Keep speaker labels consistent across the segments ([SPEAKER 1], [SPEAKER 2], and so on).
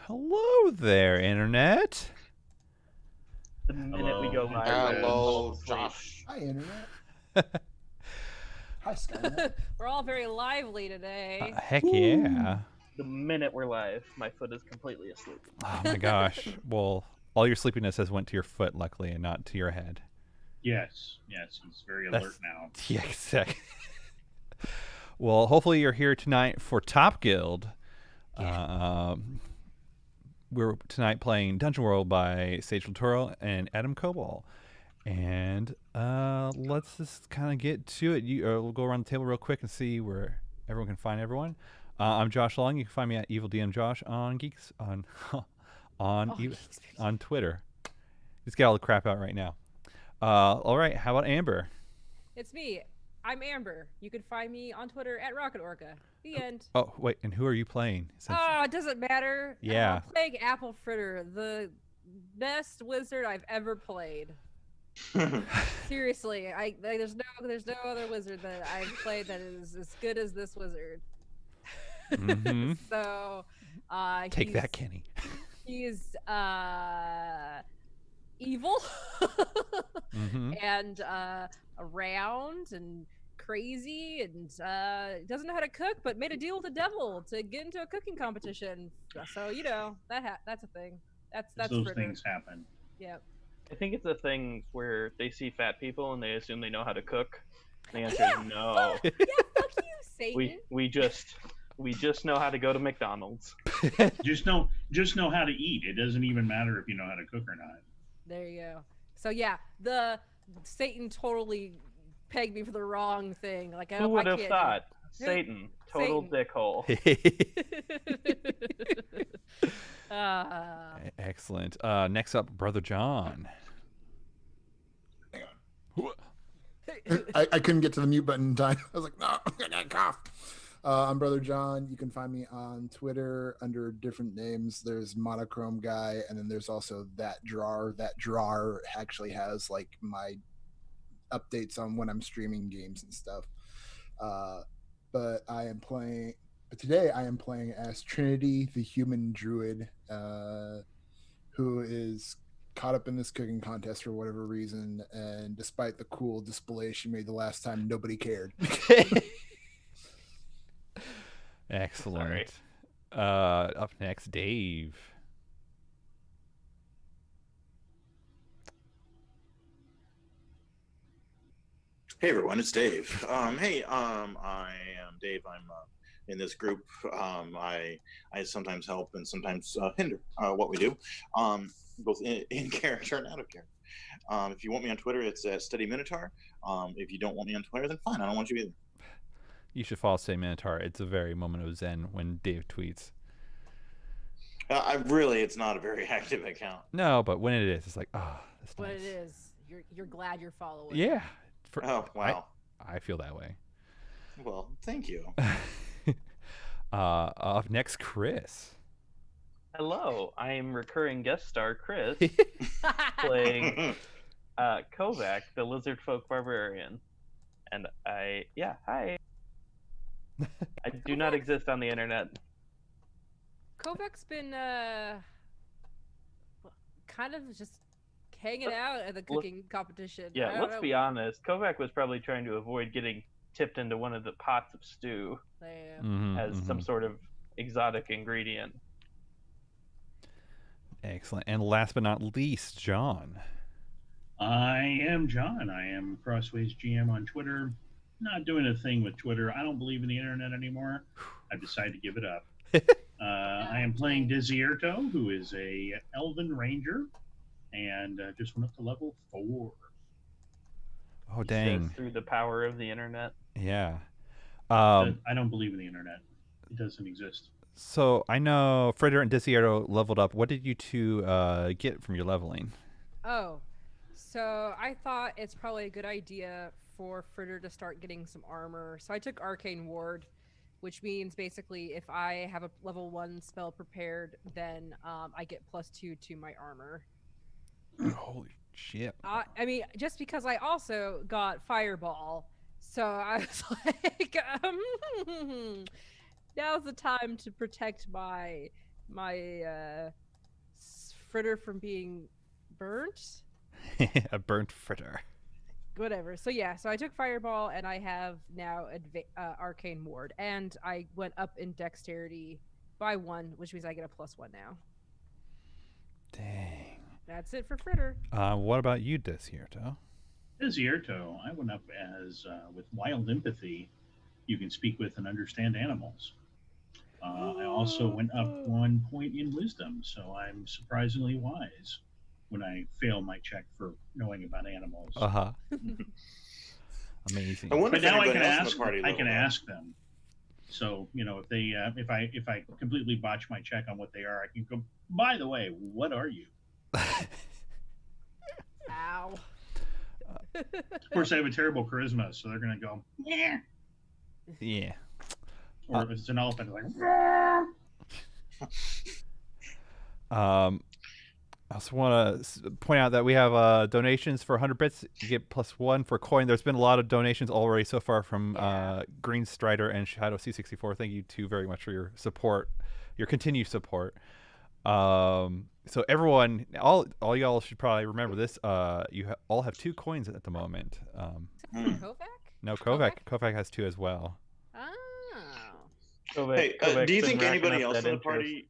[SPEAKER 1] Hello there, Internet.
[SPEAKER 2] The minute we go live, I fall
[SPEAKER 3] Hello,
[SPEAKER 2] asleep.
[SPEAKER 3] Josh.
[SPEAKER 4] Hi, Internet. Hi, Skynet.
[SPEAKER 5] We're all very lively today.
[SPEAKER 1] Heck yeah.
[SPEAKER 2] The minute we're live, my foot is completely asleep.
[SPEAKER 1] Oh my gosh. Well, all your sleepiness has went to your foot, luckily, and not to your head.
[SPEAKER 6] Yes, he's very alert now.
[SPEAKER 1] Yeah, exactly. Well, hopefully you're here tonight for Top Guild. We're tonight playing Dungeon World by Sage Latouro and Adam Cobol. And let's just kind of get to it. We'll go around the table real quick and see where everyone can find everyone. I'm Josh Long. You can find me at Evil DM Josh on Geeks on Twitter. Just get all the crap out right now. All right, how about Amber?
[SPEAKER 5] It's me. I'm Amber. You can find me on Twitter at Rocket Orca. The end.
[SPEAKER 1] Oh wait, and who are you playing?
[SPEAKER 5] It doesn't matter.
[SPEAKER 1] Yeah.
[SPEAKER 5] I'm playing Apple Fritter, the best wizard I've ever played. Seriously, there's no other wizard that I've played that is as good as this wizard.
[SPEAKER 1] Mm-hmm.
[SPEAKER 5] So,
[SPEAKER 1] Take that, Kenny.
[SPEAKER 5] He's evil
[SPEAKER 1] Mm-hmm.
[SPEAKER 5] and around and crazy and doesn't know how to cook, but made a deal with the devil to get into a cooking competition. So that's a thing. That's
[SPEAKER 6] Those
[SPEAKER 5] Fritter.
[SPEAKER 6] things happen.
[SPEAKER 5] Yep.
[SPEAKER 2] I think it's a thing where they see fat people and they assume they know how to cook. The answer
[SPEAKER 5] Yeah,
[SPEAKER 2] is no.
[SPEAKER 5] fuck you, Satan.
[SPEAKER 2] We just know how to go to McDonald's.
[SPEAKER 6] Just know how to eat. It doesn't even matter if you know how to cook or not.
[SPEAKER 5] There you go. So yeah, the Satan totally pegged me for the wrong thing. Like
[SPEAKER 2] Who would have thought? Satan, total dickhole.
[SPEAKER 1] Excellent. Next up, Brother John.
[SPEAKER 4] Hang on. I couldn't get to the mute button in time. I was like, no, I got a cough. I'm Brother John. You can find me on Twitter under different names. There's Monochrome Guy, and then there's also That Drawer. That Drawer actually has like my updates on when I'm streaming games and stuff. But today I am playing as Trinity, the human druid, who is caught up in this cooking contest for whatever reason, and despite the cool display she made the last time, nobody cared.
[SPEAKER 1] Excellent. Up next, Dave.
[SPEAKER 3] Hey everyone, it's Dave. I am Dave. I'm in this group. I sometimes help and sometimes hinder what we do, both in character and out of character. If you want me on Twitter, it's Steady Minotaur. If you don't want me on Twitter, then fine. I don't want you either.
[SPEAKER 1] You should follow Steady Minotaur. It's a very moment of zen when Dave tweets.
[SPEAKER 3] It's not a very active account.
[SPEAKER 1] No, but when it is, it's like, oh, that's
[SPEAKER 5] What
[SPEAKER 1] nice.
[SPEAKER 5] it is, you're glad you're following.
[SPEAKER 1] Yeah.
[SPEAKER 3] Oh wow.
[SPEAKER 1] I feel that way.
[SPEAKER 3] Well, thank you.
[SPEAKER 1] Up next, Chris.
[SPEAKER 2] Hello, I am recurring guest star Chris, playing Kovac, the lizard folk barbarian. And hi. I do not exist on the internet.
[SPEAKER 5] Kovac's been kind of just hanging out at the cooking competition.
[SPEAKER 2] Yeah, let's be honest. Kovac was probably trying to avoid getting tipped into one of the pots of stew as some sort of exotic ingredient.
[SPEAKER 1] Excellent. And last but not least, John.
[SPEAKER 6] I am John. I am Crossways GM on Twitter. Not doing a thing with Twitter. I don't believe in the internet anymore. I've decided to give it up. I am playing Desierto, who is a Elven Ranger, and just went up to level 4.
[SPEAKER 1] Oh, dang.
[SPEAKER 2] Through the power of the internet.
[SPEAKER 1] Yeah.
[SPEAKER 6] I don't believe in the internet. It doesn't exist.
[SPEAKER 1] So I know Fritter and Desierto leveled up. What did you two get from your leveling?
[SPEAKER 5] Oh, so I thought it's probably a good idea for Fritter to start getting some armor. So I took Arcane Ward, which means basically if I have a level 1 spell prepared, then I get +2 to my armor.
[SPEAKER 1] Holy shit.
[SPEAKER 5] I mean, just because I also got Fireball. So I was like, now's the time to protect my my fritter from being burnt.
[SPEAKER 1] A burnt fritter.
[SPEAKER 5] Whatever. So yeah, so I took Fireball, and I have now Arcane Ward, and I went up in Dexterity by 1, which means I get a +1 now.
[SPEAKER 1] Dang.
[SPEAKER 5] That's it for Fritter.
[SPEAKER 1] What about you, Desierto?
[SPEAKER 6] Desierto, I went up as with Wild Empathy. You can speak with and understand animals. I also went up 1 point in Wisdom, so I'm surprisingly wise when I fail my check for knowing about animals.
[SPEAKER 1] Uh-huh. Amazing.
[SPEAKER 3] I wonder
[SPEAKER 6] But
[SPEAKER 3] if
[SPEAKER 6] now I
[SPEAKER 3] anybody
[SPEAKER 6] can
[SPEAKER 3] else in
[SPEAKER 6] ask.
[SPEAKER 3] the party
[SPEAKER 6] I can
[SPEAKER 3] leveled up.
[SPEAKER 6] ask them. So if they if I completely botch my check on what they are, I can go. By the way, what are you?
[SPEAKER 5] Ow.
[SPEAKER 6] Of course, I have a terrible charisma, so they're gonna go. Yeah.
[SPEAKER 1] Yeah.
[SPEAKER 6] Or if it's an elephant, like.
[SPEAKER 1] I also want to point out that we have donations for 100 bits. You get +1 for coin. There's been a lot of donations already so far from Green Strider and Shadow C64. Thank you two very much for your support, your continued support. So everyone, all y'all should probably remember this. You all have 2 coins at the moment.
[SPEAKER 5] Kovac?
[SPEAKER 1] No, Kovac has 2 as well.
[SPEAKER 5] Oh.
[SPEAKER 3] Hey,
[SPEAKER 2] Kovac's
[SPEAKER 3] do you
[SPEAKER 2] been
[SPEAKER 3] think
[SPEAKER 2] racking
[SPEAKER 3] anybody
[SPEAKER 2] up
[SPEAKER 3] else
[SPEAKER 2] that
[SPEAKER 3] in the
[SPEAKER 2] interest.
[SPEAKER 3] party?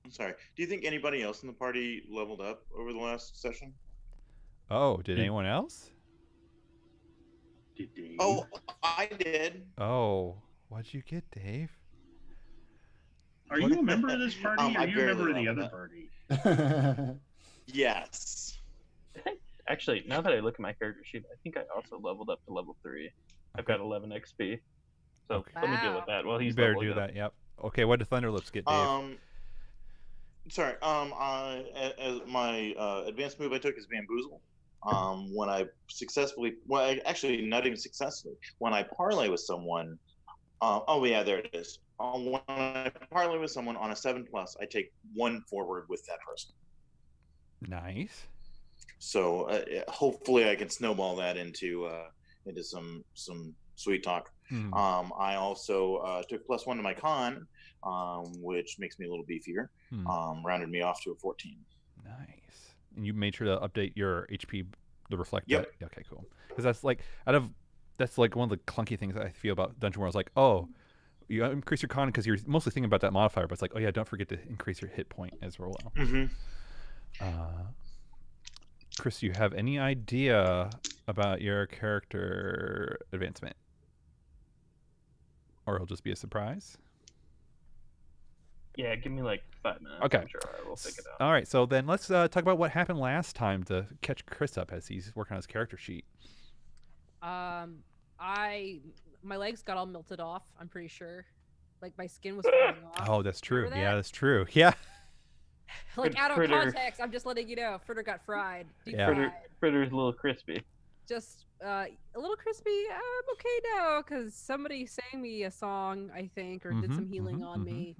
[SPEAKER 3] I'm sorry. Do you think anybody else in the party leveled up over the last session?
[SPEAKER 1] Oh, did anyone else?
[SPEAKER 6] Did Dave?
[SPEAKER 3] Oh, I did.
[SPEAKER 1] Oh, what'd you get, Dave?
[SPEAKER 6] Are you a member of this party? Or
[SPEAKER 3] I
[SPEAKER 6] are you a member
[SPEAKER 3] barely
[SPEAKER 6] of the
[SPEAKER 3] leveled
[SPEAKER 6] other
[SPEAKER 3] up.
[SPEAKER 6] party?
[SPEAKER 3] Yes.
[SPEAKER 2] I think actually, now that I look at my character sheet, I think I also leveled up to level 3. I've got 11 XP. So
[SPEAKER 1] Okay.
[SPEAKER 2] let me deal with
[SPEAKER 5] Wow.
[SPEAKER 2] that while
[SPEAKER 1] You
[SPEAKER 2] he's
[SPEAKER 1] better
[SPEAKER 2] leveling
[SPEAKER 1] do
[SPEAKER 2] up.
[SPEAKER 1] that. Yep. Okay. What did Thunderlips get, Dave?
[SPEAKER 3] Sorry. As my advanced move I took is Bamboozle. When I successfully, actually not even successfully, when I parlay with someone, oh yeah, there it is. When I parlay with someone on a 7+, I take 1 forward with that person.
[SPEAKER 1] Nice.
[SPEAKER 3] So hopefully I can snowball that into some sweet talk. I also took +1 to my con, which makes me a little beefier. Rounded me off to a 14.
[SPEAKER 1] Nice. And you made sure to update your HP to reflect
[SPEAKER 3] Yep.
[SPEAKER 1] that. Okay, cool. Because that's like that's like one of the clunky things I feel about Dungeon World. It's like, oh, you increase your con because you're mostly thinking about that modifier, but it's like, oh yeah, don't forget to increase your hit point as well. Chris, do you have any idea about your character advancement? Or it'll just be a surprise?
[SPEAKER 2] Yeah, give me like 5 minutes.
[SPEAKER 1] Okay.
[SPEAKER 2] I'm sure I will figure it out.
[SPEAKER 1] All right, so then let's talk about what happened last time to catch Chris up as he's working on his character sheet.
[SPEAKER 5] My legs got all melted off, I'm pretty sure. Like my skin was falling off.
[SPEAKER 1] Oh, that's true.
[SPEAKER 5] Remember
[SPEAKER 1] Yeah,
[SPEAKER 5] that?
[SPEAKER 1] that's true. Yeah.
[SPEAKER 5] Like out of
[SPEAKER 2] Fritter.
[SPEAKER 5] context, I'm just letting you know. Fritter got fried. Deep
[SPEAKER 1] Yeah.
[SPEAKER 5] fried.
[SPEAKER 2] Fritter's a little crispy.
[SPEAKER 5] Just a little crispy. I'm okay now because somebody sang me a song, I think, or did some healing on me,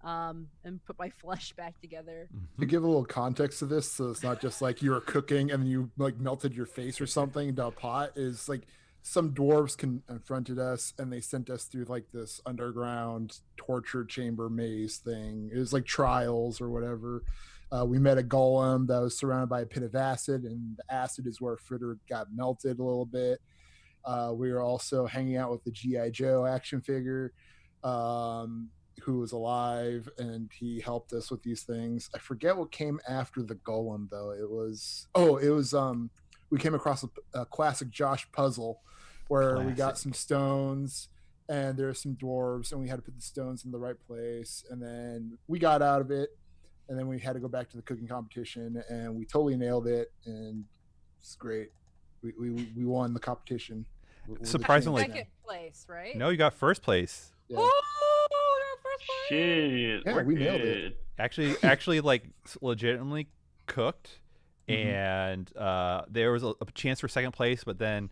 [SPEAKER 5] and put my flesh back together.
[SPEAKER 4] To give a little context to this, so it's not just like you were cooking and you like melted your face or something into a pot, is like some dwarves confronted us and they sent us through like this underground torture chamber maze thing. It was like trials or whatever. We met a golem that was surrounded by a pit of acid, and the acid is where Fritter got melted a little bit. We were also hanging out with the G.I. Joe action figure, who was alive, and he helped us with these things. I forget what came after the golem though. It was we came across a classic Josh puzzle where we got some stones and there's some dwarves and we had to put the stones in the right place, and then we got out of it, and then we had to go back to the cooking competition and we totally nailed it, and it's great. We won the competition. We're the
[SPEAKER 1] Surprisingly-
[SPEAKER 4] champs now.
[SPEAKER 5] Second place, right?
[SPEAKER 1] No, you got first place.
[SPEAKER 4] Yeah.
[SPEAKER 5] Oh, no, first place.
[SPEAKER 2] Shit.
[SPEAKER 4] Yeah,
[SPEAKER 2] we're
[SPEAKER 4] we nailed
[SPEAKER 2] good.
[SPEAKER 4] it.
[SPEAKER 1] Actually, like legitimately cooked, and there was a chance for second place, but then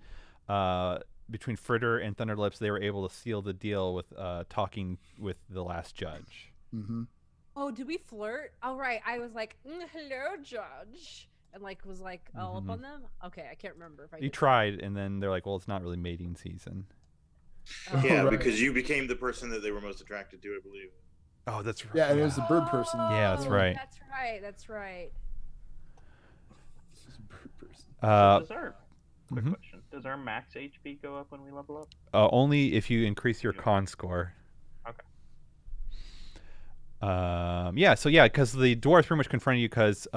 [SPEAKER 1] between Fritter and Thunderlips, they were able to seal the deal with talking with the last judge.
[SPEAKER 5] Oh, did we flirt? Oh, right. I was like, hello, judge. And like was like all up on them. Okay, I can't remember if I
[SPEAKER 1] You
[SPEAKER 5] did
[SPEAKER 1] tried, and then they're like, "Well, it's not really mating season."
[SPEAKER 5] that.
[SPEAKER 3] Yeah,
[SPEAKER 4] Right.
[SPEAKER 3] because you became the person that they were most attracted to, I believe.
[SPEAKER 1] Oh, that's right.
[SPEAKER 4] Yeah, and it was the bird person.
[SPEAKER 1] Yeah, that's
[SPEAKER 5] Oh,
[SPEAKER 1] right.
[SPEAKER 5] That's right. That's right.
[SPEAKER 4] This is a bird person.
[SPEAKER 2] So does our quick
[SPEAKER 1] mhm.
[SPEAKER 2] question? Does our max HP go up when we level up?
[SPEAKER 1] Only if you increase your con score.
[SPEAKER 2] Okay.
[SPEAKER 1] Yeah, so yeah, because the dwarves pretty much confronted you because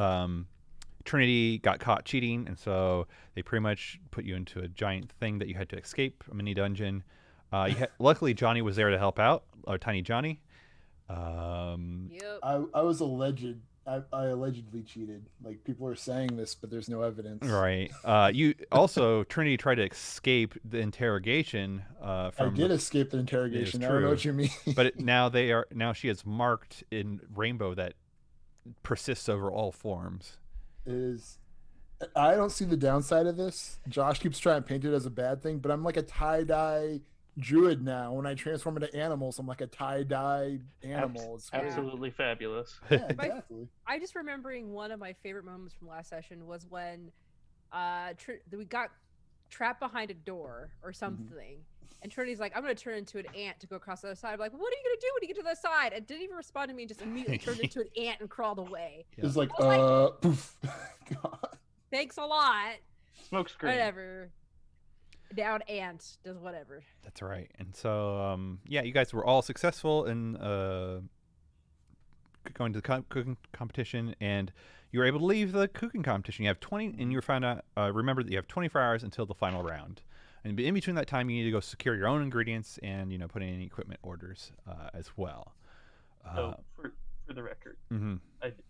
[SPEAKER 1] Trinity got caught cheating, and so they pretty much put you into a giant thing that you had to escape, a mini dungeon. Luckily, Johnny was there to help out, or Tiny Johnny.
[SPEAKER 5] Yep.
[SPEAKER 4] I was alleged. I allegedly cheated. Like, people are saying this, but there's no evidence.
[SPEAKER 1] Right. You also Trinity tried to escape the interrogation.
[SPEAKER 4] I
[SPEAKER 1] From
[SPEAKER 4] did escape the interrogation. I don't know
[SPEAKER 1] true.
[SPEAKER 4] what you mean.
[SPEAKER 1] But now she is marked in rainbow that persists over all forms.
[SPEAKER 4] I don't see the downside of this. Josh keeps trying to paint it as a bad thing, but I'm like a tie-dye druid now. When I transform into animals, I'm like a tie-dye animal. It's weird.
[SPEAKER 2] Absolutely fabulous.
[SPEAKER 4] Yeah, exactly.
[SPEAKER 5] I just remembering one of my favorite moments from last session was when we got trapped behind a door or something. And Trinity's like, I'm going to turn into an ant to go across the other side. I'm like, what are you going to do when you get to the other side? And didn't even respond to me and just immediately turned into an ant and crawled away.
[SPEAKER 1] Yeah.
[SPEAKER 4] It's like, poof. God.
[SPEAKER 5] Thanks a lot.
[SPEAKER 2] Smoke screen.
[SPEAKER 5] Whatever. Down ant does whatever.
[SPEAKER 1] That's right. And so, yeah, you guys were all successful in going to the cooking competition, and you were able to leave the cooking competition. You have 20, and you found out. Remember that you have 24 hours until the final round, and in between that time, you need to go secure your own ingredients and put in any equipment orders as well.
[SPEAKER 2] So for the record,
[SPEAKER 1] Mm-hmm.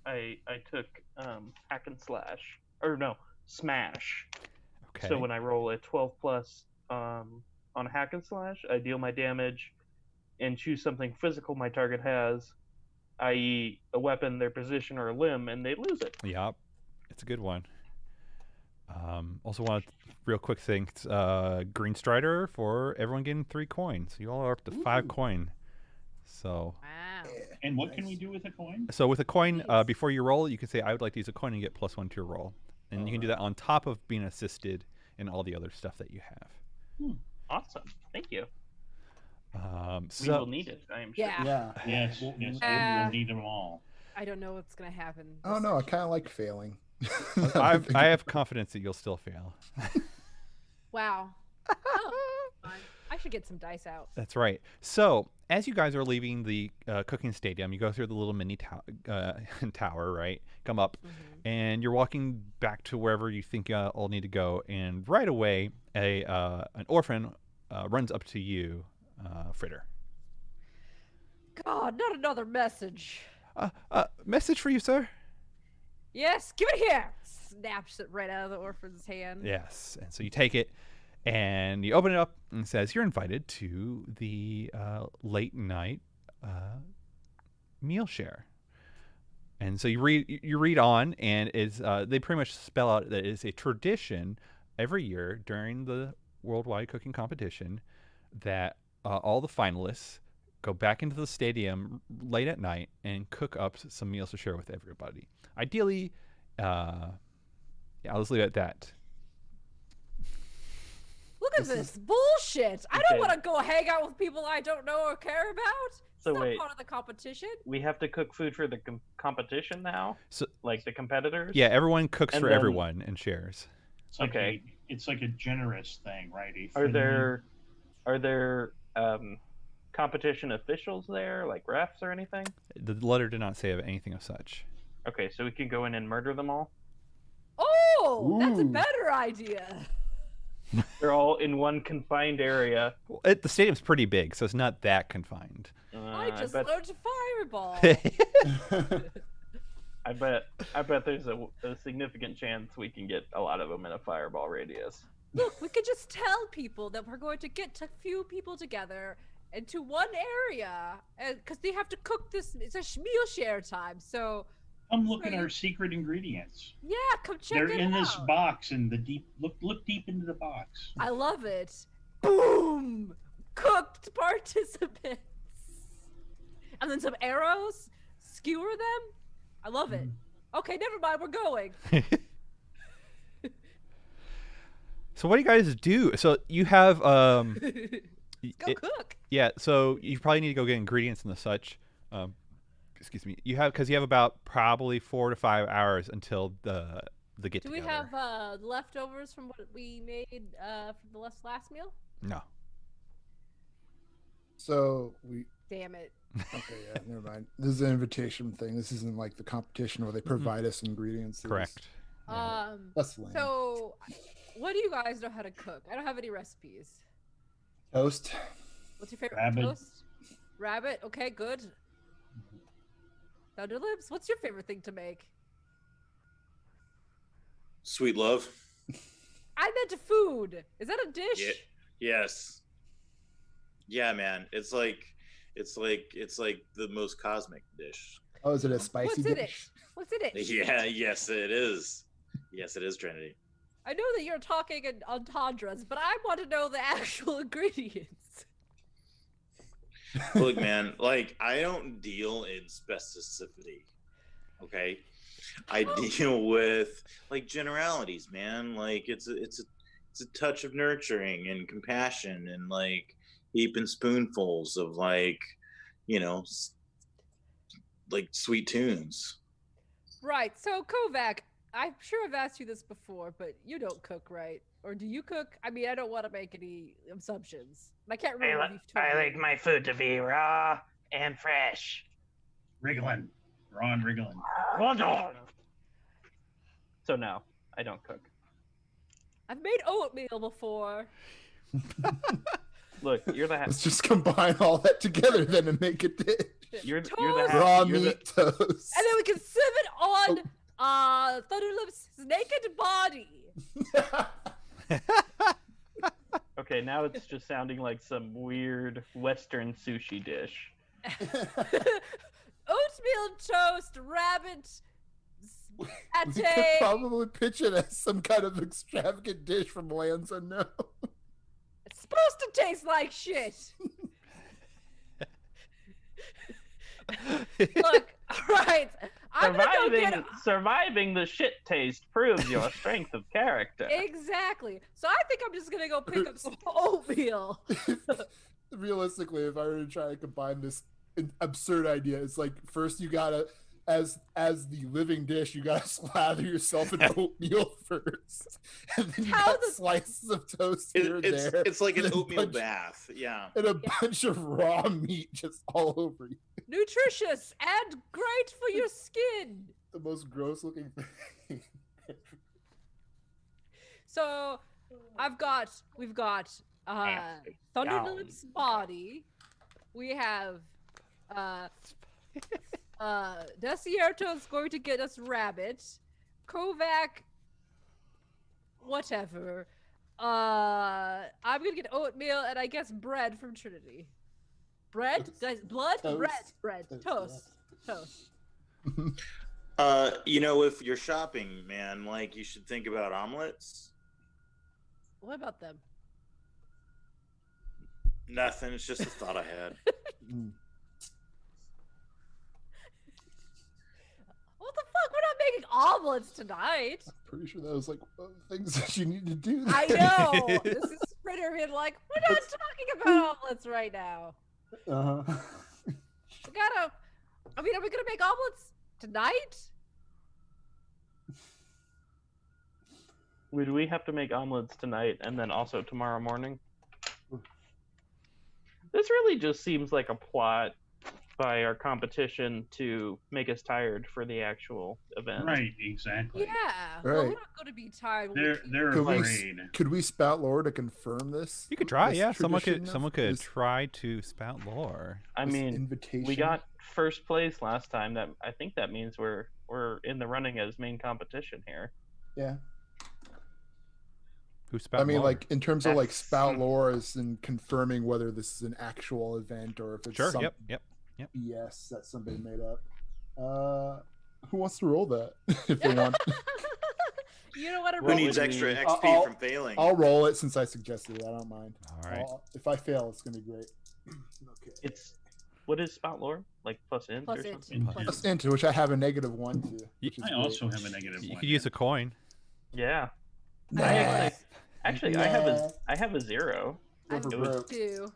[SPEAKER 2] I took hack and slash, or no, smash.
[SPEAKER 1] Okay.
[SPEAKER 2] So when I roll a 12 plus on hack and slash, I deal my damage and choose something physical my target has, i.e. a weapon, their position, or a limb, and they lose it.
[SPEAKER 1] Yep, it's a good one. Also, want real quick thing: Green Strider for everyone getting 3 coins. You all are up to 5 coin. So.
[SPEAKER 5] Wow.
[SPEAKER 6] And what can we do with a coin?
[SPEAKER 1] So with a coin,
[SPEAKER 5] Nice.
[SPEAKER 1] before you roll, you can say, "I would like to use a coin," and get +1 to your roll, and you can do that on top of being assisted in all the other stuff that you have.
[SPEAKER 2] Awesome. Thank you. We
[SPEAKER 1] So
[SPEAKER 2] will need it, I am sure.
[SPEAKER 5] Yeah.
[SPEAKER 4] Yeah.
[SPEAKER 6] Yes,
[SPEAKER 4] Well,
[SPEAKER 6] yes, we'll need them all.
[SPEAKER 5] I don't know what's going to happen.
[SPEAKER 4] I don't know. I kind of like failing.
[SPEAKER 1] I have confidence that you'll still fail.
[SPEAKER 5] Wow. Oh, fine. I should get some dice out.
[SPEAKER 1] That's right. So as you guys are leaving the cooking stadium, you go through the little mini tower, right? Come up, and you're walking back to wherever you think all need to go. And right away, an orphan runs up to you, Fritter.
[SPEAKER 5] God, not another message.
[SPEAKER 1] Message for you, sir.
[SPEAKER 5] Yes, give it here. Snaps it right out of the orphan's hand.
[SPEAKER 1] Yes. And so you take it, and you open it up, and it says you're invited to the late night meal share. And so you read on, and they pretty much spell out that it's a tradition every year during the worldwide cooking competition that all the finalists go back into the stadium late at night and cook up some meals to share with everybody. Ideally, yeah, I'll just leave it at that.
[SPEAKER 5] Look at this bullshit. I don't want to go hang out with people I don't know or care about.
[SPEAKER 2] So
[SPEAKER 5] it's not
[SPEAKER 2] wait.
[SPEAKER 5] part of the competition.
[SPEAKER 2] We have to cook food for the competition now?
[SPEAKER 1] So
[SPEAKER 2] Like the competitors?
[SPEAKER 1] yeah, everyone cooks
[SPEAKER 2] And
[SPEAKER 1] for
[SPEAKER 2] then-
[SPEAKER 1] everyone and shares.
[SPEAKER 6] It's like
[SPEAKER 2] Okay.
[SPEAKER 6] it's like a generous thing, right?
[SPEAKER 2] Are there competition officials there, like refs or anything?
[SPEAKER 1] The letter did not say of anything of such.
[SPEAKER 2] Okay, so we can go in and murder them all?
[SPEAKER 5] Oh, that's a
[SPEAKER 4] Ooh.
[SPEAKER 5] better idea.
[SPEAKER 2] They're all in one confined area.
[SPEAKER 1] Well, the stadium's pretty big, so it's not that confined.
[SPEAKER 5] I just
[SPEAKER 2] bet,
[SPEAKER 5] learned to fireball.
[SPEAKER 2] I bet there's a significant chance we can get a lot of them in a fireball radius.
[SPEAKER 5] Look, we could just tell people that we're going to get a few people together into one area, because they have to cook this. It's a meal share time, so
[SPEAKER 6] Come look at our secret ingredients.
[SPEAKER 5] yeah, come check
[SPEAKER 6] They're
[SPEAKER 5] it
[SPEAKER 6] in
[SPEAKER 5] out.
[SPEAKER 6] this box in the deep. Look deep into the box.
[SPEAKER 5] I love it. Boom! Cooked participants. And then some arrows. Skewer them. I love it. Okay, never mind. We're going.
[SPEAKER 1] So what do you guys do? So you have
[SPEAKER 5] Go cook.
[SPEAKER 1] yeah. So you probably need to go get ingredients and the such. excuse me. You have about probably 4 to 5 hours until the get
[SPEAKER 5] Do
[SPEAKER 1] together.
[SPEAKER 5] we have leftovers from what we made for the last meal?
[SPEAKER 1] No.
[SPEAKER 4] So we.
[SPEAKER 5] Damn it.
[SPEAKER 4] Okay, yeah, never mind. This is an invitation thing. This isn't like the competition where they provide us ingredients.
[SPEAKER 1] Correct. Yeah.
[SPEAKER 4] That's lame.
[SPEAKER 5] So, what do you guys know how to cook? I don't have any recipes.
[SPEAKER 4] Toast.
[SPEAKER 5] What's your favorite
[SPEAKER 6] Rabbit.
[SPEAKER 5] toast? Rabbit. Okay, good. Thunderlips. What's your favorite thing to make?
[SPEAKER 3] Sweet love.
[SPEAKER 5] I meant food. Is that a dish?
[SPEAKER 3] Yeah. Yes. Yeah, man. It's like the most cosmic dish.
[SPEAKER 4] Oh, is it a spicy
[SPEAKER 5] What's in it?
[SPEAKER 4] dish?
[SPEAKER 5] What's in it?
[SPEAKER 3] Yeah. Yes, it is. Yes, it is, Trinity.
[SPEAKER 5] I know that you're talking in entendres, but I want to know the actual ingredients.
[SPEAKER 3] Look, man. Like, I don't deal in specificity. Okay. I deal with like generalities, man. Like it's a touch of nurturing and compassion and like heaping spoonfuls of like, like sweet tunes.
[SPEAKER 5] Right. So, Kovac, I'm sure I've asked you this before, but you don't cook, right? Or do you cook? I mean, I don't want to make any assumptions. I can't remember if you've told
[SPEAKER 2] I
[SPEAKER 5] me.
[SPEAKER 2] like my food to be raw and fresh.
[SPEAKER 6] Wriggling. Ron wriggling.
[SPEAKER 2] So no, I don't cook.
[SPEAKER 5] I've made oatmeal before.
[SPEAKER 2] Look, you're the
[SPEAKER 4] Let's just combine all that together then and make a dish.
[SPEAKER 2] you're the
[SPEAKER 5] Toast.
[SPEAKER 4] Raw
[SPEAKER 2] you're
[SPEAKER 4] meat toast.
[SPEAKER 5] And then we can sieve it on Thunderlip's naked body.
[SPEAKER 2] Okay, now it's just sounding like some weird Western sushi dish.
[SPEAKER 5] Oatmeal toast, rabbit,
[SPEAKER 4] We could
[SPEAKER 5] pate.
[SPEAKER 4] probably pitch it as some kind of extravagant dish from lands unknown.
[SPEAKER 5] It's supposed to taste like shit. Look, right. I'm gonna go get
[SPEAKER 2] Surviving the shit taste proves your strength of character.
[SPEAKER 5] Exactly. So I think I'm just gonna go pick up some oatmeal.
[SPEAKER 4] Realistically, if I were to try to combine this absurd idea, it's like first you gotta, as the living dish, you gotta slather yourself in oatmeal first, and then you got slices of toast here and there.
[SPEAKER 3] It's like an
[SPEAKER 4] and a
[SPEAKER 3] oatmeal
[SPEAKER 4] bunch-
[SPEAKER 3] bath. Yeah.
[SPEAKER 4] and a bunch of raw meat just all over you.
[SPEAKER 5] Nutritious and great for your skin.
[SPEAKER 4] The most gross looking thing.
[SPEAKER 5] So we've got Thunderlip's body. We have Desierto's going to get us rabbit. Kovac, whatever. I'm gonna get oatmeal and I guess bread from Trinity. Bread?
[SPEAKER 4] Toast.
[SPEAKER 5] Guys, blood?
[SPEAKER 4] Toast.
[SPEAKER 5] Bread.
[SPEAKER 4] Toast,
[SPEAKER 5] Toast.
[SPEAKER 3] If you're shopping, man, like you should think about omelets.
[SPEAKER 5] What about them?
[SPEAKER 3] Nothing. It's just a thought I had.
[SPEAKER 5] What the fuck? We're not making omelets tonight.
[SPEAKER 4] Pretty sure that was like one of the things that you need to do.
[SPEAKER 5] I know. This is Sprinter being like, we're not talking about omelets right now.
[SPEAKER 4] Uh-huh.
[SPEAKER 5] Are we gonna make omelets tonight?
[SPEAKER 2] Would we have to make omelets tonight and then also tomorrow morning? This really just seems like a plot by our competition to make us tired for the actual event.
[SPEAKER 6] Right, exactly.
[SPEAKER 5] Yeah. Well,
[SPEAKER 4] Right.
[SPEAKER 5] we're not gonna be tired.
[SPEAKER 6] They're
[SPEAKER 4] Could we-
[SPEAKER 6] afraid.
[SPEAKER 4] Could we spout lore to confirm this?
[SPEAKER 1] You could try,
[SPEAKER 4] This
[SPEAKER 1] yeah. Someone
[SPEAKER 4] tradition
[SPEAKER 1] could
[SPEAKER 4] this-
[SPEAKER 1] try to spout lore.
[SPEAKER 2] I
[SPEAKER 4] this
[SPEAKER 2] mean,
[SPEAKER 4] invitation?
[SPEAKER 2] we got first place last time. I think that means we're in the running as main competition here.
[SPEAKER 4] Yeah.
[SPEAKER 1] Who spout
[SPEAKER 4] I mean,
[SPEAKER 1] lore?
[SPEAKER 4] like in terms of like
[SPEAKER 2] That's-
[SPEAKER 4] spout lore, as in confirming whether this is an actual event or if it's
[SPEAKER 1] Sure.
[SPEAKER 4] some
[SPEAKER 1] Yep.
[SPEAKER 4] BS that somebody made up. Who wants to roll that? If they want,
[SPEAKER 5] You know what?
[SPEAKER 3] Who needs extra XP
[SPEAKER 4] I'll-
[SPEAKER 3] from failing?
[SPEAKER 4] I'll roll it since I suggested it. I don't mind.
[SPEAKER 1] All right.
[SPEAKER 4] If I fail, it's gonna be great. Okay.
[SPEAKER 2] It's what is spout lore? Like plus int
[SPEAKER 5] Plus
[SPEAKER 2] or
[SPEAKER 5] int.
[SPEAKER 2] something?
[SPEAKER 6] Plus
[SPEAKER 4] Plus into which I have a -1 to. which is
[SPEAKER 6] I
[SPEAKER 4] great.
[SPEAKER 6] also have a negative
[SPEAKER 1] You
[SPEAKER 6] one.
[SPEAKER 1] could use a coin.
[SPEAKER 2] Yeah.
[SPEAKER 4] Nah.
[SPEAKER 2] Actually,
[SPEAKER 4] Nah.
[SPEAKER 2] I have a 0.
[SPEAKER 5] I have
[SPEAKER 4] Over
[SPEAKER 5] a
[SPEAKER 4] broke.
[SPEAKER 5] 2.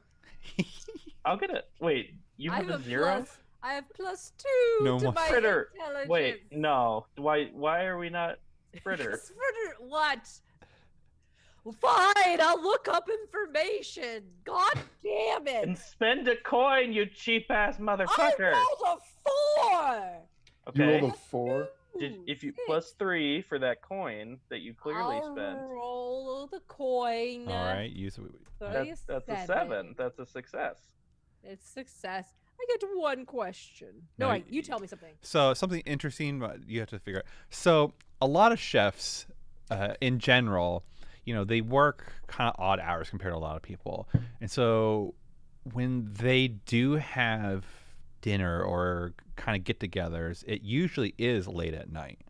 [SPEAKER 2] I'll get it. Wait, you
[SPEAKER 5] I
[SPEAKER 2] have
[SPEAKER 5] have
[SPEAKER 2] a 0?
[SPEAKER 5] I have +2
[SPEAKER 1] No
[SPEAKER 5] to
[SPEAKER 1] more.
[SPEAKER 5] my
[SPEAKER 2] Fritter.
[SPEAKER 5] intelligence.
[SPEAKER 2] Wait, no. Why are we not Fritter?
[SPEAKER 5] Because Fritter, what? Well, fine, I'll look up information. God damn it!
[SPEAKER 2] And spend a coin, you cheap ass motherfucker.
[SPEAKER 5] I rolled a 4.
[SPEAKER 4] You
[SPEAKER 2] Okay.
[SPEAKER 4] rolled a 4.
[SPEAKER 2] If you
[SPEAKER 5] Six.
[SPEAKER 2] +3 for that coin that you clearly
[SPEAKER 5] I'll
[SPEAKER 2] spent.
[SPEAKER 5] roll the coin.
[SPEAKER 1] All right, use it.
[SPEAKER 2] That's a 7. That's a success.
[SPEAKER 5] It's success. I get 1 question. No,
[SPEAKER 1] No,
[SPEAKER 5] wait, you tell me something.
[SPEAKER 1] So something interesting you have to figure out. So a lot of chefs, in general, they work kind of odd hours compared to a lot of people, and so when they do have dinner or kind of get-togethers, it usually is late at night.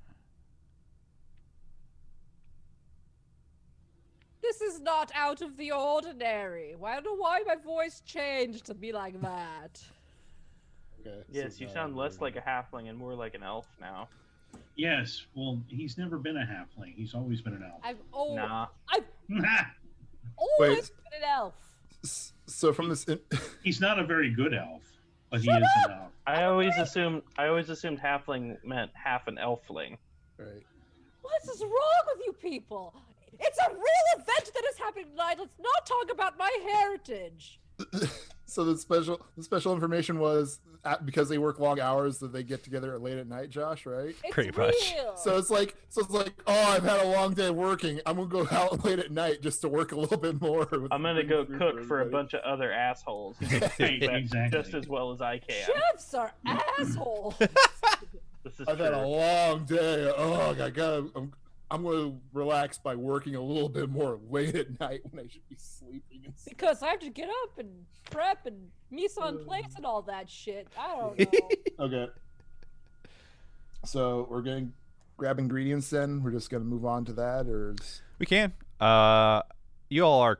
[SPEAKER 5] This is not out of the ordinary. I don't know why my voice changed to be like that.
[SPEAKER 4] Okay.
[SPEAKER 2] Yes, you sound less like a halfling and more like an elf now.
[SPEAKER 6] Yes, well, he's never been a halfling. He's always been an elf.
[SPEAKER 5] I've
[SPEAKER 2] Nah.
[SPEAKER 5] always been an elf.
[SPEAKER 4] So from this,
[SPEAKER 6] He's not a very good elf, but he
[SPEAKER 5] Shut
[SPEAKER 6] is
[SPEAKER 5] up!
[SPEAKER 6] an elf.
[SPEAKER 2] I always assumed halfling meant half an elfling.
[SPEAKER 4] right?
[SPEAKER 5] What is wrong with you people? It's a real event that is happening tonight. Let's not talk about my heritage.
[SPEAKER 4] So the special information was because they work long hours that they get together late at night, Josh, right?
[SPEAKER 5] It's
[SPEAKER 1] Pretty much.
[SPEAKER 5] real.
[SPEAKER 4] So it's like, oh, I've had a long day working. I'm gonna go out late at night just to work a little bit more.
[SPEAKER 2] I'm gonna go
[SPEAKER 4] bring food
[SPEAKER 2] cook for a
[SPEAKER 4] everybody.
[SPEAKER 2] bunch of other assholes who
[SPEAKER 6] Right,
[SPEAKER 2] can cook
[SPEAKER 6] exactly.
[SPEAKER 2] just as well as I can.
[SPEAKER 5] Chefs are assholes.
[SPEAKER 2] This is
[SPEAKER 4] I've had a
[SPEAKER 2] true.
[SPEAKER 4] long day. Oh, I'm going to relax by working a little bit more late at night when I should be sleeping. And stuff.
[SPEAKER 5] Because I have to get up and prep and mise en place and all that shit. I don't know.
[SPEAKER 4] Okay. So we're going to grab ingredients then. We're just going to move on to that, or
[SPEAKER 1] We can. You all are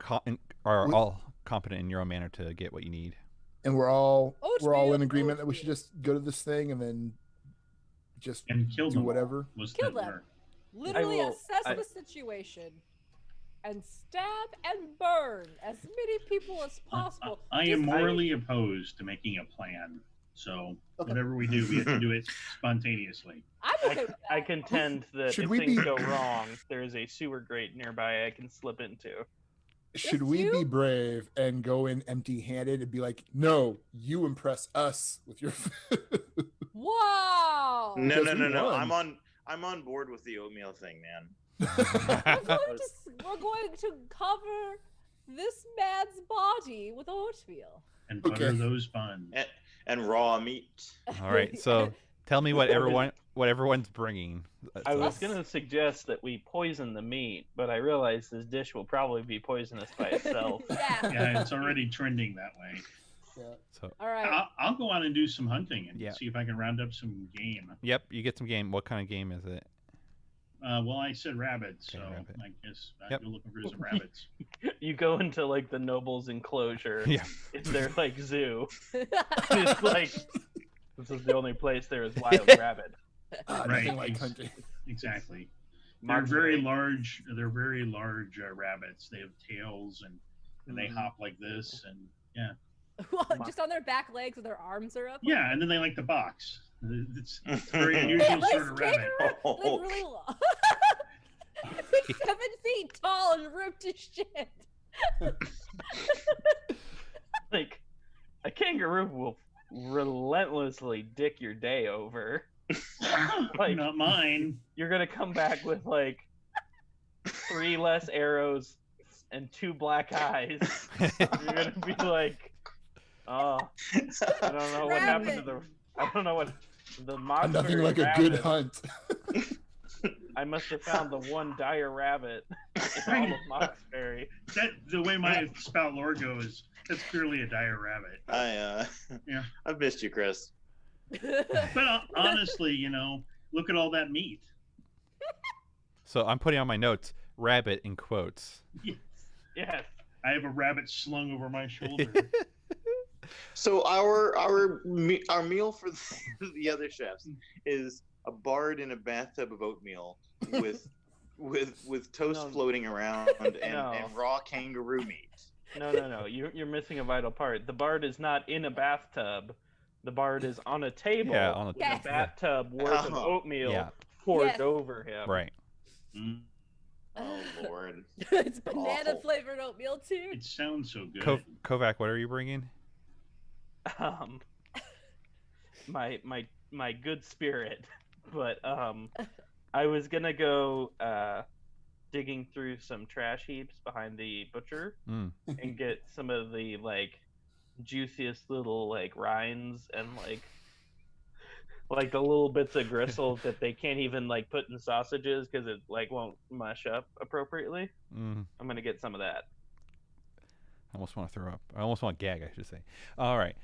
[SPEAKER 1] all competent in your own manner to get what you need.
[SPEAKER 4] and we're all
[SPEAKER 5] Oatmeal,
[SPEAKER 4] in agreement that we should
[SPEAKER 5] oatmeal.
[SPEAKER 4] just go to this thing and then just
[SPEAKER 6] And kill
[SPEAKER 4] do
[SPEAKER 6] them all
[SPEAKER 4] whatever.
[SPEAKER 6] was
[SPEAKER 5] Kill
[SPEAKER 6] the
[SPEAKER 5] them.
[SPEAKER 6] word.
[SPEAKER 5] Literally
[SPEAKER 2] will-
[SPEAKER 5] assess
[SPEAKER 2] I-
[SPEAKER 5] the situation and stab and burn as many people as possible.
[SPEAKER 6] I am
[SPEAKER 5] Just-
[SPEAKER 6] morally opposed to making a plan. So
[SPEAKER 4] Okay.
[SPEAKER 6] whatever we do, we have to do it spontaneously.
[SPEAKER 5] I'm okay with that.
[SPEAKER 2] I contend that
[SPEAKER 4] Should
[SPEAKER 2] if
[SPEAKER 4] we
[SPEAKER 2] things
[SPEAKER 4] be-
[SPEAKER 2] go wrong, there is a sewer grate nearby I can slip into.
[SPEAKER 4] Should
[SPEAKER 5] Just
[SPEAKER 4] we
[SPEAKER 5] you?
[SPEAKER 4] be brave and go in empty-handed and be like, "No, you impress us with your food"?
[SPEAKER 5] Wow.
[SPEAKER 3] No,
[SPEAKER 4] Because we won.
[SPEAKER 3] I'm on board with the oatmeal thing, man.
[SPEAKER 5] We're going to cover this man's body with oatmeal.
[SPEAKER 6] And butter
[SPEAKER 4] Okay.
[SPEAKER 6] those buns.
[SPEAKER 3] And raw meat.
[SPEAKER 1] All right. So tell me what everyone's bringing.
[SPEAKER 2] I was
[SPEAKER 5] Us.
[SPEAKER 2] gonna suggest that we poison the meat, but I realize this dish will probably be poisonous by itself.
[SPEAKER 5] Yeah.
[SPEAKER 6] Yeah, it's already trending that way.
[SPEAKER 1] So
[SPEAKER 5] All right.
[SPEAKER 6] I'll go out and do some hunting and
[SPEAKER 1] Yeah.
[SPEAKER 6] see if I can round up some game.
[SPEAKER 1] yep, you get some game. What kind of game is it?
[SPEAKER 6] Well, I said rabbits, so
[SPEAKER 1] Okay, rabbit.
[SPEAKER 6] I guess I'd
[SPEAKER 1] Yep.
[SPEAKER 6] go looking for some rabbits.
[SPEAKER 2] You go into like the noble's enclosure
[SPEAKER 1] Yeah.
[SPEAKER 2] in their like zoo. It's like this is the only place there is wild rabbit.
[SPEAKER 6] Right.
[SPEAKER 4] Nothing like hunting.
[SPEAKER 6] Exactly. They're
[SPEAKER 2] Mark's
[SPEAKER 6] very
[SPEAKER 2] right.
[SPEAKER 6] large. They're very large rabbits. They have tails and they
[SPEAKER 2] Mhm.
[SPEAKER 6] hop like this and yeah.
[SPEAKER 5] Well, just on their back legs with their arms are up.
[SPEAKER 6] Yeah, and then they like to box. It's a very unusual
[SPEAKER 5] Like
[SPEAKER 6] sort of rabbit.
[SPEAKER 5] kangaroo, like really long. 7 feet tall and ripped as shit.
[SPEAKER 2] Like a kangaroo will relentlessly dick your day over. Like-
[SPEAKER 6] Not mine.
[SPEAKER 2] You're gonna come back with like 3 less arrows and 2 black eyes. You're gonna be like, oh, I don't know what happened to the. I don't know what the monster.
[SPEAKER 4] Nothing like a good hunt.
[SPEAKER 2] I must have found the one dire rabbit in all of Moxbury.
[SPEAKER 6] That the way my spout lore goes, that's clearly a dire rabbit. Yeah.
[SPEAKER 3] I've missed you, Chris.
[SPEAKER 6] But honestly, look at all that meat.
[SPEAKER 1] So I'm putting on my notes rabbit in quotes.
[SPEAKER 2] Yes.
[SPEAKER 6] I have a rabbit slung over my shoulder.
[SPEAKER 3] So our meal for the other chefs is a bard in a bathtub of oatmeal with toast
[SPEAKER 2] No.
[SPEAKER 3] floating around and
[SPEAKER 2] No.
[SPEAKER 3] raw kangaroo meat.
[SPEAKER 2] No. You're missing a vital part. The bard is not in a bathtub. The bard is on a table
[SPEAKER 1] on a
[SPEAKER 2] with
[SPEAKER 5] Yes.
[SPEAKER 2] a bathtub worth of
[SPEAKER 3] Oh.
[SPEAKER 2] oatmeal
[SPEAKER 1] Yeah.
[SPEAKER 2] poured
[SPEAKER 5] Yes.
[SPEAKER 2] over him.
[SPEAKER 1] Right.
[SPEAKER 6] Mm,
[SPEAKER 3] Oh Lord.
[SPEAKER 5] It's banana
[SPEAKER 3] Awful.
[SPEAKER 5] flavored oatmeal too.
[SPEAKER 6] it sounds so good.
[SPEAKER 1] Kovac, what are you bringing?
[SPEAKER 2] Um, my good spirit, but I was gonna go digging through some trash heaps behind the butcher
[SPEAKER 1] Mm.
[SPEAKER 2] and get some of the like juiciest little like rinds and like the little bits of gristle that they can't even like put in sausages because it like won't mush up appropriately.
[SPEAKER 1] Mm.
[SPEAKER 2] I'm gonna get some of that.
[SPEAKER 1] I almost want to throw up. I almost want to gag, I should say. All right.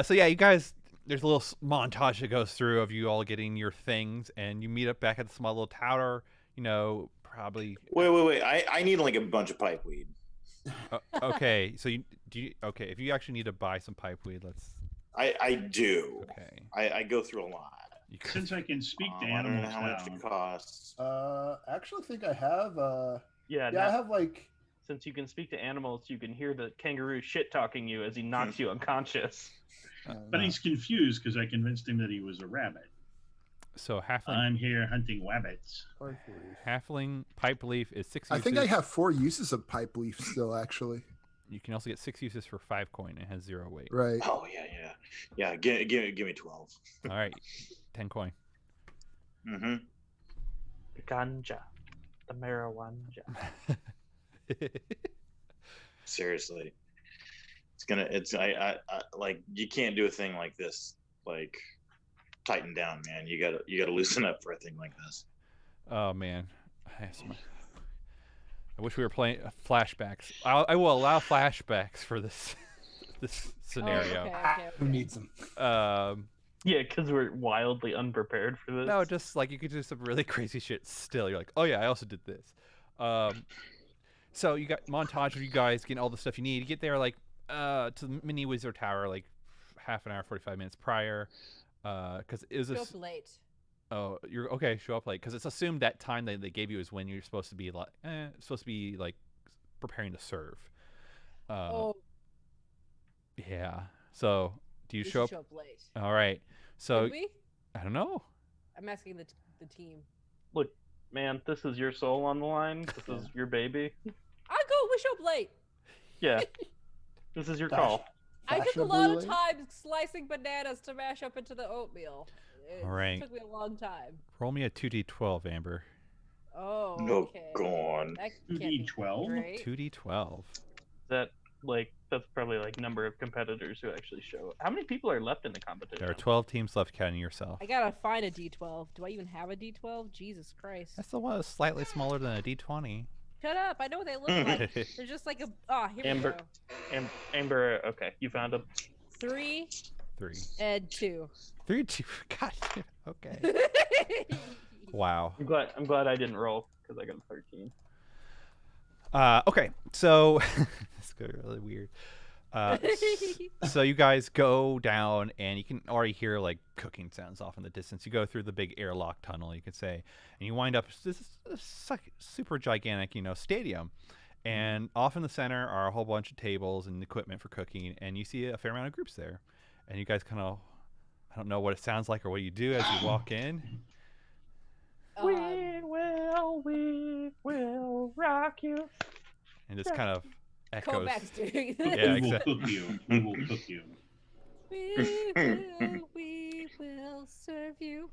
[SPEAKER 1] So yeah, you guys, there's a little montage that goes through of you all getting your things, and you meet up back at the small little tower. You know, probably.
[SPEAKER 3] Wait. I need like a bunch of pipe weed.
[SPEAKER 1] Okay, so okay? If you actually need to buy some pipe weed, let's.
[SPEAKER 3] I do.
[SPEAKER 1] Okay.
[SPEAKER 3] I go through a lot.
[SPEAKER 1] You
[SPEAKER 6] Since I can speak to
[SPEAKER 3] I don't know
[SPEAKER 6] animals
[SPEAKER 3] how much
[SPEAKER 6] now,
[SPEAKER 3] it costs.
[SPEAKER 4] I actually think I have.
[SPEAKER 2] Yeah,
[SPEAKER 4] Yeah, I have like.
[SPEAKER 2] since you can speak to animals, you can hear the kangaroo shit talking you as he knocks you unconscious.
[SPEAKER 6] but he's confused because I convinced him that he was a rabbit.
[SPEAKER 1] So halfling.
[SPEAKER 6] I'm here hunting rabbits.
[SPEAKER 1] Halfling pipe leaf is 6
[SPEAKER 4] I
[SPEAKER 1] uses.
[SPEAKER 4] think I have 4 uses of pipe leaf still, actually.
[SPEAKER 1] You can also get 6 uses for 5 coin. It has 0 weight.
[SPEAKER 4] Right.
[SPEAKER 3] Oh yeah. Give me 12.
[SPEAKER 1] All right, 10 coin.
[SPEAKER 3] Mm-hmm.
[SPEAKER 2] The ganja, the marijuana.
[SPEAKER 3] Seriously, I like you can't do a thing like this. Like tighten down, man. You gotta loosen up for a thing like this.
[SPEAKER 1] Oh man, I wish we were playing flashbacks. I will allow flashbacks for this scenario.
[SPEAKER 5] Okay.
[SPEAKER 4] Who needs them?
[SPEAKER 2] Yeah, because we're wildly unprepared for this.
[SPEAKER 1] No, just like you could do some really crazy shit. Still, you're like, oh yeah, I also did this. So you got montage of you guys getting all the stuff you need. You get there like to the mini wizard tower like half an hour, 45 minutes prior, because it was
[SPEAKER 5] Show up late.
[SPEAKER 1] Oh, you're okay. Show up late because it's assumed that time that they gave you is when you're supposed to be like preparing to serve.
[SPEAKER 5] Oh,
[SPEAKER 1] Yeah. So do you
[SPEAKER 5] we
[SPEAKER 1] show
[SPEAKER 5] should
[SPEAKER 1] up?
[SPEAKER 5] show up late.
[SPEAKER 1] All right. So
[SPEAKER 5] Should we?
[SPEAKER 1] I don't know.
[SPEAKER 5] I'm asking the team.
[SPEAKER 2] Look, man, this is your soul on the line. This is your baby.
[SPEAKER 5] I'll go. We show up late.
[SPEAKER 2] Yeah, this is your
[SPEAKER 4] Gosh.
[SPEAKER 2] call.
[SPEAKER 5] I took a
[SPEAKER 4] Fashionably
[SPEAKER 5] lot of
[SPEAKER 4] late?
[SPEAKER 5] time slicing bananas to mash up into the oatmeal. It
[SPEAKER 1] All right.
[SPEAKER 5] took me a long time.
[SPEAKER 1] Roll me a 2d12, Amber.
[SPEAKER 5] Oh,
[SPEAKER 3] No,
[SPEAKER 5] okay.
[SPEAKER 3] go on.
[SPEAKER 5] That can't be
[SPEAKER 6] 2d12?
[SPEAKER 5] great.
[SPEAKER 1] 2d12.
[SPEAKER 2] That's probably like number of competitors who actually show up. How many people are left in the competition?
[SPEAKER 1] There are 12 teams left, counting yourself.
[SPEAKER 5] I gotta find a D12. Do I even have a D12? Jesus Christ.
[SPEAKER 1] That's the one that's slightly smaller than a d20.
[SPEAKER 5] Shut up. I know what they look like. They're just like a. Oh, here
[SPEAKER 2] Amber.
[SPEAKER 5] we go.
[SPEAKER 2] Amber, okay, you found them.
[SPEAKER 5] 3
[SPEAKER 1] 3.
[SPEAKER 5] and 2.
[SPEAKER 1] 3, 2. God. Okay. Wow.
[SPEAKER 2] I'm glad I didn't roll because I got a 13.
[SPEAKER 1] Okay. So this got really weird. So you guys go down, and you can already hear like cooking sounds off in the distance. You go through the big airlock tunnel, you could say, and you wind up this super gigantic, stadium. And off in the center are a whole bunch of tables and equipment for cooking, and you see a fair amount of groups there. And you guys kind of, I don't know what it sounds like or what you do as you walk in.
[SPEAKER 2] We will rock you.
[SPEAKER 1] And just kind of echoes.
[SPEAKER 5] Kovac's doing this.
[SPEAKER 1] Yeah,
[SPEAKER 6] We will
[SPEAKER 1] exactly.
[SPEAKER 6] cook you. We will cook you.
[SPEAKER 5] We will serve you.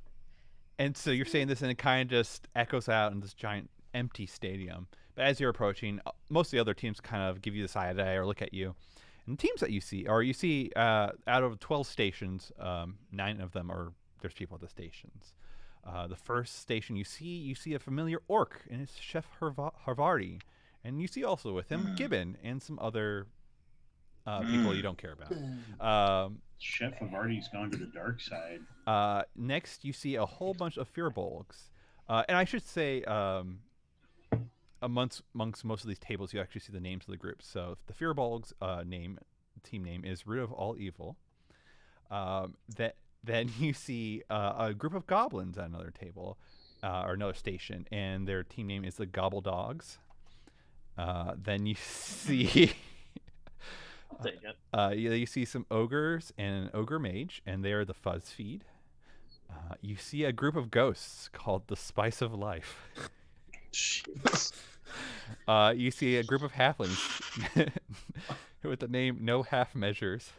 [SPEAKER 1] And so you're saying this, and it kind of just echoes out in this giant empty stadium. But as you're approaching, most of the other teams kind of give you the side eye or look at you. And the teams that you see out of 12 stations, 9 of them there's people at the stations. The first station you see a familiar orc, and it's Chef Harvardi. And you see also with him Gibbon and some other people you don't care about.
[SPEAKER 6] Chef Havarti's gone to the dark side.
[SPEAKER 1] Next, you see a whole bunch of Fearbolgs. And I should say, amongst most of these tables, you actually see the names of the groups. So the Fearbolgs team name is Rid of All Evil. Then you see a group of goblins at another table, or another station, and their team name is the Gobble Dogs. Then you see
[SPEAKER 2] I'll take it.
[SPEAKER 1] You see some ogres and an ogre mage, and they are the fuzz feed. You see a group of ghosts called the Spice of Life.
[SPEAKER 3] Jeez.
[SPEAKER 1] You see a group of halflings with the name No Half Measures.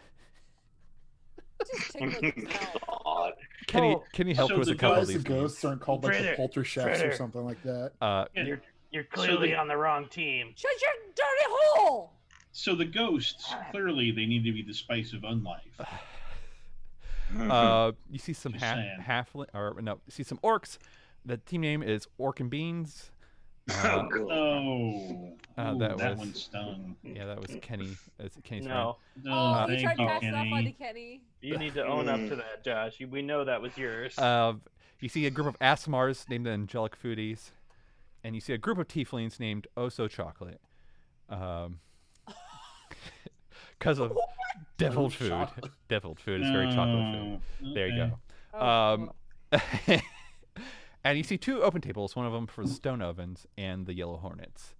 [SPEAKER 5] Just tickling himself.
[SPEAKER 3] God.
[SPEAKER 1] Can you help
[SPEAKER 6] So
[SPEAKER 1] with
[SPEAKER 6] the
[SPEAKER 1] a couple of
[SPEAKER 4] Guys, the
[SPEAKER 1] these names?
[SPEAKER 4] ghosts aren't called like the
[SPEAKER 2] Fritter,
[SPEAKER 4] polterchefs or
[SPEAKER 2] Fritter.
[SPEAKER 4] something like that.
[SPEAKER 6] Yeah.
[SPEAKER 2] You're clearly
[SPEAKER 6] the-
[SPEAKER 2] on the wrong team.
[SPEAKER 5] Shut your dirty hole!
[SPEAKER 6] So the ghosts, clearly, they need to be the spice of unlife.
[SPEAKER 1] You see some
[SPEAKER 6] Just saying.
[SPEAKER 1] you see some orcs. The team name is Orc and Beans.
[SPEAKER 3] Oh, God.
[SPEAKER 6] Oh, Ooh,
[SPEAKER 1] that
[SPEAKER 6] that
[SPEAKER 1] was-
[SPEAKER 6] one stung.
[SPEAKER 1] Yeah, that was Kenny. That's Kenny's
[SPEAKER 2] No,
[SPEAKER 6] No,
[SPEAKER 5] Oh, you
[SPEAKER 6] thank
[SPEAKER 5] tried to
[SPEAKER 6] you,
[SPEAKER 5] pass it off onto
[SPEAKER 6] Kenny.
[SPEAKER 5] Kenny.
[SPEAKER 2] you need to own up to that, Josh. We know that was yours.
[SPEAKER 1] friend. You see a group of Asmars named the Angelic Foodies, and you see a group of Tieflings named Oso Chocolate. Because of deviled food.
[SPEAKER 4] Chocolate.
[SPEAKER 1] Deviled food is very chocolate food.
[SPEAKER 6] No,
[SPEAKER 1] There you
[SPEAKER 6] okay.
[SPEAKER 1] go.
[SPEAKER 5] Oh,
[SPEAKER 1] And you see two open tables, one of them for the stone ovens and the yellow hornets.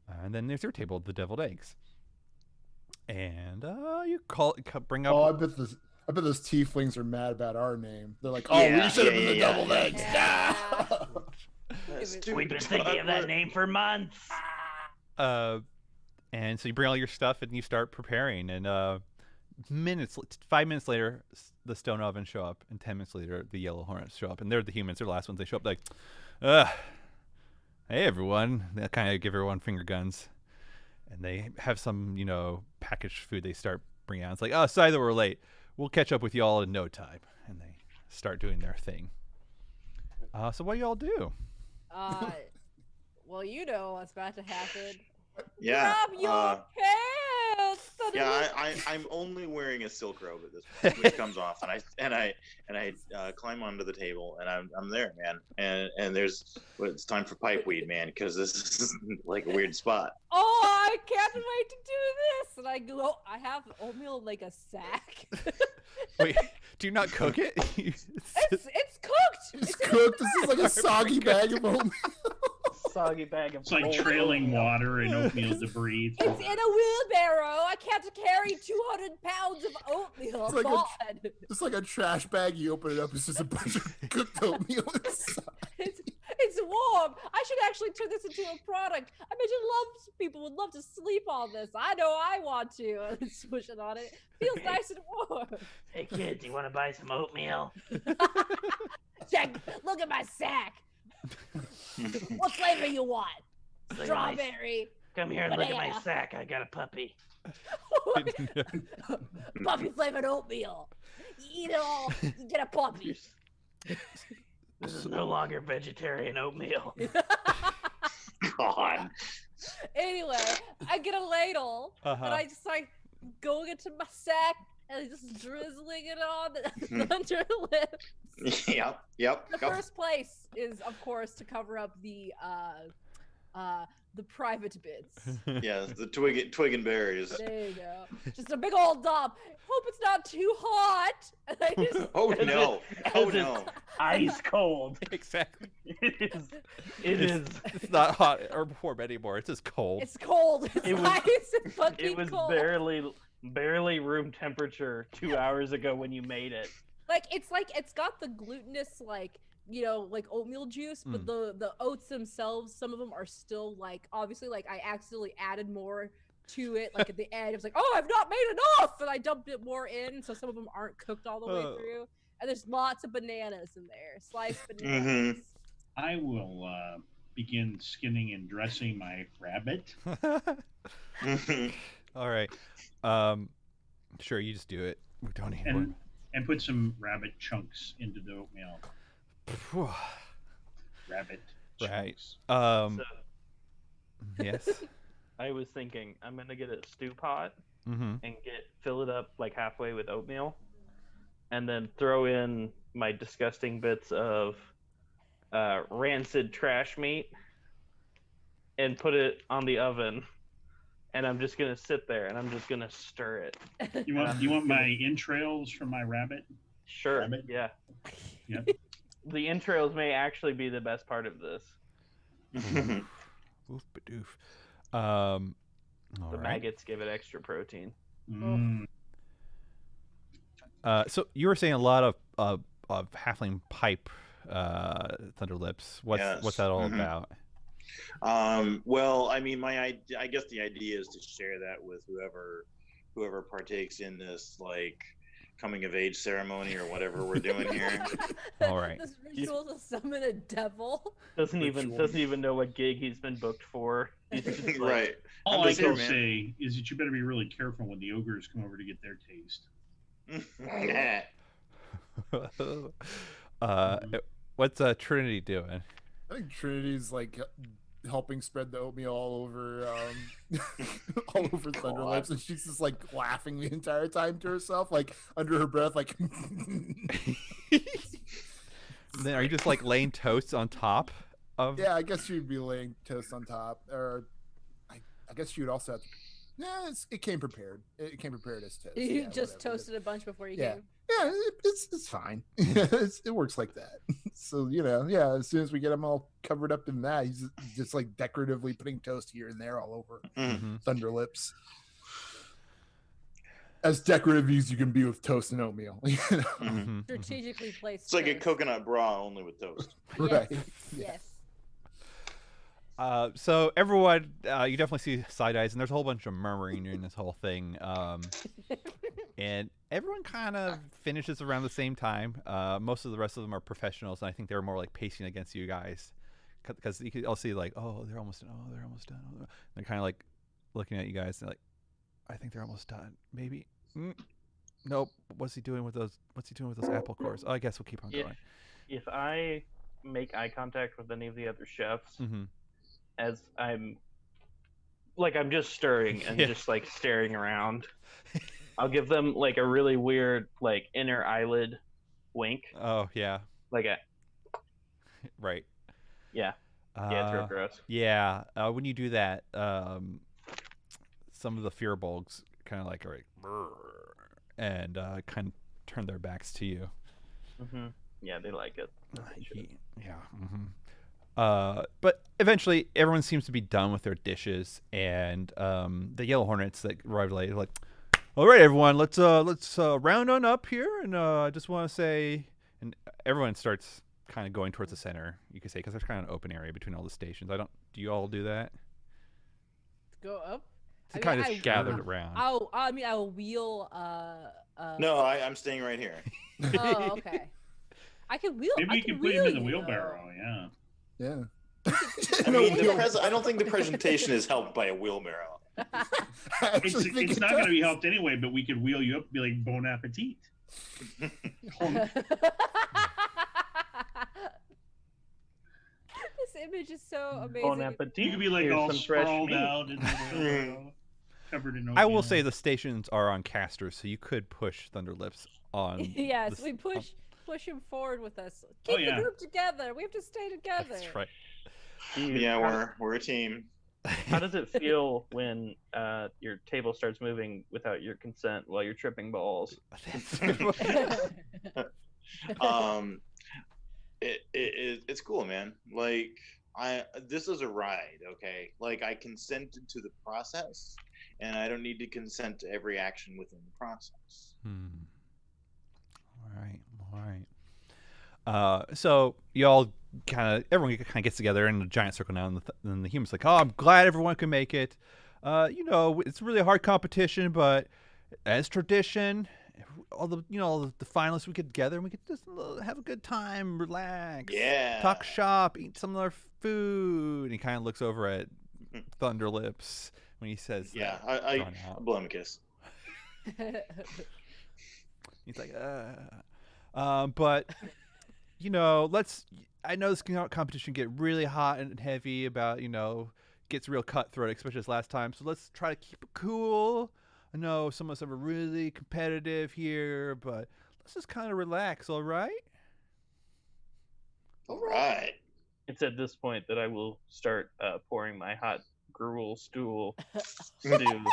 [SPEAKER 1] And then there's your table, the deviled eggs. And you bring up.
[SPEAKER 4] Oh, I bet those tieflings are mad about our name. They're like, oh,
[SPEAKER 3] Yeah,
[SPEAKER 4] we should have been the
[SPEAKER 3] yeah,
[SPEAKER 4] double
[SPEAKER 3] yeah,
[SPEAKER 4] eggs.
[SPEAKER 5] yeah.
[SPEAKER 4] No!
[SPEAKER 3] That's
[SPEAKER 5] We've
[SPEAKER 3] too
[SPEAKER 2] We've been
[SPEAKER 3] bad.
[SPEAKER 2] thinking of that name for months.
[SPEAKER 1] And so you bring all your stuff and you start preparing. And 5 minutes later, the stone ovens show up, and 10 minutes later, the yellow hornets show up. And they're the humans. They're the last ones. They show up like, hey everyone. They kind of give everyone finger guns, and they have some packaged food they start bringing out. It's like, oh, sorry that we're late. We'll catch up with y'all in no time. And they start doing their thing. So what do y'all do?
[SPEAKER 5] Well, you know what's about to happen.
[SPEAKER 3] Yeah.
[SPEAKER 5] Grab your pants.
[SPEAKER 3] Yeah, I'm only wearing a silk robe at this point, which comes off, and I climb onto the table, and I'm there, man, and it's time for pipeweed, man, because this is like a weird spot.
[SPEAKER 5] Oh, I can't wait to do this. And I have oatmeal in like a sack.
[SPEAKER 1] Wait, do you not cook it?
[SPEAKER 5] It's cooked.
[SPEAKER 4] It's
[SPEAKER 5] in a
[SPEAKER 4] cooked. This is
[SPEAKER 5] sack.
[SPEAKER 4] like a soggy bag of oatmeal.
[SPEAKER 2] Soggy bag of
[SPEAKER 6] It's like
[SPEAKER 2] old
[SPEAKER 6] trailing
[SPEAKER 2] oatmeal.
[SPEAKER 6] water and oatmeal debris. through
[SPEAKER 5] It's in a wheelbarrow. I can't carry 200 pounds of oatmeal.
[SPEAKER 4] It's like a-
[SPEAKER 5] God.
[SPEAKER 4] It's like a trash bag. You open it up. It's just a bunch of cooked oatmeal inside.
[SPEAKER 5] It's warm. I should actually turn this into a product. I imagine people would love to sleep on this. I know I want to. And smush it on it. Feels nice and warm.
[SPEAKER 2] Hey kids, you want to buy some oatmeal?
[SPEAKER 5] Jack, look at my sack. What flavor you want?
[SPEAKER 2] Look at my-
[SPEAKER 5] Strawberry.
[SPEAKER 2] Come here and look at my
[SPEAKER 5] Banana.
[SPEAKER 2] sack. I got a puppy.
[SPEAKER 5] Puppy flavored oatmeal. You eat it all. You get a puppy.
[SPEAKER 2] This is no longer vegetarian oatmeal.
[SPEAKER 3] God.
[SPEAKER 5] Anyway, I get a ladle and I just like going into my sack and just drizzling it on the under lip.
[SPEAKER 3] Yep.
[SPEAKER 5] The first place is, of course, to cover up the private bits.
[SPEAKER 3] Yeah, the twig and berries.
[SPEAKER 5] There you go. Just a big old dump. Hope it's not too hot. And I just
[SPEAKER 3] Oh no! Oh
[SPEAKER 2] As
[SPEAKER 3] no!
[SPEAKER 2] Ice cold.
[SPEAKER 1] Exactly.
[SPEAKER 2] It is.
[SPEAKER 1] It's not hot or warm anymore. It's just cold.
[SPEAKER 5] it's cold. It's
[SPEAKER 2] It was-
[SPEAKER 5] ice and fucking
[SPEAKER 2] It was
[SPEAKER 5] cold.
[SPEAKER 2] barely room temperature 2 hours ago when you made it.
[SPEAKER 5] Like it's got the glutinous like oatmeal juice, but the oats themselves, some of them are still like obviously like I accidentally added more to it like at the end. It was like, oh, I've not made enough, and I dumped it more in, so some of them aren't cooked all the way through. And there's lots of bananas in there, sliced bananas.
[SPEAKER 6] I will begin skinning and dressing my rabbit.
[SPEAKER 1] All right. Sure, you just do it. We don't need more.
[SPEAKER 6] And put some rabbit chunks into the oatmeal. Rabbit
[SPEAKER 1] Right.
[SPEAKER 6] chunks.
[SPEAKER 2] So
[SPEAKER 1] Yes.
[SPEAKER 2] I was thinking I'm gonna get a stew pot
[SPEAKER 1] Mm-hmm.
[SPEAKER 2] and fill it up like halfway with oatmeal, and then throw in my disgusting bits of rancid trash meat, and put it on the oven. And I'm just gonna sit there and I'm just gonna stir it.
[SPEAKER 6] You want my entrails from my rabbit?
[SPEAKER 2] Sure.
[SPEAKER 6] Rabbit?
[SPEAKER 2] Yeah.
[SPEAKER 6] Yep.
[SPEAKER 2] The entrails may actually be the best part of this.
[SPEAKER 1] Oof, badoof. All
[SPEAKER 2] The
[SPEAKER 1] right.
[SPEAKER 2] maggots give it extra protein.
[SPEAKER 6] Mm.
[SPEAKER 1] So you were saying a lot of halfling pipe, Thunderlips. What's that all about?
[SPEAKER 3] Well, I mean, I guess the idea is to share that with whoever partakes in this like coming of age ceremony or whatever we're doing here.
[SPEAKER 1] All right.
[SPEAKER 5] This ritual to summon a devil.
[SPEAKER 2] Doesn't
[SPEAKER 4] Ritual.
[SPEAKER 2] even know what gig he's been booked for. He's just like,
[SPEAKER 3] Right.
[SPEAKER 6] All
[SPEAKER 3] I'm
[SPEAKER 6] I
[SPEAKER 3] just
[SPEAKER 6] can
[SPEAKER 3] here, man.
[SPEAKER 6] say is that you better be really careful when the ogres come over to get their taste.
[SPEAKER 1] What's Trinity doing?
[SPEAKER 4] I think Trinity's like helping spread the oatmeal all over all over Thunderlips, and she's just like laughing the entire time to herself, like under her breath, like.
[SPEAKER 1] Then are you just like laying toast on top of?
[SPEAKER 4] Yeah, I guess she'd be laying toast on top, or I guess she would also have to. Yeah, it came prepared. It came prepared as toast.
[SPEAKER 5] You
[SPEAKER 4] Yeah,
[SPEAKER 5] just
[SPEAKER 4] whatever.
[SPEAKER 5] toasted a bunch before you
[SPEAKER 4] Yeah.
[SPEAKER 5] came.
[SPEAKER 4] Yeah, it's fine. It works like that. So yeah. As soon as we get him all covered up in that, he's just like decoratively putting toast here and there all over
[SPEAKER 1] Mm-hmm.
[SPEAKER 4] Thunderlips. As decorative as you can be with toast and oatmeal.
[SPEAKER 1] Mm-hmm.
[SPEAKER 5] Strategically placed.
[SPEAKER 3] It's like a
[SPEAKER 5] toast.
[SPEAKER 3] coconut bra only with toast.
[SPEAKER 4] Right.
[SPEAKER 5] Yes.
[SPEAKER 1] So everyone, you definitely see side eyes, and there's a whole bunch of murmuring during this whole thing. And everyone kind of finishes around the same time. Most of the rest of them are professionals, and I think they're more like pacing against you guys, because you could all see like, oh, they're almost done. Oh, they're almost done. Oh, they're kind of like looking at you guys, and like, I think they're almost done. Maybe. Nope. What's he doing with those apple cores? Oh, I guess we'll keep on going.
[SPEAKER 2] If I make eye contact with any of the other chefs,
[SPEAKER 1] Mm-hmm.
[SPEAKER 2] as I'm just stirring and just like staring around, I'll give them like a really weird like inner eyelid wink.
[SPEAKER 1] Oh yeah.
[SPEAKER 2] Like a
[SPEAKER 1] Right.
[SPEAKER 2] yeah. Yeah, it's real gross.
[SPEAKER 1] Yeah. When you do that, some of the fear bulgs kind of like are like, and kind of turn their backs to you.
[SPEAKER 2] Mm-hmm. Yeah, they like it.
[SPEAKER 1] Yeah. Mm-hmm. But eventually, everyone seems to be done with their dishes, and the yellow hornets that arrived late are like, "All right, everyone, let's round on up here." And I just want to say, and everyone starts kind of going towards the center. You could say because there's kind of an open area between all the stations. Do you all do that?
[SPEAKER 5] Go up.
[SPEAKER 1] To kind of gathered around.
[SPEAKER 5] I'll wheel.
[SPEAKER 3] No, I'm staying right here.
[SPEAKER 5] Oh, okay. I can wheel.
[SPEAKER 6] Maybe you can put him in the wheelbarrow. Yeah.
[SPEAKER 4] Yeah.
[SPEAKER 3] I mean, I don't think the presentation is helped by a wheelbarrow.
[SPEAKER 6] It's not going to be helped anyway, but we could wheel you up and be like, bon appetit.
[SPEAKER 5] This image is so amazing.
[SPEAKER 2] Bon appetit.
[SPEAKER 6] You could be like
[SPEAKER 2] Here's
[SPEAKER 6] all
[SPEAKER 2] some fresh
[SPEAKER 6] sprawled
[SPEAKER 2] meat.
[SPEAKER 6] out in the wheelbarrow, covered in
[SPEAKER 1] I will
[SPEAKER 6] oatmeal.
[SPEAKER 1] say the stations are on casters, so you could push Thunderlips on.
[SPEAKER 5] Yes, we push him forward with us. Keep
[SPEAKER 6] Oh, yeah.
[SPEAKER 5] the group together. We have to stay together.
[SPEAKER 1] That's right.
[SPEAKER 3] Yeah, we're a team.
[SPEAKER 2] How does it feel when your table starts moving without your consent while you're tripping balls?
[SPEAKER 3] It's cool, man. Like this is a ride, okay? Like I consented to the process, and I don't need to consent to every action within the process.
[SPEAKER 1] All right. So everyone kind of gets together in a giant circle now, and the humans like, oh, I'm glad everyone can make it. It's really a hard competition, but as tradition, all the finalists we get together and we get just have a good time, relax, talk shop, eat some of our food. And he kind of looks over at Thunderlips when he says,
[SPEAKER 3] I blow him a kiss.
[SPEAKER 1] He's like, but let's. I know this competition get really hot and heavy about gets real cutthroat, especially this last time. So let's try to keep it cool. I know some of us are really competitive here, but let's just kind of relax. All right.
[SPEAKER 3] All right.
[SPEAKER 2] It's at this point that I will start pouring my hot gruel stew on.
[SPEAKER 4] Can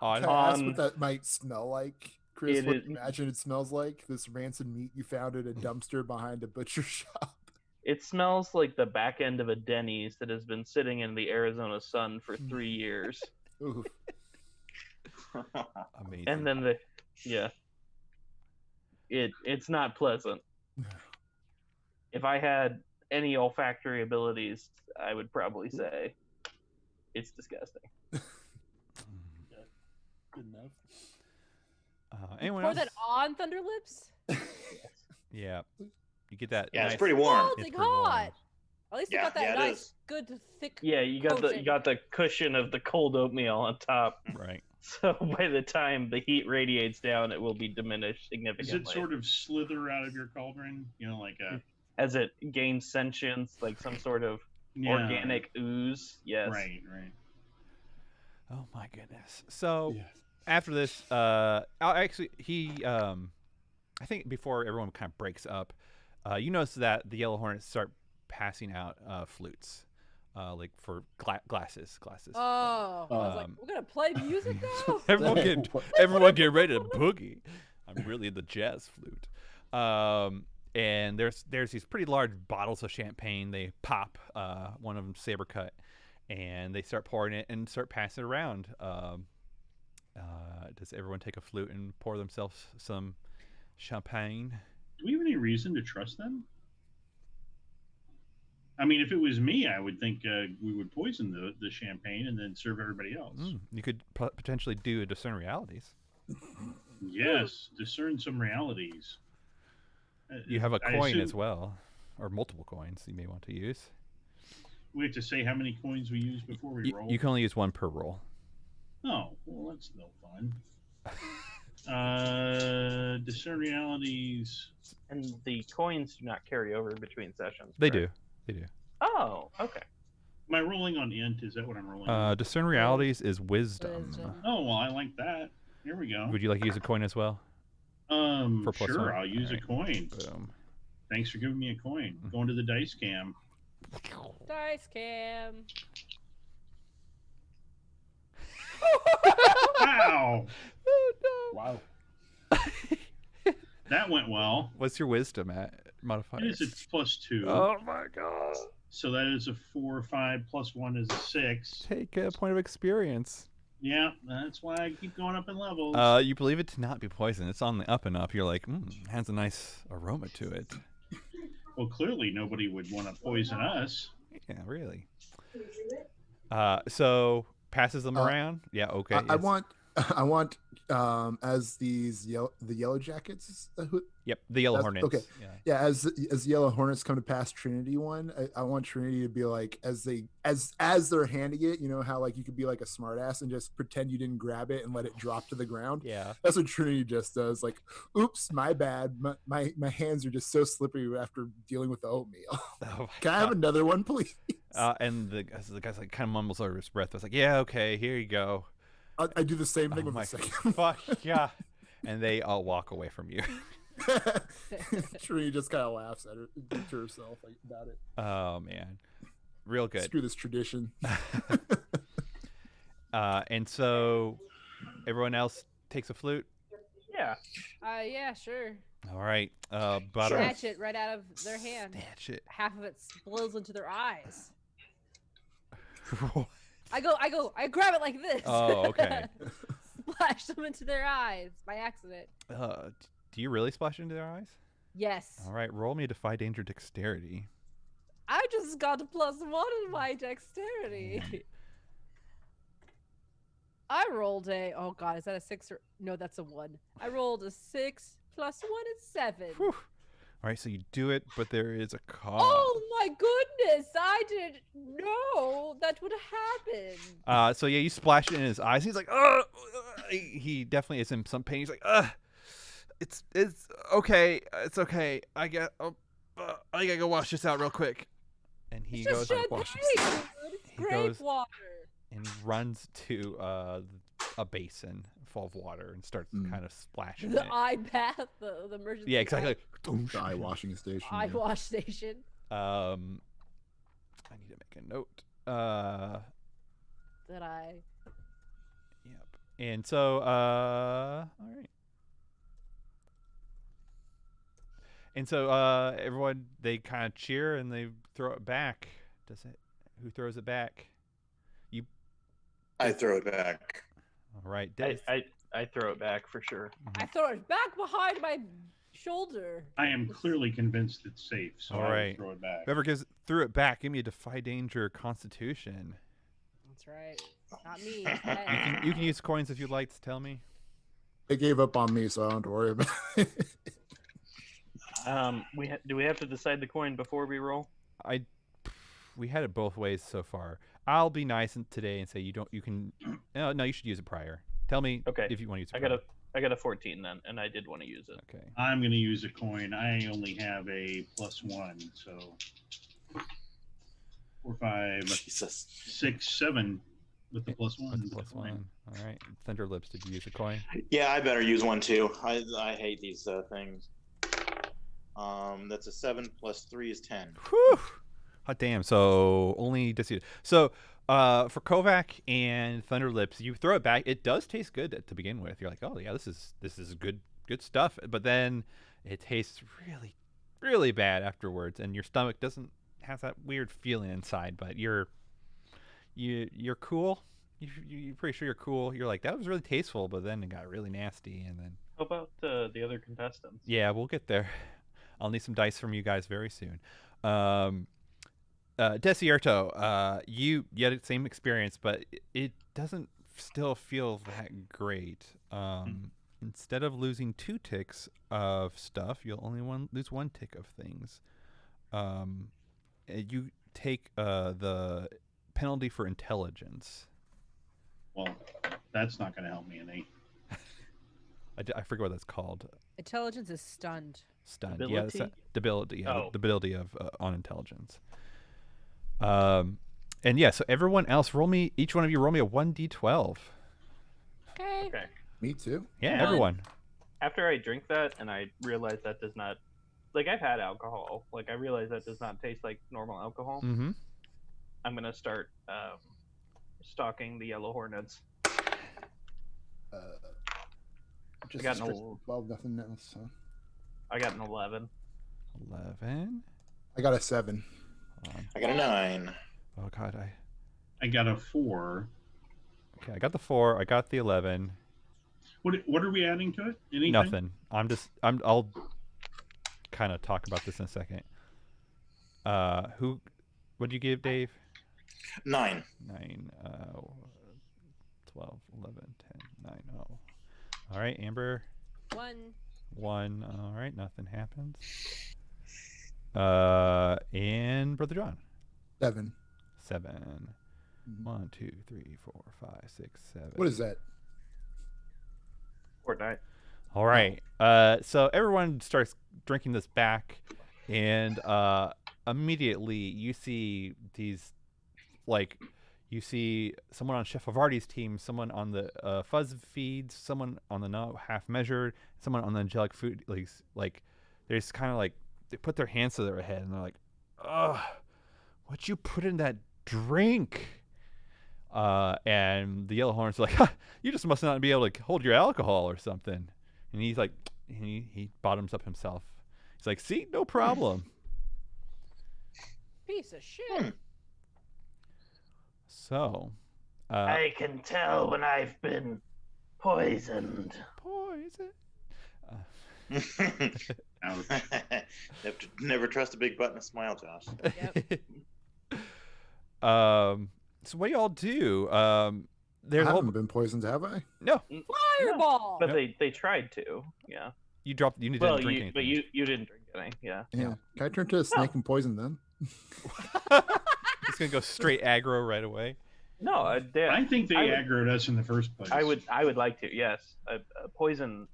[SPEAKER 4] I ask what that might smell like, Chris? What do you imagine it smells like? This rancid meat you found in a dumpster behind a butcher shop.
[SPEAKER 2] It smells like the back end of a Denny's that has been sitting in the Arizona sun for 3 years.
[SPEAKER 4] Ooh.
[SPEAKER 1] Amazing.
[SPEAKER 2] And then it's not pleasant. If I had any olfactory abilities, I would probably say it's disgusting.
[SPEAKER 4] Good enough.
[SPEAKER 1] Anyone
[SPEAKER 5] Pour
[SPEAKER 1] else?
[SPEAKER 5] that on Thunderlips?
[SPEAKER 1] Yeah. You get that.
[SPEAKER 3] Yeah,
[SPEAKER 1] nice,
[SPEAKER 3] it's pretty warm.
[SPEAKER 5] Scalding
[SPEAKER 1] pretty warm.
[SPEAKER 5] hot. At least you
[SPEAKER 3] Yeah,
[SPEAKER 5] got that
[SPEAKER 3] yeah, it
[SPEAKER 5] nice,
[SPEAKER 3] is.
[SPEAKER 5] good, thick.
[SPEAKER 2] Yeah, you got the cushion of the cold oatmeal on top.
[SPEAKER 1] Right.
[SPEAKER 2] So by the time the heat radiates down, it will be diminished
[SPEAKER 6] Does
[SPEAKER 2] significantly.
[SPEAKER 6] it sort of slither out of your cauldron? You know, like a
[SPEAKER 2] As it gains sentience, like some sort of organic ooze. Yes.
[SPEAKER 6] Right, right.
[SPEAKER 1] Oh my goodness. So
[SPEAKER 4] Yes.
[SPEAKER 1] after this, I think before everyone kind of breaks up, you notice that the Yellow Hornets start passing out flutes, like for glasses.
[SPEAKER 5] Oh, I was like, we're gonna play music now.
[SPEAKER 1] everyone get ready to boogie. I'm really the jazz flute. And there's these pretty large bottles of champagne. They pop, one of them saber cut, and they start pouring it and start passing it around. Does everyone take a flute and pour themselves some champagne?
[SPEAKER 6] Do we have any reason to trust them? I mean, if it was me, I would think we would poison the champagne and then serve everybody else.
[SPEAKER 1] You could potentially do a discern realities.
[SPEAKER 6] Yes, discern some realities.
[SPEAKER 1] You have a
[SPEAKER 6] I
[SPEAKER 1] coin
[SPEAKER 6] assume
[SPEAKER 1] as well, or multiple coins you may want to use.
[SPEAKER 6] We have to say how many coins we use before we roll.
[SPEAKER 1] You can only use one per roll.
[SPEAKER 6] Oh, well, that's no fun. Discern realities.
[SPEAKER 2] And the coins do not carry over between sessions.
[SPEAKER 1] They
[SPEAKER 2] correct?
[SPEAKER 1] do.
[SPEAKER 2] Oh, okay.
[SPEAKER 6] Am I rolling on int? Is that what I'm rolling on?
[SPEAKER 1] Discern realities is wisdom.
[SPEAKER 6] Oh, well, I like that. Here we go.
[SPEAKER 1] Would you like to use a coin as well? For plus
[SPEAKER 6] Sure,
[SPEAKER 1] one?
[SPEAKER 6] I'll use a
[SPEAKER 1] Alright.
[SPEAKER 6] coin.
[SPEAKER 1] Boom.
[SPEAKER 6] Thanks for giving me a coin. Going to the dice cam.
[SPEAKER 5] Dice cam.
[SPEAKER 6] Wow,
[SPEAKER 1] Oh no!
[SPEAKER 4] Wow.
[SPEAKER 6] that went well.
[SPEAKER 1] What's your wisdom at modifier?
[SPEAKER 6] It is a +2.
[SPEAKER 1] Oh my god!
[SPEAKER 6] So that is a 4, 5, plus 1 is a 6.
[SPEAKER 1] Take a point of experience.
[SPEAKER 6] Yeah, that's why I keep going up in levels.
[SPEAKER 1] You believe it to not be poison. It's on the up and up. You're like, has a nice aroma to it.
[SPEAKER 6] Well, clearly nobody would want to poison us.
[SPEAKER 1] Yeah, really. So passes them around. Yeah, okay.
[SPEAKER 4] I want as these the yellow jackets.
[SPEAKER 1] Yep, the Yellow Hornets.
[SPEAKER 4] Okay. Yeah, as Yellow Hornets come to pass Trinity one, I want Trinity to be like as they're handing it, you know how like you could be like a smartass and just pretend you didn't grab it and let it drop to the ground.
[SPEAKER 1] Yeah.
[SPEAKER 4] That's what Trinity just does. Like, oops, my bad. My hands are just so slippery after dealing with the oatmeal.
[SPEAKER 1] Oh
[SPEAKER 4] Can I have another one, please?
[SPEAKER 1] and the guy's like kind of mumbles under his breath. I was like, yeah, okay, here you go.
[SPEAKER 4] I do the same thing
[SPEAKER 1] Oh
[SPEAKER 4] with
[SPEAKER 1] my
[SPEAKER 4] the second.
[SPEAKER 1] fuck yeah! And they all walk away from you.
[SPEAKER 4] Trinity just kind of laughs at her to herself like, about it.
[SPEAKER 1] Oh man, real good.
[SPEAKER 4] Screw this tradition.
[SPEAKER 1] And so everyone else takes a flute.
[SPEAKER 2] Yeah.
[SPEAKER 5] Yeah, sure.
[SPEAKER 1] All right. Butter.
[SPEAKER 5] Snatch it right out of their hand.
[SPEAKER 1] Snatch it.
[SPEAKER 5] Half of it spills into their eyes. I grab it like this.
[SPEAKER 1] Oh, okay.
[SPEAKER 5] Splash them into their eyes by accident.
[SPEAKER 1] Do you really splash into their eyes?
[SPEAKER 5] Yes.
[SPEAKER 1] All right. Roll me a defy danger dexterity.
[SPEAKER 5] I just got a +1 in my dexterity. I rolled oh god, is that a 6 or no? That's a 1. I rolled a 6 plus 1 is 7.
[SPEAKER 1] Whew. All right, so you do it, but there is a cost.
[SPEAKER 5] Oh my goodness! I didn't know that would happen.
[SPEAKER 1] So yeah, you splash it in his eyes. He's like, "Ugh!" He definitely is in some pain. He's like, "Ugh, it's okay, it's okay. I gotta go wash this out real quick." And he
[SPEAKER 5] It's
[SPEAKER 1] goes
[SPEAKER 5] just
[SPEAKER 1] and
[SPEAKER 5] champagne,
[SPEAKER 1] washes.
[SPEAKER 5] dude. It's
[SPEAKER 1] He
[SPEAKER 5] grape
[SPEAKER 1] goes-
[SPEAKER 5] water.
[SPEAKER 1] And runs to a basin full of water and starts kind of splashing
[SPEAKER 5] The
[SPEAKER 1] it.
[SPEAKER 5] eye bath, the emergency.
[SPEAKER 1] Yeah, exactly.
[SPEAKER 4] The eye washing station.
[SPEAKER 5] Eye wash station.
[SPEAKER 1] I need to make a note.
[SPEAKER 5] That I.
[SPEAKER 1] Yep. And so, all right. And so, everyone, they kind of cheer and they throw it back. Who throws it back?
[SPEAKER 3] I throw it back.
[SPEAKER 1] All right.
[SPEAKER 2] I throw it back for sure.
[SPEAKER 5] I throw it back behind my shoulder.
[SPEAKER 6] I am clearly convinced it's safe, so
[SPEAKER 1] All
[SPEAKER 6] I
[SPEAKER 1] right.
[SPEAKER 6] will throw it back.
[SPEAKER 1] Whoever threw it back, give me a Defy Danger Constitution.
[SPEAKER 5] That's right. Not me.
[SPEAKER 1] You can use coins if you'd like to tell me.
[SPEAKER 4] They gave up on me, so I don't have to worry about it.
[SPEAKER 2] Do we have to decide the coin before we roll?
[SPEAKER 1] We had it both ways so far. I'll be nice today and say you can. No, you should use it prior. Tell me if you want to use it.
[SPEAKER 2] I got a 14 then, and I did want to use it.
[SPEAKER 1] Okay.
[SPEAKER 6] I'm going to use a coin. I only have a +1, so 4, 5,
[SPEAKER 3] Jesus.
[SPEAKER 6] 6, 7 with the +1.
[SPEAKER 1] With the +1. All right. Thunderlips, did you use a coin?
[SPEAKER 3] Yeah, I better use one too. I hate these things. That's a 7 + 3 is 10.
[SPEAKER 1] Whew. Hot damn. So only disputed. So for Kovac and Thunderlips, you throw it back. It does taste good to begin with. You're like, oh yeah, this is good stuff. But then it tastes really, really bad afterwards, and your stomach has that weird feeling inside. But you're cool. You're pretty sure you're cool. You're like, that was really tasteful, but then it got really nasty, and then.
[SPEAKER 2] How about the other contestants?
[SPEAKER 1] Yeah, we'll get there. I'll need some dice from you guys very soon. Desierto, you had the same experience, but it doesn't still feel that great. Instead of losing 2 ticks of stuff, you'll only lose 1 tick of things. You take the penalty for intelligence.
[SPEAKER 6] Well, that's not going to help me any.
[SPEAKER 1] I forget what that's called.
[SPEAKER 5] Intelligence is stunned.
[SPEAKER 1] Stunned.
[SPEAKER 2] Debility?
[SPEAKER 1] Yeah, that's debility. Yeah,
[SPEAKER 2] Oh.
[SPEAKER 1] the ability of on intelligence. And yeah, so everyone else, each one of you roll me a 1d12.
[SPEAKER 5] Okay.
[SPEAKER 2] Okay.
[SPEAKER 4] Me too.
[SPEAKER 1] Yeah,
[SPEAKER 2] One.
[SPEAKER 1] everyone.
[SPEAKER 2] After I drink that and I realize that does not, like, I've had alcohol. Like, I realize that does not taste like normal alcohol.
[SPEAKER 1] Mm-hmm.
[SPEAKER 2] I'm gonna start stalking the yellow hornets.
[SPEAKER 4] Just
[SPEAKER 2] got
[SPEAKER 4] a
[SPEAKER 2] no-
[SPEAKER 4] straight 12, nothing else. So.
[SPEAKER 2] I got an 11.
[SPEAKER 1] 11.
[SPEAKER 4] I got a 7.
[SPEAKER 1] Hold on.
[SPEAKER 3] I got a 9.
[SPEAKER 1] Oh god,
[SPEAKER 6] I got a 4.
[SPEAKER 1] okay, I got the 4. I got the 11.
[SPEAKER 6] What are we adding to it? Anything?
[SPEAKER 1] Nothing. I'll kind of talk about this in a second. What did you give, Dave?
[SPEAKER 3] 9.
[SPEAKER 1] 9, 12, 11, 10, 9. Oh. All right, Amber.
[SPEAKER 5] 1.
[SPEAKER 1] 1. All right, nothing happens. And Brother John.
[SPEAKER 4] 7.
[SPEAKER 1] 7.
[SPEAKER 4] Mhm.
[SPEAKER 1] 1, 2, 3, 4, 5, 6, 7.
[SPEAKER 4] What is that?
[SPEAKER 2] Fortnite.
[SPEAKER 1] All right. So everyone starts drinking this back, and immediately you see these, you see someone on Chef Havarti's team, someone on the Fuzz feeds, someone on the No Half Measured, someone on the Angelic Food. Like there's kind of like they put their hands to their head and they're like, "Ugh, what you put in that drink?" And the Yellow Horn's like, ha, "You just must not be able to hold your alcohol or something." And he's like, he bottoms up himself. He's like, "See, no problem."
[SPEAKER 5] Piece of shit.
[SPEAKER 1] So,
[SPEAKER 2] I can tell when I've been poisoned.
[SPEAKER 1] poison.
[SPEAKER 6] Ouch.
[SPEAKER 3] Never trust a big butt and a smile, Josh.
[SPEAKER 1] So what do y'all do?
[SPEAKER 4] I
[SPEAKER 1] There's a
[SPEAKER 4] haven't
[SPEAKER 1] whole
[SPEAKER 4] been poisoned, have I?
[SPEAKER 1] no.
[SPEAKER 5] Fireball.
[SPEAKER 2] But they tried to. Yeah.
[SPEAKER 1] You dropped. You didn't
[SPEAKER 2] Well,
[SPEAKER 1] drink
[SPEAKER 2] you
[SPEAKER 1] anything.
[SPEAKER 2] but you didn't drink any. Yeah.
[SPEAKER 4] Yeah. Can I turn to a snake and poison them?
[SPEAKER 1] Just gonna go straight aggro right away.
[SPEAKER 2] No,
[SPEAKER 6] I think they
[SPEAKER 2] I would-
[SPEAKER 6] aggroed us in the first place.
[SPEAKER 2] I would like to. Yes. Poison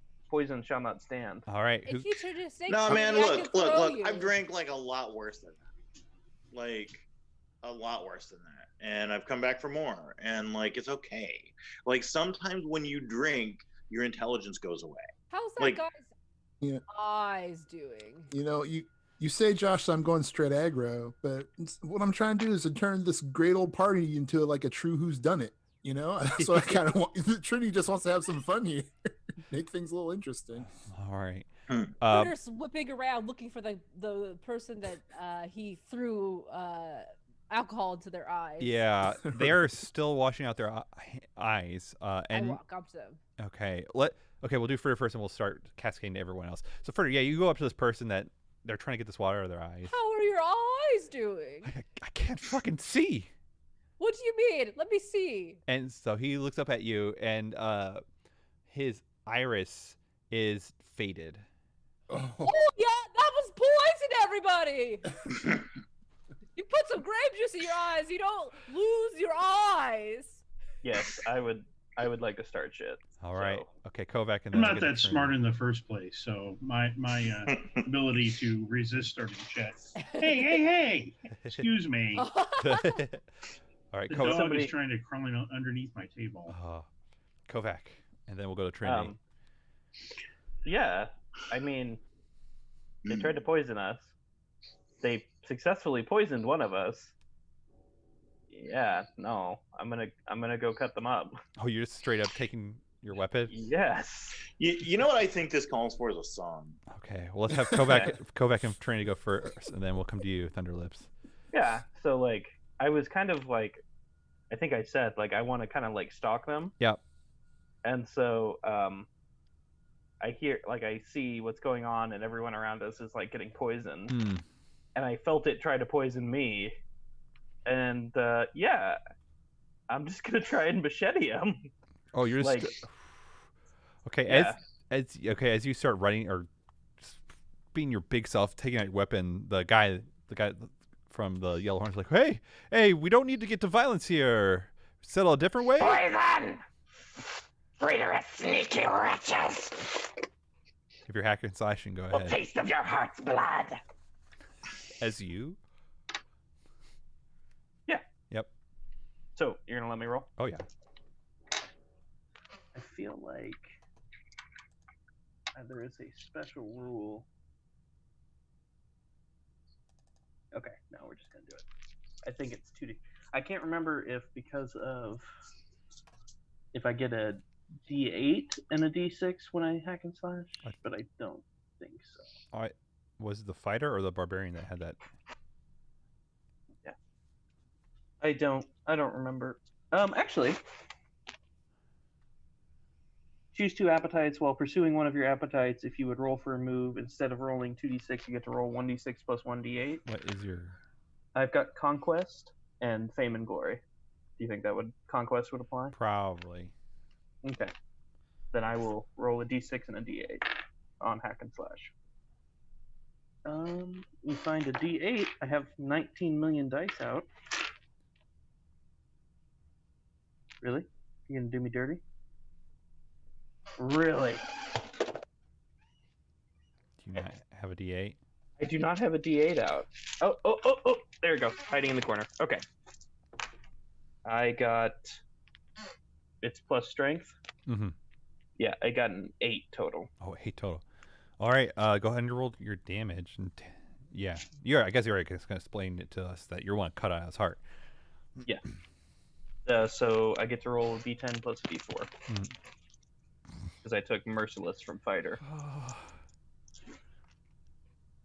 [SPEAKER 2] shall not stand.
[SPEAKER 1] All right.
[SPEAKER 5] If you turn to a snake,
[SPEAKER 3] No, man,
[SPEAKER 5] maybe I
[SPEAKER 3] look.
[SPEAKER 5] could throw you.
[SPEAKER 3] I've drank like a lot worse than that. Like a lot worse than that. And I've come back for more. And like it's okay. Like sometimes when you drink, your intelligence goes away.
[SPEAKER 5] How's that
[SPEAKER 3] like-
[SPEAKER 5] guy's
[SPEAKER 4] Yeah.
[SPEAKER 5] eyes doing?
[SPEAKER 4] You know, you say, Josh, I'm going straight aggro, but what I'm trying to do is to turn this great old party into like a true who's done it. You know, so I kind of want Trinity just wants to have some fun here, make things a little interesting.
[SPEAKER 1] All right.
[SPEAKER 5] Ritter's whipping around looking for the person that he threw alcohol into their eyes.
[SPEAKER 1] Yeah, they are still washing out their eyes.
[SPEAKER 5] I
[SPEAKER 1] And
[SPEAKER 5] walk up to them.
[SPEAKER 1] okay, we'll do Fritter first, and we'll start cascading to everyone else. So Fritter, yeah, you go up to this person that they're trying to get this water out of their eyes.
[SPEAKER 5] How are your eyes doing?
[SPEAKER 1] I can't fucking see.
[SPEAKER 5] What do you mean? Let me see.
[SPEAKER 1] And so he looks up at you, and his iris is faded.
[SPEAKER 5] Oh yeah, that was poison, everybody. You put some grape juice in your eyes, you don't lose your eyes.
[SPEAKER 2] Yes, I would like to start shit.
[SPEAKER 1] All right.
[SPEAKER 2] So,
[SPEAKER 1] Okay, Kovac. And
[SPEAKER 6] I'm
[SPEAKER 1] then
[SPEAKER 6] not that smart in the first place, so my ability to resist starting chat. Hey! Excuse me.
[SPEAKER 1] All right,
[SPEAKER 6] The
[SPEAKER 1] Kovac.
[SPEAKER 6] dog is trying to crawl in underneath my table.
[SPEAKER 1] Kovac, and then we'll go to Trinity.
[SPEAKER 2] Yeah, I mean, they tried to poison us. They successfully poisoned one of us. Yeah, no, I'm gonna go cut them up.
[SPEAKER 1] Oh, you're just straight up taking your weapon?
[SPEAKER 2] Yes.
[SPEAKER 3] You know what I think this calls for is a song.
[SPEAKER 1] Okay, well, let's have Kovac and Trinity go first, and then we'll come to you, Thunderlips.
[SPEAKER 2] Yeah. So like, I was kind of like, I think I said like I want to kind of like stalk them.
[SPEAKER 1] Yep.
[SPEAKER 2] And so I see what's going on, and everyone around us is like getting poisoned. And I felt it try to poison me, and yeah, I'm just gonna try and machete him.
[SPEAKER 1] Oh, you're just
[SPEAKER 2] like,
[SPEAKER 1] okay.
[SPEAKER 2] yeah.
[SPEAKER 1] As you start running or being your big self, taking out your weapon, the guy from the Yellow Horn's like, hey, we don't need to get to violence here. Settle a different way.
[SPEAKER 7] Poison! Traitorous, sneaky wretches!
[SPEAKER 1] If you're hacking and slashing, go
[SPEAKER 7] A
[SPEAKER 1] ahead.
[SPEAKER 7] taste of your heart's blood.
[SPEAKER 1] As you?
[SPEAKER 2] Yeah.
[SPEAKER 1] Yep.
[SPEAKER 2] So you're gonna let me roll?
[SPEAKER 1] Oh yeah.
[SPEAKER 2] I feel like there is a special rule. Okay, no, we're just gonna do it. I think it's 2D. I can't remember if I get a D8 and a D6 when I hack and slash, but I don't think so.
[SPEAKER 1] All right. Was it the fighter or the barbarian that had that?
[SPEAKER 2] Yeah. I don't remember. Actually, choose 2 appetites while pursuing one of your appetites. If you would roll for a move, instead of rolling 2d6, you get to roll 1d6 plus 1d8.
[SPEAKER 1] What is your?
[SPEAKER 2] I've got Conquest and Fame and Glory. Do you think that Conquest would apply?
[SPEAKER 1] Probably.
[SPEAKER 2] Okay. Then I will roll a d6 and a d8 on hack and slash. We find a d8. I have 19 million dice out. Really? You gonna do me dirty? Really?
[SPEAKER 1] Do you not have a D8?
[SPEAKER 2] I do not have a d8 out. Oh! There we go. Hiding in the corner. Okay. I got. It's plus strength.
[SPEAKER 1] Mm-hmm.
[SPEAKER 2] Yeah, I got an 8 total.
[SPEAKER 1] Oh, 8 total. All right. Go ahead and roll your damage. And yeah, I guess you're right. It's gonna explain it to us that you're one cut out his heart.
[SPEAKER 2] Yeah. So I get to roll a d10 plus a d4 because I took Merciless from Fighter.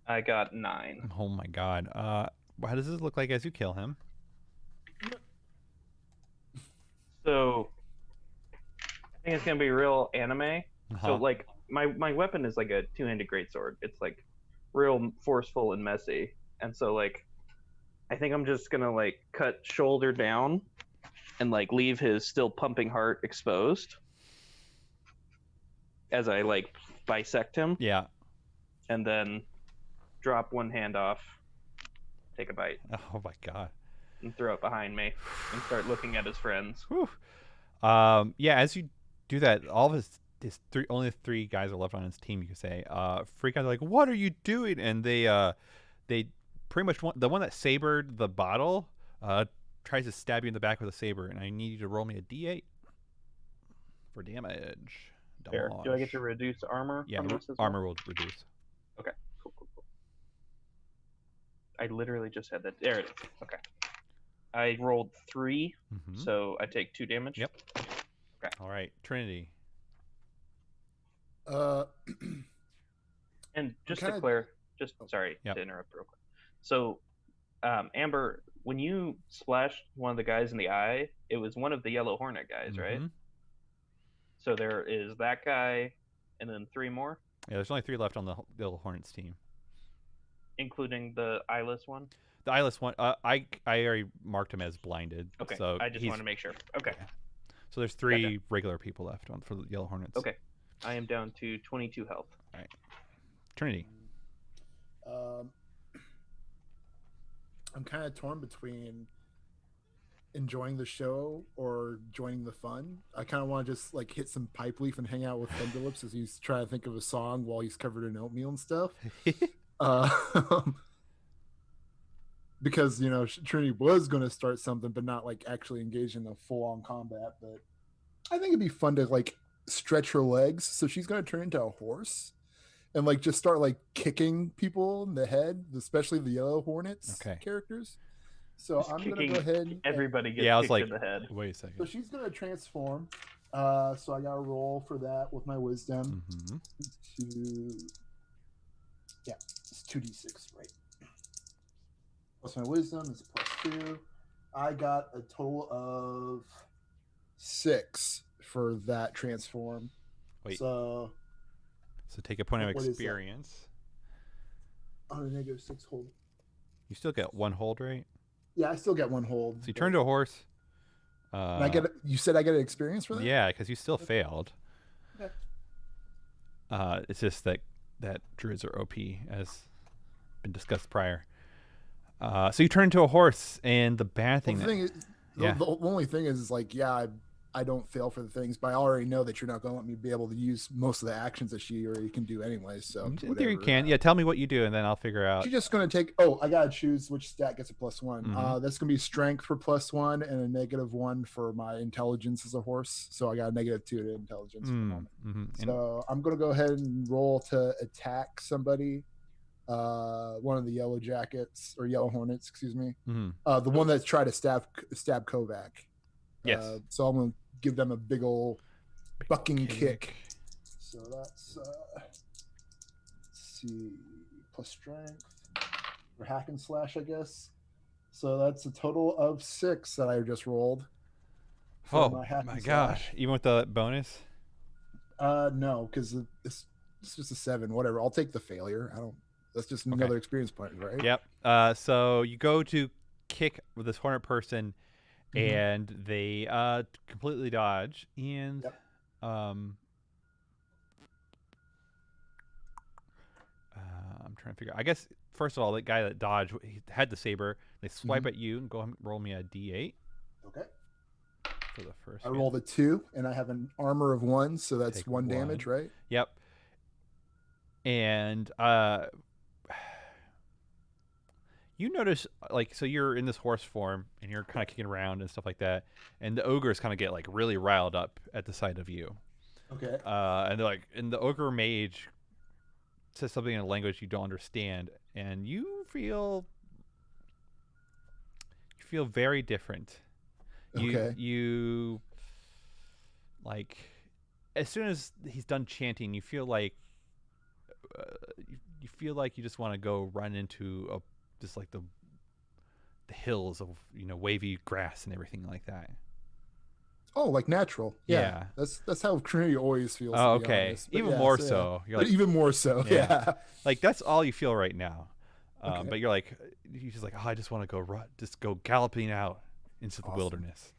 [SPEAKER 2] I got 9.
[SPEAKER 1] Oh my god. How does this look like as you kill him?
[SPEAKER 2] So I think it's gonna be real anime. So like my weapon is like a 2-handed greatsword. It's like real forceful and messy. And so like I think I'm just gonna like cut shoulder down and like leave his still pumping heart exposed as I like bisect him.
[SPEAKER 1] Yeah.
[SPEAKER 2] And then drop one hand off, take a bite.
[SPEAKER 1] Oh my god.
[SPEAKER 2] And throw it behind me and start looking at his friends.
[SPEAKER 1] Whew. Yeah, as you do that, all of his only 3 guys are left on his team, you could say. Freak out, like, what are you doing? And they pretty much the one that sabered the bottle tries to stab you in the back with a saber, and I need you to roll me a d8 for damage.
[SPEAKER 2] Fair. Do I get to reduce armor?
[SPEAKER 1] Yeah,
[SPEAKER 2] from this as
[SPEAKER 1] armor
[SPEAKER 2] well?
[SPEAKER 1] will reduce.
[SPEAKER 2] Okay, cool. I literally just had that. There it is. Okay. I rolled 3, so I take 2 damage.
[SPEAKER 1] Yep.
[SPEAKER 2] Okay.
[SPEAKER 1] All right, Trinity.
[SPEAKER 2] And just to clear, sorry to interrupt real quick. So, Amber, when you splashed one of the guys in the eye, it was one of the Yellow Hornet guys, right?
[SPEAKER 1] Mhm.
[SPEAKER 2] So there is that guy, and then 3 more,
[SPEAKER 1] Yeah, there's only 3 left on the Yellow Hornets team.
[SPEAKER 2] including the eyeless one.
[SPEAKER 1] The eyeless one, I already marked him as blinded.
[SPEAKER 2] Okay,
[SPEAKER 1] So
[SPEAKER 2] I just
[SPEAKER 1] he's
[SPEAKER 2] want to make sure. Okay,
[SPEAKER 1] yeah. So there's 3 regular people left for the Yellow Hornets.
[SPEAKER 2] okay. I am down to 22 health.
[SPEAKER 1] All right. Trinity.
[SPEAKER 4] I'm kind of torn between enjoying the show or joining the fun. I kind of want to just like hit some pipe leaf and hang out with Thunderlips as he's trying to think of a song while he's covered in oatmeal and stuff. Because Trinity was going to start something, but not like actually engage in a full-on combat. But I think it'd be fun to like stretch her legs, so she's going to turn into a horse and like just start like kicking people in the head, especially the Yellow Hornets characters. So
[SPEAKER 2] Just
[SPEAKER 4] I'm going to
[SPEAKER 2] kicking
[SPEAKER 4] go ahead and
[SPEAKER 2] everybody gets
[SPEAKER 1] Yeah, I was
[SPEAKER 2] kicked
[SPEAKER 1] like,
[SPEAKER 2] in the head.
[SPEAKER 1] wait a
[SPEAKER 4] so
[SPEAKER 1] second.
[SPEAKER 4] she's going to transform. So I got to roll for that with my wisdom.
[SPEAKER 1] Mhm.
[SPEAKER 4] It's 2d6, right? Plus my wisdom is +2. I got a total of 6 for that transform.
[SPEAKER 1] Wait.
[SPEAKER 4] So
[SPEAKER 1] take a point of
[SPEAKER 4] what is that?
[SPEAKER 1] experience.
[SPEAKER 4] on a -6 hold.
[SPEAKER 1] You still get 1 hold, right?
[SPEAKER 4] Yeah, I still get 1 hold.
[SPEAKER 1] So you turn to a horse.
[SPEAKER 4] And I get. You said I get an experience for that?
[SPEAKER 1] Yeah, because you still failed.
[SPEAKER 4] Okay.
[SPEAKER 1] It's just that druids are OP, as been discussed prior. So you turn into a horse, and the bad thing.
[SPEAKER 4] Well, the thing is,
[SPEAKER 1] yeah.
[SPEAKER 4] the only thing is like, yeah, I don't fail for the things, but I already know that you're not going to let me be able to use most of the actions that she already can do anyway. So
[SPEAKER 1] In theory, you can. Yeah, tell me what you do, and then I'll figure out.
[SPEAKER 4] She's just going to take. Oh, I gotta choose which stat gets a +1.
[SPEAKER 1] Mhm.
[SPEAKER 4] That's going to be strength for +1 and a -1 for my intelligence as a horse. So I got a -2 to intelligence for the moment.
[SPEAKER 1] Mm-hmm.
[SPEAKER 4] So I'm going to go ahead and roll to attack somebody. One of the Yellow Jackets or Yellow Hornets, excuse me.
[SPEAKER 1] Mm-hmm.
[SPEAKER 4] The one that's tried to stab Kovac.
[SPEAKER 1] Yes.
[SPEAKER 4] So I'm going to give them a big old bucking kick. So that's let's see, plus strength or hack and slash, I guess. So that's a total of 6 that I just rolled.
[SPEAKER 1] Oh my gosh! Even with the bonus?
[SPEAKER 4] No, because it's just a 7. Whatever. I'll take the failure. I don't. That's just another experience point, right?
[SPEAKER 1] Yep. So you go to kick with this hornet person, and they completely dodge, and I'm trying to figure out. I guess first of all, the guy that dodged, he had the saber. They swipe at you and go ahead and roll me a d8.
[SPEAKER 4] Okay.
[SPEAKER 1] For the first.
[SPEAKER 4] I rolled a 2, and I have an armor of 1, so that's
[SPEAKER 1] Take
[SPEAKER 4] 1 damage, right?
[SPEAKER 1] Yep. And you notice, like, so you're in this horse form, and you're kind of kicking around and stuff like that, and the ogres kind of get like really riled up at the sight of you.
[SPEAKER 4] Okay.
[SPEAKER 1] And they're like, and the ogre mage says something in a language you don't understand, and you feel very different. You like, as soon as he's done chanting, you feel like you just want to go run into just like the hills of wavy grass and everything like that.
[SPEAKER 4] Oh, like natural. Yeah. That's how Trinity always feels.
[SPEAKER 1] Oh, okay. Even more so. You're like,
[SPEAKER 4] even more so. Yeah.
[SPEAKER 1] Like that's all you feel right now. But you're just like, oh, I just want to go galloping out into the wilderness.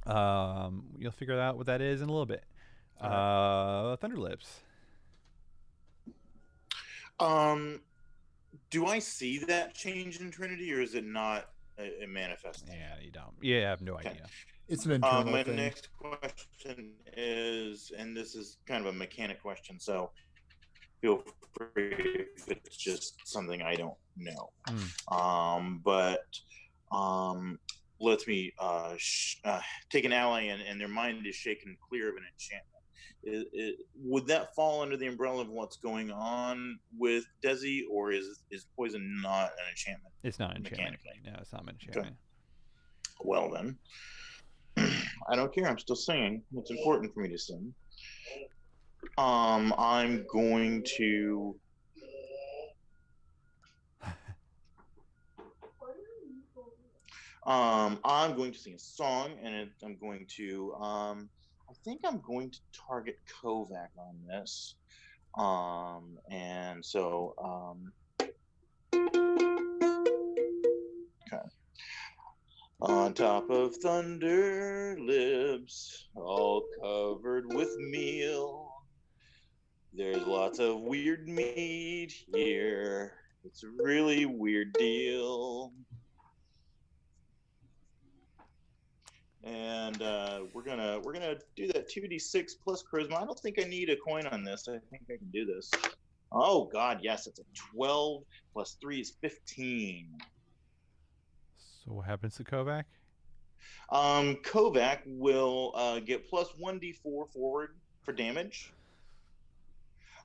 [SPEAKER 1] You'll figure out what that is in a little bit. Thunderlips.
[SPEAKER 3] Do I see that change in Trinity, or is it not a manifesting?
[SPEAKER 1] Yeah, you don't. You have no idea.
[SPEAKER 4] It's an internal
[SPEAKER 3] my
[SPEAKER 4] thing.
[SPEAKER 3] next question is, and this is kind of a mechanic question, so feel free if it's just something I don't know. Let me take an ally and their mind is shaken clear of an enchantment. Would that fall under the umbrella of what's going on with Desi, or is poison not an enchantment?
[SPEAKER 1] It's not an enchantment. No, it's not an enchantment.
[SPEAKER 3] Okay. Well then, I don't care. I'm still singing. It's important for me to sing. I'm going to. I'm going to sing a song, and I'm going to. I think I'm going to target Kovac on this. And so. Okay. On top of thunder lips, all covered with meal. There's lots of weird meat here. It's a really weird deal. And we're gonna do that 2d6 plus charisma. I don't think I need a coin on this. I think I can do this. Oh God, yes, it's a 12 plus 3 is 15.
[SPEAKER 1] So what happens to Kovac?
[SPEAKER 3] Kovac will get plus 1d4 forward for damage.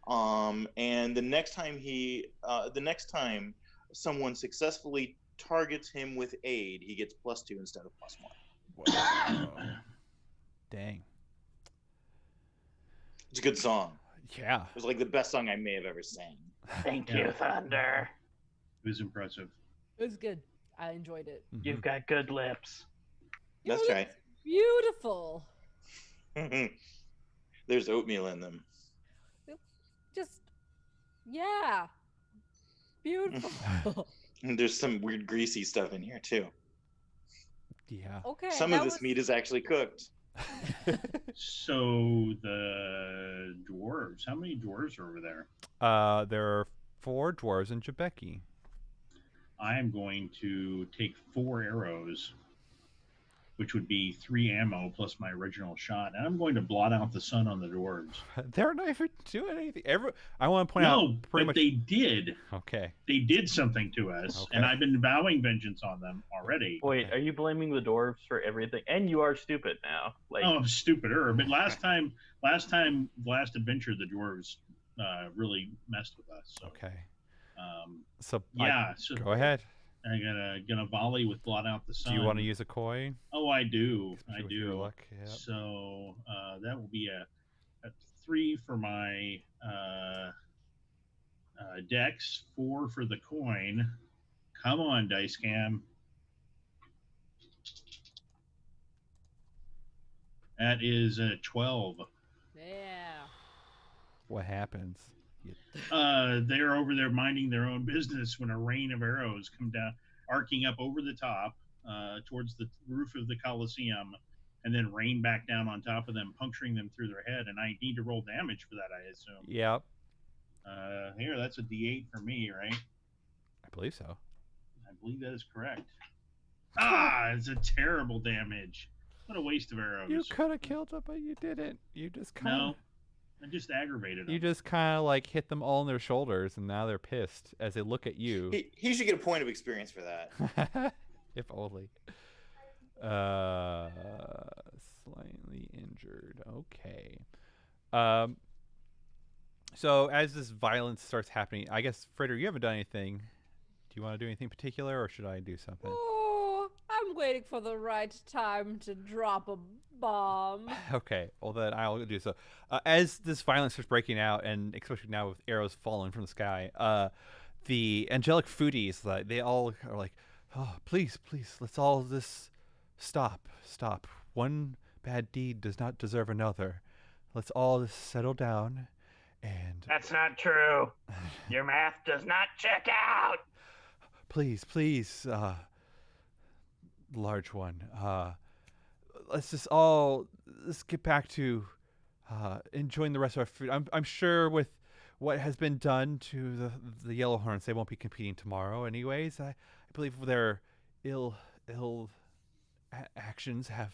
[SPEAKER 3] And the next time someone successfully targets him with aid, he gets plus 2 instead of plus 1.
[SPEAKER 1] Wow. Dang.
[SPEAKER 3] It's a good song.
[SPEAKER 1] Yeah.
[SPEAKER 3] It was like the best song I may have ever sang.
[SPEAKER 2] Thank you, Thunder.
[SPEAKER 6] It was impressive.
[SPEAKER 5] It was good. I enjoyed it.
[SPEAKER 2] You've got good lips.
[SPEAKER 3] That's
[SPEAKER 5] You
[SPEAKER 3] right.
[SPEAKER 5] Beautiful.
[SPEAKER 3] There's oatmeal in them.
[SPEAKER 5] Just, yeah. Beautiful.
[SPEAKER 3] And there's some weird greasy stuff in here too.
[SPEAKER 1] Yeah.
[SPEAKER 5] Okay.
[SPEAKER 3] Some of this meat is actually cooked.
[SPEAKER 6] So the dwarves, how many dwarves are over there?
[SPEAKER 1] There are 4 dwarves in Jebeki.
[SPEAKER 6] I am going to take 4 arrows, which would be 3 ammo plus my original shot, and I'm going to blot out the sun on the dwarves.
[SPEAKER 1] They're not even doing anything. I want to point out pretty much.
[SPEAKER 6] They did.
[SPEAKER 1] Okay.
[SPEAKER 6] They did something to us, and I've been vowing vengeance on them already.
[SPEAKER 2] Wait, are you blaming the dwarves for everything? And you are stupid now. Like,
[SPEAKER 6] Oh, I'm stupider. But last adventure, the dwarves really messed with us. So,
[SPEAKER 1] Okay.
[SPEAKER 6] so
[SPEAKER 1] go ahead.
[SPEAKER 6] I'm gonna volley with blot out the sun.
[SPEAKER 1] Do you want to use a coin?
[SPEAKER 6] Oh, I do.
[SPEAKER 1] Especially
[SPEAKER 6] I
[SPEAKER 1] with your
[SPEAKER 6] do.
[SPEAKER 1] luck, yep.
[SPEAKER 6] So that will be a 3 for my dex, 4 for the coin. Come on, dice cam. That is a 12.
[SPEAKER 5] Yeah.
[SPEAKER 1] What happens?
[SPEAKER 6] They're over there minding their own business when a rain of arrows come down, arcing up over the top towards the roof of the Colosseum, and then rain back down on top of them, puncturing them through their head. And I need to roll damage for that, I assume.
[SPEAKER 1] Yep.
[SPEAKER 6] Here, that's a D8 for me, right?
[SPEAKER 1] I believe so.
[SPEAKER 6] I believe that is correct. It's a terrible damage. What a waste of arrows.
[SPEAKER 1] You could have killed them, but you didn't. You just kind of.
[SPEAKER 6] No, I just aggravated them.
[SPEAKER 1] You just kind of like hit them all in their shoulders, and now they're pissed as they look at you.
[SPEAKER 3] He should get a point of experience for that.
[SPEAKER 1] If only. Slightly injured. Okay. So as this violence starts happening, I guess Fritter, you haven't done anything. Do you want to do anything particular, or should I do something?
[SPEAKER 5] Oh, I'm waiting for the right time to drop a bomb.
[SPEAKER 1] Okay, well then I'll do so. As this violence starts breaking out, and especially now with arrows falling from the sky, the angelic foodies, they all are like, "Oh, please, let's all this stop. One bad deed does not deserve another. Let's all just settle down." And
[SPEAKER 7] That's not true. Your math does not check out.
[SPEAKER 1] please, large one. Let's get back to enjoying the rest of our food. I'm sure with what has been done to the Yellowhorns, they won't be competing tomorrow. Anyways, I believe their ill actions have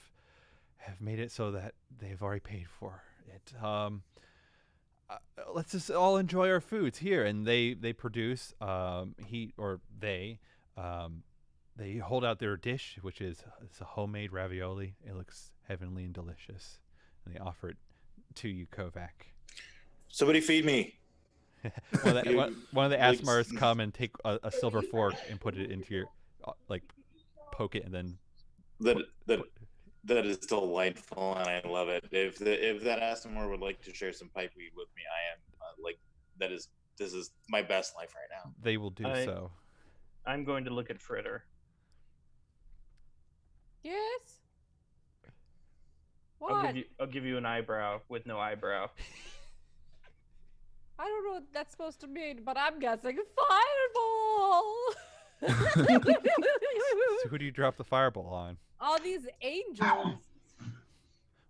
[SPEAKER 1] made it so that they've already paid for it. Let's just all enjoy our foods here. And they produce they hold out their dish, which is it's a homemade ravioli. It looks heavenly and delicious, and they offer it to you, Kovac.
[SPEAKER 3] Somebody feed me.
[SPEAKER 1] one of the Asmars come and take a silver fork and put it into your poke it, and then
[SPEAKER 3] That is delightful, and I love it. If that Asmar would like to share some pipe weed with me, I am this is my best life right now.
[SPEAKER 1] They will do so.
[SPEAKER 2] I'm going to look at Fritter.
[SPEAKER 5] Yes. What?
[SPEAKER 2] I'll give you an eyebrow with no eyebrow.
[SPEAKER 5] I don't know what that's supposed to mean, but I'm guessing fireball.
[SPEAKER 1] So who do you drop the fireball on?
[SPEAKER 5] All these angels.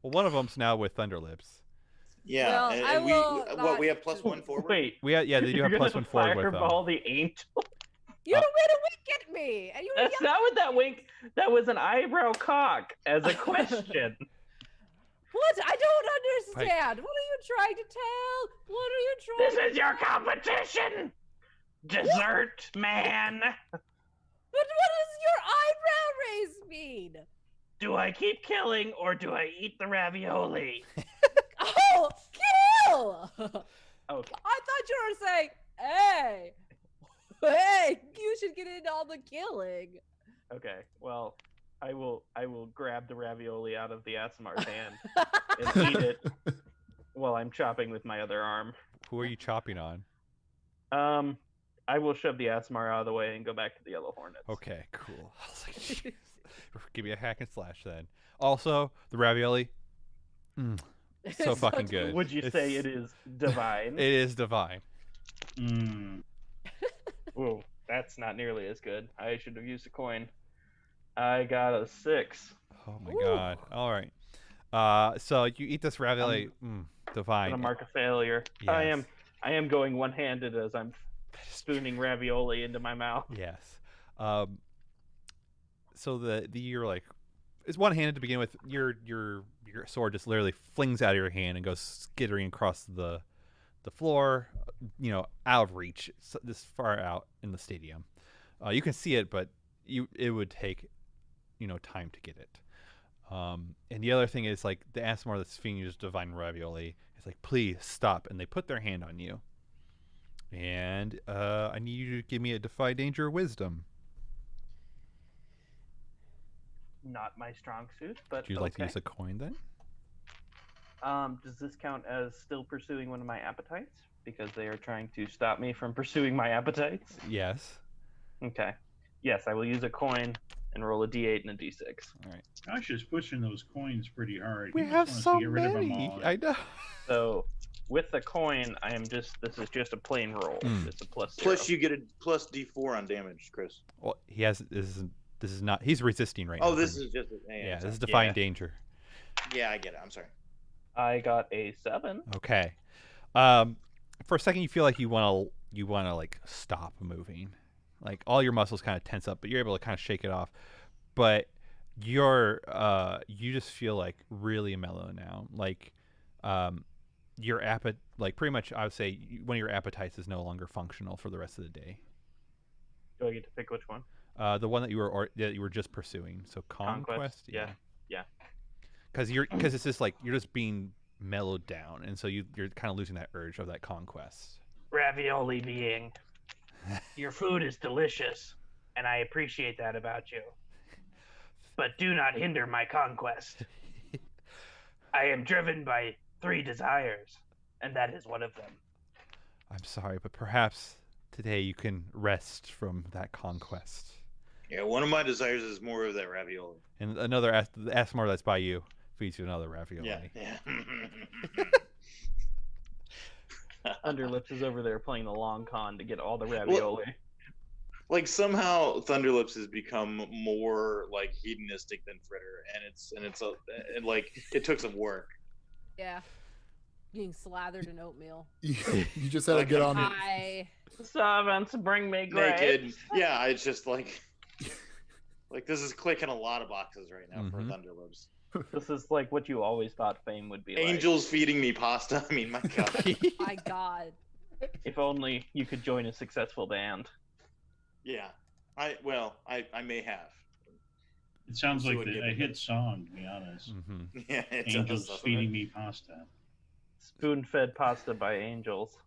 [SPEAKER 1] Well, one of them's now with Thunderlips.
[SPEAKER 3] Yeah,
[SPEAKER 5] Well,
[SPEAKER 3] and,
[SPEAKER 5] I
[SPEAKER 3] and we
[SPEAKER 5] will not-
[SPEAKER 3] we have +1 forward.
[SPEAKER 2] Wait,
[SPEAKER 1] Yeah, they do have
[SPEAKER 2] you're
[SPEAKER 1] plus
[SPEAKER 2] gonna
[SPEAKER 1] 1 forward with them.
[SPEAKER 2] fireball the angel?
[SPEAKER 5] You don't made a wink at me, and you were
[SPEAKER 2] That's not what that wink. That was an eyebrow cock as a question.
[SPEAKER 5] What? I don't understand. What are you trying to tell? What are you trying?
[SPEAKER 7] This is your competition, dessert man.
[SPEAKER 5] But what does your eyebrow raise mean?
[SPEAKER 7] Do I keep killing or do I eat the ravioli?
[SPEAKER 5] Oh, kill!
[SPEAKER 2] Okay.
[SPEAKER 5] I thought you were saying, hey, hey, you should get into all the killing.
[SPEAKER 2] Okay. Well, I will grab the ravioli out of the Asimar's hand and eat it while I'm chopping with my other arm.
[SPEAKER 1] Who are you chopping on?
[SPEAKER 2] I will shove the Asimar out of the way and go back to the Yellow Hornets.
[SPEAKER 1] Okay, cool. I was like, "Jeez." Give me a hack and slash then. Also, the ravioli, so fucking good.
[SPEAKER 2] Would you say it is divine?
[SPEAKER 1] It is divine.
[SPEAKER 2] Whoa, that's not nearly as good. I should have used a coin. I got a 6.
[SPEAKER 1] Oh my god. All right. So you eat this ravioli, divine.
[SPEAKER 2] I'm gonna mark a failure.
[SPEAKER 1] Yes.
[SPEAKER 2] I am going one-handed as I'm spooning ravioli into my mouth.
[SPEAKER 1] Yes. So you're like, it's one-handed to begin with. Your sword just literally flings out of your hand and goes skittering across the floor, out of reach, this far out in the stadium. You can see it, but it would take, time to get it. And the other thing is, like, the Asimar that's feeding you this divine ravioli is like, please stop, and they put their hand on you. And I need you to give me a defy danger wisdom.
[SPEAKER 2] Not my strong suit, but
[SPEAKER 1] Would you like to
[SPEAKER 2] okay.
[SPEAKER 1] use a coin then?
[SPEAKER 2] Does this count as still pursuing one of my appetites? Because they are trying to stop me from pursuing my appetites?
[SPEAKER 1] Yes.
[SPEAKER 2] Okay. Yes, I will use a coin and roll a d8 and a d6.
[SPEAKER 1] All right.
[SPEAKER 6] Josh is pushing those coins pretty hard.
[SPEAKER 1] We
[SPEAKER 6] He just
[SPEAKER 1] have
[SPEAKER 6] wants
[SPEAKER 1] so
[SPEAKER 6] to get rid of them
[SPEAKER 1] many.
[SPEAKER 6] all.
[SPEAKER 1] I know.
[SPEAKER 2] So, with the coin, this is just a plain roll. It's a +0.
[SPEAKER 3] Plus, you get a plus D4 on damage, Chris.
[SPEAKER 1] Well, he has. This is not. He's resisting right now.
[SPEAKER 3] Oh, this is just.
[SPEAKER 1] Yeah, this is defying
[SPEAKER 2] Yeah.
[SPEAKER 1] danger.
[SPEAKER 3] Yeah, I get it. I'm sorry.
[SPEAKER 2] I got a 7.
[SPEAKER 1] Okay. For a second, you feel like you want to like stop moving, like all your muscles kind of tense up, but you're able to kind of shake it off. But you just feel like really mellow now. Like, your appetite, like pretty much, I would say one of your appetites is no longer functional for the rest of the day.
[SPEAKER 2] Do I get to pick which one?
[SPEAKER 1] The one that you were just pursuing. So conquest.
[SPEAKER 2] Yeah.
[SPEAKER 1] Because it's just like you're just being mellowed down, and so you're kind of losing that urge of that conquest.
[SPEAKER 7] Ravioli being, your food is delicious, and I appreciate that about you. But do not hinder my conquest. I am driven by 3 desires, and that is one of them.
[SPEAKER 1] I'm sorry, but perhaps today you can rest from that conquest.
[SPEAKER 3] Yeah, one of my desires is more of that ravioli.
[SPEAKER 1] And another the Asimar that's by you feeds you another ravioli.
[SPEAKER 3] Yeah.
[SPEAKER 2] Underlips is over there playing the long con to get all the ravioli.
[SPEAKER 3] Like somehow Thunderlips has become more like hedonistic than Fritter, and like it took some work.
[SPEAKER 5] Yeah. Being slathered in oatmeal.
[SPEAKER 4] You just had to get on it.
[SPEAKER 5] I
[SPEAKER 2] Servants, bring me grapes.
[SPEAKER 3] Naked. Yeah, it's just like this is clicking a lot of boxes right now for Thunderlips.
[SPEAKER 2] This is like what you always thought fame would be like.
[SPEAKER 3] Angels feeding me pasta. I mean, my God.
[SPEAKER 5] my God.
[SPEAKER 2] If only you could join a successful band.
[SPEAKER 3] Yeah, I may have.
[SPEAKER 6] It sounds
[SPEAKER 3] We'll see
[SPEAKER 6] like
[SPEAKER 3] what
[SPEAKER 6] a
[SPEAKER 3] given
[SPEAKER 6] hit
[SPEAKER 3] does.
[SPEAKER 6] song, to be honest.
[SPEAKER 3] Yeah, it
[SPEAKER 6] Angels
[SPEAKER 3] does.
[SPEAKER 6] feeding me pasta.
[SPEAKER 2] Spoon-fed pasta by angels.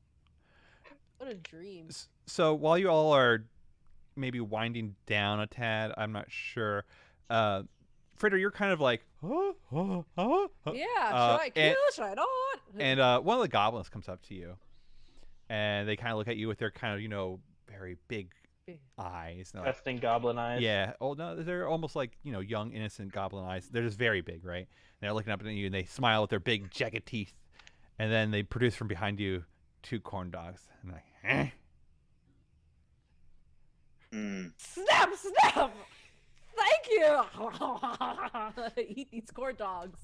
[SPEAKER 5] What a dream.
[SPEAKER 1] So while you all are maybe winding down a tad, I'm not sure. Fritter, you're kind of like,
[SPEAKER 5] Yeah, should I kill? Should I not?
[SPEAKER 1] And one of the goblins comes up to you, and they kind of look at you with their kind of, very big eyes. They're like,
[SPEAKER 2] Resting goblin eyes.
[SPEAKER 1] yeah. Oh no, they're almost like young, innocent goblin eyes. They're just very big, right? And they're looking up at you, and they smile with their big, jagged teeth, and then they produce from behind you 2 corn dogs. And like, eh?
[SPEAKER 5] Snap! Snap! Thank you. Eat these corn dogs.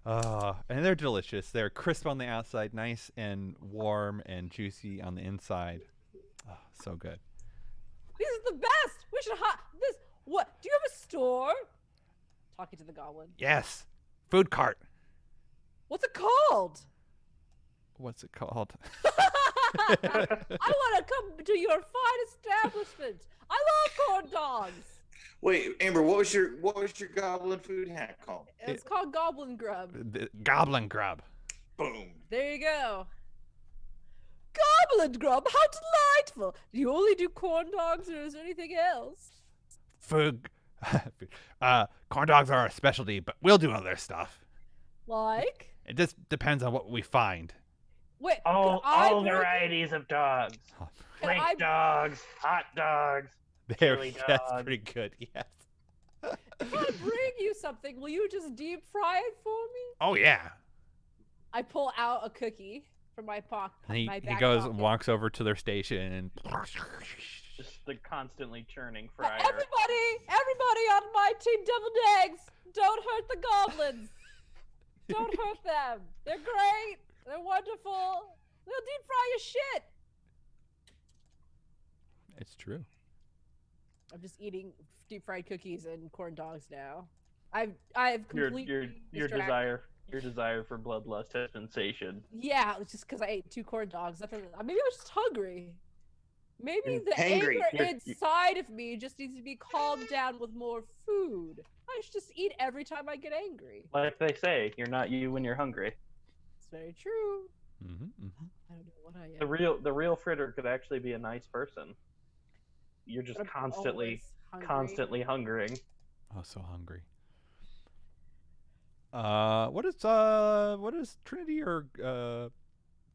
[SPEAKER 1] And they're delicious. They're crisp on the outside, nice and warm and juicy on the inside. Oh, so good.
[SPEAKER 5] These are the best. We should this. What? Do you have a store? Talking to the goblin.
[SPEAKER 1] Yes. Food cart.
[SPEAKER 5] What's it called?
[SPEAKER 1] What's it called?
[SPEAKER 5] I want to come to your fine establishment. I love corn dogs.
[SPEAKER 3] Wait, Amber, what was your goblin food hack called?
[SPEAKER 5] It's called Goblin Grub.
[SPEAKER 1] Goblin grub.
[SPEAKER 3] Boom.
[SPEAKER 5] There you go. Goblin Grub, how delightful. Do you only do corn dogs or is there anything else?
[SPEAKER 1] Food. Corn dogs are our specialty, but we'll do other stuff.
[SPEAKER 5] Like?
[SPEAKER 1] It just depends on what we find.
[SPEAKER 5] Wait,
[SPEAKER 7] All varieties of dogs.
[SPEAKER 5] Can I-
[SPEAKER 7] Flake dogs, hot dogs.
[SPEAKER 1] There,
[SPEAKER 7] Chili
[SPEAKER 1] that's
[SPEAKER 7] dog.
[SPEAKER 1] pretty good. Yes.
[SPEAKER 5] if I bring you something, will you just deep fry it for me?
[SPEAKER 1] Oh yeah.
[SPEAKER 5] I pull out a cookie from my pocket.
[SPEAKER 1] And he
[SPEAKER 5] back
[SPEAKER 1] goes
[SPEAKER 5] pocket.
[SPEAKER 1] and walks over to their station and
[SPEAKER 2] Just the constantly churning fryer.
[SPEAKER 5] Everybody on my team deviled eggs, don't hurt the goblins. Don't hurt them. They're great. They're wonderful. They'll deep fry your shit.
[SPEAKER 1] it's true.
[SPEAKER 5] I'm just eating deep fried cookies and corn dogs now. I've completely
[SPEAKER 2] Your desire for bloodlust has been satiated.
[SPEAKER 5] Yeah, it's just because I ate 2 corn dogs. Maybe I was just hungry. Maybe
[SPEAKER 3] You're
[SPEAKER 5] the
[SPEAKER 3] hangry.
[SPEAKER 5] anger inside of me just needs to be calmed down with more food. I should just eat every time I get angry.
[SPEAKER 2] Like they say, you're not you when you're hungry.
[SPEAKER 5] It's very true.
[SPEAKER 1] Mm-hmm, mm-hmm.
[SPEAKER 5] I don't know what I am.
[SPEAKER 2] The real Fritter could actually be a nice person. You're just
[SPEAKER 5] But I'm always hungry.
[SPEAKER 2] constantly hungering.
[SPEAKER 1] Oh, so hungry. What is Trinity or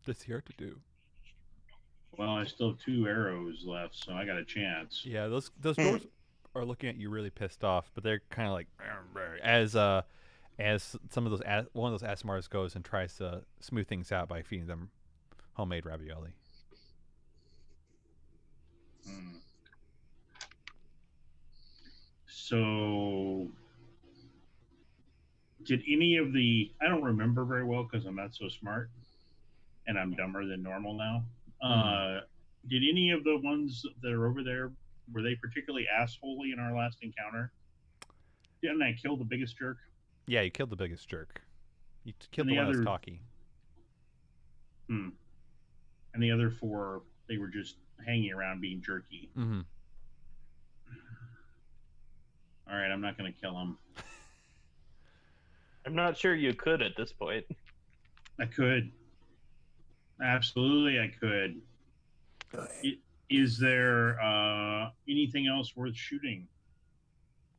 [SPEAKER 1] this here to do?
[SPEAKER 6] Well, I still have 2 arrows left, so I got a chance.
[SPEAKER 1] Yeah, those dwarves are looking at you really pissed off, but they're kind of like as some of those one of those Asmars goes and tries to smooth things out by feeding them homemade ravioli.
[SPEAKER 6] So, did any of the, I don't remember very well because I'm not so smart and I'm dumber than normal now. Did any of the ones that are over there, were they particularly assholey in our last encounter? Didn't I kill the biggest jerk?
[SPEAKER 1] Yeah, you killed the biggest jerk. You killed
[SPEAKER 6] And
[SPEAKER 1] the
[SPEAKER 6] the
[SPEAKER 1] one that's
[SPEAKER 6] other-
[SPEAKER 1] talky.
[SPEAKER 6] And the other 4, they were just hanging around being jerky.
[SPEAKER 1] Mm-hmm.
[SPEAKER 6] All right, I'm not going to kill them.
[SPEAKER 2] I'm not sure you could at this point.
[SPEAKER 6] I could. Absolutely, I could. Is there anything else worth shooting?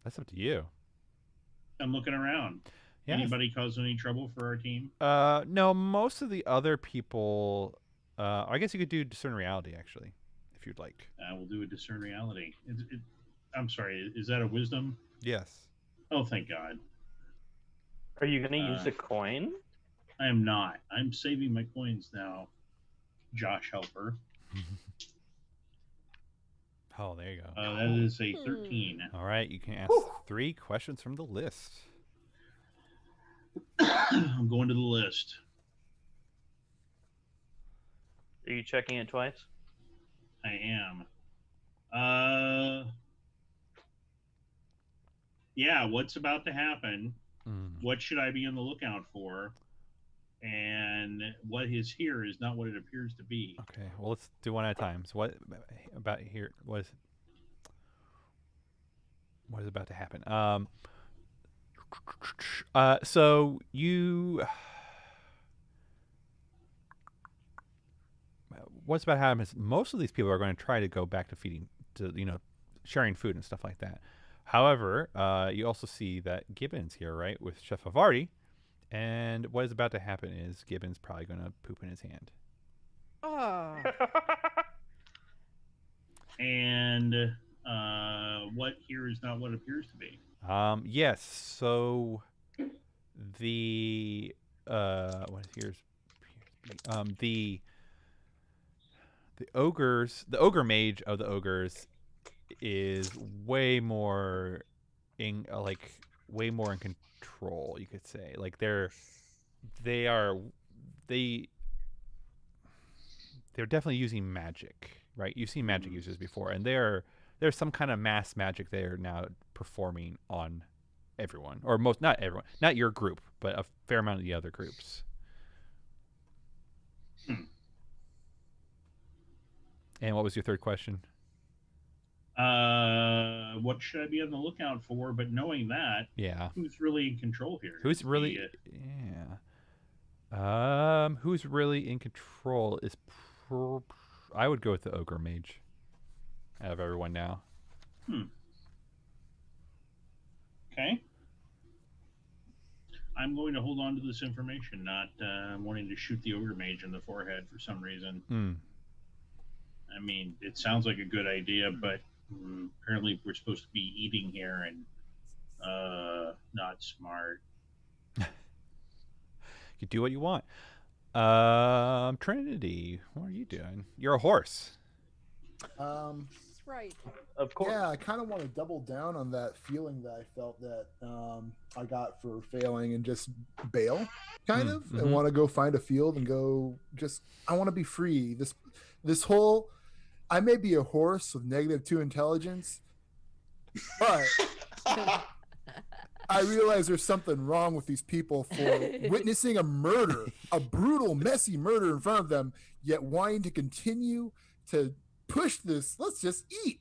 [SPEAKER 1] That's up to you.
[SPEAKER 6] I'm looking around.
[SPEAKER 1] Yeah.
[SPEAKER 6] Anybody cause any trouble for our team?
[SPEAKER 1] No, most of the other people. I guess you could do discern reality actually, if you'd like.
[SPEAKER 6] We'll do a discern reality. I'm sorry, is that a wisdom?
[SPEAKER 1] Yes.
[SPEAKER 6] Oh, thank God.
[SPEAKER 2] Are you going to use a coin?
[SPEAKER 6] I am not. I'm saving my coins now, Josh Helper.
[SPEAKER 1] Oh, there you go.
[SPEAKER 6] That is a 13.
[SPEAKER 1] All right, you can ask 3 questions from the list.
[SPEAKER 6] I'm going to the list.
[SPEAKER 2] Are you checking it twice?
[SPEAKER 6] I am. Yeah, what's about to happen? What should I be on the lookout for? And what is here is not what it appears to be.
[SPEAKER 1] Okay, well, let's do one at a time. So what about here? What is about to happen? So you... What's about to happen is most of these people are going to try to go back to feeding, to sharing food and stuff like that. However, you also see that Gibbon's here, right, with Chef Havarti. And what is about to happen is Gibbon's probably going to poop in his hand.
[SPEAKER 5] Oh.
[SPEAKER 6] And what here is not what appears to be.
[SPEAKER 1] Yes. So the what here's the ogre mage of the ogres is way more way more in control, you could say. Like they are they they're definitely using magic, right? You've seen magic users before, and there's some kind of mass magic they're now performing on everyone, or most, not everyone, not your group, but a fair amount of the other groups. And what was your third question?
[SPEAKER 6] What should I be on the lookout for? But knowing that,
[SPEAKER 1] Yeah,
[SPEAKER 6] who's really in control here?
[SPEAKER 1] who's really who's really in control is I would go with the ogre mage out of everyone now.
[SPEAKER 6] Okay. I'm going to hold on to this information, not wanting to shoot the ogre mage in the forehead for some reason. I mean, it sounds like a good idea, but apparently we're supposed to be eating here, and not smart.
[SPEAKER 1] You do what you want. Trinity, what are you doing? You're a horse.
[SPEAKER 5] That's right.
[SPEAKER 2] Of course.
[SPEAKER 4] Yeah, I kind of want to double down on that feeling that I felt that I got for failing and just bail, kind of, and want to go find a field and go. I want to be free. This whole, I may be a horse with -2 intelligence, but I realize there's something wrong with these people for witnessing a murder, a brutal, messy murder in front of them, yet wanting to continue to push this. Let's just eat,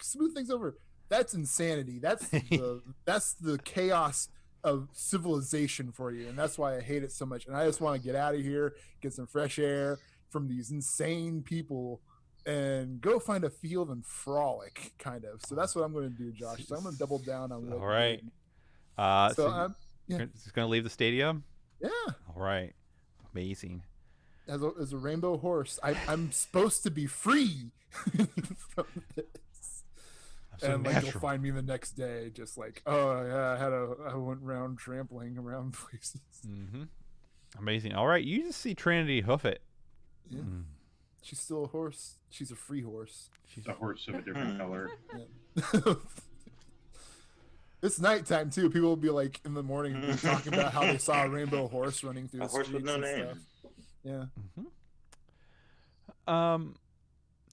[SPEAKER 4] smooth things over. That's insanity. That's the chaos of civilization for you, and that's why I hate it so much. And I just want to get out of here, get some fresh air from these insane people, and go find a field and frolic, kind of. So that's what I'm going to do, Josh. So I'm going to double down on what.
[SPEAKER 1] All right. So I'm just going to leave the stadium.
[SPEAKER 4] Yeah.
[SPEAKER 1] All right. Amazing.
[SPEAKER 4] As a rainbow horse, I'm supposed to be free from this.
[SPEAKER 1] So
[SPEAKER 4] and like, you'll find me the next day, just like, oh yeah, I went around trampling around places.
[SPEAKER 1] Amazing. All right, you just see Trinity hoof it.
[SPEAKER 4] Yeah. She's still a horse. She's a free horse.
[SPEAKER 6] She's a horse of a different color.
[SPEAKER 4] Yeah. It's nighttime too. People will be like in the morning talking about how they saw a rainbow horse running through the streets with no name. Stuff. Yeah.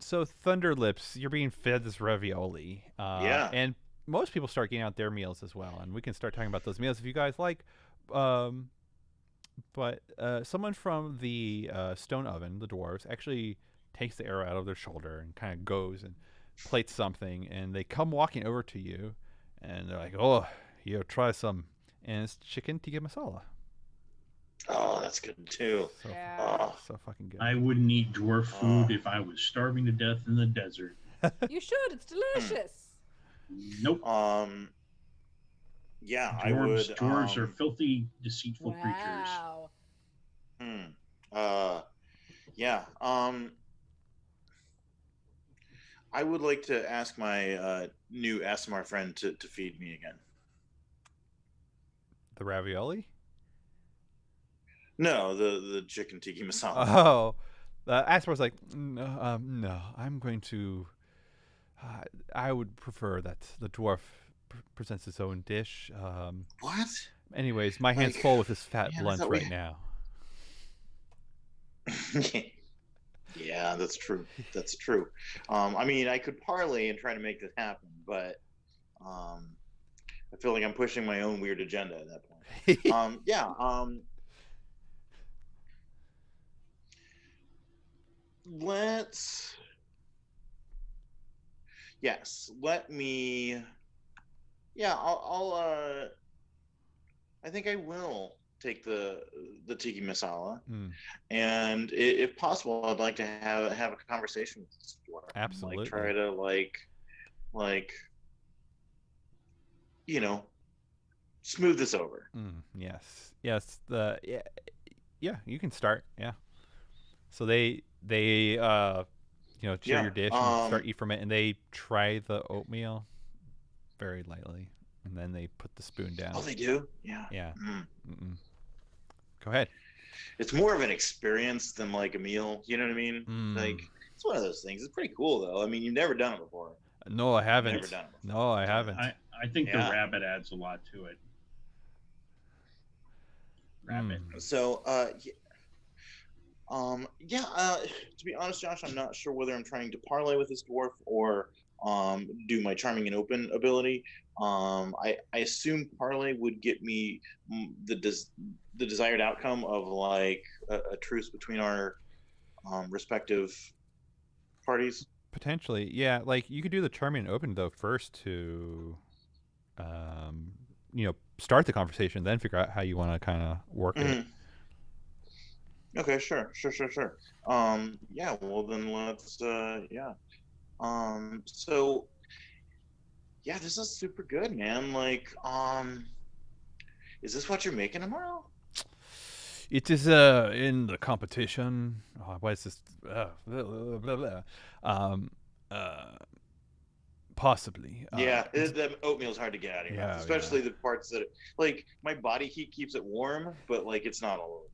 [SPEAKER 1] So Thunderlips, you're being fed this ravioli.
[SPEAKER 3] Yeah.
[SPEAKER 1] And most people start getting out their meals as well, and we can start talking about those meals if you guys like. But someone from the stone oven, the dwarves, actually takes the arrow out of their shoulder and kind of goes and plates something, and they come walking over to you, and they're like, "Oh, you try some," and it's chicken tikka masala.
[SPEAKER 3] Oh, that's good too.
[SPEAKER 1] So fucking good.
[SPEAKER 6] I wouldn't eat dwarf food if I was starving to death in the desert.
[SPEAKER 5] You should. It's delicious.
[SPEAKER 6] Nope.
[SPEAKER 3] Yeah,
[SPEAKER 6] dwarves,
[SPEAKER 3] I would.
[SPEAKER 6] Dwarves are filthy, deceitful creatures.
[SPEAKER 3] Yeah. I would like to ask my new ASMR friend to feed me again.
[SPEAKER 1] The ravioli?
[SPEAKER 3] No, the chicken tiki masala.
[SPEAKER 1] Oh, the ASMR's like, no, I'm going to. I would prefer that the dwarf presents his own dish.
[SPEAKER 3] What?
[SPEAKER 1] Anyways, my hand's full with this fat blunt right now.
[SPEAKER 3] Yeah, that's true. That's true. I mean, I could parlay and try to make this happen, but I feel like I'm pushing my own weird agenda at that point. Let me. Yeah, I'll I think I will take the tiki masala, and if possible, I'd like to have a conversation with this dwarf.
[SPEAKER 1] Absolutely.
[SPEAKER 3] Like, try to smooth this over.
[SPEAKER 1] Yes. Yeah. You can start. Yeah. So they share
[SPEAKER 3] Yeah.
[SPEAKER 1] your dish and start eat from it, and they try the oatmeal very lightly, and then they put the spoon down.
[SPEAKER 3] Oh, they do? Yeah.
[SPEAKER 1] Yeah.
[SPEAKER 3] Mm.
[SPEAKER 1] Go ahead.
[SPEAKER 3] It's more of an experience than like a meal. You know what I mean? Like, it's one of those things. It's pretty cool, though. I mean, you've never done it before.
[SPEAKER 1] No, I haven't.
[SPEAKER 3] Never done it before.
[SPEAKER 1] No, I haven't.
[SPEAKER 6] I think the
[SPEAKER 3] Yeah.
[SPEAKER 6] rabbit adds a lot to it. Rabbit.
[SPEAKER 3] So, to be honest, Josh, I'm not sure whether I'm trying to parlay with this dwarf or do my charming and open ability. I assume parlay would get me the desired outcome of like a truce between our respective parties.
[SPEAKER 1] Potentially, yeah. Like you could do the charming and open though first to, start the conversation, then figure out how you want to kind of work it.
[SPEAKER 3] Okay, sure. Yeah, well then let's so yeah, this is super good, man. Like, is this what you're making tomorrow?
[SPEAKER 1] It is in the competition. Oh, why is this? Possibly.
[SPEAKER 3] Yeah, the oatmeal's hard to get out of your mouth, especially the parts that, like, my body heat keeps it warm, but like it's not all over.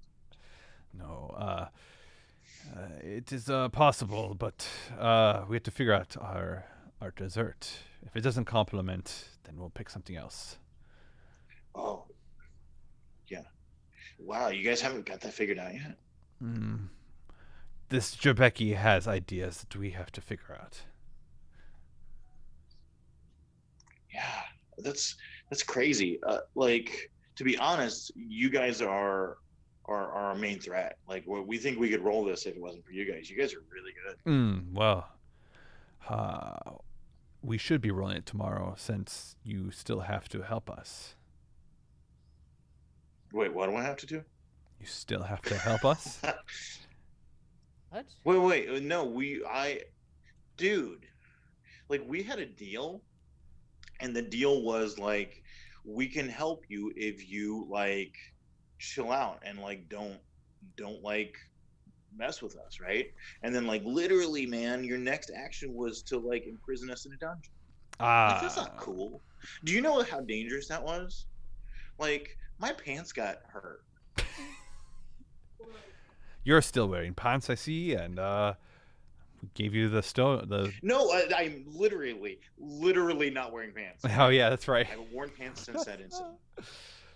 [SPEAKER 1] No, it is possible, but we have to figure out our dessert. If it doesn't complement, then we'll pick something else.
[SPEAKER 3] Oh, yeah. Wow, you guys haven't got that figured out yet?
[SPEAKER 1] This Jabeki has ideas that we have to figure out.
[SPEAKER 3] Yeah, that's crazy. Like, to be honest, you guys are our main threat. Like, we think we could roll this if it wasn't for you guys. You guys are really good.
[SPEAKER 1] Well, we should be rolling it tomorrow since you still have to help us.
[SPEAKER 3] Wait, what do I have to do?
[SPEAKER 1] You still have to help us?
[SPEAKER 5] What?
[SPEAKER 3] Wait, no, dude, like, we had a deal, and the deal was like, we can help you if you like chill out and like don't like mess with us, right? And then like literally, man, your next action was to like imprison us in a dungeon. Like, that's not cool. Do you know how dangerous that was? Like, my pants got hurt.
[SPEAKER 1] You're still wearing pants, I see, and we gave you the
[SPEAKER 3] No, I'm literally not wearing pants.
[SPEAKER 1] Oh yeah, that's right.
[SPEAKER 3] I haven't worn pants since that incident.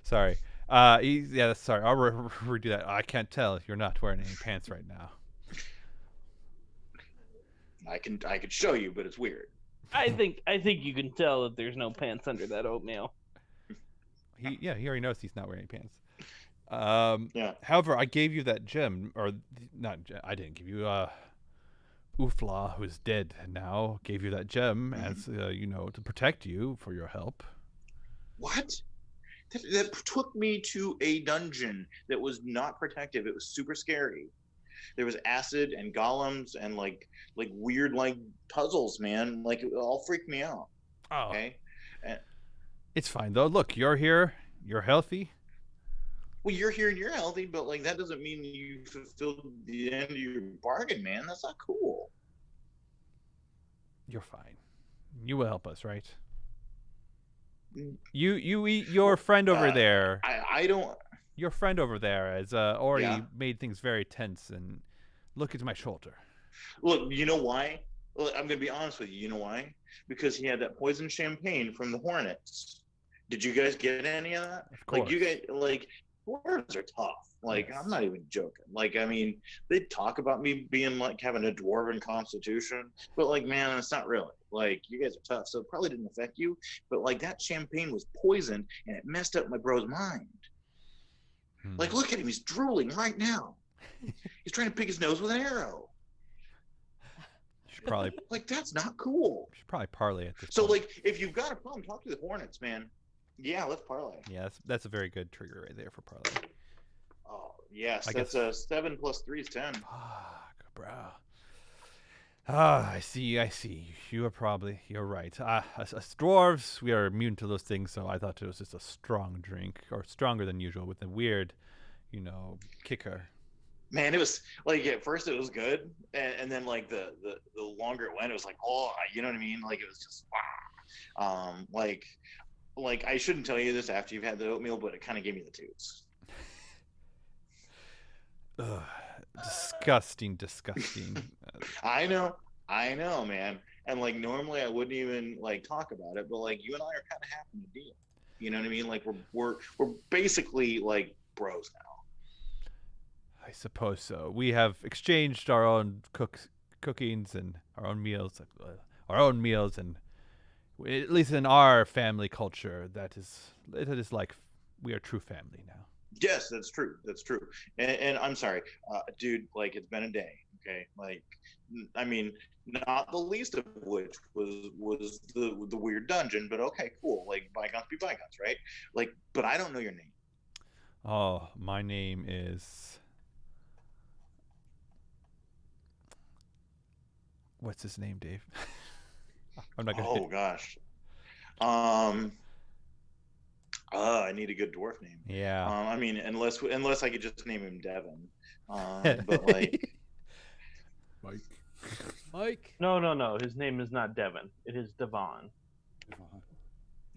[SPEAKER 1] Sorry. Sorry. I'll redo that. I can't tell. You're not wearing any pants right now.
[SPEAKER 3] I could show you, but it's weird.
[SPEAKER 2] I think you can tell that there's no pants under that oatmeal.
[SPEAKER 1] He already knows he's not wearing pants.
[SPEAKER 3] Yeah.
[SPEAKER 1] However, I gave you that gem, or not. I didn't give you. Ufla, who's dead now, gave you that gem as to protect you for your help.
[SPEAKER 3] What? That took me to a dungeon that was not protective. It was super scary. There was acid and golems and like weird like puzzles, man. Like, it all freaked me out.
[SPEAKER 1] Oh.
[SPEAKER 3] Okay.
[SPEAKER 1] It's fine though. Look, you're here. You're healthy.
[SPEAKER 3] Well, you're here and you're healthy, but like that doesn't mean you fulfilled the end of your bargain, man. That's not cool.
[SPEAKER 1] You're fine. You will help us, right? You eat your friend over there.
[SPEAKER 3] I don't.
[SPEAKER 1] Your friend over there has already made things very tense. And look at my shoulder.
[SPEAKER 3] Look, you know why? Look, I'm gonna be honest with you. You know why? Because he had that poison champagne from the Hornets. Did you guys get any of that?
[SPEAKER 1] Of course.
[SPEAKER 3] Like, you guys, like, Hornets are tough. Like, yes. I'm not even joking. Like, I mean, they talk about me being like having a dwarven constitution, but like, man, it's not really. Like, you guys are tough, so it probably didn't affect you. But like, that champagne was poisoned, and it messed up my bro's mind. Like, look at him; he's drooling right now. He's trying to pick his nose with an arrow.
[SPEAKER 1] Should probably
[SPEAKER 3] like, that's not cool.
[SPEAKER 1] Should probably parlay at this
[SPEAKER 3] So,
[SPEAKER 1] point.
[SPEAKER 3] like, if you've got a problem, talk to the Hornets, man. Yeah, let's parlay.
[SPEAKER 1] Yeah, that's a very good trigger right there for parlay.
[SPEAKER 3] Oh yes,
[SPEAKER 1] I
[SPEAKER 3] that's
[SPEAKER 1] guess...
[SPEAKER 3] 7 + 3 is 10.
[SPEAKER 1] Good bro. I see. You're right. Us dwarves, we are immune to those things, so I thought it was just a strong drink, or stronger than usual, with a weird, kicker.
[SPEAKER 3] Man, it was like at first it was good, and then like the longer it went, it was like, oh, you know what I mean? Like it was just wow. Like I shouldn't tell you this after you've had the oatmeal, but it kind of gave me the toots.
[SPEAKER 1] Ugh, disgusting, disgusting.
[SPEAKER 3] I know, man. And like normally I wouldn't even like talk about it, but like you and I are kind of having a deal. You know what I mean? Like we're basically like bros now.
[SPEAKER 1] I suppose so. We have exchanged our own cookings and our own meals, and at least in our family culture, it is like we are true family now.
[SPEAKER 3] Yes, that's true. That's true. And I'm sorry, dude. Like it's been a day. Okay. Like, I mean, not the least of which was the weird dungeon. But okay, cool. Like bygones be bygones, right? Like, but I don't know your name.
[SPEAKER 1] Oh, my name is. What's his name, Dave? I'm not gonna.
[SPEAKER 3] Oh gosh. I need a good dwarf name.
[SPEAKER 1] Yeah.
[SPEAKER 3] I mean, unless I could just name him Devin. But like
[SPEAKER 4] Mike.
[SPEAKER 2] No. His name is not Devin. It is Devon.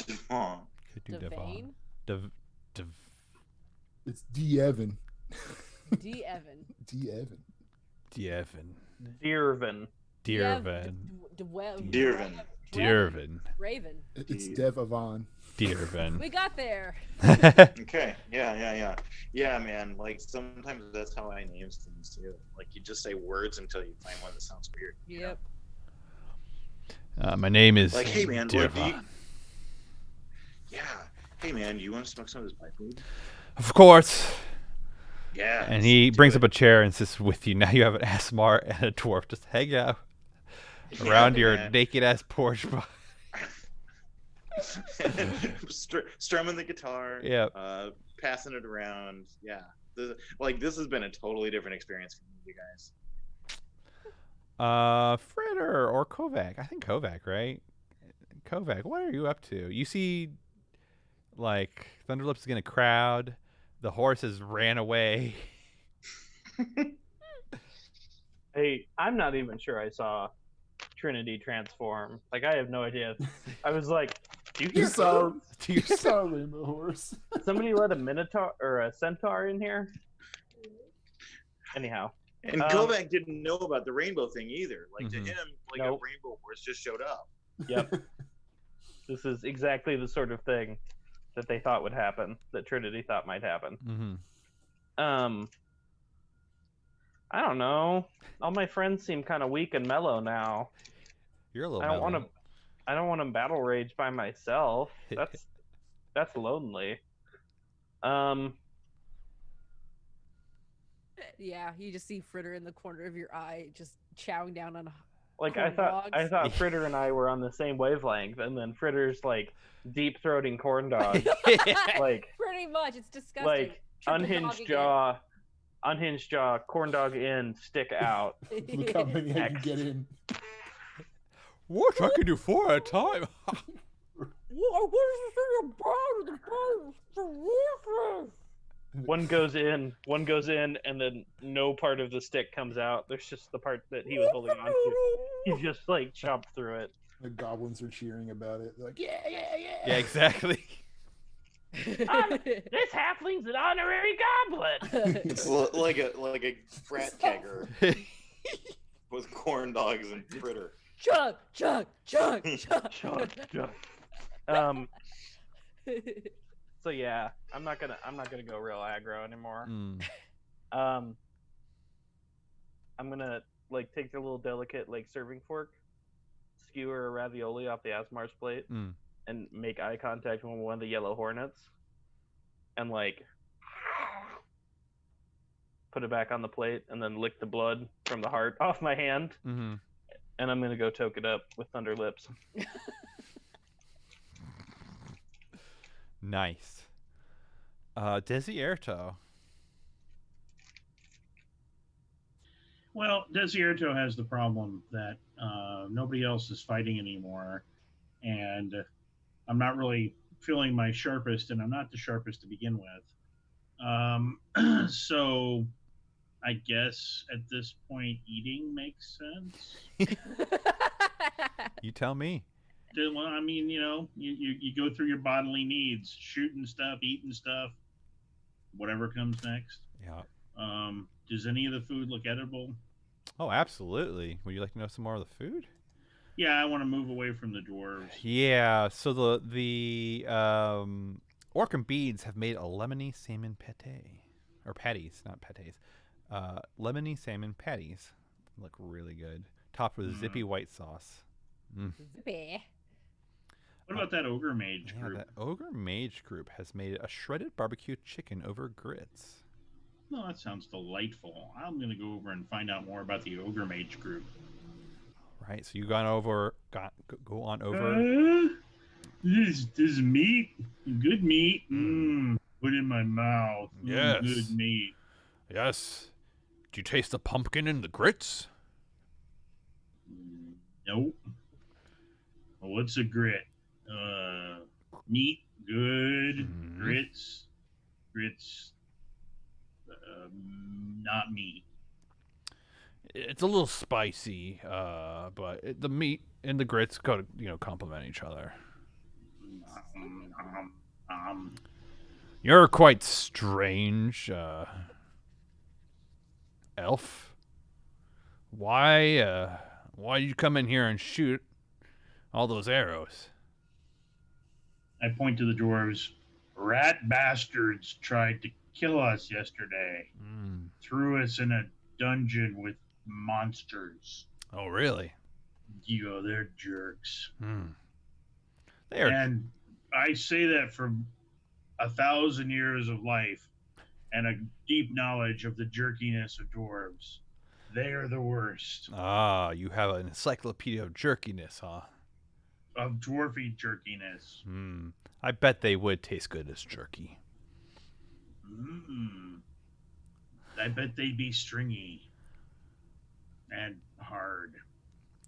[SPEAKER 1] Could do
[SPEAKER 5] Devane?
[SPEAKER 1] Dev.
[SPEAKER 4] It's D. Evan.
[SPEAKER 5] D. Evan.
[SPEAKER 4] D. Evan.
[SPEAKER 1] Dearvin.
[SPEAKER 2] Dearvin.
[SPEAKER 1] Dearvin.
[SPEAKER 3] Dearvin.
[SPEAKER 1] Dearvin.
[SPEAKER 5] Raven.
[SPEAKER 4] It's Dev Avon.
[SPEAKER 1] Dearvin.
[SPEAKER 5] We got there.
[SPEAKER 3] Okay. Yeah, man. Like sometimes that's how I name things too. Like you just say words until you find one that sounds weird.
[SPEAKER 5] Yep.
[SPEAKER 1] My name is
[SPEAKER 3] Like, hey man, what do you...
[SPEAKER 1] Dearvin.
[SPEAKER 3] Yeah. Hey man, you want to smoke some of this pipe weed?
[SPEAKER 1] Of course.
[SPEAKER 3] Yeah.
[SPEAKER 1] And he brings up a chair and sits with you. Now you have an Asmar and a dwarf just hang out around your naked ass porch.
[SPEAKER 3] Strumming the guitar.
[SPEAKER 1] Yeah.
[SPEAKER 3] Passing it around. Yeah. This has been a totally different experience for you guys.
[SPEAKER 1] Fritter or Kovac. I think Kovac, right? Kovac, what are you up to? You see, like, Thunderlips is gonna crowd. The horses ran away.
[SPEAKER 2] Hey, I'm not even sure I saw Trinity transform. Like, I have no idea. I was like, do you hear
[SPEAKER 4] You saw a rainbow horse.
[SPEAKER 2] somebody let a minotaur or a centaur in here? Anyhow.
[SPEAKER 3] And Kovac didn't know about the rainbow thing either. Like to him, like
[SPEAKER 2] Nope.
[SPEAKER 3] a rainbow horse just showed up.
[SPEAKER 2] Yep. This is exactly the sort of thing that they thought would happen, that Trinity thought might happen.
[SPEAKER 1] Mm-hmm.
[SPEAKER 2] I don't know. All my friends seem kind of weak and mellow now.
[SPEAKER 1] You're a little.
[SPEAKER 2] I don't want to battle rage by myself. That's lonely.
[SPEAKER 5] Yeah, you just see Fritter in the corner of your eye, just chowing down on.
[SPEAKER 2] Like
[SPEAKER 5] corn
[SPEAKER 2] I
[SPEAKER 5] dogs.
[SPEAKER 2] thought Fritter and I were on the same wavelength, and then Fritter's like deep throating corn dogs, like
[SPEAKER 5] Pretty much, it's disgusting.
[SPEAKER 2] like
[SPEAKER 5] Triple
[SPEAKER 2] unhinged jaw, corn dog in, stick out.
[SPEAKER 4] Look how many I can get in.
[SPEAKER 1] What? I can do 4 at a time.
[SPEAKER 2] One goes in, and then no part of the stick comes out. There's just the part that he was holding on to. He's just like chopped through it.
[SPEAKER 4] The goblins are cheering about it. They're like, yeah.
[SPEAKER 1] Yeah, exactly.
[SPEAKER 2] This halfling's an honorary goblin.
[SPEAKER 3] It's like a frat kegger with corn dogs and fritter.
[SPEAKER 5] Chug.
[SPEAKER 2] So yeah, I'm not gonna go real aggro anymore. I'm gonna like take the little delicate like serving fork, skewer a ravioli off the Asmar's plate, and make eye contact with one of the yellow hornets, and like put it back on the plate, and then lick the blood from the heart off my hand.
[SPEAKER 1] Mm-hmm.
[SPEAKER 2] And I'm gonna go toke it up with Thunder Lips.
[SPEAKER 1] Nice. Desierto.
[SPEAKER 6] Well, Desierto has the problem that nobody else is fighting anymore, and I'm not really feeling my sharpest, and I'm not the sharpest to begin with. So I guess at this point, eating makes sense.
[SPEAKER 1] You tell me.
[SPEAKER 6] Well, I mean, you go through your bodily needs, shooting stuff, eating stuff, whatever comes next.
[SPEAKER 1] Yeah.
[SPEAKER 6] Does any of the food look edible?
[SPEAKER 1] Oh, absolutely. Would you like to know some more of the food?
[SPEAKER 6] Yeah, I want to move away from the dwarves.
[SPEAKER 1] Yeah. So the orc and beads have made a lemony salmon pate, or patties, not pates. Lemony salmon patties look really good, topped with zippy white sauce.
[SPEAKER 5] Zippy.
[SPEAKER 6] What about that ogre mage
[SPEAKER 1] Yeah,
[SPEAKER 6] group?
[SPEAKER 1] that ogre mage group has made a shredded barbecue chicken over grits.
[SPEAKER 6] No, that sounds delightful. I'm gonna go over and find out more about the ogre mage group.
[SPEAKER 1] Right. So you go on over.
[SPEAKER 6] This meat, good meat. Put in my mouth.
[SPEAKER 1] Yes.
[SPEAKER 6] Good meat.
[SPEAKER 1] Yes. Do you taste the pumpkin in the grits?
[SPEAKER 6] Nope. Well, what's a grit? Meat, good. Grits, not meat.
[SPEAKER 1] It's a little spicy, but the meat and the grits go to complement each other. You're quite strange, elf. Why did you come in here and shoot all those arrows?
[SPEAKER 6] I point to the dwarves. Rat bastards tried to kill us yesterday. Threw us in a dungeon with monsters.
[SPEAKER 1] Oh, really?
[SPEAKER 6] They're jerks.
[SPEAKER 1] They are.
[SPEAKER 6] And I say that from 1,000 years of life and a deep knowledge of the jerkiness of dwarves. They are the worst.
[SPEAKER 1] Ah, you have an encyclopedia of jerkiness, huh?
[SPEAKER 6] Of dwarfy jerkiness.
[SPEAKER 1] I bet they would taste good as jerky.
[SPEAKER 6] I bet they'd be stringy and hard.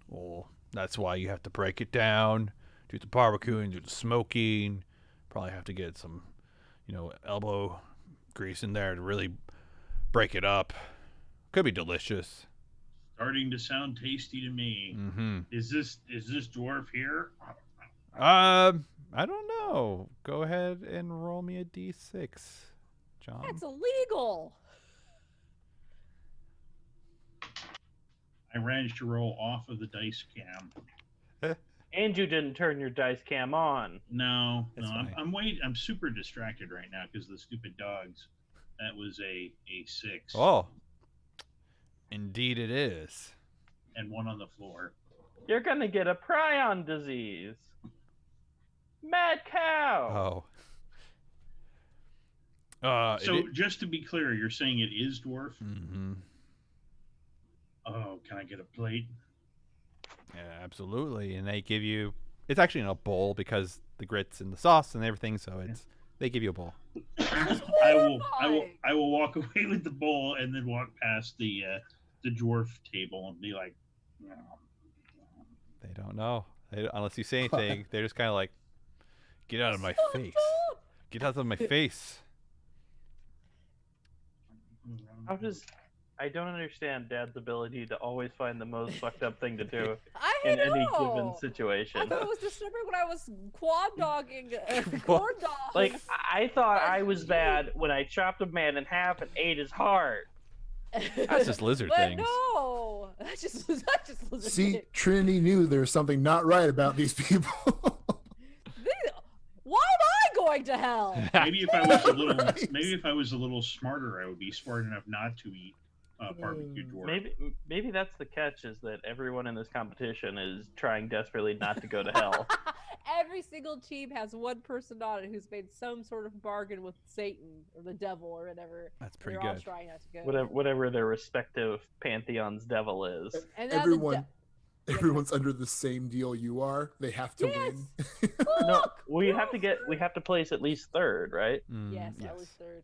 [SPEAKER 1] Well, that's why you have to break it down, do the barbecuing, do the smoking. Probably have to get some, elbow grease in there to really break it up. Could be delicious.
[SPEAKER 6] Starting to sound tasty to me. Is this dwarf here?
[SPEAKER 1] I don't know. Go ahead and roll me a d6, John.
[SPEAKER 5] That's illegal.
[SPEAKER 6] I managed to roll off of the dice cam.
[SPEAKER 2] And you didn't turn your dice cam on.
[SPEAKER 6] No,
[SPEAKER 1] fine.
[SPEAKER 6] I'm super distracted right now because of the stupid dogs. That was a 6.
[SPEAKER 1] Oh, indeed it is.
[SPEAKER 6] And 1 on the floor.
[SPEAKER 2] You're gonna get a prion disease. Mad cow.
[SPEAKER 1] Oh.
[SPEAKER 6] So just to be clear, you're saying it is dwarf? Oh, can I get a plate?
[SPEAKER 1] Yeah, absolutely. And they give you. It's actually in a bowl because the grits and the sauce and everything. So they give you a bowl.
[SPEAKER 6] I will walk away with the bowl and then walk past the dwarf table and be like,
[SPEAKER 1] They don't know. Unless you say anything, they're just kind of like, get out of my face. Get out of my face.
[SPEAKER 2] I don't understand Dad's ability to always find the most fucked up thing to do
[SPEAKER 5] I
[SPEAKER 2] in
[SPEAKER 5] know.
[SPEAKER 2] any given situation.
[SPEAKER 5] I thought it was disturbing when I was quad dogging corn dogs.
[SPEAKER 2] Like, I thought I was bad when I chopped a man in half and ate his heart.
[SPEAKER 1] That's just lizard
[SPEAKER 5] but
[SPEAKER 1] things.
[SPEAKER 5] No, that's just lizard
[SPEAKER 4] See,
[SPEAKER 5] things.
[SPEAKER 4] Trinity knew there was something not right about these people.
[SPEAKER 5] Why am I going to hell?
[SPEAKER 6] maybe if I was a little smarter, I would be smart enough not to eat barbecue dwarf.
[SPEAKER 2] Maybe that's the catch, is that everyone in this competition is trying desperately not to go to hell.
[SPEAKER 5] Every single team has one person on it who's made some sort of bargain with Satan or the devil or whatever.
[SPEAKER 1] That's pretty
[SPEAKER 5] They're all
[SPEAKER 1] good.
[SPEAKER 5] trying not to go.
[SPEAKER 2] Whatever their respective pantheon's devil is.
[SPEAKER 5] And
[SPEAKER 4] Everyone's under the same deal you are. They have to win.
[SPEAKER 2] No, we have to place at least third, right?
[SPEAKER 5] Yes, I was third.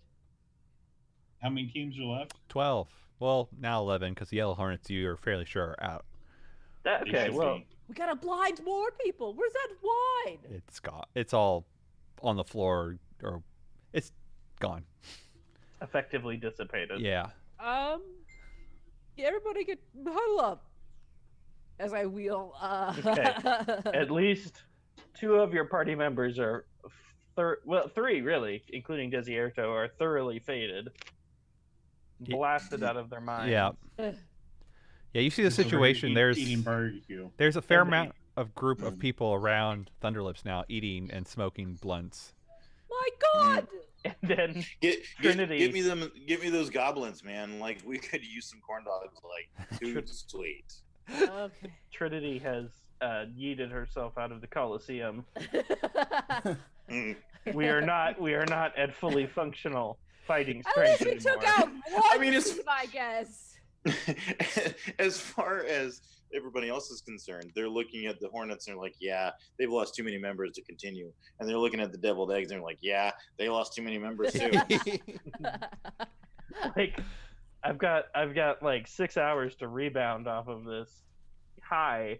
[SPEAKER 6] How many teams are left?
[SPEAKER 1] 12. Well, now 11 because the Yellow Hornets, you are fairly sure are out.
[SPEAKER 2] Okay, well,
[SPEAKER 5] we gotta blind more people. Where's that wine?
[SPEAKER 1] It's all on the floor, or it's gone.
[SPEAKER 2] Effectively dissipated.
[SPEAKER 1] Yeah.
[SPEAKER 5] Yeah, everybody get huddle up as I wheel.
[SPEAKER 2] Okay. At least 2 of your party members are, well, 3 really, including Desierto, are thoroughly faded, blasted out of their minds.
[SPEAKER 1] Yeah. Yeah, you see the
[SPEAKER 6] So we're
[SPEAKER 1] situation.
[SPEAKER 6] eating barbecue.
[SPEAKER 1] There's a fair
[SPEAKER 2] And they-
[SPEAKER 1] amount of group of people around Thunderlips now eating and smoking blunts.
[SPEAKER 5] My God!
[SPEAKER 2] And then
[SPEAKER 3] Get
[SPEAKER 2] Trinity.
[SPEAKER 3] get me those goblins, man. Like we could use some corn dogs. Like too sweet.
[SPEAKER 5] Okay.
[SPEAKER 2] Trinity has yeeted herself out of the Coliseum.
[SPEAKER 3] Mm.
[SPEAKER 2] We are not at fully functional fighting
[SPEAKER 5] At
[SPEAKER 2] strength
[SPEAKER 5] least we
[SPEAKER 2] anymore.
[SPEAKER 5] took out one
[SPEAKER 3] I mean, it's-
[SPEAKER 5] team, I guess.
[SPEAKER 3] As far as everybody else is concerned, they're looking at the Hornets and they're like, yeah, they've lost too many members to continue. And they're looking at the deviled eggs and they're like, yeah, they lost too many members too.
[SPEAKER 2] Like, I've got like 6 hours to rebound off of this high.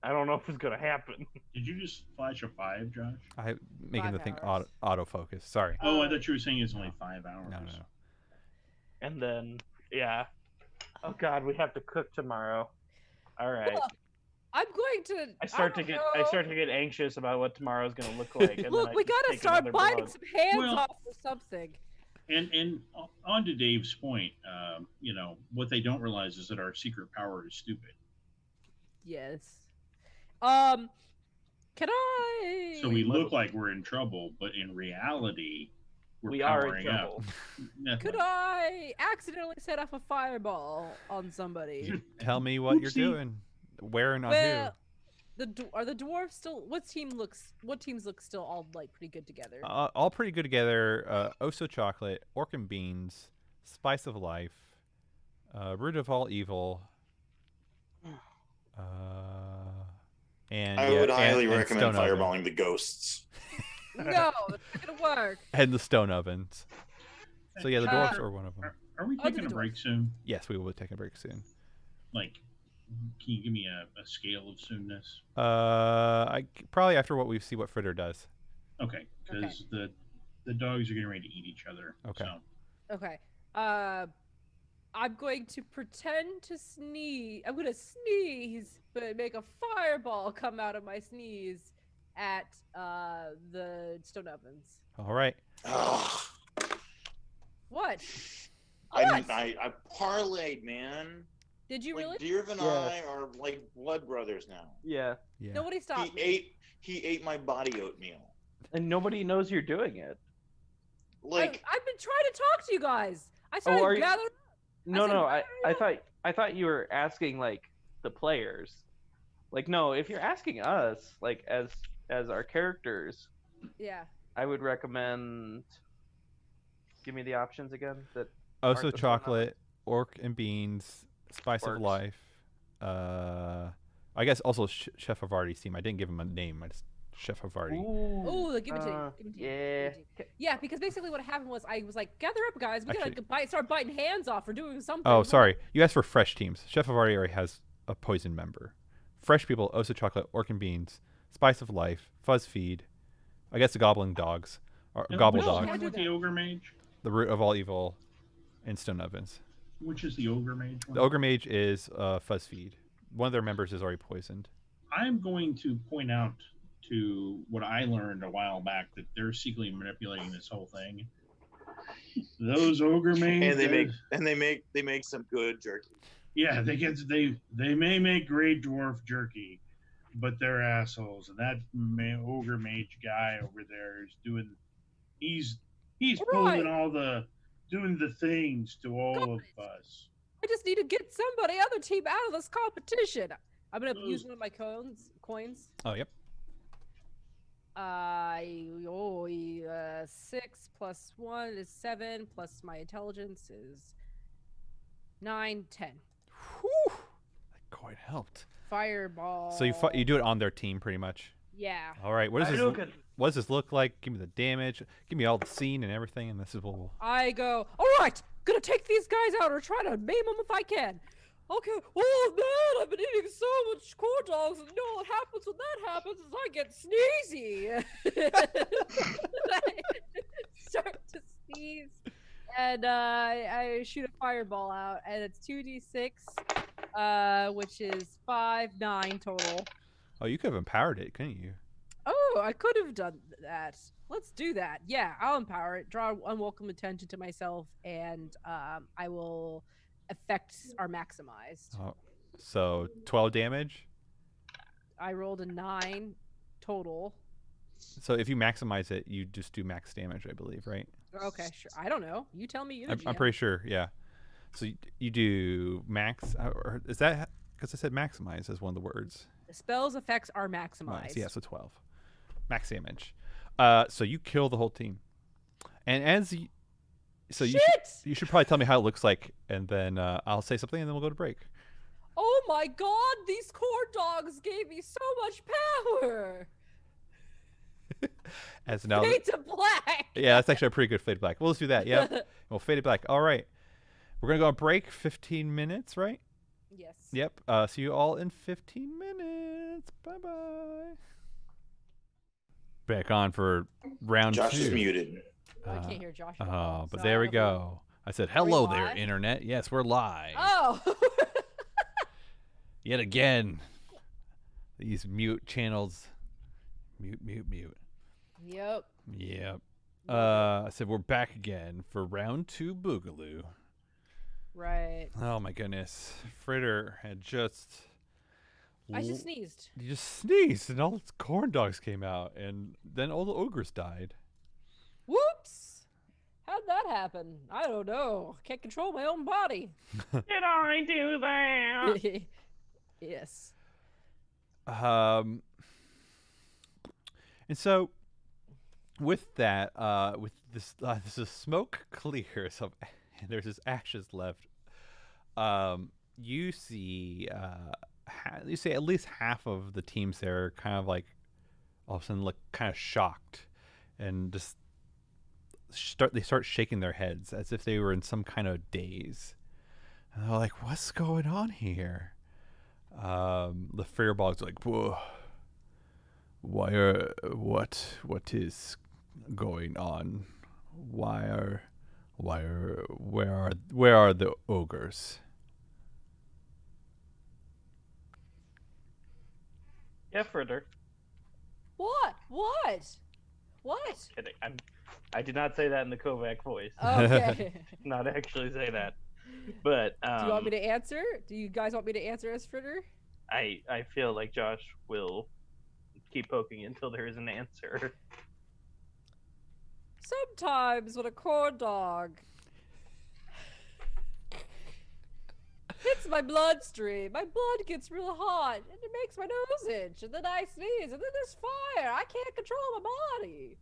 [SPEAKER 2] I don't know if it's gonna happen.
[SPEAKER 6] Did you just flash a 5, Josh?
[SPEAKER 1] I making
[SPEAKER 5] 5
[SPEAKER 1] the thing
[SPEAKER 5] hours.
[SPEAKER 1] autofocus. Sorry.
[SPEAKER 6] Oh, I thought you were saying it's only 5 hours.
[SPEAKER 1] No.
[SPEAKER 2] And then, yeah. Oh God, we have to cook tomorrow. All right.
[SPEAKER 5] Look, I'm going to.
[SPEAKER 2] I start to get anxious about what tomorrow's gonna look like. And
[SPEAKER 5] Look,
[SPEAKER 2] then I
[SPEAKER 5] we
[SPEAKER 2] just
[SPEAKER 5] gotta
[SPEAKER 2] take
[SPEAKER 5] start
[SPEAKER 2] another
[SPEAKER 5] biting
[SPEAKER 2] blow.
[SPEAKER 5] some hands
[SPEAKER 6] Well-
[SPEAKER 5] off or something.
[SPEAKER 6] And on to Dave's point, what they don't realize is that our secret power is stupid.
[SPEAKER 5] Yes. Can I?
[SPEAKER 6] So we look like we're in trouble, but in reality,
[SPEAKER 2] We
[SPEAKER 6] we're
[SPEAKER 2] are in
[SPEAKER 6] powering
[SPEAKER 2] trouble.
[SPEAKER 6] up.
[SPEAKER 5] Could I accidentally set off a fireball on somebody?
[SPEAKER 1] Tell me what you're
[SPEAKER 6] Oopsie.
[SPEAKER 1] doing. Where and on
[SPEAKER 5] Well, are the dwarves still? What teams look still all like pretty good together?
[SPEAKER 1] who? All pretty good together. Oso Chocolate, Orc and Beans, Spice of Life, Root of All Evil. And
[SPEAKER 3] I
[SPEAKER 1] yeah,
[SPEAKER 3] would highly
[SPEAKER 1] and
[SPEAKER 3] recommend
[SPEAKER 1] Stone Oven.
[SPEAKER 3] fireballing the ghosts.
[SPEAKER 5] No, it's not gonna work.
[SPEAKER 1] And the stone ovens. So yeah, the dwarves
[SPEAKER 5] Uh,
[SPEAKER 1] are one of them.
[SPEAKER 6] Are we
[SPEAKER 5] I'll do
[SPEAKER 6] taking a
[SPEAKER 5] the
[SPEAKER 6] break soon?
[SPEAKER 1] Yes, we will be taking a break soon.
[SPEAKER 6] Like, can you give me a scale of soonness?
[SPEAKER 1] Probably after what we see what Fritter does.
[SPEAKER 6] Okay, because the dogs are getting ready to eat each other.
[SPEAKER 1] Okay.
[SPEAKER 6] So.
[SPEAKER 5] Okay. I'm going to pretend to sneeze. I'm gonna sneeze, but make a fireball come out of my sneeze at the stone ovens.
[SPEAKER 1] All right.
[SPEAKER 3] Ugh.
[SPEAKER 5] What?
[SPEAKER 3] I parlayed, man.
[SPEAKER 5] Did you
[SPEAKER 3] Like
[SPEAKER 5] really?
[SPEAKER 3] Dirv and
[SPEAKER 2] Yeah.
[SPEAKER 3] I are like blood brothers now.
[SPEAKER 2] Yeah.
[SPEAKER 1] Yeah.
[SPEAKER 5] Nobody stopped me.
[SPEAKER 3] He ate my body oatmeal.
[SPEAKER 2] And nobody knows you're doing it.
[SPEAKER 3] Like
[SPEAKER 5] I've been trying to talk to you guys. I started
[SPEAKER 2] are you-
[SPEAKER 5] gathering.
[SPEAKER 2] No,
[SPEAKER 5] said,
[SPEAKER 2] no.
[SPEAKER 5] "Why
[SPEAKER 2] I thought you were asking like the players. Like, no, if you're asking us, like as our characters,
[SPEAKER 5] Yeah.
[SPEAKER 2] I would recommend. Give me the options again. That aren't
[SPEAKER 1] Oso
[SPEAKER 2] the
[SPEAKER 1] Chocolate, Orc and Beans, Spice of
[SPEAKER 2] Orcs.
[SPEAKER 1] Life. I guess also Chef Havarti's team. I didn't give him a name. I just Chef Havarti.
[SPEAKER 5] Oh, give it to you. Give it to you.
[SPEAKER 2] Yeah.
[SPEAKER 5] Give it to you. Yeah, because basically what happened was I was like, gather up, guys. We
[SPEAKER 1] Actually-
[SPEAKER 5] gotta start biting hands off or doing something.
[SPEAKER 1] Oh, sorry. You asked for fresh teams. Chef Havarti already has a poison member. Fresh people: Oso Chocolate, Orc and Beans, Spice of Life, Fuzz Feed. I guess the Gobbling Dogs, or
[SPEAKER 6] And
[SPEAKER 1] Gobble
[SPEAKER 6] which is
[SPEAKER 5] No,
[SPEAKER 6] the
[SPEAKER 1] Dog,
[SPEAKER 5] can't
[SPEAKER 6] one
[SPEAKER 5] do
[SPEAKER 6] with
[SPEAKER 5] that.
[SPEAKER 6] the ogre mage?
[SPEAKER 1] the Root of All Evil, and Stone Ovens.
[SPEAKER 6] Which is the ogre mage one?
[SPEAKER 1] The Ogre Mage is Fuzz Feed. One of their members is already poisoned.
[SPEAKER 6] I'm going to point out to what I learned a while back that they're secretly manipulating this whole thing. Those ogre mages,
[SPEAKER 3] and they make some good jerky.
[SPEAKER 6] yeah, they may make great dwarf jerky, but they're assholes. And that ogre mage guy over there is he's
[SPEAKER 5] Right.
[SPEAKER 6] pulling doing the things to all of us.
[SPEAKER 5] I just need to get somebody other team out of this competition. I'm gonna
[SPEAKER 6] Those-
[SPEAKER 5] use one of my coins.
[SPEAKER 1] Oh, yep.
[SPEAKER 5] 6 plus 1 is 7 plus my intelligence is 9, 10.
[SPEAKER 1] Whew. That quite helped.
[SPEAKER 5] Fireball.
[SPEAKER 1] So you do it on their team, pretty much.
[SPEAKER 5] Yeah.
[SPEAKER 1] All right. What does
[SPEAKER 2] I
[SPEAKER 1] this?
[SPEAKER 2] look at
[SPEAKER 1] What does this look like? Give me the damage. Give me all the scene and everything, and this is what we'll.
[SPEAKER 5] I go, all right, gonna take these guys out or try to maim them if I can. Okay, oh man, I've been eating so much corn dogs, and you know what happens when that happens is I get sneezy. I start to sneeze, And I shoot a fireball out, and it's 2d6, which is 5, 9 total.
[SPEAKER 1] Oh, you could have empowered it, couldn't you?
[SPEAKER 5] Oh, I could have done that. Let's do that. Yeah, I'll empower it. Draw unwelcome attention to myself, and I will. Effects are maximized.
[SPEAKER 1] Oh, so 12 damage.
[SPEAKER 5] I rolled a 9 total.
[SPEAKER 1] So if you maximize it, you just do max damage, I believe, right?
[SPEAKER 5] Okay, sure. I don't know. You tell me.
[SPEAKER 1] I'm pretty sure, yeah. So you do max, or is that because I said maximize as one of the words?
[SPEAKER 5] The spell's effects are maximized.
[SPEAKER 1] Yeah, so 12 max damage. So you kill the whole team, and as you, so you should probably tell me how it looks like, and then I'll say something, and then we'll go to break.
[SPEAKER 5] Oh my God! These corn dogs gave me so much power.
[SPEAKER 1] As now,
[SPEAKER 5] Fade to black.
[SPEAKER 1] Yeah, that's actually a pretty good fade to black. We'll just do that. Yep. We'll fade to black. All right. We're gonna go on break. 15 minutes, right?
[SPEAKER 5] Yes.
[SPEAKER 1] Yep. See you all in 15 minutes. Bye bye. Back on for round 2.
[SPEAKER 3] Josh is muted.
[SPEAKER 5] I can't hear Josh.
[SPEAKER 1] Oh, but there we go. I said, hello there, internet. Yes, we're live.
[SPEAKER 5] Oh.
[SPEAKER 1] Yet again. These mute channels. Mute.
[SPEAKER 5] Yep.
[SPEAKER 1] I said we're back again for round 2 Boogaloo.
[SPEAKER 5] Right.
[SPEAKER 1] Oh my goodness. Fritter had just...
[SPEAKER 5] I just sneezed.
[SPEAKER 1] You just sneezed and all the corn dogs came out and then all the ogres died.
[SPEAKER 5] Whoops! How'd that happen? I don't know. Can't control my own body.
[SPEAKER 2] Did I do that?
[SPEAKER 5] Yes.
[SPEAKER 1] And so with that, with this, the smoke clears of, and there's just ashes left. You see, you see at least half of the teams there are kind of like, all of a sudden look kind of shocked, and just start shaking their heads as if they were in some kind of daze. And they're like, "What's going on here?" The fearbolgs are like, "Whoa. What is going on? Where are the ogres?"
[SPEAKER 2] Yeah, Fritter.
[SPEAKER 5] What?
[SPEAKER 2] Kidding. I did not say that in the Kovac voice.
[SPEAKER 5] Okay.
[SPEAKER 2] Not actually say that. But
[SPEAKER 5] do you want me to answer? Do you guys want me to answer as Fritter?
[SPEAKER 2] I feel like Josh will keep poking until there is an answer.
[SPEAKER 5] Sometimes when a corn dog hits my bloodstream, my blood gets real hot and it makes my nose itch, and then I sneeze, and then there's fire. I can't control my body.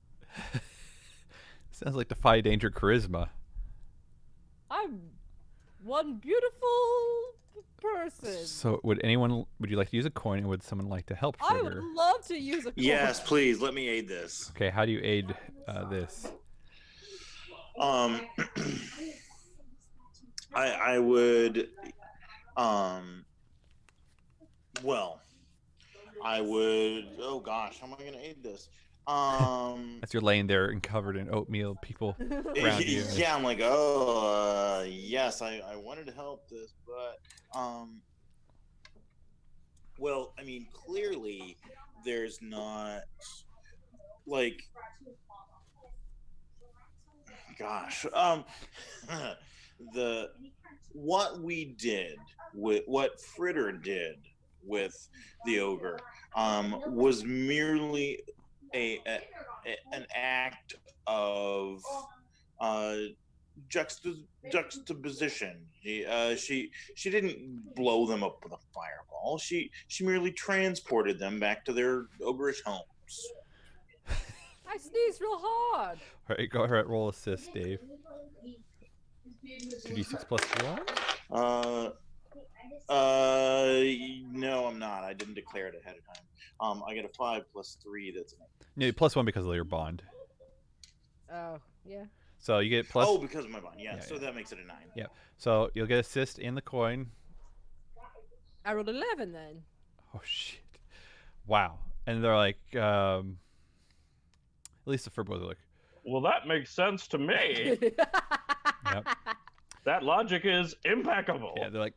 [SPEAKER 1] Sounds like Defy Danger charisma.
[SPEAKER 5] I'm one beautiful person.
[SPEAKER 1] So would you like to use a coin, and would someone like to help
[SPEAKER 5] I
[SPEAKER 1] Fritter?
[SPEAKER 5] would love to use a coin.
[SPEAKER 3] Yes, please let me aid this.
[SPEAKER 1] Okay, how do you aid this?
[SPEAKER 3] I would well, I would, oh gosh, how am I gonna aid this?
[SPEAKER 1] As you're laying there and covered in oatmeal, people around you.
[SPEAKER 3] Yeah, I'm like, yes, I wanted to help this, but well, I mean, clearly there's not, like, gosh, what we did with what Fritter did with the ogre was merely an act of juxtaposition. She didn't blow them up with a fireball. She merely transported them back to their ogreish homes.
[SPEAKER 5] I sneezed real hard.
[SPEAKER 1] All right, go ahead, roll assist, Dave. 2d6 plus 1?
[SPEAKER 3] No, I'm not. I didn't declare it ahead of time. I get a 5 plus 3. That's an 8.
[SPEAKER 1] No, plus 1 because of your bond.
[SPEAKER 5] Oh, yeah.
[SPEAKER 1] So you get plus.
[SPEAKER 3] Oh, because of my bond. Yeah, so that makes it a 9.
[SPEAKER 1] Yeah. So you'll get assist in the coin.
[SPEAKER 5] I rolled 11 then.
[SPEAKER 1] Oh shit! Wow. And they're like, at least the fur boys are like,
[SPEAKER 2] Well, that makes sense to me. That logic is impeccable.
[SPEAKER 1] Yeah, they're like,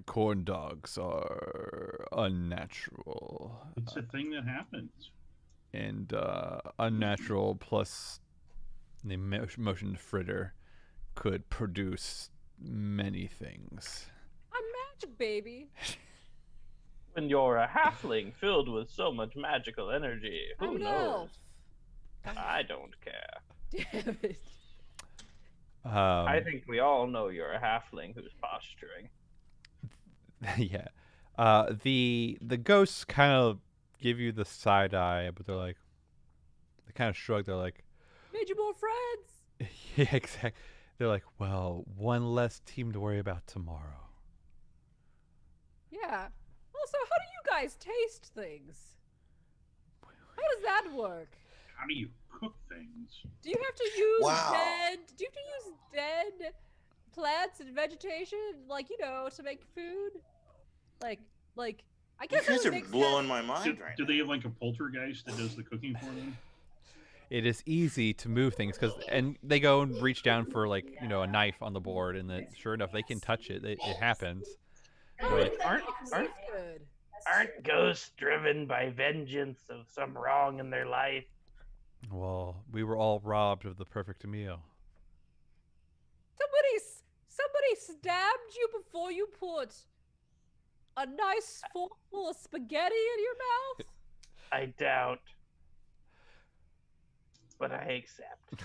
[SPEAKER 1] corn dogs are unnatural.
[SPEAKER 6] It's a thing that happens.
[SPEAKER 1] And unnatural plus the motion fritter could produce many things.
[SPEAKER 5] I'm magic, baby.
[SPEAKER 2] When you're a halfling filled with so much magical energy,
[SPEAKER 5] I'm
[SPEAKER 2] who
[SPEAKER 5] an
[SPEAKER 2] knows?
[SPEAKER 5] elf.
[SPEAKER 2] I don't care.
[SPEAKER 5] Damn it.
[SPEAKER 2] I think we all know you're a halfling who's posturing.
[SPEAKER 1] Yeah. The ghosts kind of give you the side eye, but they kind of shrug. They're like,
[SPEAKER 5] Made you more friends.
[SPEAKER 1] yeah, exactly. They're like, well, one less team to worry about tomorrow.
[SPEAKER 5] Yeah. Also, how do you guys taste things? How does that work?
[SPEAKER 6] How do you cook things?
[SPEAKER 5] Do you have to use
[SPEAKER 3] Wow.
[SPEAKER 5] Do you have to use dead plants and vegetation, like, to make food? Like, I
[SPEAKER 3] You
[SPEAKER 5] guess it
[SPEAKER 3] guys
[SPEAKER 5] would
[SPEAKER 3] are
[SPEAKER 5] make
[SPEAKER 3] blowing
[SPEAKER 5] sense.
[SPEAKER 3] my mind
[SPEAKER 6] Do,
[SPEAKER 3] right
[SPEAKER 6] do
[SPEAKER 3] now.
[SPEAKER 6] they have like a poltergeist that does the cooking for them?
[SPEAKER 1] It is easy to move things and they go and reach down for a knife on the board, and then sure enough they can touch it. It happens.
[SPEAKER 5] Oh,
[SPEAKER 1] Like,
[SPEAKER 2] Aren't
[SPEAKER 5] that's good.
[SPEAKER 7] Aren't ghosts driven by vengeance of some wrong in their life?
[SPEAKER 1] well, we were all robbed of the perfect meal.
[SPEAKER 5] Somebody stabbed you before you put a nice forkful of spaghetti in your mouth?
[SPEAKER 7] I doubt. But I accept.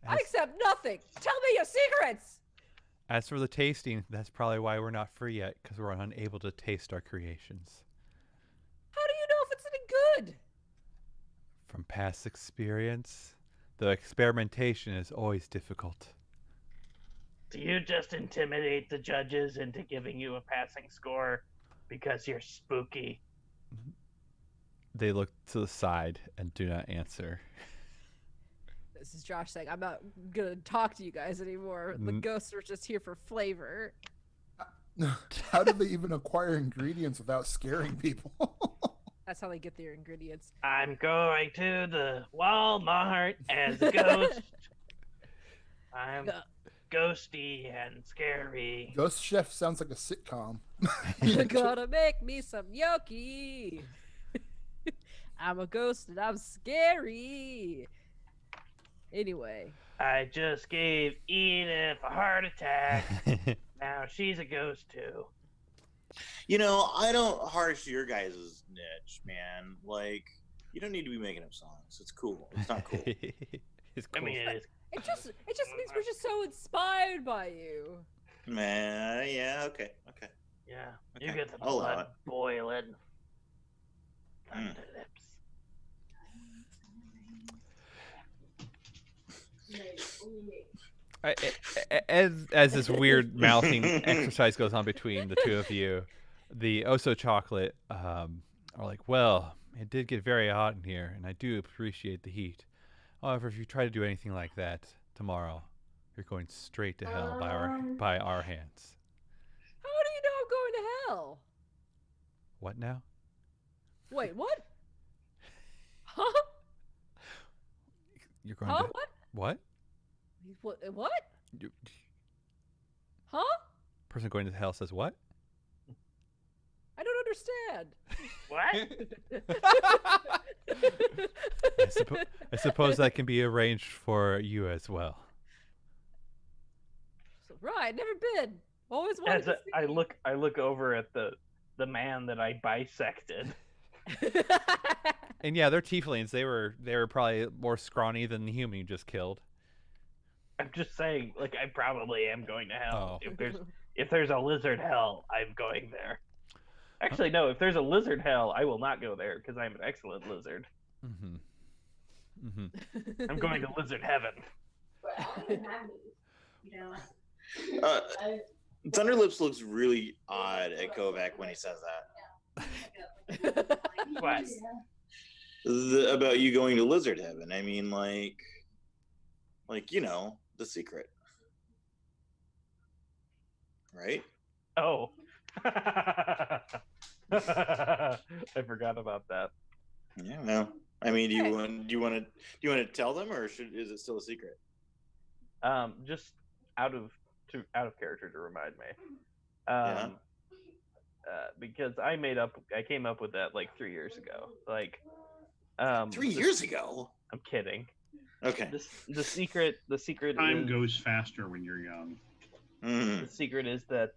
[SPEAKER 5] I accept nothing. Tell me your secrets.
[SPEAKER 1] As for the tasting, that's probably why we're not free yet, because we're unable to taste our creations.
[SPEAKER 5] How do you know if it's any good?
[SPEAKER 1] From past experience, the experimentation is always difficult.
[SPEAKER 7] Do you just intimidate the judges into giving you a passing score because you're spooky?
[SPEAKER 1] They look to the side and do not answer.
[SPEAKER 5] This is Josh saying, I'm not gonna talk to you guys anymore. The ghosts are just here for flavor.
[SPEAKER 4] How did they even acquire ingredients without scaring people?
[SPEAKER 5] That's how they get their ingredients.
[SPEAKER 7] I'm going to the Walmart as a ghost. I'm ghosty and scary.
[SPEAKER 4] Ghost Chef sounds like a sitcom.
[SPEAKER 5] You're gonna make me some gnocchi. I'm a ghost and I'm scary. Anyway.
[SPEAKER 7] I just gave Edith a heart attack. Now she's a ghost too.
[SPEAKER 3] I don't harsh your guys' niche, man. Like, you don't need to be making up songs. It's cool. It's not cool.
[SPEAKER 1] It's
[SPEAKER 7] I
[SPEAKER 1] cool.
[SPEAKER 7] mean, it is.
[SPEAKER 5] It just means we're just so inspired by you.
[SPEAKER 3] Man, yeah, okay.
[SPEAKER 7] Yeah,
[SPEAKER 3] Okay,
[SPEAKER 7] you get the
[SPEAKER 3] I'll allow
[SPEAKER 7] blood
[SPEAKER 3] it.
[SPEAKER 7] boiling.
[SPEAKER 3] Mm.
[SPEAKER 7] Thunder lips.
[SPEAKER 1] As this weird mouthing exercise goes on between the two of you, the Oso chocolate are like, well, it did get very hot in here, and I do appreciate the heat. However, if you try to do anything like that tomorrow, you're going straight to hell by our hands.
[SPEAKER 5] How do you know I'm going to hell?
[SPEAKER 1] What now?
[SPEAKER 5] Wait, what? Huh?
[SPEAKER 1] You're going
[SPEAKER 5] Huh?
[SPEAKER 1] to what?
[SPEAKER 5] What?
[SPEAKER 1] You,
[SPEAKER 5] Huh?
[SPEAKER 1] person going to hell says what?
[SPEAKER 5] I don't understand.
[SPEAKER 7] What?
[SPEAKER 1] I suppose that can be arranged for you as well.
[SPEAKER 5] Right, never been. Always wanted
[SPEAKER 2] As
[SPEAKER 5] to
[SPEAKER 2] I
[SPEAKER 5] see.
[SPEAKER 2] look over at the man that I bisected.
[SPEAKER 1] And yeah, they're tieflings. They were probably more scrawny than the human you just killed.
[SPEAKER 2] I'm just saying, like, I probably am going to hell.
[SPEAKER 1] Oh.
[SPEAKER 2] If there's a lizard hell, I'm going there. Actually, no. If there's a lizard hell, I will not go there because I'm an excellent lizard.
[SPEAKER 1] Mm-hmm. Mm-hmm.
[SPEAKER 2] I'm going to lizard heaven.
[SPEAKER 3] Thunderlips looks really odd at Kovac when he says that.
[SPEAKER 7] What?
[SPEAKER 3] About you going to lizard heaven. I mean, like the secret, right?
[SPEAKER 2] Oh. I forgot about that.
[SPEAKER 3] Yeah. Well, I mean, do you want to tell them, or is it still a secret?
[SPEAKER 2] Just out of character to remind me.
[SPEAKER 3] Yeah.
[SPEAKER 2] Because I came up with that like 3 years ago. Like,
[SPEAKER 3] 3 years ago.
[SPEAKER 2] I'm kidding.
[SPEAKER 3] Okay.
[SPEAKER 2] The secret
[SPEAKER 6] Time
[SPEAKER 2] is
[SPEAKER 6] goes faster when you're young.
[SPEAKER 2] the secret is that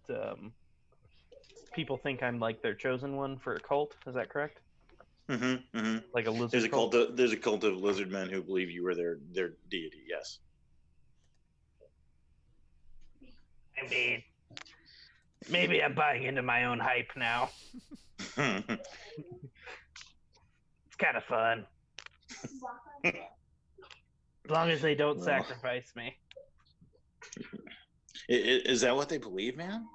[SPEAKER 2] people think I'm like their chosen one for a cult. Is that correct? Like a lizard
[SPEAKER 3] There's a
[SPEAKER 2] cult.
[SPEAKER 3] There's a cult of lizard men who believe you were their deity. Yes.
[SPEAKER 7] I mean, maybe I'm buying into my own hype now. It's kind of fun.
[SPEAKER 2] As long as they don't sacrifice me.
[SPEAKER 3] Is that what they believe, man?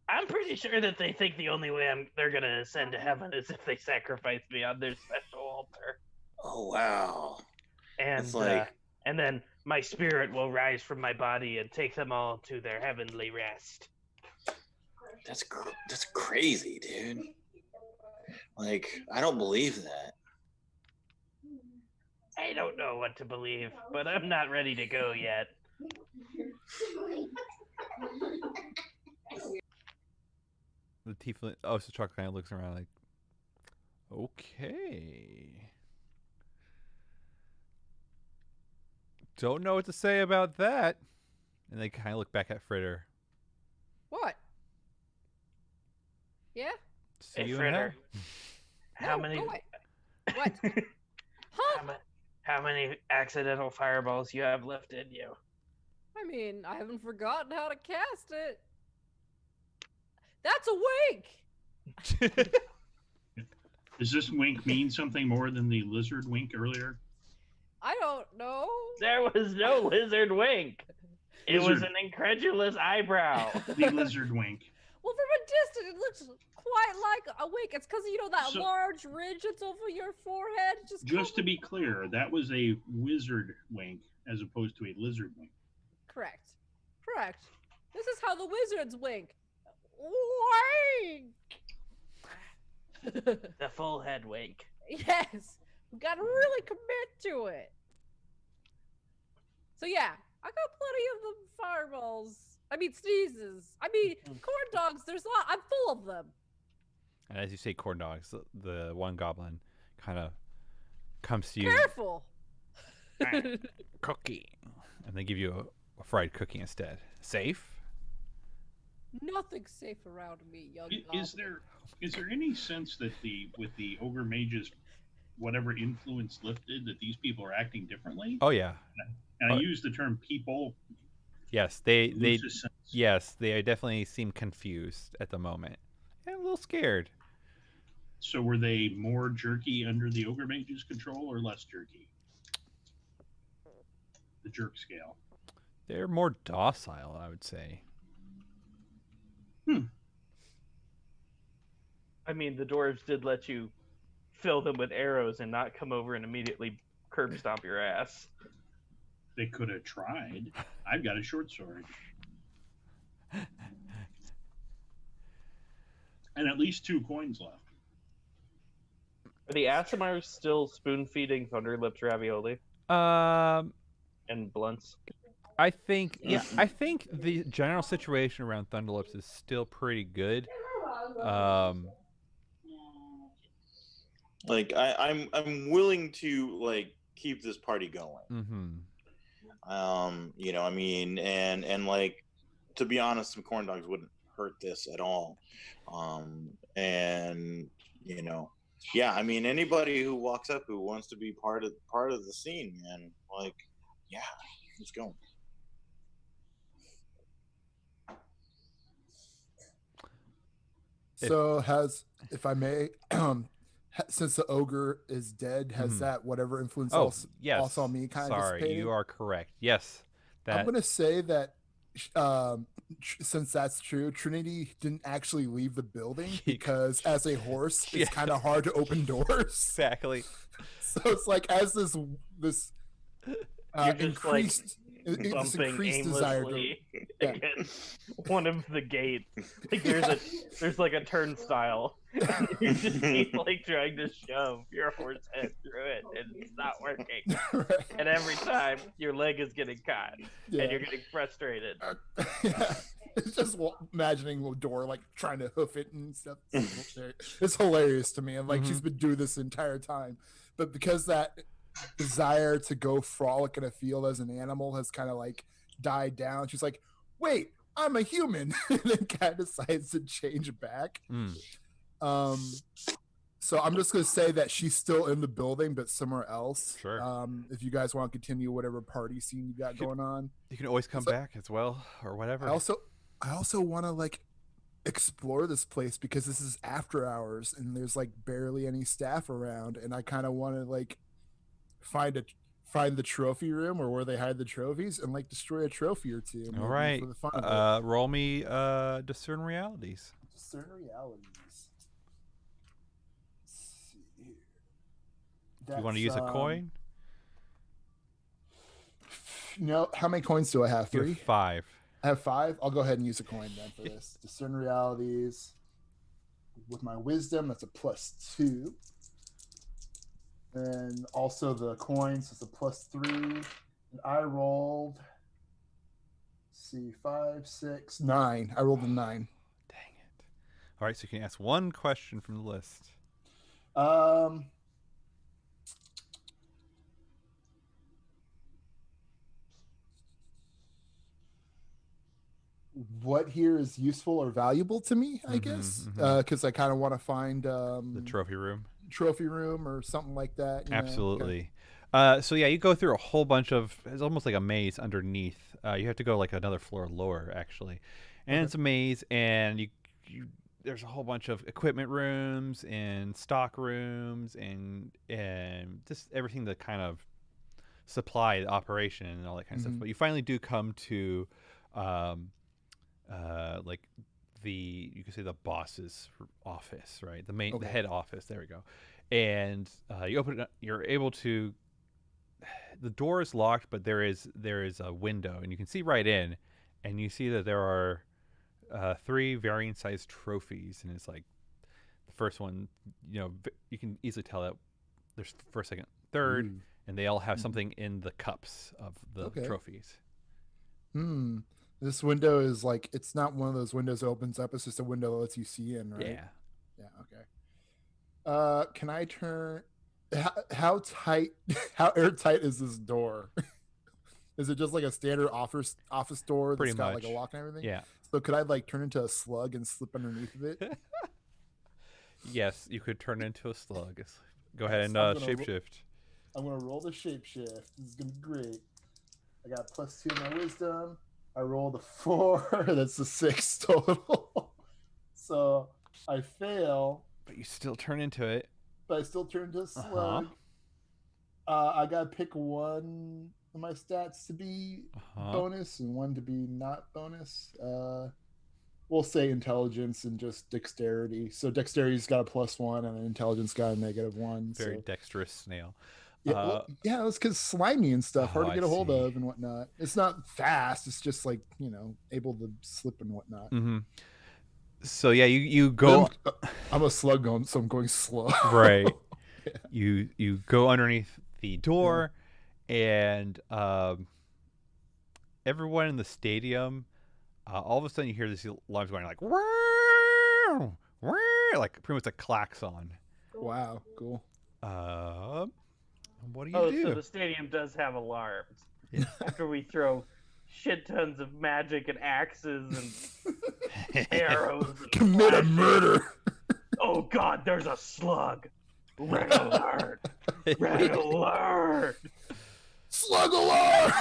[SPEAKER 7] I'm pretty sure that they think the only way they're gonna ascend to heaven is if they sacrifice me on their special altar.
[SPEAKER 3] Oh wow!
[SPEAKER 7] And
[SPEAKER 3] It's like
[SPEAKER 7] and then my spirit will rise from my body and take them all to their heavenly rest.
[SPEAKER 3] that's crazy, dude. Like I don't believe that.
[SPEAKER 7] I don't know what to believe, but I'm not ready to go yet.
[SPEAKER 1] The tiefling. Oh, so Chuck kind of looks around like, okay. Don't know what to say about that. And they kind of look back at Fritter.
[SPEAKER 5] What? Yeah?
[SPEAKER 1] See
[SPEAKER 7] Hey,
[SPEAKER 1] you in hell.
[SPEAKER 7] Fritter. How
[SPEAKER 5] No,
[SPEAKER 7] many?
[SPEAKER 5] go away. What? Huh?
[SPEAKER 7] How many accidental fireballs you have left in you?
[SPEAKER 5] I mean, I haven't forgotten how to cast it. That's a wink!
[SPEAKER 6] Does this wink mean something more than the lizard wink earlier?
[SPEAKER 5] I don't know.
[SPEAKER 2] There was no lizard wink. It was
[SPEAKER 6] Lizard.
[SPEAKER 2] an incredulous eyebrow.
[SPEAKER 6] The lizard wink.
[SPEAKER 5] Well, from a distance, it looks quite like a wink. It's because, you know, that
[SPEAKER 6] So-
[SPEAKER 5] large ridge that's over your forehead.
[SPEAKER 6] Just to be clear, that was a wizard wink as opposed to a lizard wink.
[SPEAKER 5] Correct. Correct. This is how the wizards wink. Wink!
[SPEAKER 2] The full head wink.
[SPEAKER 5] Yes. We gotta really commit to it. So yeah, I got plenty of the fireballs. I mean sneezes. I mean corn dogs, there's a lot. I'm full of them.
[SPEAKER 1] And as you say corn dogs, the one goblin kind of comes to you.
[SPEAKER 5] Careful.
[SPEAKER 1] Cookie. And they give you a fried cookie instead. Safe?
[SPEAKER 5] Nothing's safe around me, young
[SPEAKER 6] Is there any sense that with the ogre mages, whatever influence lifted, that these people are acting differently?
[SPEAKER 1] Oh yeah.
[SPEAKER 6] And I use the term people.
[SPEAKER 1] Yes, they
[SPEAKER 6] loosest sense.
[SPEAKER 1] yes, they definitely seem confused at the moment. And a little scared.
[SPEAKER 6] So were they more jerky under the ogre mage's control or less jerky? The jerk scale.
[SPEAKER 1] They're more docile, I would say.
[SPEAKER 2] I mean, the dwarves did let you fill them with arrows and not come over and immediately curb stomp your ass.
[SPEAKER 6] They could have tried. I've got a short sword. And at least 2 coins left.
[SPEAKER 2] Are the Asimars still spoon feeding Thunderlips ravioli
[SPEAKER 1] Um,
[SPEAKER 2] and blunts?
[SPEAKER 1] I think I think the general situation around Thunderlips is still pretty good.
[SPEAKER 3] Like I'm willing to like keep this party going.
[SPEAKER 1] Mm-hmm.
[SPEAKER 3] You know, I mean, and like to be honest, some corn dogs wouldn't hurt this at all. And you know, yeah, I mean, anybody who walks up who wants to be part of the scene, man, like, yeah, let's go.
[SPEAKER 4] So if I may, since the ogre is dead, has that whatever influence
[SPEAKER 1] Oh, yes.
[SPEAKER 4] also on me kind of
[SPEAKER 1] Sorry,
[SPEAKER 4] dissipated?
[SPEAKER 1] you are correct. Yes.
[SPEAKER 4] I'm going to say that since that's true, Trinity didn't actually leave the building because as a horse, it's kind of hard to open doors.
[SPEAKER 1] Exactly.
[SPEAKER 4] So it's like as this
[SPEAKER 2] You're just
[SPEAKER 4] increased This
[SPEAKER 2] bumping
[SPEAKER 4] increased desire to,
[SPEAKER 2] aimlessly
[SPEAKER 4] yeah.
[SPEAKER 2] against one of the gates. Like there's like a turnstile. And you just keep like trying to shove your horse head through it, and it's not working.
[SPEAKER 4] Right.
[SPEAKER 2] And every time your leg is getting caught,
[SPEAKER 4] Yeah.
[SPEAKER 2] and you're getting frustrated.
[SPEAKER 4] Yeah. It's just imagining the door like trying to hoof it and stuff. It's hilarious to me. And like she's been doing this the entire time, but because that desire to go frolic in a field as an animal has kind of like died down, she's like, "Wait, I'm a human," and then kind of decides to change back. So I'm just gonna say that she's still in the building, but somewhere else.
[SPEAKER 1] Sure.
[SPEAKER 4] If you guys want to continue whatever party scene you got going on,
[SPEAKER 1] You can always come back as well, or whatever.
[SPEAKER 4] I also want to like explore this place because this is after hours and there's like barely any staff around, and I kind of want to like find the trophy room or where they hide the trophies and like destroy a trophy or two.
[SPEAKER 1] All right.
[SPEAKER 4] For the fun of it.
[SPEAKER 1] Roll me discern realities.
[SPEAKER 4] Discern realities. Let's see here.
[SPEAKER 1] You want to use a coin?
[SPEAKER 4] No. How many coins do I have?
[SPEAKER 1] You
[SPEAKER 4] 3?
[SPEAKER 1] have 5.
[SPEAKER 4] I have 5. I'll go ahead and use a coin then for this. Discern realities. With my wisdom, that's a +2. And also the coins is a +3. And I rolled, let's see, 5, 6, 9. I rolled a 9.
[SPEAKER 1] Dang it. All right, so you can ask one question from the list.
[SPEAKER 4] What here is useful or valuable to me, I guess, because I kind of want to find
[SPEAKER 1] the trophy room
[SPEAKER 4] or something like that.
[SPEAKER 1] Absolutely. So yeah, you go through a whole bunch of, it's almost like a maze underneath. You have to go like another floor lower actually, and it's a maze, and you there's a whole bunch of equipment rooms and stock rooms and just everything to kind of supply the operation and all that kind of stuff. But you finally do come to like you could say the boss's office, right? The head office. There we go. And you open it up, you're able to. The door is locked, but there is a window, and you can see right in, and you see that there are 3 varying sized trophies, and it's like the first one, you can easily tell that there's first, second, third, and they all have something in the cups of the trophies.
[SPEAKER 4] This window is like, it's not one of those windows that opens up. It's just a window that lets you see in, right? Yeah. Okay. Can I turn? How airtight is this door? Is it just like a standard office door that's got like a lock and everything?
[SPEAKER 1] Yeah.
[SPEAKER 4] So could I like turn into a slug and slip underneath of it?
[SPEAKER 1] Yes, you could turn into a slug. Go ahead and shapeshift.
[SPEAKER 4] I'm gonna roll the shapeshift. This is gonna be great. I got +2 in my wisdom. I rolled a 4. That's a 6 total. So I fail.
[SPEAKER 1] But you still turn into it.
[SPEAKER 4] But I still turn into a slug. I gotta pick one of my stats to be bonus and one to be not bonus. We'll say intelligence and just dexterity. So dexterity's got a +1 and intelligence got a -1.
[SPEAKER 1] Very dexterous snail.
[SPEAKER 4] Yeah, it was because slimy and stuff, hard to get a hold of and whatnot. It's not fast. It's just like, able to slip and whatnot.
[SPEAKER 1] So yeah, you go.
[SPEAKER 4] I'm a slug going, so I'm going slow.
[SPEAKER 1] Right. Yeah. You go underneath the door, and everyone in the stadium, all of a sudden you hear these alarms going like, "Wah! Wah!" Like pretty much a klaxon.
[SPEAKER 4] Wow, cool.
[SPEAKER 1] What do you do?
[SPEAKER 2] So the stadium does have alarms. Yeah. After we throw shit tons of magic and axes and arrows. And
[SPEAKER 4] commit a murder.
[SPEAKER 2] Oh God, there's a slug. Red alert! Red alert!
[SPEAKER 4] Slug alert!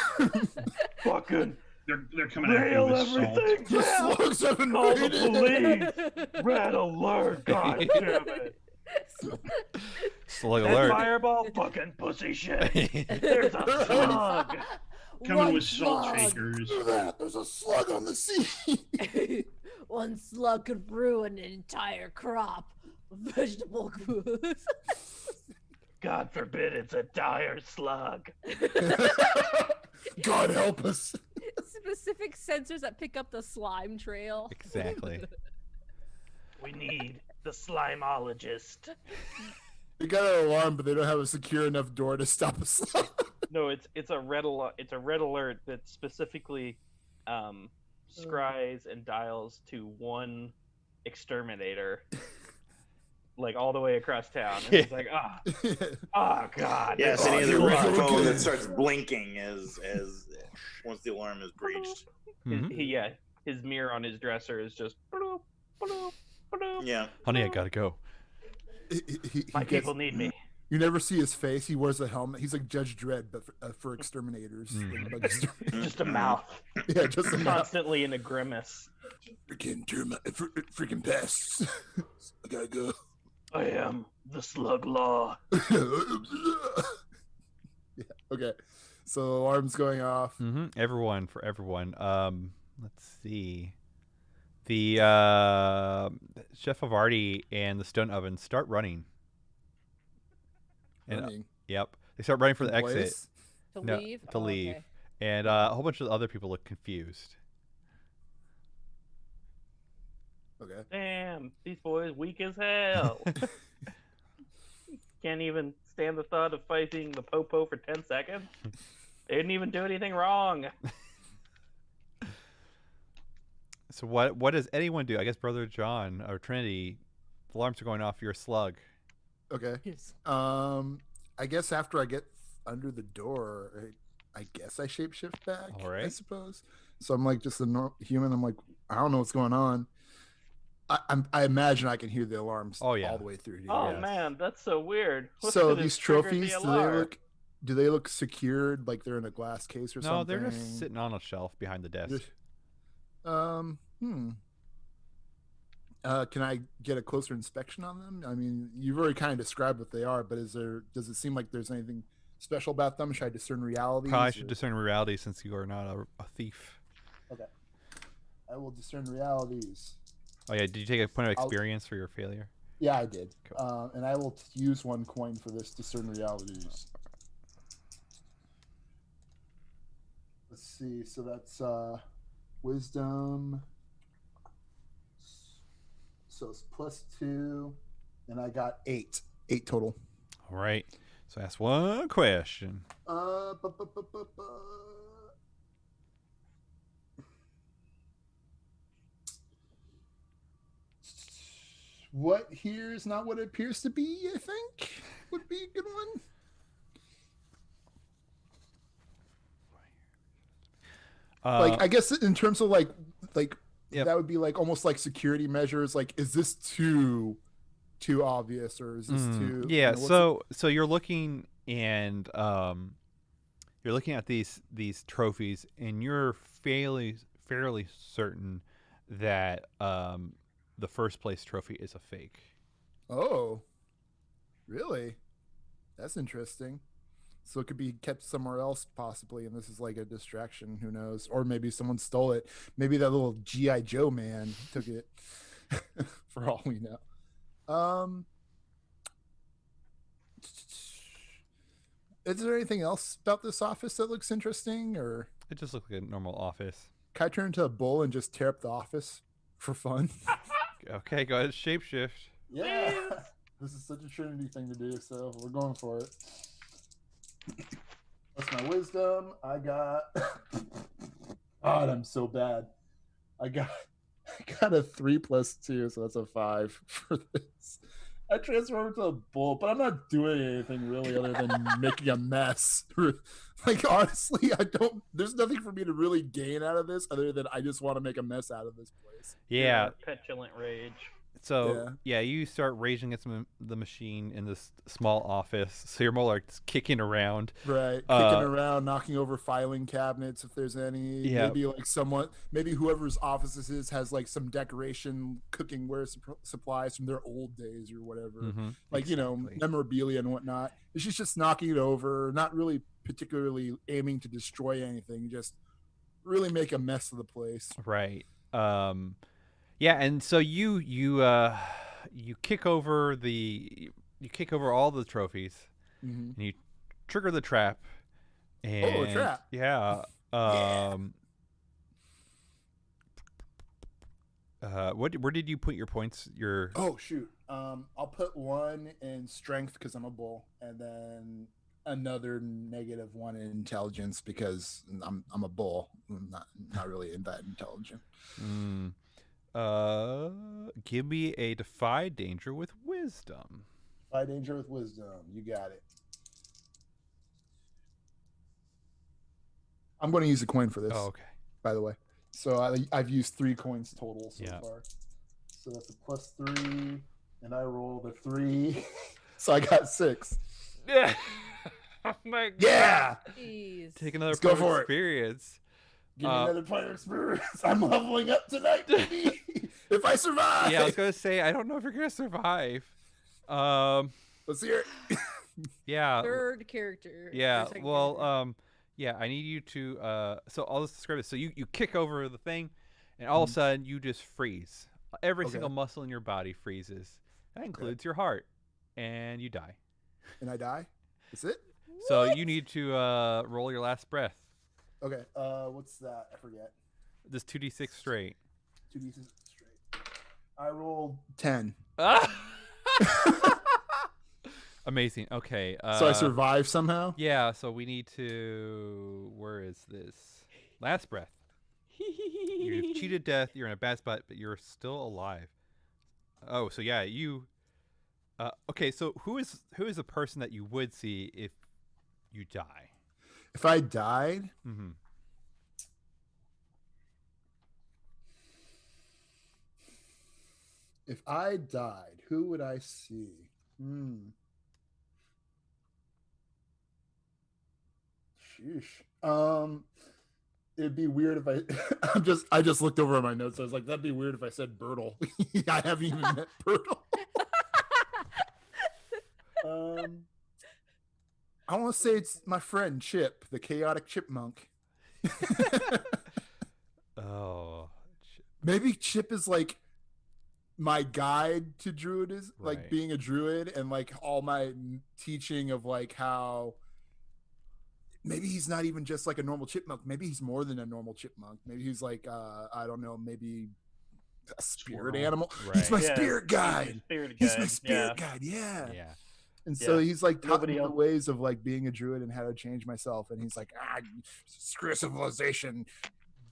[SPEAKER 2] Fucking
[SPEAKER 6] they're coming after you with
[SPEAKER 2] everything
[SPEAKER 6] salt.
[SPEAKER 2] down.
[SPEAKER 4] Slugs have
[SPEAKER 2] Call the
[SPEAKER 4] invaded.
[SPEAKER 2] police! Red alert! God damn it!
[SPEAKER 1] Slug
[SPEAKER 2] That
[SPEAKER 1] alert!
[SPEAKER 2] fireball, fucking pussy shit. There's a slug.
[SPEAKER 6] Coming with salt shakers.
[SPEAKER 4] There's a slug on the sea.
[SPEAKER 5] One slug could ruin an entire crop of vegetable food.
[SPEAKER 2] God forbid it's a dire slug.
[SPEAKER 4] God help us.
[SPEAKER 5] Specific sensors that pick up the slime trail.
[SPEAKER 1] Exactly.
[SPEAKER 7] We need the slimeologist.
[SPEAKER 4] They got an alarm, but they don't have a secure enough door to stop us.
[SPEAKER 2] No, it's a red alert that specifically scries and dials to one exterminator, like all the way across town. And it's like, oh god.
[SPEAKER 3] Yes,
[SPEAKER 4] Oh,
[SPEAKER 3] any other
[SPEAKER 4] here we
[SPEAKER 3] red
[SPEAKER 4] go
[SPEAKER 3] phone that
[SPEAKER 4] again.
[SPEAKER 3] starts blinking as once the alarm is breached.
[SPEAKER 2] His mirror on his dresser is just.
[SPEAKER 3] Yeah.
[SPEAKER 1] Honey, I gotta go.
[SPEAKER 7] My people need me.
[SPEAKER 4] You never see his face. He wears a helmet. He's like Judge Dredd, but for exterminators.
[SPEAKER 7] Just a mouth.
[SPEAKER 4] Yeah, just a mouth.
[SPEAKER 2] Constantly in a grimace.
[SPEAKER 4] Freaking pests. I gotta go.
[SPEAKER 7] I am the slug law.
[SPEAKER 4] Yeah. Okay. So alarm's going off.
[SPEAKER 1] Everyone. Let's see. The Chef Havarti and the Stone Oven start running. And,
[SPEAKER 4] Running.
[SPEAKER 1] yep. They start running for the
[SPEAKER 4] From
[SPEAKER 1] exit.
[SPEAKER 4] place?
[SPEAKER 5] To
[SPEAKER 1] No,
[SPEAKER 5] leave?
[SPEAKER 1] to
[SPEAKER 5] Oh,
[SPEAKER 1] leave.
[SPEAKER 5] okay.
[SPEAKER 1] And a whole bunch of other people look confused.
[SPEAKER 4] Okay.
[SPEAKER 2] Damn, these boys weak as hell. Can't even stand the thought of fighting the Popo for 10 seconds. They didn't even do anything wrong.
[SPEAKER 1] So what does anyone do? I guess Brother John or Trinity, the alarms are going off. You're a slug.
[SPEAKER 4] Okay.
[SPEAKER 5] Yes.
[SPEAKER 4] I guess after I get under the door, I guess I shapeshift back.
[SPEAKER 1] All right.
[SPEAKER 4] I suppose. So I'm like just a human. I'm like, I don't know what's going on. I imagine I can hear the alarms
[SPEAKER 1] Oh, yeah.
[SPEAKER 4] all the way through here.
[SPEAKER 2] Oh
[SPEAKER 1] Yes.
[SPEAKER 2] man, that's so weird. What
[SPEAKER 4] So
[SPEAKER 2] could have
[SPEAKER 4] these
[SPEAKER 2] triggered
[SPEAKER 4] trophies,
[SPEAKER 2] the
[SPEAKER 4] do they
[SPEAKER 2] alarm?
[SPEAKER 4] look secured, like they're in a glass case or
[SPEAKER 1] No,
[SPEAKER 4] something?
[SPEAKER 1] they're just sitting on a shelf behind the desk.
[SPEAKER 4] Can I get a closer inspection on them? I mean, you've already kind of described what they are, but does it seem like there's anything special about them? Should I discern realities?
[SPEAKER 1] Probably should discern reality since you are not a thief.
[SPEAKER 4] Okay. I will discern realities.
[SPEAKER 1] Oh yeah, did you take a point of
[SPEAKER 4] I'll-
[SPEAKER 1] experience for your failure?
[SPEAKER 4] Yeah, I did.
[SPEAKER 1] Cool.
[SPEAKER 4] And I will use one coin for this discern realities. Let's see. So that's wisdom. So it's +2, and I got 8. 8 total.
[SPEAKER 1] All right. So ask one question.
[SPEAKER 4] What here is not what it appears to be, I think, would be a good one. Like, I guess in terms of like
[SPEAKER 1] Yep.
[SPEAKER 4] that would be like almost like security measures. Like, is this too obvious, or is this too?
[SPEAKER 1] Yeah.
[SPEAKER 4] you know,
[SPEAKER 1] So you're looking and you're looking at these trophies, and you're fairly certain that the first place trophy is a fake.
[SPEAKER 4] Oh, really? That's interesting. So it could be kept somewhere else, possibly, and this is like a distraction. Who knows? Or maybe someone stole it. Maybe that little GI Joe man took it. For all we know. Is there anything else about this office that looks interesting, or
[SPEAKER 1] It just looks like a normal office.
[SPEAKER 4] can I turn into a bull and just tear up the office for fun?
[SPEAKER 1] Okay, go ahead, shapeshift.
[SPEAKER 4] Yeah. This is such a Trinity thing to do, so we're going for it. That's my wisdom. I got. God, I'm so bad. I got a 3 + 2, so that's a 5 for this. I transformed into a bull, but I'm not doing anything really other than making a mess. Like, honestly, there's nothing for me to really gain out of this other than I just want to make a mess out of this place.
[SPEAKER 1] Yeah.
[SPEAKER 2] Petulant rage.
[SPEAKER 1] So yeah, you start raging against the machine in this small office. So you're more like kicking around.
[SPEAKER 4] Right, kicking around, knocking over filing cabinets if there's any.
[SPEAKER 1] Yeah.
[SPEAKER 4] Maybe like maybe whoever's office this is has like some decoration, cookware supplies from their old days or whatever. Like, you know, memorabilia and whatnot. And she's just knocking it over, not really particularly aiming to destroy anything, just really make a mess of the place.
[SPEAKER 1] Right. Yeah, and so you kick over all the trophies, and you trigger the trap, And
[SPEAKER 4] trap.
[SPEAKER 1] yeah.
[SPEAKER 4] Yeah.
[SPEAKER 1] Where did you put your points? Your
[SPEAKER 4] Oh shoot. I'll put 1 in strength because I'm a bull, and then another -1 in intelligence because I'm a bull. I'm not really that intelligent.
[SPEAKER 1] Give me a defy danger with wisdom.
[SPEAKER 4] Defy danger with wisdom. You got it. I'm going to use a coin for this.
[SPEAKER 1] Oh, okay.
[SPEAKER 4] By the way, so I've used 3 coins total so
[SPEAKER 1] Yeah.
[SPEAKER 4] far. So that's a +3, and I rolled a 3, so I got 6.
[SPEAKER 1] Yeah. Oh my god.
[SPEAKER 4] Yeah.
[SPEAKER 5] Jeez.
[SPEAKER 1] Take another
[SPEAKER 4] Let's go
[SPEAKER 1] point of
[SPEAKER 4] for it.
[SPEAKER 1] experience.
[SPEAKER 4] Give me another point of experience. I'm leveling up tonight, baby. If I survive.
[SPEAKER 1] Yeah, I was gonna say I don't know if you're gonna survive.
[SPEAKER 4] Let's hear it.
[SPEAKER 1] Yeah.
[SPEAKER 5] Third character.
[SPEAKER 1] Yeah.
[SPEAKER 5] or second
[SPEAKER 1] Well,
[SPEAKER 5] character.
[SPEAKER 1] yeah, I need you to so I'll just describe it. So you kick over the thing and all of a sudden you just freeze. Every
[SPEAKER 4] Okay.
[SPEAKER 1] single muscle in your body freezes. That includes your heart. And you die.
[SPEAKER 4] And I die. That's it.
[SPEAKER 1] So you need to roll your last breath.
[SPEAKER 4] Okay. What's that? I forget.
[SPEAKER 1] Just 2d6 straight.
[SPEAKER 4] 2d6 straight. I rolled 10.
[SPEAKER 1] Amazing. Okay.
[SPEAKER 4] So I survived somehow.
[SPEAKER 1] Yeah, so we need to. Where is this? Last breath. You've cheated death. You're in a bad spot, but you're still alive. Oh, so yeah, you. Okay, so who is the person that you would see if you die?
[SPEAKER 4] If I died,
[SPEAKER 1] Mm-hmm.
[SPEAKER 4] who would I see? Sheesh. It'd be weird if I just looked over at my notes. I was like, that'd be weird if I said Birtle. I haven't even met Birtle. I want to say it's my friend Chip, the chaotic chipmunk.
[SPEAKER 1] Oh.
[SPEAKER 4] Maybe Chip is like my guide to druidism, like
[SPEAKER 1] Right.
[SPEAKER 4] being a druid, and like all my teaching of like how maybe he's not even just like a normal chipmunk. Maybe he's more than a normal chipmunk. Maybe he's like I don't know, maybe a spirit
[SPEAKER 6] Squirrel.
[SPEAKER 4] animal.
[SPEAKER 1] Right.
[SPEAKER 4] He's my
[SPEAKER 2] Yeah,
[SPEAKER 4] spirit guide. He's my
[SPEAKER 2] guide,
[SPEAKER 4] spirit guide. Yeah.
[SPEAKER 1] Yeah.
[SPEAKER 4] And so
[SPEAKER 2] Yeah.
[SPEAKER 4] he's like taught
[SPEAKER 2] Nobody
[SPEAKER 4] me the
[SPEAKER 2] else-
[SPEAKER 4] ways of like being a druid and how to change myself. And he's like, screw civilization,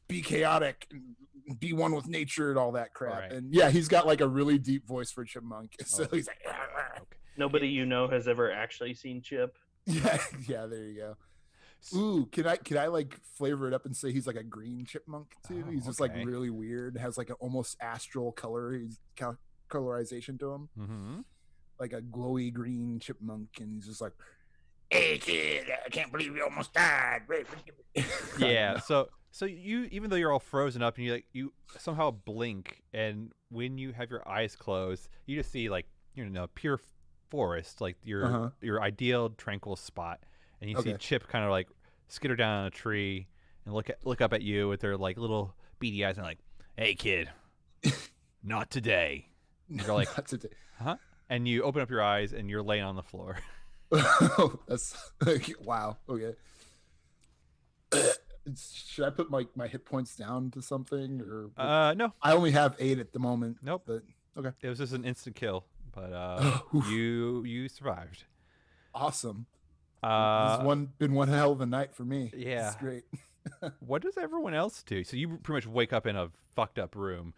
[SPEAKER 4] be chaotic, and be one with nature and all that crap.
[SPEAKER 1] Right.
[SPEAKER 4] And yeah, he's got like a really deep voice for chipmunk. So
[SPEAKER 1] Oh,
[SPEAKER 4] he's like,
[SPEAKER 1] Okay.
[SPEAKER 2] Nobody you know has ever actually seen Chip.
[SPEAKER 4] yeah, there you go. Ooh, can I like flavor it up and say he's like a green chipmunk too?
[SPEAKER 1] Oh,
[SPEAKER 4] He's just
[SPEAKER 1] okay.
[SPEAKER 4] like really weird, has like an almost astral color, colorization to him,
[SPEAKER 1] Mm-hmm.
[SPEAKER 4] like a glowy green chipmunk, and he's just like, "Hey kid, I can't believe you almost died."
[SPEAKER 1] Yeah. So you, even though you're all frozen up and you somehow blink, and when you have your eyes closed, you just see like pure forest, like your ideal tranquil spot, and you see
[SPEAKER 4] Okay.
[SPEAKER 1] Chip kind of like skitter down on a tree and look up at you with their like little beady eyes and like, "Hey kid, not today." You're like,
[SPEAKER 4] Not today.
[SPEAKER 1] "Huh?" And you open up your eyes and you're laying on the floor.
[SPEAKER 4] That's wow. Okay. Should I put my hit points down to something, or
[SPEAKER 1] No,
[SPEAKER 4] I only have 8 at the moment.
[SPEAKER 1] Nope.
[SPEAKER 4] But okay.
[SPEAKER 1] it was just an instant kill, but
[SPEAKER 4] Oof.
[SPEAKER 1] you survived.
[SPEAKER 4] Awesome. This has been one hell of a night for me.
[SPEAKER 1] Yeah.
[SPEAKER 4] It's great.
[SPEAKER 1] What does everyone else do? So you pretty much wake up in a fucked up room,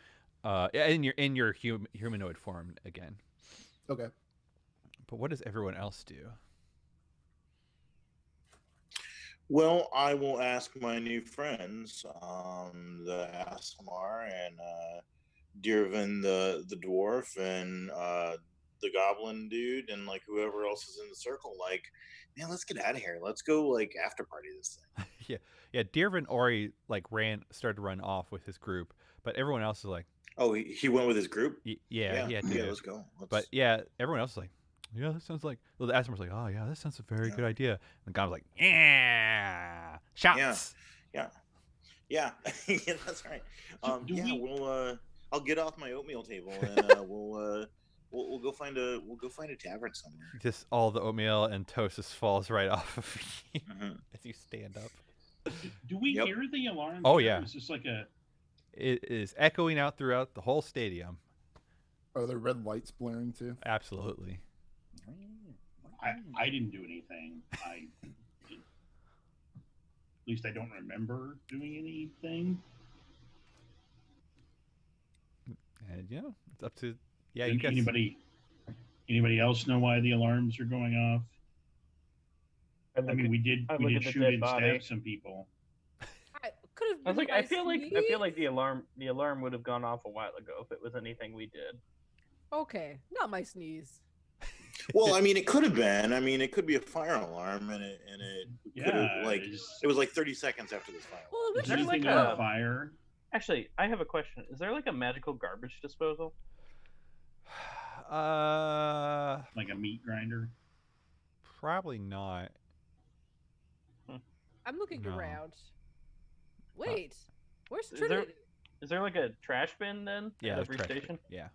[SPEAKER 1] in your humanoid form again.
[SPEAKER 4] Okay.
[SPEAKER 1] But what does everyone else do?
[SPEAKER 3] Well, I will ask my new friends, the Asmar and Dirvin the dwarf and the goblin dude and like whoever else is in the circle, like, man, let's get out of here. Let's go like after party this thing.
[SPEAKER 1] Yeah. Dirvin Ori like started to run off with his group, but everyone else is like,
[SPEAKER 3] Oh, he went with his group?
[SPEAKER 1] yeah,
[SPEAKER 3] Yeah,
[SPEAKER 1] dude.
[SPEAKER 3] let's go.
[SPEAKER 1] But yeah, everyone else is like, yeah, that sounds like. Well, the Asmar's like, oh yeah, that sounds a very good idea. And the goblin's like, yeah, shots.
[SPEAKER 3] Yeah, yeah, that's right.
[SPEAKER 6] So do we-
[SPEAKER 3] We'll I'll get off my oatmeal table and we'll we'll go find a tavern somewhere.
[SPEAKER 1] Just all the oatmeal and toast just falls right off of you as you stand up.
[SPEAKER 6] Do we
[SPEAKER 3] Yep.
[SPEAKER 6] hear the alarm?
[SPEAKER 1] Oh,
[SPEAKER 6] here?
[SPEAKER 1] yeah.
[SPEAKER 6] Is this like a?
[SPEAKER 1] It is echoing out throughout the whole stadium.
[SPEAKER 4] Are there red lights blaring too?
[SPEAKER 1] Absolutely.
[SPEAKER 6] I didn't do anything. At least I don't remember doing anything.
[SPEAKER 1] And it's up to you guys.
[SPEAKER 6] Anybody else know why the alarms are going off? I mean, we did shoot and stab some people.
[SPEAKER 5] Could have.
[SPEAKER 2] I was like, I feel like the alarm would have gone off a while ago if it was anything we did.
[SPEAKER 5] Okay, not my sneeze.
[SPEAKER 3] Well, I mean, it could have been. I mean, it could be a fire alarm, and it could have it was like 30 seconds after this fire.
[SPEAKER 5] Well,
[SPEAKER 6] Is there anything on a fire?
[SPEAKER 2] Actually, I have a question. Is there like a magical garbage disposal?
[SPEAKER 6] Like a meat grinder?
[SPEAKER 1] Probably not.
[SPEAKER 5] I'm looking
[SPEAKER 1] No.
[SPEAKER 5] around. Wait, where's Trinity?
[SPEAKER 2] Is there like a trash bin then?
[SPEAKER 1] Yeah,
[SPEAKER 2] at
[SPEAKER 1] there's
[SPEAKER 2] every
[SPEAKER 1] trash bin.
[SPEAKER 2] station.
[SPEAKER 1] Yeah.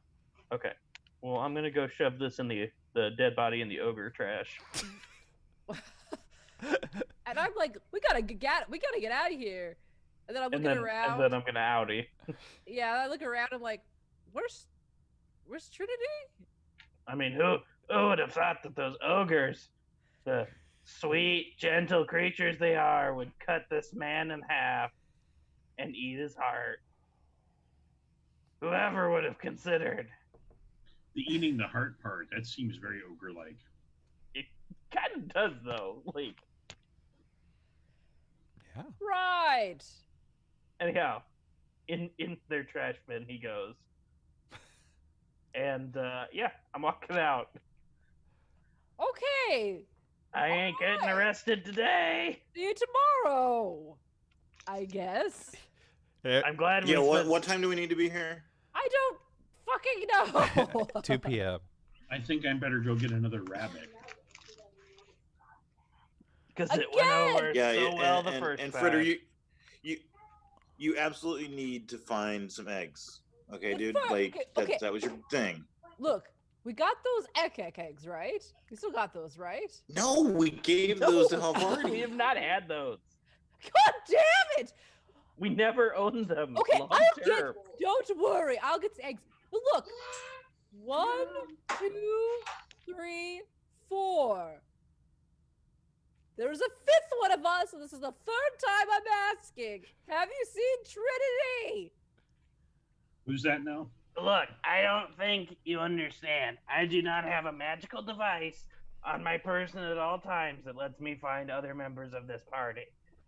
[SPEAKER 2] Okay. Well, I'm gonna go shove this in the dead body in the ogre trash.
[SPEAKER 5] And I'm like, we gotta get out of here. And then I'm looking around.
[SPEAKER 2] And then I'm gonna outie.
[SPEAKER 5] Yeah, I look around. I'm like, where's Trinity?
[SPEAKER 7] I mean, who would have thought that those ogres, the sweet, gentle creatures they are, would cut this man in half and eat his heart? Whoever would have considered?
[SPEAKER 6] The eating the heart part, that seems very ogre-like.
[SPEAKER 2] It kind of does, though. Like,
[SPEAKER 1] Yeah.
[SPEAKER 5] Right.
[SPEAKER 2] anyhow, in their trash bin he goes. And yeah, I'm walking out.
[SPEAKER 5] Okay.
[SPEAKER 7] I ain't getting arrested today.
[SPEAKER 5] See you tomorrow. I guess.
[SPEAKER 7] I'm glad we
[SPEAKER 3] Yeah,
[SPEAKER 7] spent-
[SPEAKER 3] what time do we need to be here?
[SPEAKER 5] I don't fucking know.
[SPEAKER 1] 2 p.m.
[SPEAKER 6] I think I better go get another rabbit.
[SPEAKER 7] Because it went over
[SPEAKER 3] Yeah,
[SPEAKER 7] so well the
[SPEAKER 3] and,
[SPEAKER 7] first
[SPEAKER 3] and
[SPEAKER 7] time.
[SPEAKER 3] Fritter, you absolutely need to find some eggs. Okay,
[SPEAKER 5] But
[SPEAKER 3] dude,
[SPEAKER 5] fuck,
[SPEAKER 3] like
[SPEAKER 5] okay.
[SPEAKER 3] that was your thing.
[SPEAKER 5] Look, we got those eggs, right? We still got those, right?
[SPEAKER 3] No, we gave those to Havarti.
[SPEAKER 2] We have not had those.
[SPEAKER 5] God damn it!
[SPEAKER 2] We never owned them.
[SPEAKER 5] Okay,
[SPEAKER 2] long
[SPEAKER 5] I'll get.
[SPEAKER 2] term.
[SPEAKER 5] Don't worry, I'll get the eggs. But look, 1, 2, 3, 4. There's a 5th one of us, and this is the 3rd time I'm asking. Have you seen Trinity?
[SPEAKER 6] Who's that now?
[SPEAKER 7] Look, I don't think you understand. I do not have a magical device on my person at all times that lets me find other members of this party,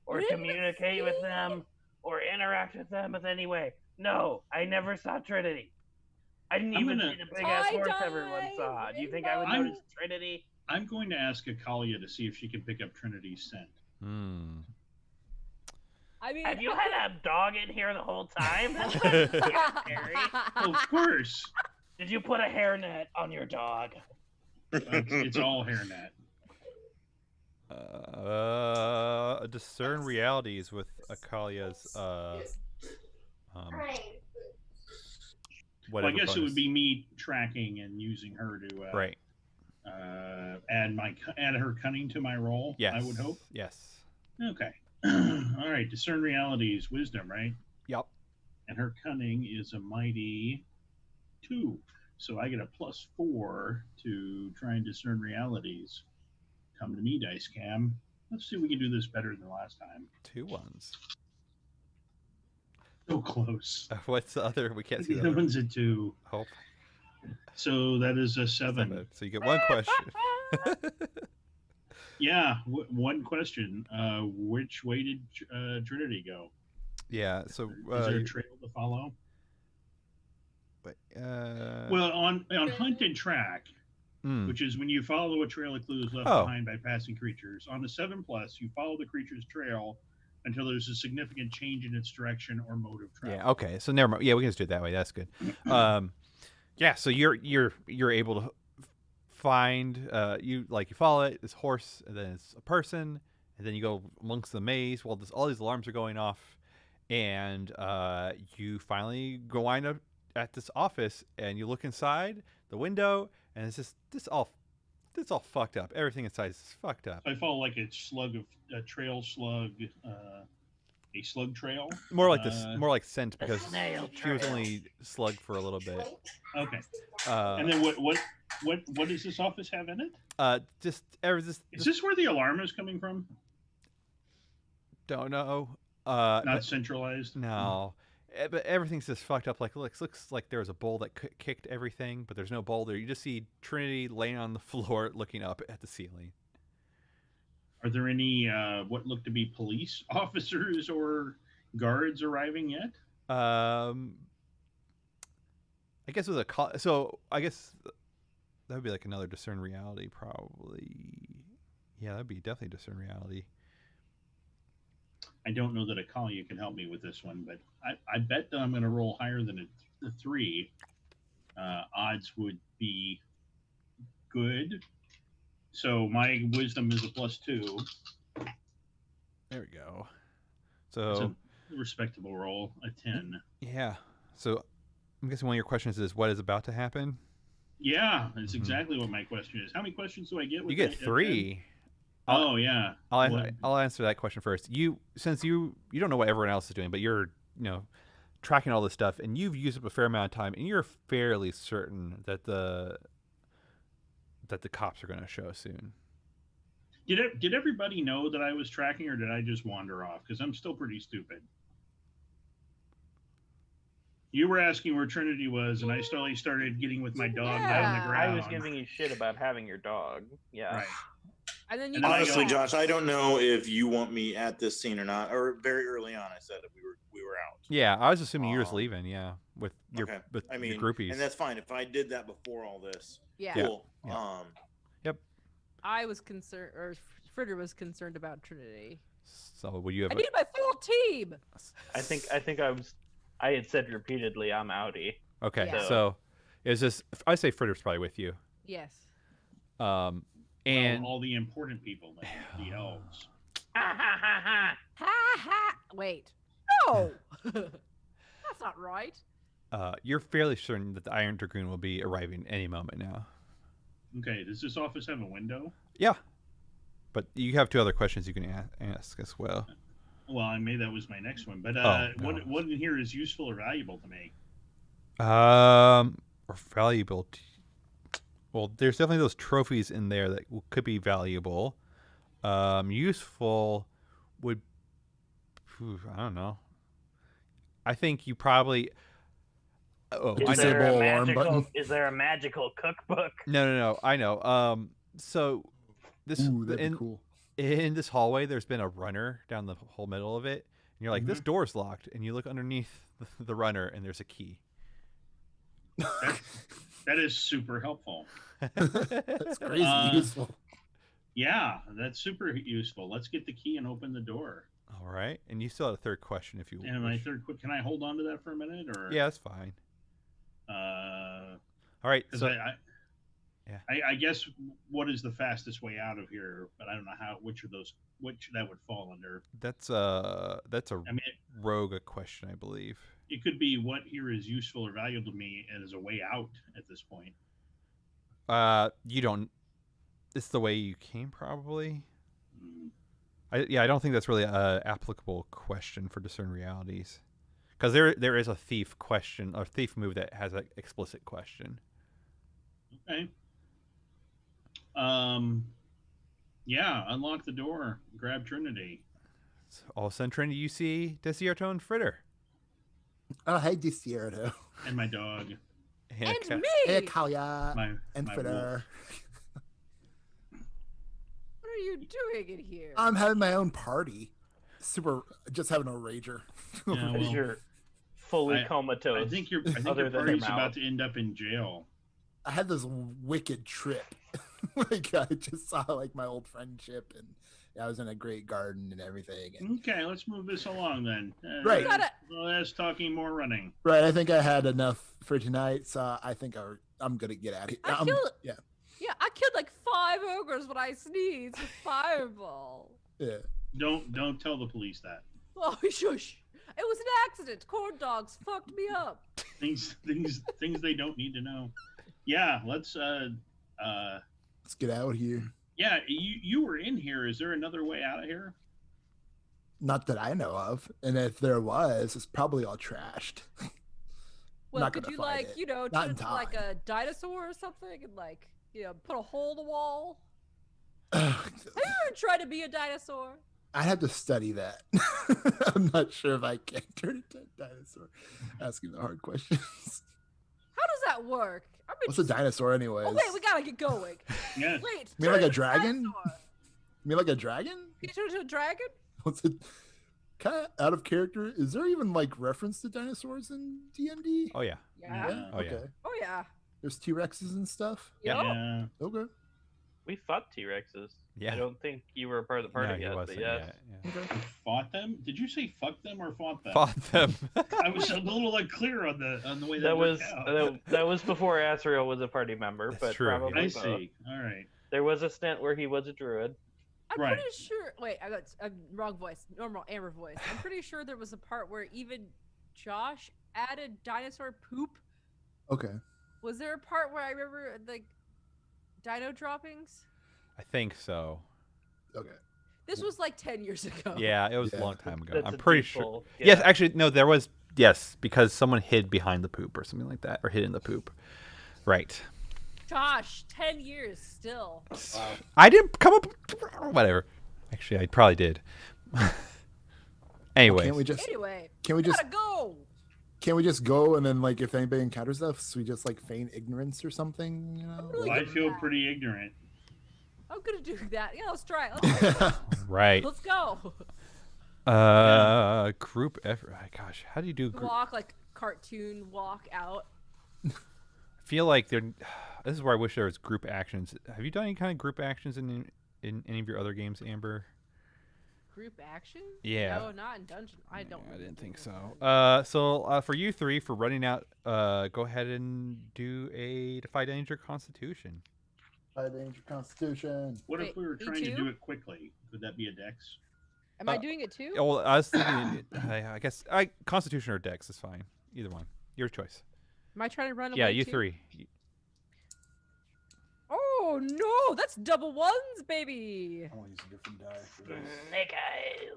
[SPEAKER 7] or
[SPEAKER 5] Really?
[SPEAKER 7] communicate with them, or interact with them in any way. No, I never saw Trinity. I didn't
[SPEAKER 6] I'm
[SPEAKER 7] even
[SPEAKER 6] gonna-
[SPEAKER 7] see the big ass horse
[SPEAKER 5] Tie-dye,
[SPEAKER 7] everyone saw. Do you think I would
[SPEAKER 5] rainbow.
[SPEAKER 7] notice Trinity?
[SPEAKER 6] I'm going to ask Akalia to see if she can pick up Trinity's scent.
[SPEAKER 1] Hmm.
[SPEAKER 5] I mean,
[SPEAKER 7] Have you had a dog in here the whole time? That's scary.
[SPEAKER 6] Oh, of course.
[SPEAKER 7] Did you put a hairnet on your dog?
[SPEAKER 6] It's all hairnet.
[SPEAKER 1] Discern realities with Akalia's
[SPEAKER 6] Well,
[SPEAKER 1] whatever.
[SPEAKER 6] I guess it
[SPEAKER 1] bonus.
[SPEAKER 6] would be me tracking and using her to
[SPEAKER 1] right.
[SPEAKER 6] add her cunning to my roll.
[SPEAKER 1] Yes.
[SPEAKER 6] I would hope.
[SPEAKER 1] Yes.
[SPEAKER 6] Okay. All right. Discern realities, wisdom, right?
[SPEAKER 1] Yep.
[SPEAKER 6] And her cunning is a mighty 2. So I get a +4 to try and discern realities. Come to me, Dice Cam. Let's see if we can do this better than last time.
[SPEAKER 1] 2 ones.
[SPEAKER 6] So close.
[SPEAKER 1] What's the other? We can't see
[SPEAKER 6] The
[SPEAKER 1] the
[SPEAKER 6] other
[SPEAKER 1] other.
[SPEAKER 6] one's a 2.
[SPEAKER 1] Hope.
[SPEAKER 6] So that is a 7.
[SPEAKER 1] So you get 1 question.
[SPEAKER 6] Yeah, one question. Which way did Trinity go?
[SPEAKER 1] Yeah. So
[SPEAKER 6] Is there a trail to follow?
[SPEAKER 1] well,
[SPEAKER 6] Well, on Hunt and Track, which is when you follow a trail of clues left
[SPEAKER 1] Oh.
[SPEAKER 6] behind by passing creatures. On the 7+, you follow the creature's trail until there's a significant change in its direction or mode of travel.
[SPEAKER 1] yeah. Okay. So never mind. Yeah, we can just do it that way. That's good. Yeah. So you're able to find you follow it, this horse, and then it's a person, and then you go amongst the maze while all these alarms are going off, and you finally go wind up at this office, and you look inside. the window, and it's just this all fucked up. Everything inside is fucked up.
[SPEAKER 6] I follow like a trail slug, a slug trail.
[SPEAKER 1] More like this, more like scent,
[SPEAKER 7] A
[SPEAKER 1] because
[SPEAKER 7] snail
[SPEAKER 1] she was
[SPEAKER 7] trail.
[SPEAKER 1] only slugged for a little bit.
[SPEAKER 6] Okay.
[SPEAKER 1] Uh,
[SPEAKER 6] And then what does this office have in it?
[SPEAKER 1] Just
[SPEAKER 6] Is this where the alarm is coming from?
[SPEAKER 1] don't know.
[SPEAKER 6] Not
[SPEAKER 1] But
[SPEAKER 6] centralized.
[SPEAKER 1] no. But everything's just fucked up. Like looks like there was a bowl that kicked everything, but there's no bowl there. You just see Trinity laying on the floor, looking up at the ceiling.
[SPEAKER 6] Are there any what look to be police officers or guards arriving yet?
[SPEAKER 1] I guess with a so I guess that would be like another discern reality, probably. Yeah, that'd be definitely discern reality.
[SPEAKER 6] I don't know that a call you can help me with this one, but I bet that I'm going to roll higher than a 3. Odds would be good. So my wisdom is a +2.
[SPEAKER 1] There we go.
[SPEAKER 6] It's
[SPEAKER 1] So
[SPEAKER 6] a respectable roll, a 10.
[SPEAKER 1] yeah. So I'm guessing one of your questions is what is about to happen?
[SPEAKER 6] Yeah, that's exactly what my question is. How many questions do I get?
[SPEAKER 1] You get 3.
[SPEAKER 6] Oh yeah.
[SPEAKER 1] I'll answer that question first. Since you don't know what everyone else is doing, but you're tracking all this stuff, and you've used up a fair amount of time, and you're fairly certain that the cops are going to show soon.
[SPEAKER 6] Did everybody know that I was tracking, or did I just wander off? Because I'm still pretty stupid. You were asking where Trinity was, and I slowly started getting with my dog down the
[SPEAKER 5] Yeah.
[SPEAKER 6] ground.
[SPEAKER 2] I was giving you shit about having your dog. Yeah.
[SPEAKER 6] Right.
[SPEAKER 5] And then you
[SPEAKER 6] And then I
[SPEAKER 3] Honestly,
[SPEAKER 6] go-
[SPEAKER 3] Josh, I don't know if you want me at this scene or not. Or very early on, I said that we were out.
[SPEAKER 1] Yeah, I was assuming you were just leaving. Yeah, with your
[SPEAKER 3] Okay.
[SPEAKER 1] with
[SPEAKER 3] I mean,
[SPEAKER 1] your groupies.
[SPEAKER 3] and that's fine. If I did that before all this,
[SPEAKER 5] yeah.
[SPEAKER 3] cool.
[SPEAKER 1] Yeah.
[SPEAKER 5] I was concerned, or Fritter was concerned about Trinity.
[SPEAKER 1] So would you have?
[SPEAKER 5] I need my full team.
[SPEAKER 2] I think I had said repeatedly I'm outie.
[SPEAKER 1] Okay,
[SPEAKER 5] Yeah.
[SPEAKER 1] so it's just I say Fritter's probably with you.
[SPEAKER 5] Yes.
[SPEAKER 1] And
[SPEAKER 6] all the important people, like the elves.
[SPEAKER 7] Ha ha ha ha.
[SPEAKER 5] Ha ha. Wait. No. That's not right.
[SPEAKER 1] you're fairly certain that the Iron Dragoon will be arriving any moment now.
[SPEAKER 6] Okay, does this office have a window?
[SPEAKER 1] Yeah, but you have 2 other questions you can ask as well.
[SPEAKER 6] Well, I made that was my next one, but
[SPEAKER 1] No.
[SPEAKER 6] what in here is useful or valuable to me?
[SPEAKER 1] Or valuable. Well, there's definitely those trophies in there that could be valuable. Useful would, I don't know. I think you probably. Oh, I
[SPEAKER 7] Is
[SPEAKER 1] know.
[SPEAKER 7] there, a
[SPEAKER 4] Disable alarm
[SPEAKER 7] magical,
[SPEAKER 4] button.
[SPEAKER 7] is there a magical cookbook?
[SPEAKER 1] No. I know. So this
[SPEAKER 4] Ooh, that'd be cool.
[SPEAKER 1] in this hallway, there's been a runner down the whole middle of it, and you're like, this door's locked, and you look underneath the runner, and there's a key.
[SPEAKER 6] That is super helpful.
[SPEAKER 4] That's crazy useful.
[SPEAKER 6] Yeah, that's super useful. Let's get the key and open the door.
[SPEAKER 1] All right, and you still have a 3rd question if you.
[SPEAKER 6] And my
[SPEAKER 1] wish.
[SPEAKER 6] 3rd quick, can I hold on to that for a minute, or?
[SPEAKER 1] Yeah, that's fine.
[SPEAKER 6] All
[SPEAKER 1] right, so
[SPEAKER 6] I guess what is the fastest way out of here? But I don't know which that would fall under.
[SPEAKER 1] that's a
[SPEAKER 6] I mean,
[SPEAKER 1] rogue question, I believe.
[SPEAKER 6] it could be what here is useful or valuable to me as a way out at this point.
[SPEAKER 1] You don't. It's the way you came, probably.
[SPEAKER 6] Mm.
[SPEAKER 1] I don't think that's really a applicable question for discern realities, because there is a thief question or thief move that has an explicit question.
[SPEAKER 6] Okay. Yeah, unlock the door. Grab Trinity.
[SPEAKER 1] So all of a sudden, Trinity, you see Desierto and Fritter.
[SPEAKER 4] Oh, hey, Desierto.
[SPEAKER 6] And my dog.
[SPEAKER 5] And
[SPEAKER 1] Ca-
[SPEAKER 5] me.
[SPEAKER 4] Hey, Kalia.
[SPEAKER 6] My
[SPEAKER 4] And
[SPEAKER 6] my
[SPEAKER 4] Fritter.
[SPEAKER 5] What are you doing in here?
[SPEAKER 4] I'm having my own party. Just having a rager.
[SPEAKER 6] Yeah,
[SPEAKER 2] Because
[SPEAKER 6] well,
[SPEAKER 2] you're fully
[SPEAKER 6] I
[SPEAKER 2] comatose.
[SPEAKER 6] I think your
[SPEAKER 2] other than
[SPEAKER 6] party's
[SPEAKER 2] your
[SPEAKER 6] about
[SPEAKER 2] mouth.
[SPEAKER 6] to end up in jail.
[SPEAKER 4] I had this wicked trip. Like I just saw like my old friendship, and I was in a great garden and everything. And,
[SPEAKER 6] Okay, let's move this along then.
[SPEAKER 4] Right.
[SPEAKER 6] Less talking, more running.
[SPEAKER 4] right, I think I had enough for tonight, so I think I'm gonna get out of here.
[SPEAKER 5] I killed.
[SPEAKER 4] Yeah,
[SPEAKER 5] Yeah, I killed like 5 ogres when I sneezed with fireball.
[SPEAKER 4] yeah.
[SPEAKER 6] Don't tell the police that.
[SPEAKER 5] Oh, shush! It was an accident. Corn dogs fucked me up.
[SPEAKER 6] Things they don't need to know. Yeah, let's
[SPEAKER 4] get out here.
[SPEAKER 6] Yeah, you were in here. Is there another way out of here?
[SPEAKER 4] Not that I know of. And if there was, it's probably all trashed.
[SPEAKER 5] Well,
[SPEAKER 4] Not
[SPEAKER 5] could
[SPEAKER 4] gonna
[SPEAKER 5] you
[SPEAKER 4] find
[SPEAKER 5] like,
[SPEAKER 4] it.
[SPEAKER 5] you know,
[SPEAKER 4] Not
[SPEAKER 5] turn
[SPEAKER 4] in
[SPEAKER 5] into like
[SPEAKER 4] time.
[SPEAKER 5] a dinosaur or something and like, you know, put a hole in the wall?
[SPEAKER 4] I'd
[SPEAKER 5] Have you ever tried to be a dinosaur?
[SPEAKER 4] have to study that. I'm not sure if I can turn into a dinosaur. Asking the hard questions.
[SPEAKER 5] How does that work?
[SPEAKER 4] What's a dinosaur anyways?
[SPEAKER 5] Oh wait, we gotta get going.
[SPEAKER 6] Yeah.
[SPEAKER 5] Wait,
[SPEAKER 4] You mean like
[SPEAKER 5] turn
[SPEAKER 4] a
[SPEAKER 5] into
[SPEAKER 4] dragon?
[SPEAKER 5] dinosaur.
[SPEAKER 4] You mean like a dragon?
[SPEAKER 5] Can you turn into a dragon?
[SPEAKER 4] What's it? Kind of out of character. Is there even like reference to dinosaurs in D&D?
[SPEAKER 1] Oh yeah.
[SPEAKER 5] Yeah.
[SPEAKER 1] Oh, yeah.
[SPEAKER 4] Okay.
[SPEAKER 5] Oh yeah.
[SPEAKER 4] There's T-Rexes and stuff.
[SPEAKER 5] Yep.
[SPEAKER 6] Yeah.
[SPEAKER 4] Okay.
[SPEAKER 2] We fought T-Rexes.
[SPEAKER 1] Yeah.
[SPEAKER 2] I don't think you were a part of the
[SPEAKER 1] No,
[SPEAKER 2] party
[SPEAKER 1] he
[SPEAKER 2] yet,
[SPEAKER 1] wasn't.
[SPEAKER 2] but yes.
[SPEAKER 1] Yeah.
[SPEAKER 4] Okay.
[SPEAKER 6] Fought them? Did you say fuck them or fought them?
[SPEAKER 1] Fought them.
[SPEAKER 6] I was a little unclear on the way that,
[SPEAKER 2] That was
[SPEAKER 6] worked out.
[SPEAKER 2] that was before Asriel was a party member,
[SPEAKER 1] That's
[SPEAKER 2] but
[SPEAKER 1] true, yeah.
[SPEAKER 2] probably
[SPEAKER 6] I
[SPEAKER 2] both.
[SPEAKER 6] see. All right.
[SPEAKER 2] There was a stint where he was a druid.
[SPEAKER 5] I'm
[SPEAKER 6] Right.
[SPEAKER 5] pretty sure. Wait, I got a wrong voice. Normal Amber voice. I'm pretty sure there was a part where even Josh added dinosaur poop.
[SPEAKER 4] Okay.
[SPEAKER 5] Was there a part where I remember like dino droppings?
[SPEAKER 1] I think so.
[SPEAKER 4] Okay.
[SPEAKER 5] This was like 10 years ago.
[SPEAKER 1] Yeah, it was
[SPEAKER 4] Yeah.
[SPEAKER 1] a long time ago.
[SPEAKER 2] That's
[SPEAKER 1] I'm
[SPEAKER 2] a
[SPEAKER 1] pretty
[SPEAKER 2] deep
[SPEAKER 1] sure.
[SPEAKER 2] hole.
[SPEAKER 1] Yes,
[SPEAKER 2] Yeah.
[SPEAKER 1] actually, no, there was. Yes, because someone hid behind the poop or something like that, or hid in the poop. Right.
[SPEAKER 5] Josh, 10 years still.
[SPEAKER 1] I didn't come up. Whatever. Actually, I probably did. Anyway.
[SPEAKER 4] Can't we just?
[SPEAKER 5] Anyway,
[SPEAKER 4] Can we just?
[SPEAKER 5] gotta go.
[SPEAKER 4] Can we just go and then like if anybody encounters us, we just like feign ignorance or something? You know.
[SPEAKER 5] really
[SPEAKER 6] Well, I
[SPEAKER 5] good at
[SPEAKER 6] feel
[SPEAKER 5] that.
[SPEAKER 6] pretty ignorant.
[SPEAKER 5] I'm gonna do that. Yeah, let's try it.
[SPEAKER 1] Right.
[SPEAKER 5] Let's go.
[SPEAKER 1] Group effort. Gosh, how do you do group?
[SPEAKER 5] Walk like cartoon walk out.
[SPEAKER 1] I feel like there. This is where I wish there was group actions. Have you done any kind of group actions in any of your other games, Amber?
[SPEAKER 5] Group action?
[SPEAKER 1] Yeah.
[SPEAKER 5] No, not in dungeon. I don't.
[SPEAKER 1] I didn't think
[SPEAKER 5] remember.
[SPEAKER 1] so. So for you three, for running out, go ahead and do a Defy Danger Constitution.
[SPEAKER 4] High danger Constitution.
[SPEAKER 6] What if
[SPEAKER 5] Wait,
[SPEAKER 6] we were
[SPEAKER 5] me
[SPEAKER 6] trying to
[SPEAKER 5] too?
[SPEAKER 6] do it quickly? Could that be a dex?
[SPEAKER 5] Am I doing it too?
[SPEAKER 1] Well, I was thinking, I guess Constitution or Dex is fine. Either one, your choice.
[SPEAKER 5] Am I trying to run away?
[SPEAKER 1] Yeah, you
[SPEAKER 5] too?
[SPEAKER 1] three.
[SPEAKER 5] Oh no, that's double ones, baby.
[SPEAKER 4] I want to use a different die for this.
[SPEAKER 7] Snake eyes.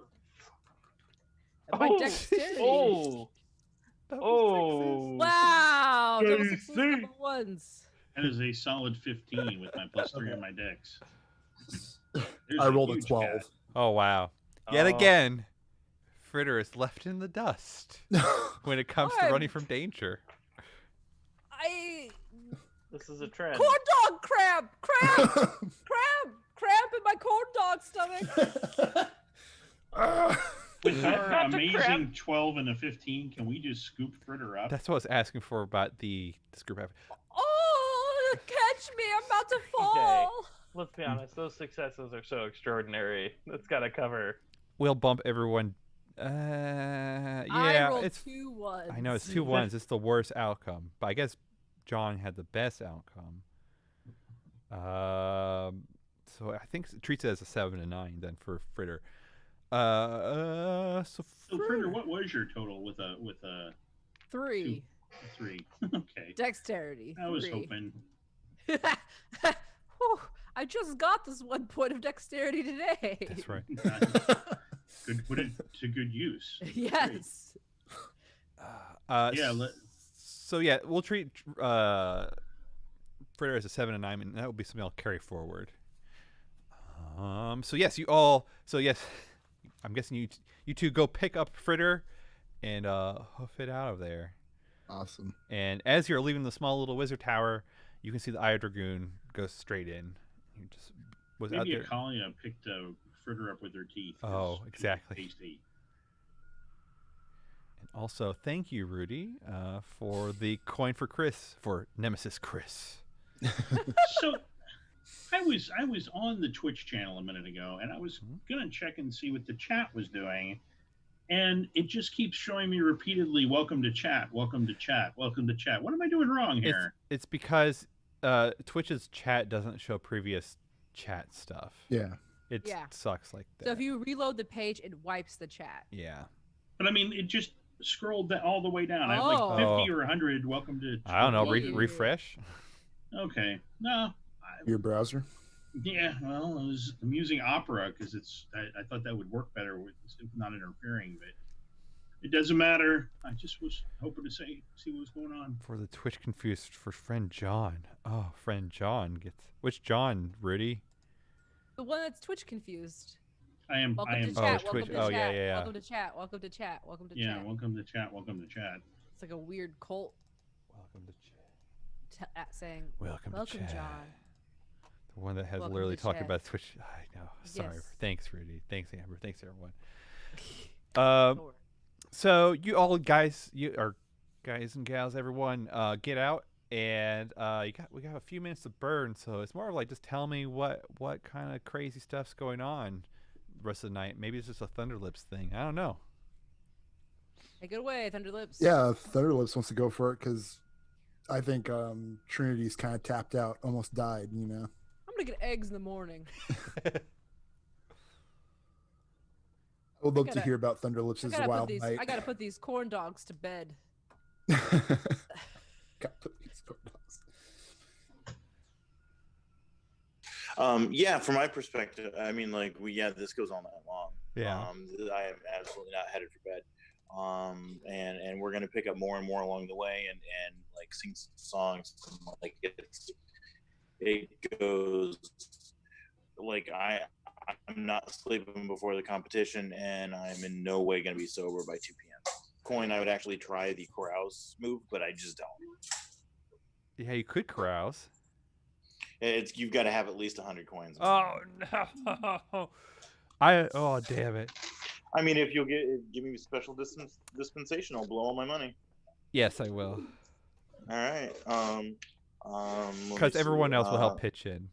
[SPEAKER 5] And my dexterity.
[SPEAKER 2] Oh. Oh.
[SPEAKER 5] Wow, double
[SPEAKER 2] Can you
[SPEAKER 5] sixes,
[SPEAKER 2] see?
[SPEAKER 5] double ones.
[SPEAKER 6] That is a solid 15 with my plus 3 on my dex. There's
[SPEAKER 4] I rolled a
[SPEAKER 6] huge
[SPEAKER 4] 12.
[SPEAKER 6] gap.
[SPEAKER 1] Oh wow! Yet
[SPEAKER 2] Oh.
[SPEAKER 1] again, Fritter is left in the dust when it comes to
[SPEAKER 5] I'm-
[SPEAKER 1] running from danger.
[SPEAKER 5] I
[SPEAKER 2] This is a trend.
[SPEAKER 5] corn dog crab, crab in my corn dog stomach.
[SPEAKER 6] With our
[SPEAKER 2] That's a crap.
[SPEAKER 6] amazing 12 and a 15, can we just scoop Fritter up?
[SPEAKER 1] That's what I was asking for about this group effort.
[SPEAKER 5] Oh, catch me! I'm about to fall.
[SPEAKER 2] Let's be honest, those successes are so extraordinary. That's got to cover.
[SPEAKER 1] We'll bump everyone.
[SPEAKER 5] I
[SPEAKER 1] Yeah,
[SPEAKER 5] rolled
[SPEAKER 1] it's.
[SPEAKER 5] 2 ones.
[SPEAKER 1] I know it's 2 ones. It's the worst outcome, but I guess John had the best outcome. So I think it treats it as a 7 and 9 then for Fritter. So
[SPEAKER 6] So Fritter, what was your total with a
[SPEAKER 5] 3.
[SPEAKER 6] 3? Okay.
[SPEAKER 5] Dexterity.
[SPEAKER 6] I was
[SPEAKER 5] 3.
[SPEAKER 6] hoping.
[SPEAKER 5] Whew, I just got this 1 point of dexterity today.
[SPEAKER 1] That's right.
[SPEAKER 6] Good, put it to good use.
[SPEAKER 5] Yes.
[SPEAKER 6] Yeah,
[SPEAKER 1] So yeah, we'll treat Fritter as a 7 and 9, and that will be something I'll carry forward. So yes, you all. So yes, I'm guessing you two go pick up Fritter and hoof it out of there.
[SPEAKER 4] Awesome.
[SPEAKER 1] And as you're leaving the small little wizard tower, you can see the Eye Dragoon go straight in. You just was out
[SPEAKER 6] Maybe
[SPEAKER 1] there.
[SPEAKER 6] a Kalia picked Fritter up with her teeth. 'cause
[SPEAKER 1] Oh,
[SPEAKER 6] she's
[SPEAKER 1] exactly.
[SPEAKER 6] Tasty.
[SPEAKER 1] And also, thank you, Rudy, for the coin for Nemesis Chris.
[SPEAKER 6] So I was on the Twitch channel a minute ago, and I was gonna check and see what the chat was doing, and it just keeps showing me repeatedly, "Welcome to chat, welcome to chat, welcome to chat." What am I doing wrong here?
[SPEAKER 1] It's because Twitch's chat doesn't show previous chat stuff.
[SPEAKER 4] Yeah.
[SPEAKER 1] It
[SPEAKER 5] Yeah.
[SPEAKER 1] sucks like that.
[SPEAKER 5] So if you reload the page, it wipes the chat.
[SPEAKER 1] Yeah.
[SPEAKER 6] But I mean, it just scrolled all the way down. I have
[SPEAKER 5] Oh.
[SPEAKER 6] like 50 or 100. Welcome to.
[SPEAKER 1] I don't know.
[SPEAKER 5] Hey.
[SPEAKER 1] Refresh.
[SPEAKER 6] Okay. No.
[SPEAKER 4] Your browser?
[SPEAKER 6] Yeah. Well, I'm using Opera because I thought that would work better with not interfering, but it doesn't matter. I just was hoping to see what was going on.
[SPEAKER 1] For the Twitch confused for friend John. Oh, friend John gets which John, Rudy?
[SPEAKER 5] The one that's Twitch confused.
[SPEAKER 6] I am.
[SPEAKER 5] Welcome to
[SPEAKER 1] Oh,
[SPEAKER 5] chat.
[SPEAKER 1] Twitch.
[SPEAKER 5] Welcome to
[SPEAKER 1] Oh,
[SPEAKER 5] chat.
[SPEAKER 1] yeah, yeah, yeah.
[SPEAKER 5] Welcome to chat. Welcome to chat. Welcome to
[SPEAKER 6] Yeah.
[SPEAKER 5] chat.
[SPEAKER 6] Welcome to chat. Welcome to chat.
[SPEAKER 5] It's like a weird cult
[SPEAKER 1] Welcome to chat.
[SPEAKER 5] saying,
[SPEAKER 1] Welcome to chat.
[SPEAKER 5] John.
[SPEAKER 1] The one that has
[SPEAKER 5] Welcome
[SPEAKER 1] literally
[SPEAKER 5] to
[SPEAKER 1] talked
[SPEAKER 5] chat.
[SPEAKER 1] about Twitch. I know. Sorry.
[SPEAKER 5] Yes.
[SPEAKER 1] Thanks, Rudy. Thanks, Amber. Thanks, everyone.
[SPEAKER 5] Sure.
[SPEAKER 1] So you all guys, you are guys and gals, everyone, get out, and we got a few minutes to burn. So it's more of like just tell me what kind of crazy stuff's going on the rest of the night. Maybe it's just a Thunderlips thing. I don't know.
[SPEAKER 5] Take it away, Thunderlips.
[SPEAKER 4] Yeah, Thunderlips wants to go for it because I think Trinity's kind of tapped out, almost died. You know.
[SPEAKER 5] I'm gonna get eggs in the morning.
[SPEAKER 4] I would love to hear about Thunderlips' wild night.
[SPEAKER 5] I gotta put these corn dogs to bed.
[SPEAKER 3] Yeah, from my perspective, I mean, like this goes all night long.
[SPEAKER 1] Yeah.
[SPEAKER 3] I am absolutely not headed for bed. And we're gonna pick up more and more along the way, and like sing some songs. Like it goes like I'm not sleeping before the competition, and I'm in no way gonna be sober by 2 p.m. Coin, I would actually try the carouse move, but I just don't.
[SPEAKER 1] Yeah, you could carouse.
[SPEAKER 3] You've got to have at least 100 coins.
[SPEAKER 1] Oh no! Oh damn it!
[SPEAKER 3] I mean, if you'll give me special dispensation, I'll blow all my money.
[SPEAKER 1] Yes, I will.
[SPEAKER 3] All right.
[SPEAKER 1] Because everyone else will help pitch in.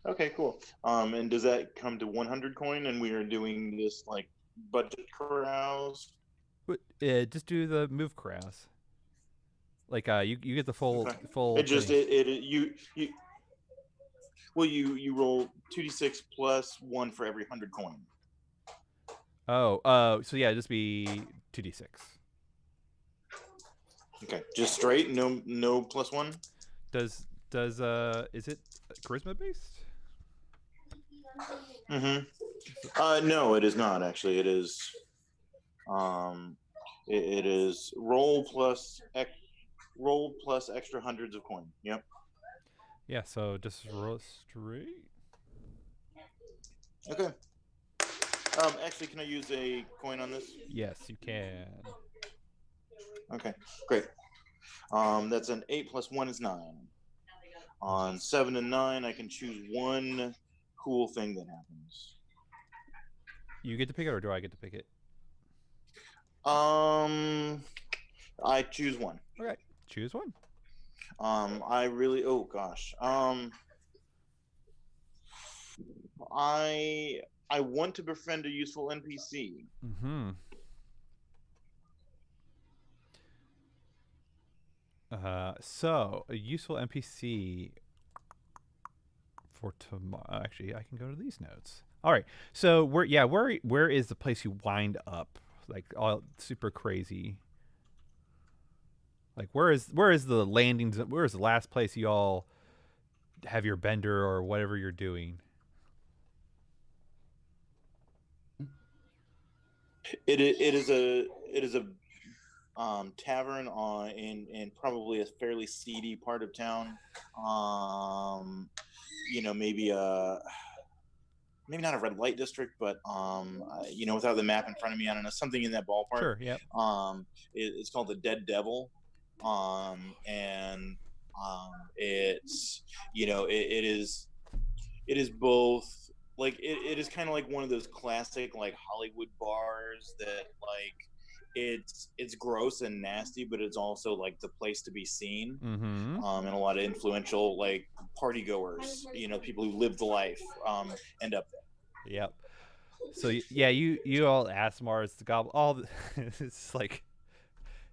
[SPEAKER 3] Okay, cool. And does that come to 100 coin? And we are doing this like budget carouse.
[SPEAKER 1] Just do the move carouse. Like you get the full
[SPEAKER 3] Okay.
[SPEAKER 1] full.
[SPEAKER 3] It just you roll 2d6 plus 1 for every 100 coin.
[SPEAKER 1] Oh, so yeah, just be 2d6.
[SPEAKER 3] Okay, just straight, no plus 1.
[SPEAKER 1] Does is it charisma based?
[SPEAKER 3] Mm-hmm. No, it is not actually. It is it is roll plus extra hundreds of coin. Yep.
[SPEAKER 1] Yeah, so just roll straight.
[SPEAKER 3] Okay. Actually, can I use a coin on this?
[SPEAKER 1] Yes, you can.
[SPEAKER 3] Okay, great. That's an 8 plus 1 is 9. On 7 and 9, I can choose one cool thing that happens.
[SPEAKER 1] You get to pick it, or do I get to pick it?
[SPEAKER 3] I choose one.
[SPEAKER 1] Okay, choose one.
[SPEAKER 3] I really. Oh gosh. I want to befriend a useful NPC.
[SPEAKER 1] Mm-hmm. So a useful NPC for tomorrow. Actually, I can go to these notes. All right. So where is the place you wind up? Like all super crazy. Like where is the landing? Where is the last place you all have your bender or whatever you're doing?
[SPEAKER 3] It is a tavern in probably a fairly seedy part of town. Maybe not a red light district, but without the map in front of me, I don't know, something in that ballpark.
[SPEAKER 1] Sure. Yep.
[SPEAKER 3] It's called the Dead Devil, it's it is both. Like it is kind of like one of those classic like Hollywood bars that like it's gross and nasty, but it's also like the place to be seen.
[SPEAKER 1] Mm-hmm.
[SPEAKER 3] And a lot of influential like party goers, people who live the life, end up there.
[SPEAKER 1] Yep. So yeah, you all Asmars, the goblin, all it's like,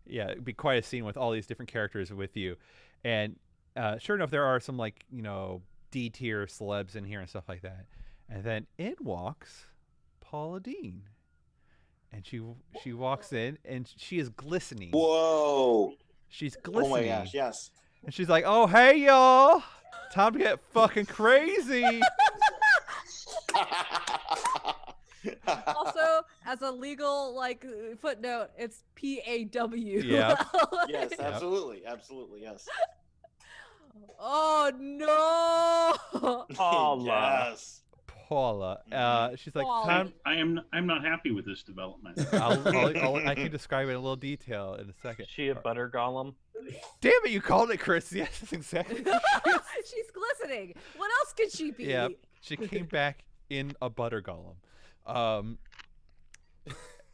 [SPEAKER 1] yeah, it'd be quite a scene with all these different characters with you, and sure enough, there are some like D tier celebs in here and stuff like that. And then in walks Paula Dean, and she walks in, and she is glistening.
[SPEAKER 3] Whoa!
[SPEAKER 1] She's glistening.
[SPEAKER 3] Oh my gosh! Yes.
[SPEAKER 1] And she's like, "Oh, hey, y'all. Time to get fucking crazy."
[SPEAKER 5] Also, as a legal footnote, it's PAW.
[SPEAKER 1] Yeah.
[SPEAKER 3] Yes, absolutely, yes.
[SPEAKER 5] Oh no!
[SPEAKER 2] Paula.
[SPEAKER 3] Yes.
[SPEAKER 1] Paula. She's like,
[SPEAKER 5] Paula.
[SPEAKER 1] "Time."
[SPEAKER 6] I'm not happy with this development.
[SPEAKER 1] I can describe it in a little detail in a second.
[SPEAKER 2] Is she a butter golem?
[SPEAKER 1] Damn it, you called it, Chris. Yes, that's exactly.
[SPEAKER 5] She's glistening. What else could she be?
[SPEAKER 1] Yeah, she came back in a butter golem.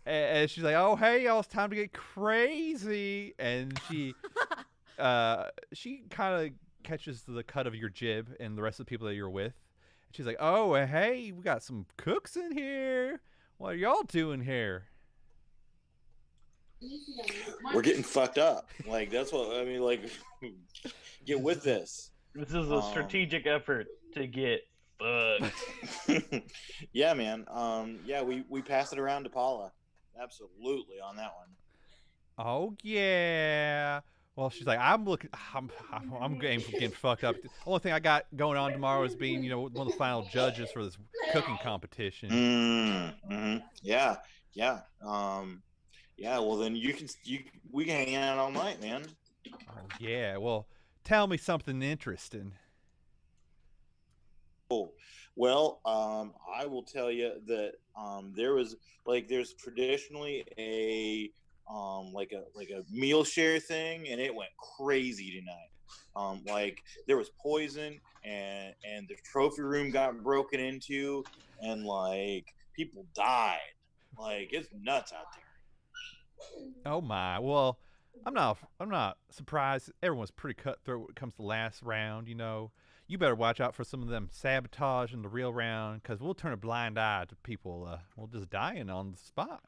[SPEAKER 1] And she's like, "Oh, hey, y'all, it's time to get crazy." And she kind of catches the cut of your jib and the rest of the people that you're with. She's like, "Oh, hey, we got some cooks in here. What are y'all doing here?"
[SPEAKER 3] We're getting fucked up. Like, that's what I mean. Like, get with this.
[SPEAKER 2] This is a strategic effort to get fucked.
[SPEAKER 3] Yeah, man. Yeah, we pass it around to Paula. Absolutely on that one.
[SPEAKER 1] Oh yeah. Well, she's like, I'm getting fucked up. The only thing I got going on tomorrow is being, one of the final judges for this cooking competition.
[SPEAKER 3] Mm-hmm. Yeah. Yeah. Yeah. Well, then we can hang out all night, man.
[SPEAKER 1] Oh yeah. Well, tell me something interesting.
[SPEAKER 3] Cool. Well, I will tell you that there's traditionally a meal share thing, and it went crazy tonight. Like there was poison, and the trophy room got broken into, and like people died. Like it's nuts out there.
[SPEAKER 1] Oh my. Well, I'm not surprised. Everyone's pretty cutthroat when it comes to the last round. You better watch out for some of them sabotage in the real round, because we'll turn a blind eye to people just dying on the spot.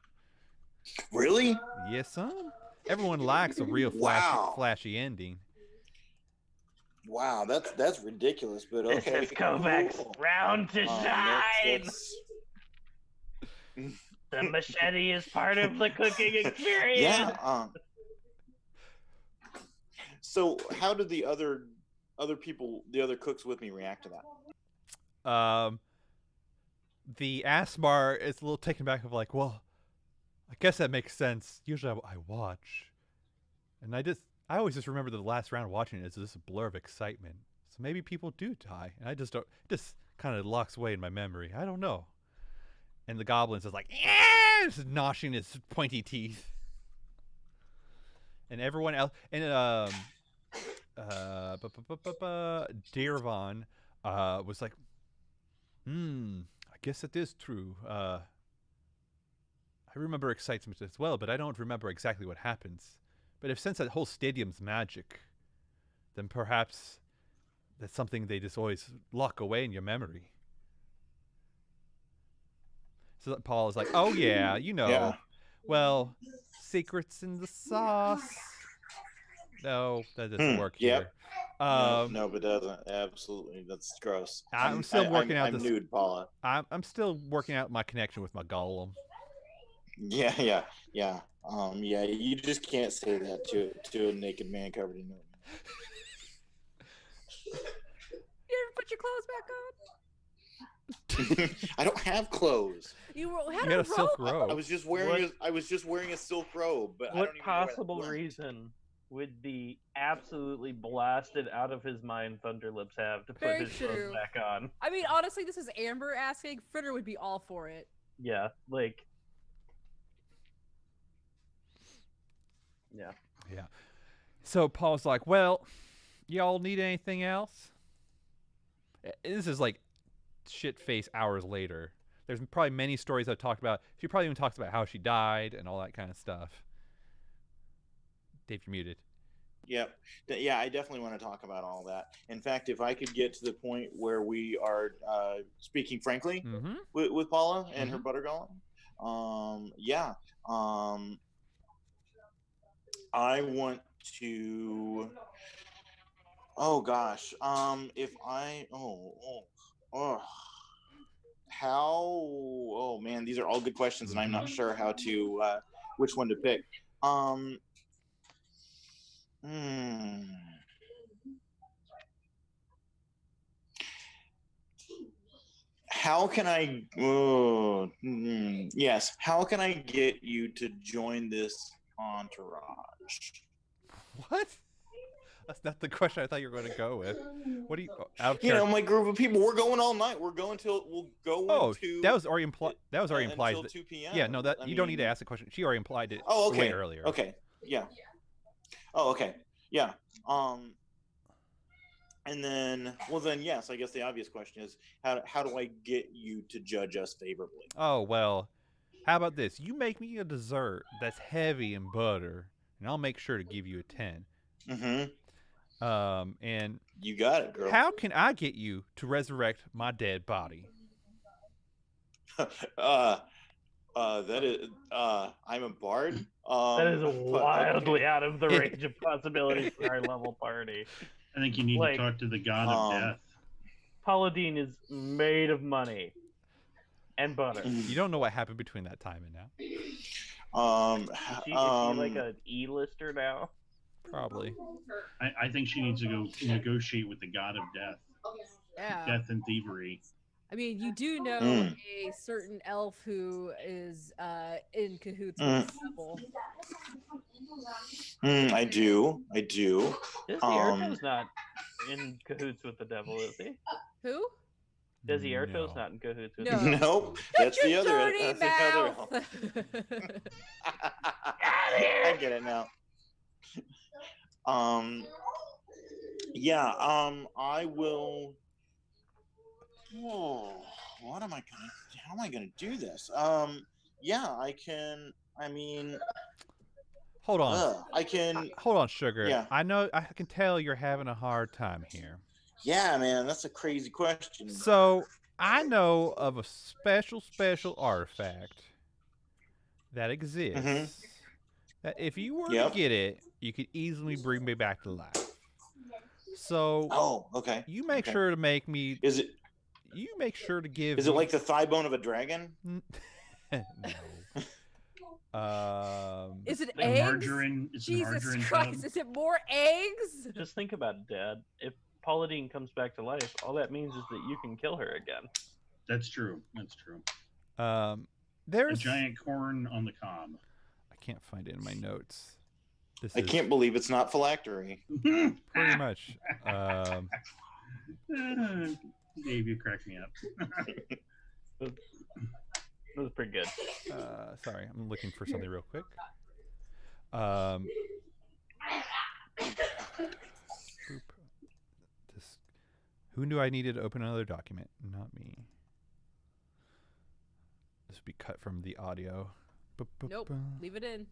[SPEAKER 3] Really?
[SPEAKER 1] Yes, son. Everyone likes a real flashy ending.
[SPEAKER 3] Wow, that's ridiculous, but
[SPEAKER 7] This
[SPEAKER 3] okay.
[SPEAKER 7] is Kovac's round to shine. The machete is part of the cooking experience.
[SPEAKER 3] Yeah. So how did the other people, the other cooks with me, react to that?
[SPEAKER 1] The Asmar is a little taken back of like, well, I guess that makes sense. Usually I watch, and I always just remember the last round watching it as just a blur of excitement. So maybe people do die, and I just don't. It just kind of locks away in my memory. I don't know. And the goblins is like, yeah, just gnashing his pointy teeth. And everyone else, and Dearvon was like, I guess it is true. I remember excitement as well, but I don't remember exactly what happens. But since that whole stadium's magic, then perhaps that's something they just always lock away in your memory. So Paul is like, oh yeah,
[SPEAKER 3] Yeah.
[SPEAKER 1] Well, secrets in the sauce. No, that doesn't work here.
[SPEAKER 3] No, but it doesn't. Absolutely, that's gross.
[SPEAKER 1] I'm still working out this.
[SPEAKER 3] I'm nude, Paula.
[SPEAKER 1] I'm still working out my connection with my golem.
[SPEAKER 3] Yeah. Yeah. You just can't say that to a naked man covered in oatmeal.
[SPEAKER 5] You ever put your clothes back on?
[SPEAKER 3] I don't have clothes.
[SPEAKER 5] You
[SPEAKER 1] had a silk robe.
[SPEAKER 3] I was just wearing a silk robe, but
[SPEAKER 2] what possible reason would the absolutely blasted out of his mind Thunderlips have to put his clothes back on?
[SPEAKER 5] I mean, honestly, this is Amber asking. Fritter would be all for it.
[SPEAKER 2] Yeah, like. Yeah.
[SPEAKER 1] Yeah. So Paul's like, well, y'all need anything else? This is like shit face hours later. There's probably many stories I've talked about. She probably even talks about how she died and all that kind of stuff. Dave, you're muted.
[SPEAKER 3] Yep. Yeah, I definitely want to talk about all that. In fact, if I could get to the point where we are speaking frankly with Paula and her butter golem, I want to. Oh gosh. If I. How? Oh man, these are all good questions, and I'm not sure how to which one to pick. how can I? Yes. How can I get you to join this entourage?
[SPEAKER 1] What? That's not the question I thought you were going to go with. What do you out of
[SPEAKER 3] You know,
[SPEAKER 1] character?
[SPEAKER 3] my group of people. We're going all night. We'll go
[SPEAKER 1] Oh,
[SPEAKER 3] into
[SPEAKER 1] that was already implied. That was already implied.
[SPEAKER 3] until 2 p.m.
[SPEAKER 1] Yeah, no, that
[SPEAKER 3] I
[SPEAKER 1] you don't need to
[SPEAKER 3] mean,
[SPEAKER 1] ask the question. She already implied it
[SPEAKER 3] oh,
[SPEAKER 1] way
[SPEAKER 3] okay.
[SPEAKER 1] earlier.
[SPEAKER 3] Okay. Yeah. Oh, okay. Yeah. And then, yes. I guess the obvious question is, how do I get you to judge us favorably?
[SPEAKER 1] Oh well, how about this? You make me a dessert that's heavy in butter, and I'll make sure to give you a 10. And
[SPEAKER 3] you got it, girl.
[SPEAKER 1] how can I get you to resurrect my dead body?
[SPEAKER 3] That is, I'm a bard.
[SPEAKER 2] That is wildly
[SPEAKER 3] okay.
[SPEAKER 2] out of the range of possibilities for our level party.
[SPEAKER 6] I think you need
[SPEAKER 2] Like,
[SPEAKER 6] to talk to the god of death.
[SPEAKER 2] Paladin is made of money and butter.
[SPEAKER 1] You don't know what happened between that time and now.
[SPEAKER 2] Is she like an E-lister now?
[SPEAKER 1] Probably.
[SPEAKER 6] I think she needs to go negotiate with the god of death.
[SPEAKER 5] Yeah.
[SPEAKER 6] Death and thievery.
[SPEAKER 5] I mean, you do know a certain elf who is in cahoots with the devil.
[SPEAKER 3] I do.
[SPEAKER 2] Desi Erto's not in cahoots with the devil, is he?
[SPEAKER 5] Who?
[SPEAKER 2] Desi Erto's not in cahoots with
[SPEAKER 5] No.
[SPEAKER 2] the devil.
[SPEAKER 3] Nope. That's the other.
[SPEAKER 5] Dirty
[SPEAKER 3] That's the other.
[SPEAKER 5] mouth.
[SPEAKER 3] I get it now. Yeah. I will. Oh, what am I gonna? How am I gonna do this? Yeah, I can. I mean.
[SPEAKER 1] Hold on.
[SPEAKER 3] I can.
[SPEAKER 1] Hold on, Sugar.
[SPEAKER 3] Yeah.
[SPEAKER 1] I know. I can tell you're having a hard time here.
[SPEAKER 3] Yeah, man, that's a crazy question.
[SPEAKER 1] So I know of a special artifact that exists. That if you were to get it, you could easily bring me back to life. So.
[SPEAKER 3] Oh, okay.
[SPEAKER 1] You make sure to make me.
[SPEAKER 3] Is it?
[SPEAKER 1] You make sure to give.
[SPEAKER 3] Is it like the thigh bone of a dragon?
[SPEAKER 1] No.
[SPEAKER 5] Is it
[SPEAKER 6] the
[SPEAKER 5] eggs?
[SPEAKER 6] Margarine,
[SPEAKER 5] Jesus
[SPEAKER 6] margarine
[SPEAKER 5] Christ!
[SPEAKER 6] tub?
[SPEAKER 5] Is it more eggs?
[SPEAKER 2] Just think about it, Dad. If Paladin comes back to life, all that means is that you can kill her again.
[SPEAKER 6] That's true. That's true.
[SPEAKER 1] There's
[SPEAKER 6] a giant corn on the cob.
[SPEAKER 1] I can't find it in my notes.
[SPEAKER 3] I can't believe it's not phylactery.
[SPEAKER 1] Pretty much.
[SPEAKER 6] Dave, you cracked me up.
[SPEAKER 2] That was pretty good.
[SPEAKER 1] Sorry, I'm looking for something real quick. Who knew I needed to open another document? Not me. This would be cut from the audio.
[SPEAKER 5] Nope. Leave it in.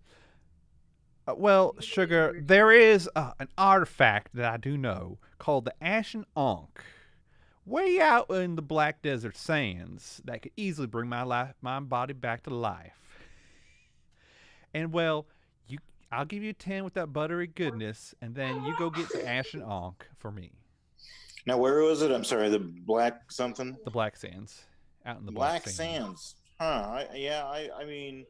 [SPEAKER 1] Well, Sugar, there is an artifact that I do know called the Ashen Ankh. Way out in the Black Desert Sands that could easily bring my body back to life. And well, I'll give you 10 with that buttery goodness, and then you go get the Ashen Ankh for me.
[SPEAKER 3] Now, where was it? I'm sorry, the Black something?
[SPEAKER 1] The Black Sands. Out in the
[SPEAKER 3] Black Sands. Huh. I mean,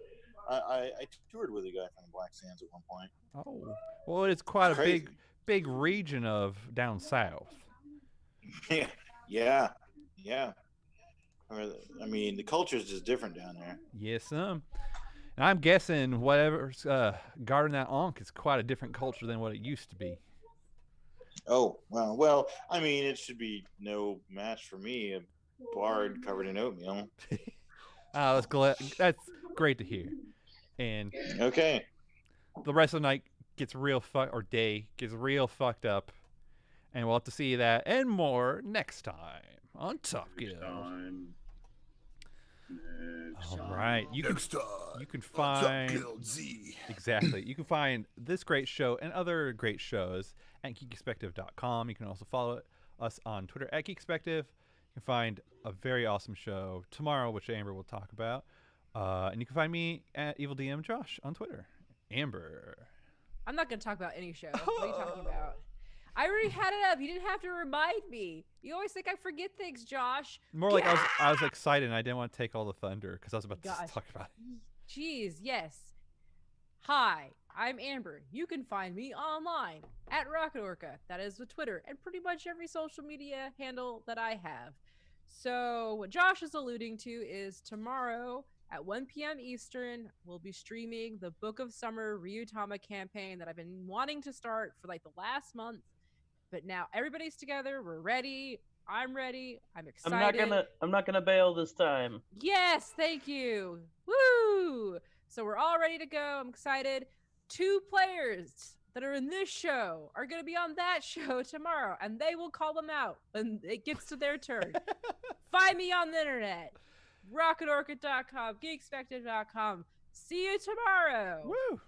[SPEAKER 3] I toured with a guy from the Black Sands at one point.
[SPEAKER 1] Oh. Well, it's quite a big region of down south.
[SPEAKER 3] Yeah. I mean, the culture is just different down there.
[SPEAKER 1] Yes, And I'm guessing whatever's guarding that Ankh is quite a different culture than what it used to be.
[SPEAKER 3] Oh, well, I mean, it should be no match for me, a bard covered in oatmeal.
[SPEAKER 1] That's great to hear. And
[SPEAKER 3] okay,
[SPEAKER 1] the rest of the night gets day gets real fucked up, and we'll have to see that and more next time on Top Guild. All right, you can find
[SPEAKER 4] Guild Z.
[SPEAKER 1] Exactly. You can find this great show and other great shows at Geekspective.com. You can also follow us on Twitter at Geekspective. You can find a very awesome show tomorrow, which Amber will talk about. And you can find me at EvilDM Josh on Twitter. Amber.
[SPEAKER 5] I'm not going to talk about any show. What are you talking about? I already had it up. You didn't have to remind me. You always think I forget things, Josh.
[SPEAKER 1] More like I was excited and I didn't want to take all the thunder because I was about to talk about it.
[SPEAKER 5] Jeez, yes. Hi, I'm Amber. You can find me online at Rocket Orca. That is with Twitter and pretty much every social media handle that I have. So what Josh is alluding to is tomorrow at 1 p.m. Eastern, we'll be streaming the Book of Summer Ryutama campaign that I've been wanting to start for like the last month. But now everybody's together. We're ready. I'm ready. I'm excited.
[SPEAKER 2] I'm not gonna bail this time.
[SPEAKER 5] Yes, thank you. Woo! So we're all ready to go. I'm excited. 2 players that are in this show are going to be on that show tomorrow, and they will call them out when it gets to their turn. Find me on the internet. rocketorchid.com, geekspective.com. See you tomorrow.
[SPEAKER 1] Woo!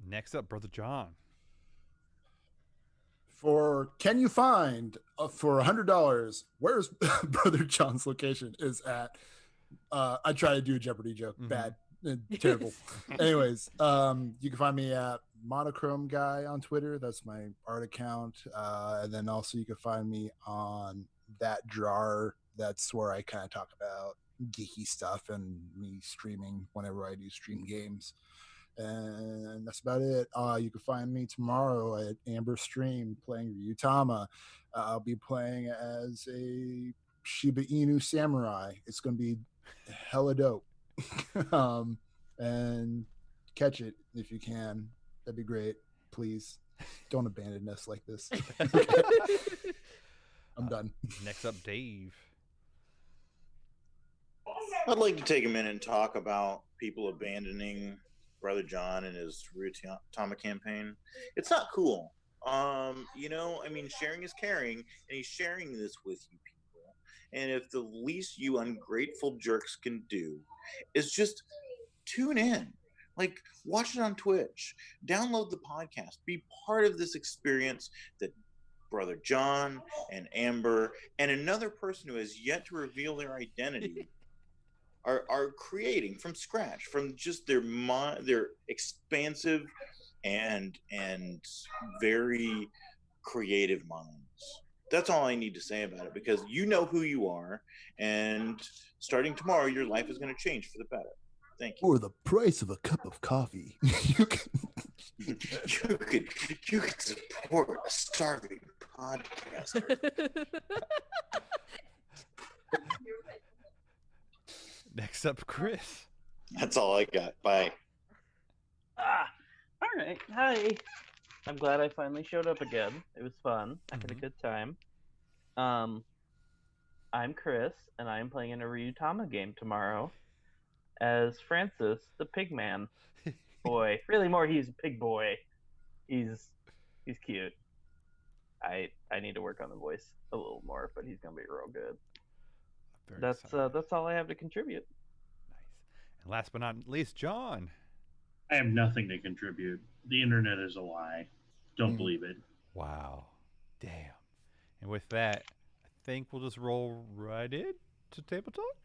[SPEAKER 1] Next up, Brother John.
[SPEAKER 4] For can you find for $100? Where's Brother John's location is at? I try to do a Jeopardy joke, bad, terrible. Anyways, you can find me at Monochrome Guy on Twitter. That's my art account, and then also you can find me on That Jar. That's where I kind of talk about geeky stuff and me streaming whenever I do stream games. And that's about it. You can find me tomorrow at Amber Stream playing Ryutama. I'll be playing as a Shiba Inu samurai. It's going to be hella dope. And catch it if you can. That'd be great. Please don't abandon us like this. I'm done.
[SPEAKER 1] Next up, Dave.
[SPEAKER 3] I'd like to take a minute and talk about people abandoning Brother John and his Ryutama campaign. It's not cool. Sharing is caring, and he's sharing this with you people. And if the least you ungrateful jerks can do is just tune in, like watch it on Twitch, download the podcast, be part of this experience that Brother John and Amber and another person who has yet to reveal their identity are creating from scratch, from just their expansive and very creative minds. That's all I need to say about it, because you know who you are, and starting tomorrow, your life is going to change for the better. Thank you.
[SPEAKER 4] For the price of a cup of coffee, you
[SPEAKER 3] could support a starving podcaster.
[SPEAKER 1] Next up, Chris.
[SPEAKER 3] That's all I got. Bye.
[SPEAKER 2] All right. Hi. I'm glad I finally showed up again. It was fun. I had a good time. I'm Chris, and I'm playing in a Ryutama game tomorrow as Francis, the pig man. Boy. Really more, he's a pig boy. He's cute. I need to work on the voice a little more, but he's gonna be real good. That's all I have to contribute.
[SPEAKER 1] Nice. And last but not least, John.
[SPEAKER 6] I have nothing to contribute. The internet is a lie. Don't believe it.
[SPEAKER 1] Wow. Damn. And with that, I think we'll just roll right in to Table Talk.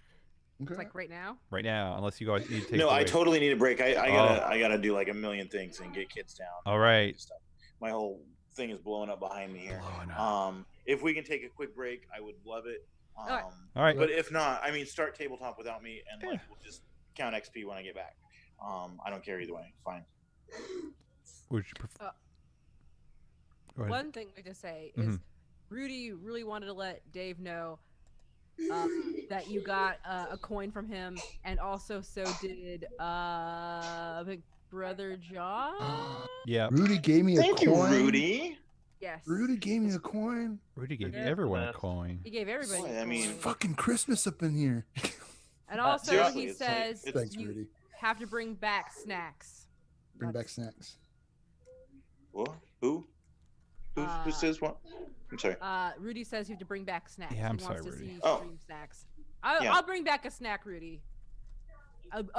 [SPEAKER 5] It's like right now?
[SPEAKER 1] Right now, unless you guys need to take
[SPEAKER 3] No,
[SPEAKER 1] a
[SPEAKER 3] I
[SPEAKER 1] break.
[SPEAKER 3] totally need a break. I gotta do like a million things and get kids down.
[SPEAKER 1] All right.
[SPEAKER 3] My whole thing is blowing up behind me here.
[SPEAKER 1] Blowing up.
[SPEAKER 3] If we can take a quick break, I would love it.
[SPEAKER 1] All right.
[SPEAKER 3] But if not, start tabletop without me, and we'll just count XP when I get back. I don't care either way. Fine.
[SPEAKER 1] Would you prefer?
[SPEAKER 5] One thing we just say is Rudy really wanted to let Dave know that you got a coin from him, and also so did Big Brother John.
[SPEAKER 1] Yeah.
[SPEAKER 4] Rudy gave me a coin.
[SPEAKER 3] Thank you, Rudy.
[SPEAKER 5] Yes.
[SPEAKER 4] Rudy gave me a coin.
[SPEAKER 1] Rudy gave everyone a coin.
[SPEAKER 5] He gave everybody.
[SPEAKER 3] Boy,
[SPEAKER 5] a coin.
[SPEAKER 4] Fucking Christmas up in here.
[SPEAKER 5] And also,
[SPEAKER 3] seriously,
[SPEAKER 5] he
[SPEAKER 3] it's
[SPEAKER 5] says
[SPEAKER 4] Thanks,
[SPEAKER 5] you
[SPEAKER 4] Rudy.
[SPEAKER 5] have to bring back snacks.
[SPEAKER 4] Bring back snacks.
[SPEAKER 3] What? Who says what? I'm sorry.
[SPEAKER 5] Rudy says you have to bring back snacks.
[SPEAKER 1] Yeah, I'm
[SPEAKER 5] he
[SPEAKER 1] sorry,
[SPEAKER 5] wants to
[SPEAKER 1] Rudy.
[SPEAKER 5] see
[SPEAKER 3] Oh.
[SPEAKER 5] stream snacks. I'll bring back a snack, Rudy.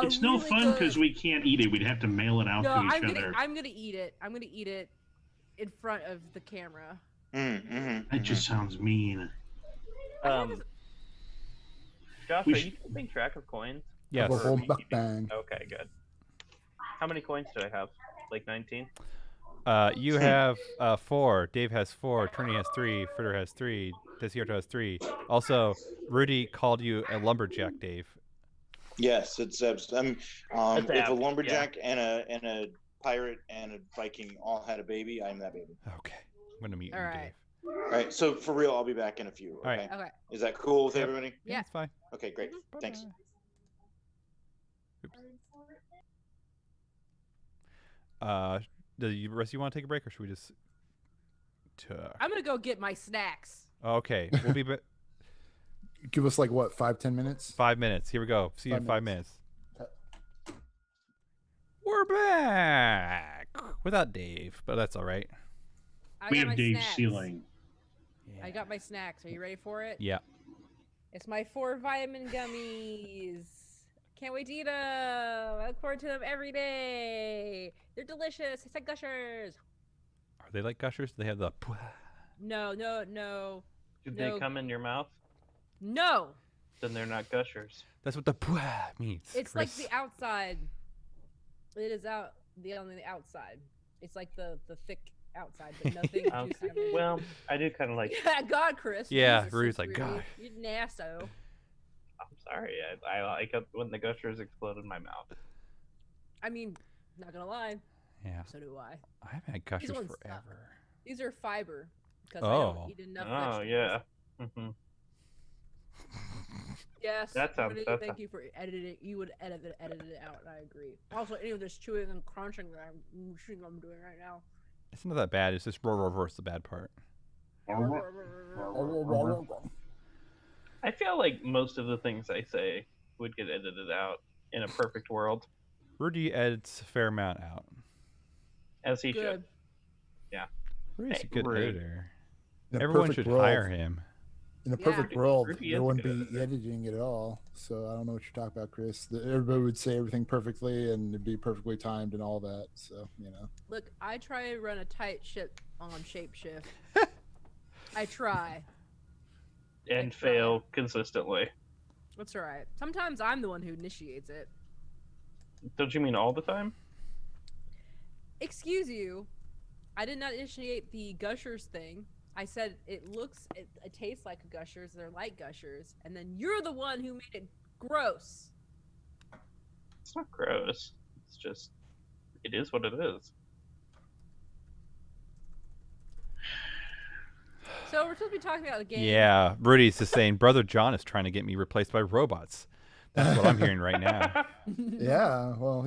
[SPEAKER 6] It's no
[SPEAKER 5] really
[SPEAKER 6] fun because
[SPEAKER 5] good-
[SPEAKER 6] we can't eat it. We'd have to mail it out
[SPEAKER 5] No,
[SPEAKER 6] to each
[SPEAKER 5] I'm
[SPEAKER 6] other.
[SPEAKER 5] gonna eat it. I'm gonna eat it in front of the camera.
[SPEAKER 6] That just sounds mean.
[SPEAKER 2] Josh,
[SPEAKER 6] We
[SPEAKER 2] are
[SPEAKER 6] should-
[SPEAKER 2] you keeping track of coins?
[SPEAKER 1] Yes.
[SPEAKER 4] Have a whole
[SPEAKER 2] Or are you keeping-
[SPEAKER 4] mukbang.
[SPEAKER 2] Okay, good. How many coins do I have? Like 19?
[SPEAKER 1] You have 4. Dave has 4. Trini has 3. Fritter has 3. Desierto has 3. Also, Rudy called you a lumberjack, Dave.
[SPEAKER 3] Yes, it's if a
[SPEAKER 2] apt,
[SPEAKER 3] lumberjack and a pirate and a Viking all had a baby, I'm that baby.
[SPEAKER 1] Okay. I'm gonna mute
[SPEAKER 5] All
[SPEAKER 1] you,
[SPEAKER 5] right.
[SPEAKER 3] All right. So for real, I'll be back in a few. Okay.
[SPEAKER 1] right.
[SPEAKER 5] Okay.
[SPEAKER 3] Is that cool with
[SPEAKER 1] Yep.
[SPEAKER 3] everybody?
[SPEAKER 5] Yeah.
[SPEAKER 1] It's fine.
[SPEAKER 3] Okay, great.
[SPEAKER 5] Mhm.
[SPEAKER 3] Thanks.
[SPEAKER 1] Bye-bye. Do you rest you want to take a break, or should we just?
[SPEAKER 5] I'm gonna go get my snacks.
[SPEAKER 1] Okay, we'll be back.
[SPEAKER 4] Give us like what, 5-10 minutes?
[SPEAKER 1] 5 minutes. Here we go. See you in
[SPEAKER 4] 5
[SPEAKER 1] 5
[SPEAKER 4] minutes.
[SPEAKER 1] minutes. We're back without Dave, but that's all right.
[SPEAKER 5] I
[SPEAKER 6] We
[SPEAKER 5] got
[SPEAKER 6] have
[SPEAKER 5] my
[SPEAKER 6] Dave's
[SPEAKER 5] snacks.
[SPEAKER 6] ceiling.
[SPEAKER 1] Yeah.
[SPEAKER 5] I got my snacks. Are you ready for it?
[SPEAKER 1] Yeah.
[SPEAKER 5] It's my 4 vitamin gummies. Can't wait to eat them. I look forward to them every day. They're delicious. It's like Gushers.
[SPEAKER 1] Are they like Gushers? They have the.
[SPEAKER 5] No.
[SPEAKER 2] Do
[SPEAKER 5] No.
[SPEAKER 2] they come in your mouth?
[SPEAKER 5] No.
[SPEAKER 2] Then they're not gushers.
[SPEAKER 1] That's what the means.
[SPEAKER 5] It's like
[SPEAKER 1] Chris.
[SPEAKER 5] the outside. It is out on the outside. It's like the thick outside, but nothing
[SPEAKER 2] Okay.
[SPEAKER 5] juicy underneath.
[SPEAKER 2] Well, I do kind of like.
[SPEAKER 5] Yeah, God, Chris.
[SPEAKER 1] Yeah,
[SPEAKER 5] Jesus,
[SPEAKER 1] Rudy's like,
[SPEAKER 5] Rudy,
[SPEAKER 1] God.
[SPEAKER 5] You nasto.
[SPEAKER 2] I'm sorry. I like it when the gushers explode in my mouth.
[SPEAKER 5] I mean, not gonna lie.
[SPEAKER 1] Yeah.
[SPEAKER 5] So do I.
[SPEAKER 1] I haven't had Gushers
[SPEAKER 5] ones suck.
[SPEAKER 1] forever.
[SPEAKER 5] These are fiber because I
[SPEAKER 1] Oh.
[SPEAKER 5] don't eat enough
[SPEAKER 2] Oh
[SPEAKER 5] vegetables.
[SPEAKER 2] yeah. hmm
[SPEAKER 5] Yes.
[SPEAKER 2] That sounds-
[SPEAKER 5] Rudy,
[SPEAKER 2] that
[SPEAKER 5] thank
[SPEAKER 2] sounds-
[SPEAKER 5] you for editing it. You would edit it out, and I agree. Also, any of this chewing and crunching that I'm doing right now.
[SPEAKER 1] It's not that bad. It's just reverse the bad part.
[SPEAKER 2] I feel like most of the things I say would get edited out in a perfect world,
[SPEAKER 1] Rudy edits a fair amount out.
[SPEAKER 2] as he should.
[SPEAKER 5] Good.
[SPEAKER 1] Rudy's a
[SPEAKER 2] Hey,
[SPEAKER 1] good
[SPEAKER 2] Rudy.
[SPEAKER 1] editor.
[SPEAKER 4] In a
[SPEAKER 1] Everyone
[SPEAKER 4] perfect
[SPEAKER 1] should
[SPEAKER 4] world-
[SPEAKER 1] hire him.
[SPEAKER 4] In a
[SPEAKER 5] Yeah.
[SPEAKER 4] perfect world,
[SPEAKER 2] Rudy is
[SPEAKER 4] there
[SPEAKER 2] a
[SPEAKER 4] wouldn't
[SPEAKER 2] good
[SPEAKER 4] be
[SPEAKER 2] editor.
[SPEAKER 4] editing it at all. So I don't know what you're talking about, Chris. Everybody would say everything perfectly and it'd be perfectly timed and all that. So,
[SPEAKER 5] Look, I try to run a tight ship on Shapeshift. I try.
[SPEAKER 2] And
[SPEAKER 5] Try.
[SPEAKER 2] fail consistently.
[SPEAKER 5] That's all right. Sometimes I'm the one who initiates it.
[SPEAKER 2] Don't you mean all the time?
[SPEAKER 5] Excuse you. I did not initiate the Gushers thing. I said it tastes like Gushers. They're like Gushers, and then you're the one who made it gross.
[SPEAKER 2] It's not gross. It's just, it is what it is.
[SPEAKER 5] So we're supposed to be talking about the game.
[SPEAKER 1] Yeah, Rudy's just saying, Brother John is trying to get me replaced by robots. That's what I'm hearing right now.
[SPEAKER 4] yeah. Well,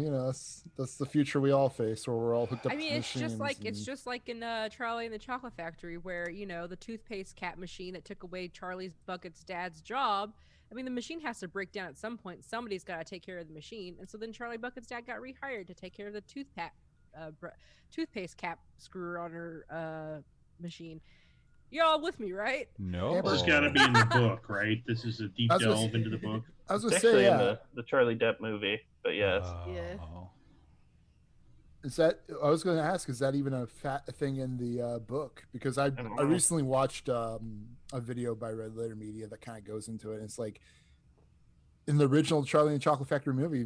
[SPEAKER 4] that's the future we all face, where we're all hooked up
[SPEAKER 5] I
[SPEAKER 4] to
[SPEAKER 5] mean, it's just like
[SPEAKER 4] machines
[SPEAKER 5] in Charlie and the Chocolate Factory, where the toothpaste cap machine that took away Charlie's Bucket's dad's job. I mean, the machine has to break down at some point. Somebody's got to take care of the machine, and so then Charlie Bucket's dad got rehired to take care of the toothpaste cap screwer on her machine. You're all with me, right?
[SPEAKER 1] No.
[SPEAKER 4] Yeah,
[SPEAKER 6] This has got to be in the book, right? This is a deep
[SPEAKER 4] That's what-
[SPEAKER 6] delve into the book.
[SPEAKER 4] I was
[SPEAKER 2] It's
[SPEAKER 4] gonna say,
[SPEAKER 2] actually
[SPEAKER 4] yeah.
[SPEAKER 2] in the Charlie Depp movie, but yes.
[SPEAKER 5] Yeah.
[SPEAKER 1] Oh.
[SPEAKER 4] Is that? I was going to ask, is that even a thing in the book? Because I
[SPEAKER 2] don't
[SPEAKER 4] I
[SPEAKER 2] know.
[SPEAKER 4] recently watched a video by Red Letter Media that kind of goes into it. And it's like in the original Charlie and the Chocolate Factory movie,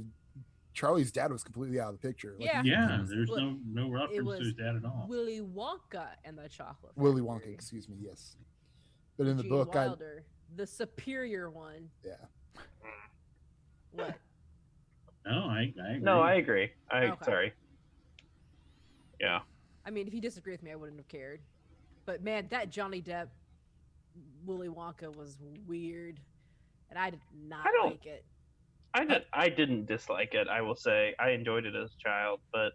[SPEAKER 4] Charlie's dad was completely out of the picture. Like,
[SPEAKER 5] Yeah.
[SPEAKER 6] Yeah, there's
[SPEAKER 5] Look,
[SPEAKER 6] no reference
[SPEAKER 5] was
[SPEAKER 6] to his dad at all.
[SPEAKER 5] Willy Wonka and the Chocolate
[SPEAKER 4] Willy Wonka,
[SPEAKER 5] Factory.
[SPEAKER 4] excuse me, yes. But in the
[SPEAKER 5] Gene
[SPEAKER 4] book,
[SPEAKER 5] Wilder, the superior one.
[SPEAKER 4] yeah.
[SPEAKER 5] What?
[SPEAKER 6] No, I agree.
[SPEAKER 2] No, I agree.
[SPEAKER 5] Okay.
[SPEAKER 2] Sorry. Yeah.
[SPEAKER 5] I mean, if you disagree with me, I wouldn't have cared. But man, that Johnny Depp Willy Wonka was weird, and I did not
[SPEAKER 2] I don't-
[SPEAKER 5] like it.
[SPEAKER 2] I didn't dislike it, I will say. I enjoyed it as a child, but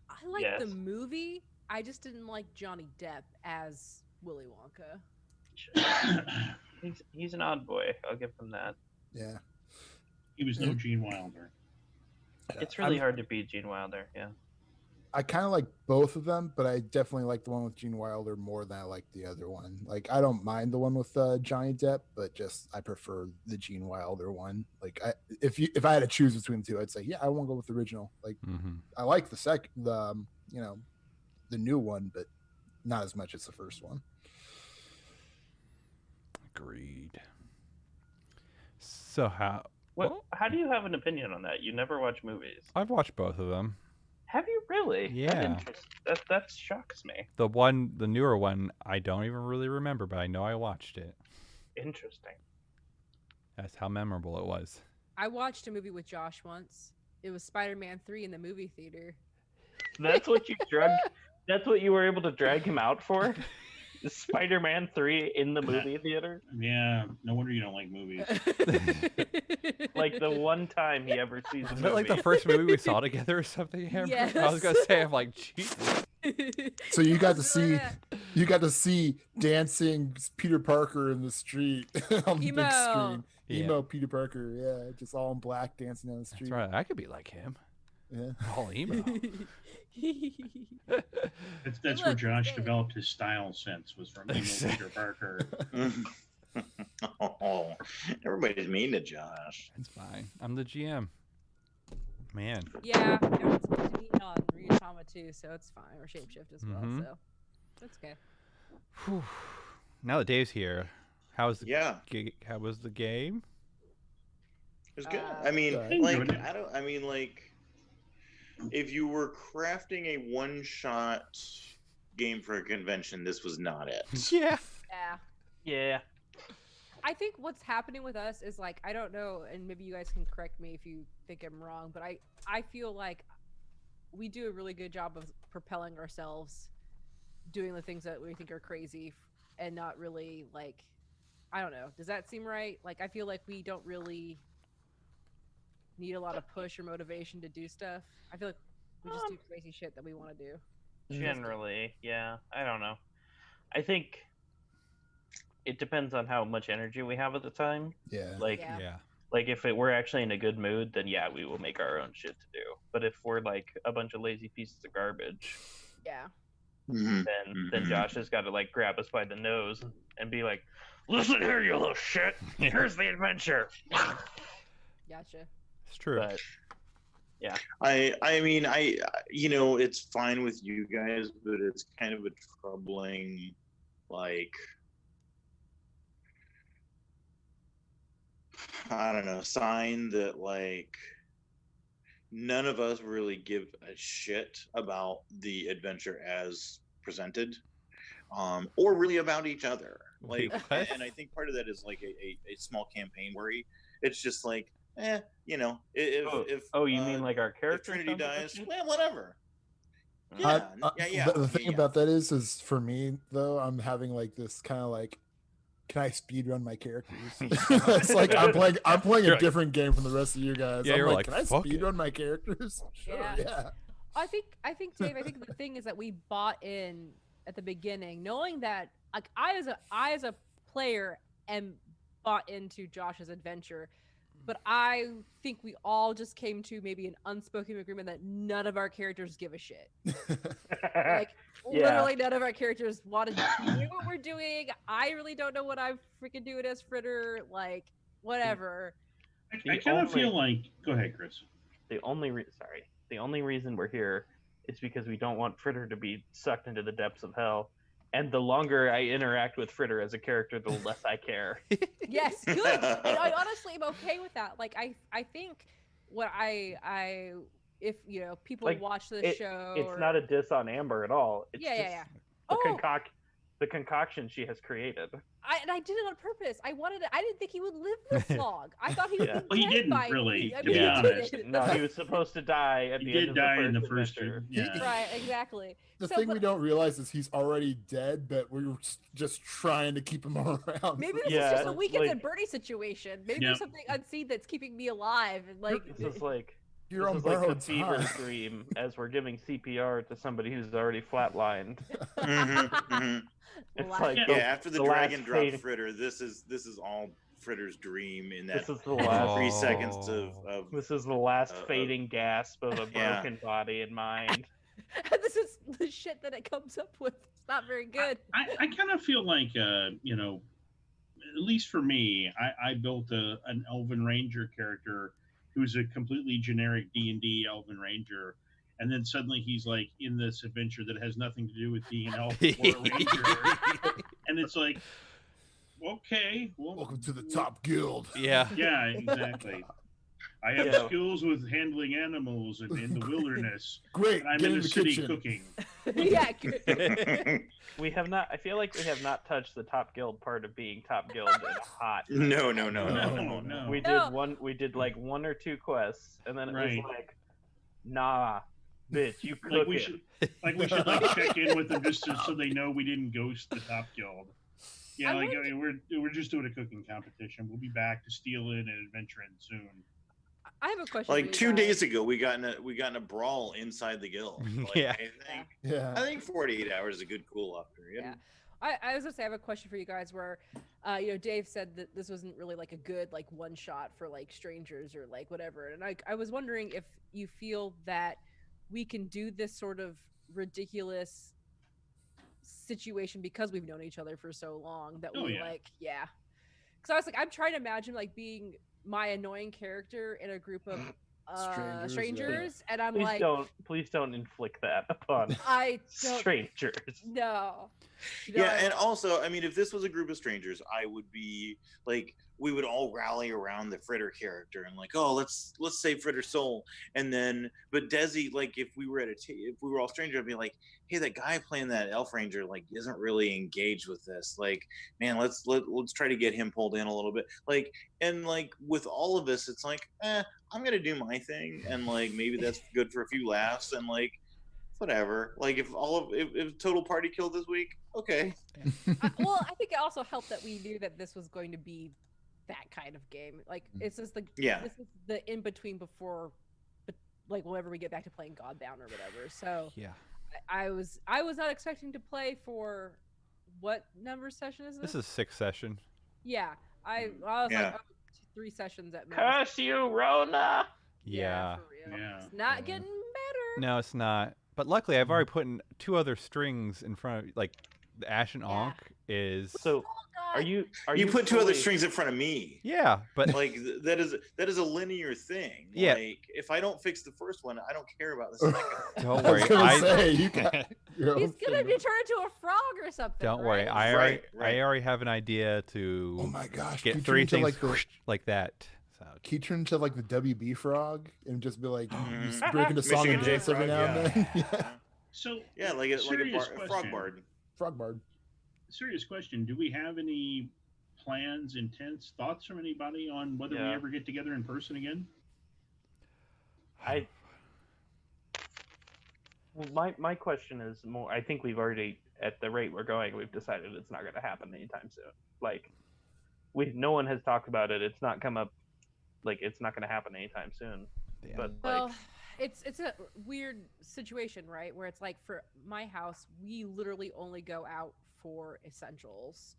[SPEAKER 5] I liked the
[SPEAKER 2] Yes.
[SPEAKER 5] movie. I just didn't like Johnny Depp as Willy Wonka.
[SPEAKER 2] he's an odd boy. I'll give him that.
[SPEAKER 4] Yeah.
[SPEAKER 6] He was no Gene Wilder.
[SPEAKER 2] It's really
[SPEAKER 4] I'm-
[SPEAKER 2] hard to beat Gene Wilder, yeah.
[SPEAKER 4] I kind of like both of them, but I definitely like the one with Gene Wilder more than I like the other one. Like, I don't mind the one with Johnny Depp, but just I prefer the Gene Wilder one. Like, if I had to choose between the two, I'd say, yeah, I won't go with the original. Like,
[SPEAKER 1] Mm-hmm.
[SPEAKER 4] I like the new one, but not as much as the first one.
[SPEAKER 1] Agreed. So how?
[SPEAKER 2] What?
[SPEAKER 1] Well-
[SPEAKER 2] How do you have an opinion on that? You never watch movies.
[SPEAKER 1] I've watched both of them.
[SPEAKER 2] Have you really?
[SPEAKER 1] Yeah.
[SPEAKER 2] That shocks me.
[SPEAKER 1] The newer one, I don't even really remember, but I know I watched it.
[SPEAKER 2] Interesting.
[SPEAKER 1] That's how memorable it was.
[SPEAKER 5] I watched a movie with Josh once. It was Spider-Man 3 in the movie theater.
[SPEAKER 2] That's what you drugged. That's what you were able to drag him out for. Spider-Man 3 in the movie theater.
[SPEAKER 6] Yeah, no wonder you don't like movies.
[SPEAKER 2] Like the one time he ever sees a
[SPEAKER 1] Was
[SPEAKER 2] movie.
[SPEAKER 1] that like the first movie we saw together or something, Amber? I was gonna
[SPEAKER 5] Yes.
[SPEAKER 1] say, I'm like, Jesus.
[SPEAKER 4] So you got to
[SPEAKER 5] That's really
[SPEAKER 4] see
[SPEAKER 5] bad.
[SPEAKER 4] you got to see dancing Peter Parker in the street on the big
[SPEAKER 5] Emo.
[SPEAKER 4] screen.
[SPEAKER 1] Yeah.
[SPEAKER 4] Emo Peter Parker, yeah, just all in black dancing down the street.
[SPEAKER 1] That's right. I could be like him.
[SPEAKER 4] Yeah.
[SPEAKER 1] All emo.
[SPEAKER 6] That's where
[SPEAKER 5] look,
[SPEAKER 6] Josh
[SPEAKER 5] hey.
[SPEAKER 6] developed his style sense, was from emo Peter Parker.
[SPEAKER 3] Oh, everybody's mean to Josh.
[SPEAKER 1] It's fine. I'm the GM. Man.
[SPEAKER 5] Yeah, everyone's supposed to be on Ryutama too, so it's fine. Or Shapeshift as well,
[SPEAKER 1] Mhm.
[SPEAKER 5] so that's okay.
[SPEAKER 1] Whew. Now that Dave's here, how was the
[SPEAKER 3] Yeah,
[SPEAKER 1] how was the game?
[SPEAKER 3] it was good.
[SPEAKER 5] Uh,
[SPEAKER 3] I mean,
[SPEAKER 4] I
[SPEAKER 3] like,
[SPEAKER 6] enjoyed it.
[SPEAKER 3] I mean, like, if you were crafting a one-shot game for a convention, this was not it.
[SPEAKER 1] Yeah.
[SPEAKER 5] Yeah.
[SPEAKER 2] Yeah.
[SPEAKER 5] I think what's happening with us is like, I don't know, and maybe you guys can correct me if you think I'm wrong, but I feel like we do a really good job of propelling ourselves, doing the things that we think are crazy, and not really like, I don't know. Does that seem right? Like, I feel like we don't really need a lot of push or motivation to do stuff. I feel like we just do crazy shit that we want to do.
[SPEAKER 2] Generally, yeah. I don't know. I think it depends on how much energy we have at the time.
[SPEAKER 4] Yeah.
[SPEAKER 2] Like,
[SPEAKER 5] Yeah.
[SPEAKER 1] Yeah.
[SPEAKER 2] like if we're actually in a good mood, then yeah, we will make our own shit to do. But if we're like a bunch of lazy pieces of garbage,
[SPEAKER 5] Yeah.
[SPEAKER 3] Mhm.
[SPEAKER 2] then
[SPEAKER 3] Mhm.
[SPEAKER 2] Josh has got to like grab us by the nose and be like, "Listen here, you little shit. Here's the adventure."
[SPEAKER 5] Gotcha.
[SPEAKER 1] It's true.
[SPEAKER 2] But
[SPEAKER 3] I mean, you know, it's fine with you guys, but it's kind of a troubling, like, I don't know, sign that like none of us really give a shit about the adventure as presented, or really about each other. Like,
[SPEAKER 1] Wait, what?
[SPEAKER 3] and I think part of that is like a small campaign worry. It's just like, you know, if
[SPEAKER 2] you mean like our
[SPEAKER 3] if
[SPEAKER 2] character?
[SPEAKER 3] Trinity dies, well, whatever.
[SPEAKER 5] Uh,
[SPEAKER 3] Yeah,
[SPEAKER 4] The thing
[SPEAKER 3] yeah.
[SPEAKER 4] about that is for me though, I'm having like this kind of like, can I speed run my characters? It's like I'm playing
[SPEAKER 1] You're
[SPEAKER 4] a
[SPEAKER 1] like-
[SPEAKER 4] different game from the rest of you guys.
[SPEAKER 1] Yeah,
[SPEAKER 4] I'm
[SPEAKER 1] you're
[SPEAKER 4] like,
[SPEAKER 1] like,
[SPEAKER 4] can I
[SPEAKER 1] fuck
[SPEAKER 4] speed
[SPEAKER 1] it.
[SPEAKER 4] run my characters? Sure,
[SPEAKER 5] Yeah.
[SPEAKER 4] yeah.
[SPEAKER 5] I think Dave, I think the thing is that we bought in at the beginning, knowing that like I as a player am bought into Josh's adventure, but I think we all just came to maybe an unspoken agreement that none of our characters give a shit. Like
[SPEAKER 2] Yeah.
[SPEAKER 5] literally none of our characters wanted to do what we're doing. I really don't know what I'm freaking doing as Fritter, like whatever.
[SPEAKER 6] I kind of feel like. Go ahead, Chris.
[SPEAKER 2] the only reason we're here is because we don't want Fritter to be sucked into the depths of hell. And the longer I interact with Fritter as a character, the less I care.
[SPEAKER 5] Yes, good. And I honestly am okay with that. Like I think what I if you know people
[SPEAKER 2] Like,
[SPEAKER 5] watch this show,
[SPEAKER 2] It's
[SPEAKER 5] or-
[SPEAKER 2] not a diss on Amber at all. It's
[SPEAKER 5] yeah,
[SPEAKER 2] just
[SPEAKER 5] yeah.
[SPEAKER 2] the the concoction she has created.
[SPEAKER 5] I did it on purpose. I wanted it. I didn't think he would live this long. I thought he would
[SPEAKER 2] Yeah.
[SPEAKER 5] be
[SPEAKER 6] Well, he
[SPEAKER 5] dead
[SPEAKER 6] didn't
[SPEAKER 5] by
[SPEAKER 6] really,
[SPEAKER 5] I
[SPEAKER 6] to
[SPEAKER 5] mean,
[SPEAKER 6] be
[SPEAKER 5] he
[SPEAKER 6] honest.
[SPEAKER 5] didn't.
[SPEAKER 2] No, he was supposed to die at
[SPEAKER 6] He
[SPEAKER 2] the end
[SPEAKER 6] did
[SPEAKER 2] of
[SPEAKER 6] die in the
[SPEAKER 2] first
[SPEAKER 6] first.
[SPEAKER 2] adventure.
[SPEAKER 6] Yeah.
[SPEAKER 5] Right, exactly.
[SPEAKER 4] The
[SPEAKER 5] So,
[SPEAKER 4] thing
[SPEAKER 5] but
[SPEAKER 4] we don't realize is he's already dead, but we were just trying to keep him around.
[SPEAKER 5] maybe this
[SPEAKER 2] Yeah,
[SPEAKER 5] is just a weekends
[SPEAKER 2] like-
[SPEAKER 5] at Bernie situation. Maybe
[SPEAKER 6] Yep.
[SPEAKER 5] there's something unseen that's keeping me alive, and like
[SPEAKER 2] This is like
[SPEAKER 4] You're on
[SPEAKER 2] this is like the
[SPEAKER 4] borrowed
[SPEAKER 2] fever
[SPEAKER 4] time.
[SPEAKER 2] dream as we're giving CPR to somebody who's already flatlined.
[SPEAKER 3] Mhm, mhm.
[SPEAKER 2] It's
[SPEAKER 5] Last-
[SPEAKER 2] like
[SPEAKER 3] Yeah, after the
[SPEAKER 2] last
[SPEAKER 3] dragon dropped
[SPEAKER 2] fading-
[SPEAKER 3] Fritter, this is all Fritter's dream in that
[SPEAKER 2] This is the last.
[SPEAKER 3] 3 seconds
[SPEAKER 1] Oh.
[SPEAKER 3] of
[SPEAKER 2] This is the last
[SPEAKER 3] Uh,
[SPEAKER 2] fading gasp of a
[SPEAKER 3] yeah.
[SPEAKER 2] broken body and mind.
[SPEAKER 5] this is the shit that it comes up with. It's not very good.
[SPEAKER 6] I kind of feel like, you know, at least for me, I built an Elven Ranger character who's a completely generic D&D Elven Ranger, and then suddenly he's like in this adventure that has nothing to do with being an elf or a ranger, and it's like, okay, well,
[SPEAKER 4] Welcome to the top guild.
[SPEAKER 1] Yeah.
[SPEAKER 6] Yeah, exactly. I have
[SPEAKER 2] Yeah.
[SPEAKER 6] skills with handling animals in the wilderness.
[SPEAKER 4] Great.
[SPEAKER 6] And I'm
[SPEAKER 4] Get
[SPEAKER 6] in
[SPEAKER 4] in
[SPEAKER 6] the
[SPEAKER 4] the
[SPEAKER 6] city
[SPEAKER 4] kitchen.
[SPEAKER 6] cooking.
[SPEAKER 5] Yeah. Good.
[SPEAKER 2] We have not. I feel like we have not touched the top guild part of being top guild in a hot.
[SPEAKER 3] no.
[SPEAKER 6] No.
[SPEAKER 2] We
[SPEAKER 5] No.
[SPEAKER 2] did one. We did like 1 or 2 quests, and then it
[SPEAKER 6] Right.
[SPEAKER 2] was like, nah, bitch, you cook
[SPEAKER 6] Like we
[SPEAKER 2] it.
[SPEAKER 6] should, check in with them just so they know we didn't ghost the top guild. Yeah,
[SPEAKER 5] I
[SPEAKER 6] like
[SPEAKER 5] wonder-
[SPEAKER 6] we're just doing a cooking competition. We'll be back to steal in and adventure in soon.
[SPEAKER 5] I have a question.
[SPEAKER 3] Like
[SPEAKER 5] for you
[SPEAKER 3] 2
[SPEAKER 5] guys.
[SPEAKER 3] days ago, we got in a brawl inside the guild. Like,
[SPEAKER 1] Yeah.
[SPEAKER 3] I think 48 hours is a good cool off period.
[SPEAKER 5] Yeah. I was gonna say I have a question for you guys where Dave said that this wasn't really like a good like one shot for like strangers or like whatever. And I was wondering if you feel that we can do this sort of ridiculous situation because we've known each other for so long that
[SPEAKER 6] Oh,
[SPEAKER 5] we
[SPEAKER 6] yeah.
[SPEAKER 5] like because I was like I'm trying to imagine like being my annoying character in a group of strangers and I'm like
[SPEAKER 2] Please don't inflict that upon
[SPEAKER 5] I don't
[SPEAKER 2] strangers.
[SPEAKER 5] know.
[SPEAKER 3] Yeah, and also, I mean, if this was a group of strangers, I would be like, we would all rally around the Fritter character and like, oh, let's save Fritter's soul. And then, but Desi, like, if we were if we were all strangers, I'd be like, hey, that guy playing that elf ranger like isn't really engaged with this. Like, man, let's try to get him pulled in a little bit. Like, and like with all of us, it's like, I'm gonna do my thing, and like maybe that's good for a few laughs, and like whatever. Like if total party killed this week, okay.
[SPEAKER 5] Well, I think it also helped that we knew that this was going to be that kind of game. Like it's just this is the in between before, like whenever we get back to playing Godbound or whatever. So
[SPEAKER 1] Yeah.
[SPEAKER 5] I was not expecting to play for what number session is this?
[SPEAKER 1] This is 6th session.
[SPEAKER 5] Yeah, I was
[SPEAKER 3] Yeah.
[SPEAKER 5] like 3 sessions at most.
[SPEAKER 2] Curse you, Rona!
[SPEAKER 1] Yeah.
[SPEAKER 5] For real.
[SPEAKER 6] Yeah.
[SPEAKER 5] It's not getting better.
[SPEAKER 1] No, it's not. But luckily, I've already put in 2 other strings in front of like the Ash and
[SPEAKER 5] Yeah.
[SPEAKER 1] Ankh is.
[SPEAKER 2] So
[SPEAKER 5] Oh,
[SPEAKER 2] you
[SPEAKER 3] put 2 other
[SPEAKER 2] fully-
[SPEAKER 3] strings in front of me.
[SPEAKER 1] Yeah, but
[SPEAKER 3] Like that is a linear thing.
[SPEAKER 1] Yeah.
[SPEAKER 3] Like if I don't fix the first one, I don't care about the second.
[SPEAKER 1] don't
[SPEAKER 4] I
[SPEAKER 1] worry.
[SPEAKER 4] was gonna say, you got your
[SPEAKER 5] He's
[SPEAKER 4] own
[SPEAKER 5] gonna
[SPEAKER 4] thing.
[SPEAKER 5] be turned into a frog or something.
[SPEAKER 1] Don't worry.
[SPEAKER 5] right?
[SPEAKER 1] I already have an idea to
[SPEAKER 4] Oh my gosh!
[SPEAKER 1] get
[SPEAKER 4] can you
[SPEAKER 1] 3
[SPEAKER 4] turn into,
[SPEAKER 1] things
[SPEAKER 4] like
[SPEAKER 1] like that. So
[SPEAKER 4] Can you turn into like the WB frog and just be like
[SPEAKER 3] Mhm.
[SPEAKER 4] just break into song
[SPEAKER 3] Michigan
[SPEAKER 4] and
[SPEAKER 3] J
[SPEAKER 4] dance every
[SPEAKER 3] Frog,
[SPEAKER 4] now and then?
[SPEAKER 3] yeah.
[SPEAKER 6] So
[SPEAKER 3] Yeah, like a
[SPEAKER 6] serious
[SPEAKER 3] frog
[SPEAKER 6] question.
[SPEAKER 3] bard.
[SPEAKER 4] Frog bard.
[SPEAKER 6] Serious question. Do we have any plans, intents, thoughts from anybody on whether we
[SPEAKER 2] Yeah.
[SPEAKER 6] ever get together in person again?
[SPEAKER 2] Well, my question is more. I think we've already, at the rate we're going, we've decided it's not going to happen anytime soon. Like, no one has talked about it. It's not come up. Like, it's not going to happen anytime soon.
[SPEAKER 1] damn.
[SPEAKER 2] But
[SPEAKER 5] Well,
[SPEAKER 2] like,
[SPEAKER 5] it's a weird situation, right? Where it's like for my house, we literally only go out for essentials.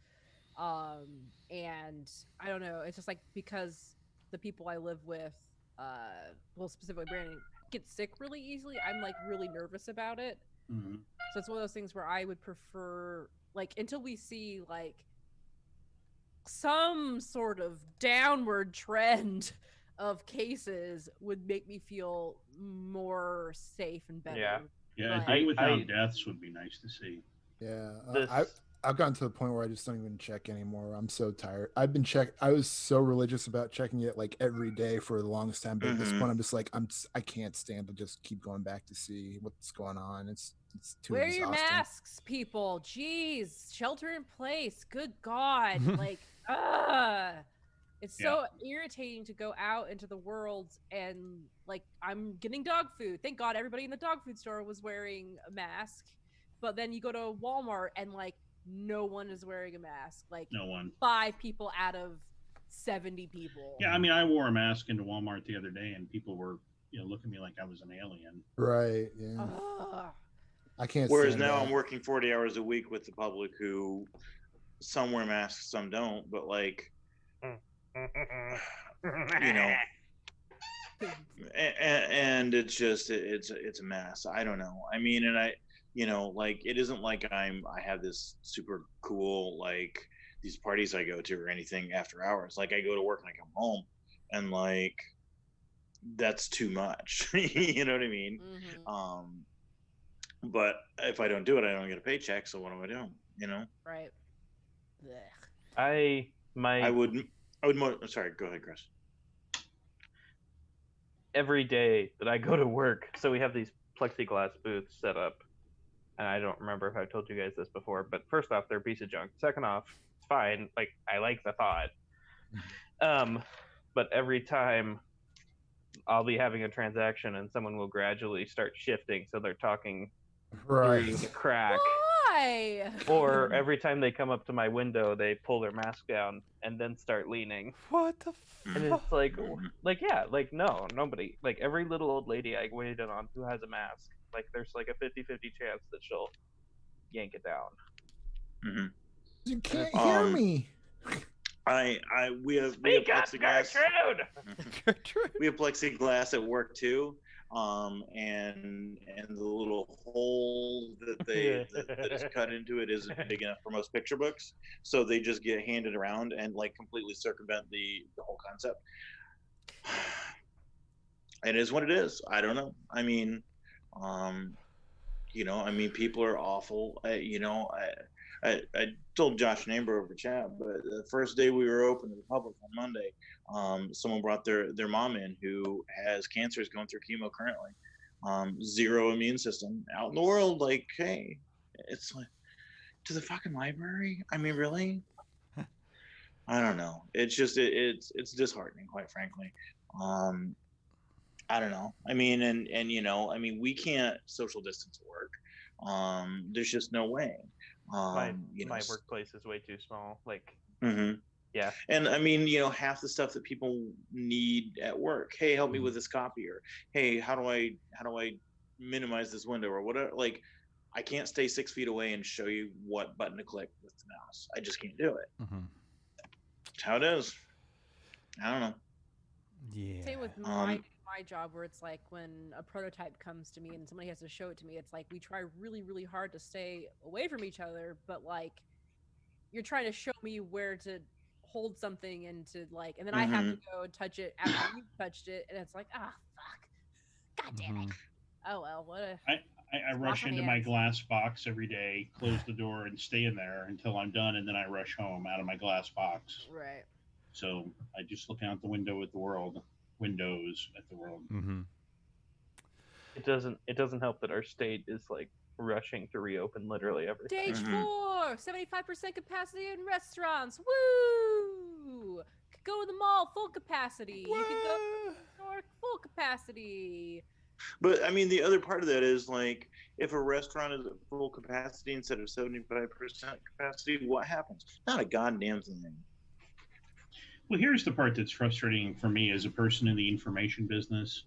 [SPEAKER 5] And I don't know, it's just like because the people I live with, well, specifically Brandon, get sick really easily, I'm like really nervous about it.
[SPEAKER 6] Mm-hmm.
[SPEAKER 5] So it's one of those things where I would prefer, like, until we see like some sort of downward trend of cases would make me feel more safe and better.
[SPEAKER 2] Yeah.
[SPEAKER 6] Yeah, a
[SPEAKER 5] But-
[SPEAKER 6] day without
[SPEAKER 2] I-
[SPEAKER 6] deaths would be nice to see.
[SPEAKER 4] Yeah,
[SPEAKER 2] this,
[SPEAKER 4] I've gotten to the point where I just don't even check anymore. I'm so tired. I was so religious about checking it like every day for the longest time, but at this
[SPEAKER 3] Mhm.
[SPEAKER 4] point, I'm just like I can't stand to just keep going back to see what's going on. It's too
[SPEAKER 5] Wear your
[SPEAKER 4] exhausting.
[SPEAKER 5] masks, people. Jeez, shelter in place. Good God, like, it's so irritating to go out into the world and like I'm getting dog food. Thank God everybody in the dog food store was wearing a mask, but then you go to Walmart and like no one is wearing a mask. Like
[SPEAKER 6] No one.
[SPEAKER 5] 5 people out of 70 people.
[SPEAKER 6] Yeah, I mean, I wore a mask into Walmart the other day, and people were, looking at me like I was an alien.
[SPEAKER 4] Right? Yeah,
[SPEAKER 5] Ugh.
[SPEAKER 4] I can't.
[SPEAKER 3] Whereas
[SPEAKER 4] stand
[SPEAKER 3] now
[SPEAKER 4] that.
[SPEAKER 3] I'm working 40 hours a week with the public who some wear masks, some don't, but like you know, and it's just it's a mess. I don't know. I mean, and I like it isn't like I have this super cool like these parties I go to or anything after hours. Like I go to work and I come home and like that's too much. You know what I mean?
[SPEAKER 5] Mhm.
[SPEAKER 3] But if I don't do it, I don't get a paycheck. So what am I doing? You know?
[SPEAKER 5] Right. Ugh.
[SPEAKER 3] I would. Sorry, go ahead, Chris.
[SPEAKER 2] every day that I go to work, so we have these plexiglass booths set up, and I don't remember if I've told you guys this before, but first off, they're a piece of junk. Second off, it's fine. Like, I like the thought. But every time I'll be having a transaction and someone will gradually start shifting, so they're talking
[SPEAKER 4] Right.
[SPEAKER 2] through the crack.
[SPEAKER 5] Why?
[SPEAKER 2] Or every time they come up to my window, they pull their mask down and then start leaning.
[SPEAKER 1] What the
[SPEAKER 2] And
[SPEAKER 1] fuck?
[SPEAKER 2] it's like, no, nobody. Like, every little old lady I waited on who has a mask, like, there's like a 50-50 chance that she'll yank it down.
[SPEAKER 3] Mm-hmm.
[SPEAKER 4] You can't hear me.
[SPEAKER 3] We have
[SPEAKER 2] Speak up,
[SPEAKER 3] plexiglass.
[SPEAKER 2] Gertrude!
[SPEAKER 3] We have plexiglass at work too. And the little hole that that is cut into it isn't big enough for most picture books, so they just get handed around and like completely circumvent the whole concept. It is what it is. I don't know. I mean, people are awful. I told Josh Neighbor over chat, but the first day we were open to the public on Monday, someone brought their mom in who has cancer, is going through chemo currently, zero immune system, out in the world. Like, hey, it's like, to the fucking library. I mean, really? I don't know. It's just it's disheartening, quite frankly. I don't know. I mean, and we can't social distance at work. There's just no way.
[SPEAKER 2] My workplace is way too small. Like,
[SPEAKER 3] mm-hmm.
[SPEAKER 2] Yeah.
[SPEAKER 3] And I mean, half the stuff that people need at work. Hey, help me with this copier. Hey, how do I minimize this window or whatever? Like, I can't stay 6 feet away and show you what button to click with the mouse. I just can't do it.
[SPEAKER 1] Mm-hmm.
[SPEAKER 3] That's how it is. I don't know.
[SPEAKER 1] Yeah.
[SPEAKER 5] Same with my job, where it's like when a prototype comes to me and somebody has to show it to me, it's like we try really, really hard to stay away from each other, but like you're trying to show me where to hold something and to like, and then I have to go and touch it after you've touched it, and it's like, fuck, god damn it. Oh well, what a.
[SPEAKER 6] I rush into my glass box every day, close the door, and stay in there until I'm done, and then I rush home out of my glass box.
[SPEAKER 5] Right.
[SPEAKER 6] So I just look out the window at the world. Windows at the world.
[SPEAKER 1] Mm-hmm.
[SPEAKER 2] It doesn't help that our state is like rushing to reopen literally everything.
[SPEAKER 5] Stage 4, 75% capacity in restaurants. Woo! Could go to the mall, full capacity. You could go to the store, full capacity.
[SPEAKER 3] But I mean, the other part of that is like, if a restaurant is at full capacity instead of 75% capacity, what happens? Not a goddamn thing.
[SPEAKER 6] Well, here's the part that's frustrating for me as a person in the information business,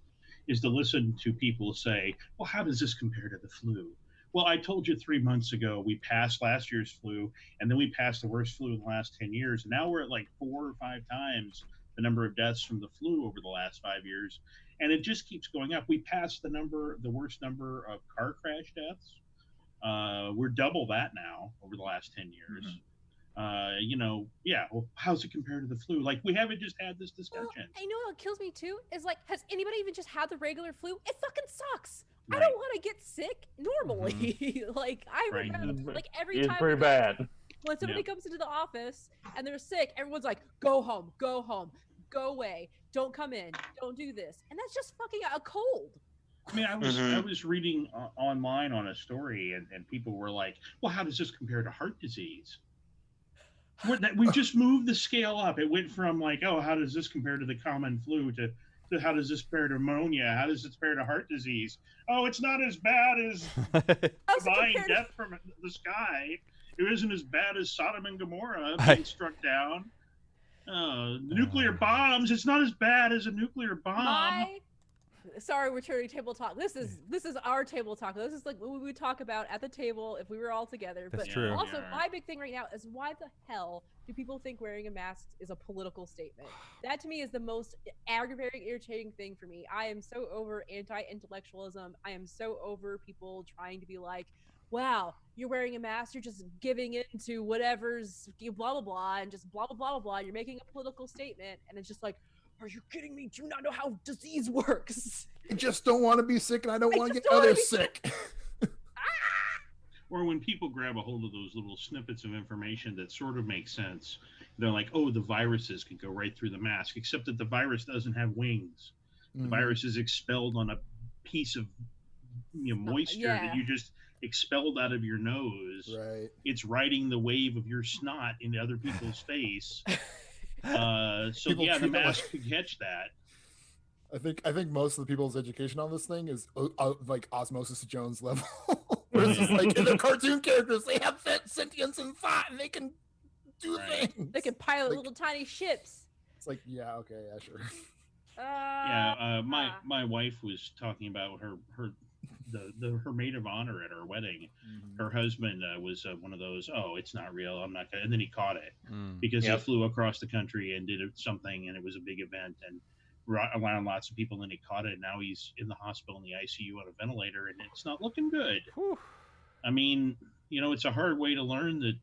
[SPEAKER 6] is to listen to people say, well, how does this compare to the flu? Well, I told you 3 months ago we passed last year's flu, and then we passed the worst flu in the last 10 years. And now we're at like 4 or 5 times the number of deaths from the flu over the last 5 years. And it just keeps going up. We passed the worst number of car crash deaths. We're double that now over the last 10 years. Mm-hmm. Well, how's it compared to the flu? Like, we haven't just had this discussion.
[SPEAKER 5] Well, I know what kills me too is like, has anybody even just had the regular flu? It fucking sucks. Right. I don't want to get sick normally. Mm-hmm. Like, I remember, like, every time.
[SPEAKER 2] It's pretty bad.
[SPEAKER 5] When somebody comes into the office and they're sick, everyone's like, go home, go away, don't come in, don't do this. And that's just fucking a cold.
[SPEAKER 6] I mean, I was reading online on a story, and people were like, well, how does this compare to heart disease? We just moved the scale up. It went from like, oh, how does this compare to the common flu to how does this compare to pneumonia? How does it compare to heart disease? Oh, it's not as bad as divine death from the sky. It isn't as bad as Sodom and Gomorrah being struck down. Nuclear bombs. It's not as bad as a nuclear bomb.
[SPEAKER 5] Sorry, we're turning table talk. This is our table talk. This is like what we would talk about at the table if we were all together.
[SPEAKER 1] That's
[SPEAKER 5] but
[SPEAKER 1] true.
[SPEAKER 5] Also, my big thing right now is, why the hell do people think wearing a mask is a political statement? That to me is the most aggravating, irritating thing for me. I am so over anti-intellectualism. I am so over people trying to be like, wow, you're wearing a mask, you're just giving into whatever's blah blah blah, and just blah blah blah blah blah. You're making a political statement, and it's just like, are you kidding me? Do you not know how disease works?
[SPEAKER 4] I just don't want to be sick, and I don't want to get others sick.
[SPEAKER 6] Or when people grab a hold of those little snippets of information that sort of make sense, they're like, oh, the viruses can go right through the mask, except that the virus doesn't have wings. The virus is expelled on a piece of moisture that you just expelled out of your nose.
[SPEAKER 4] Right.
[SPEAKER 6] It's riding the wave of your snot into other people's face. The mask could catch that.
[SPEAKER 4] I think most of the people's education on this thing is like Osmosis Jones level. Where it's just like, they're cartoon characters. They have sentience and thought, and they can do things.
[SPEAKER 5] They can pilot
[SPEAKER 4] Like-
[SPEAKER 5] little tiny ships.
[SPEAKER 4] It's like, yeah, okay, yeah, sure.
[SPEAKER 6] My wife was talking about her maid of honor at our wedding. Her husband was one of those. Oh, it's not real. I'm not gonna. And then he caught it because he flew across the country and did something, and it was a big event and around lots of people. And he caught it. And now he's in the hospital in the ICU on a ventilator, and it's not looking good.
[SPEAKER 1] Whew.
[SPEAKER 6] I mean, it's a hard way to learn that.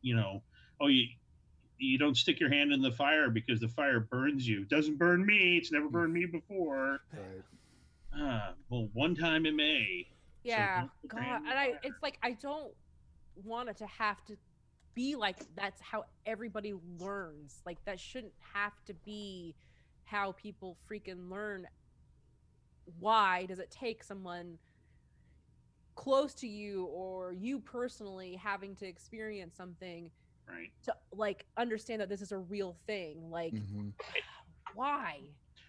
[SPEAKER 6] You don't stick your hand in the fire because the fire burns you. It doesn't burn me. It's never burned me before.
[SPEAKER 4] Right.
[SPEAKER 6] Well, one time it may.
[SPEAKER 5] Yeah,
[SPEAKER 6] So don't put your
[SPEAKER 5] God,
[SPEAKER 6] hand in
[SPEAKER 5] and
[SPEAKER 6] the
[SPEAKER 5] I
[SPEAKER 6] fire.
[SPEAKER 5] it's like I don't want it to have to be like that's how everybody learns. Like that shouldn't have to be how people freaking learn. Why does it take someone close to you or you personally having to experience something
[SPEAKER 6] Right.
[SPEAKER 5] to like understand that this is a real thing? Like why?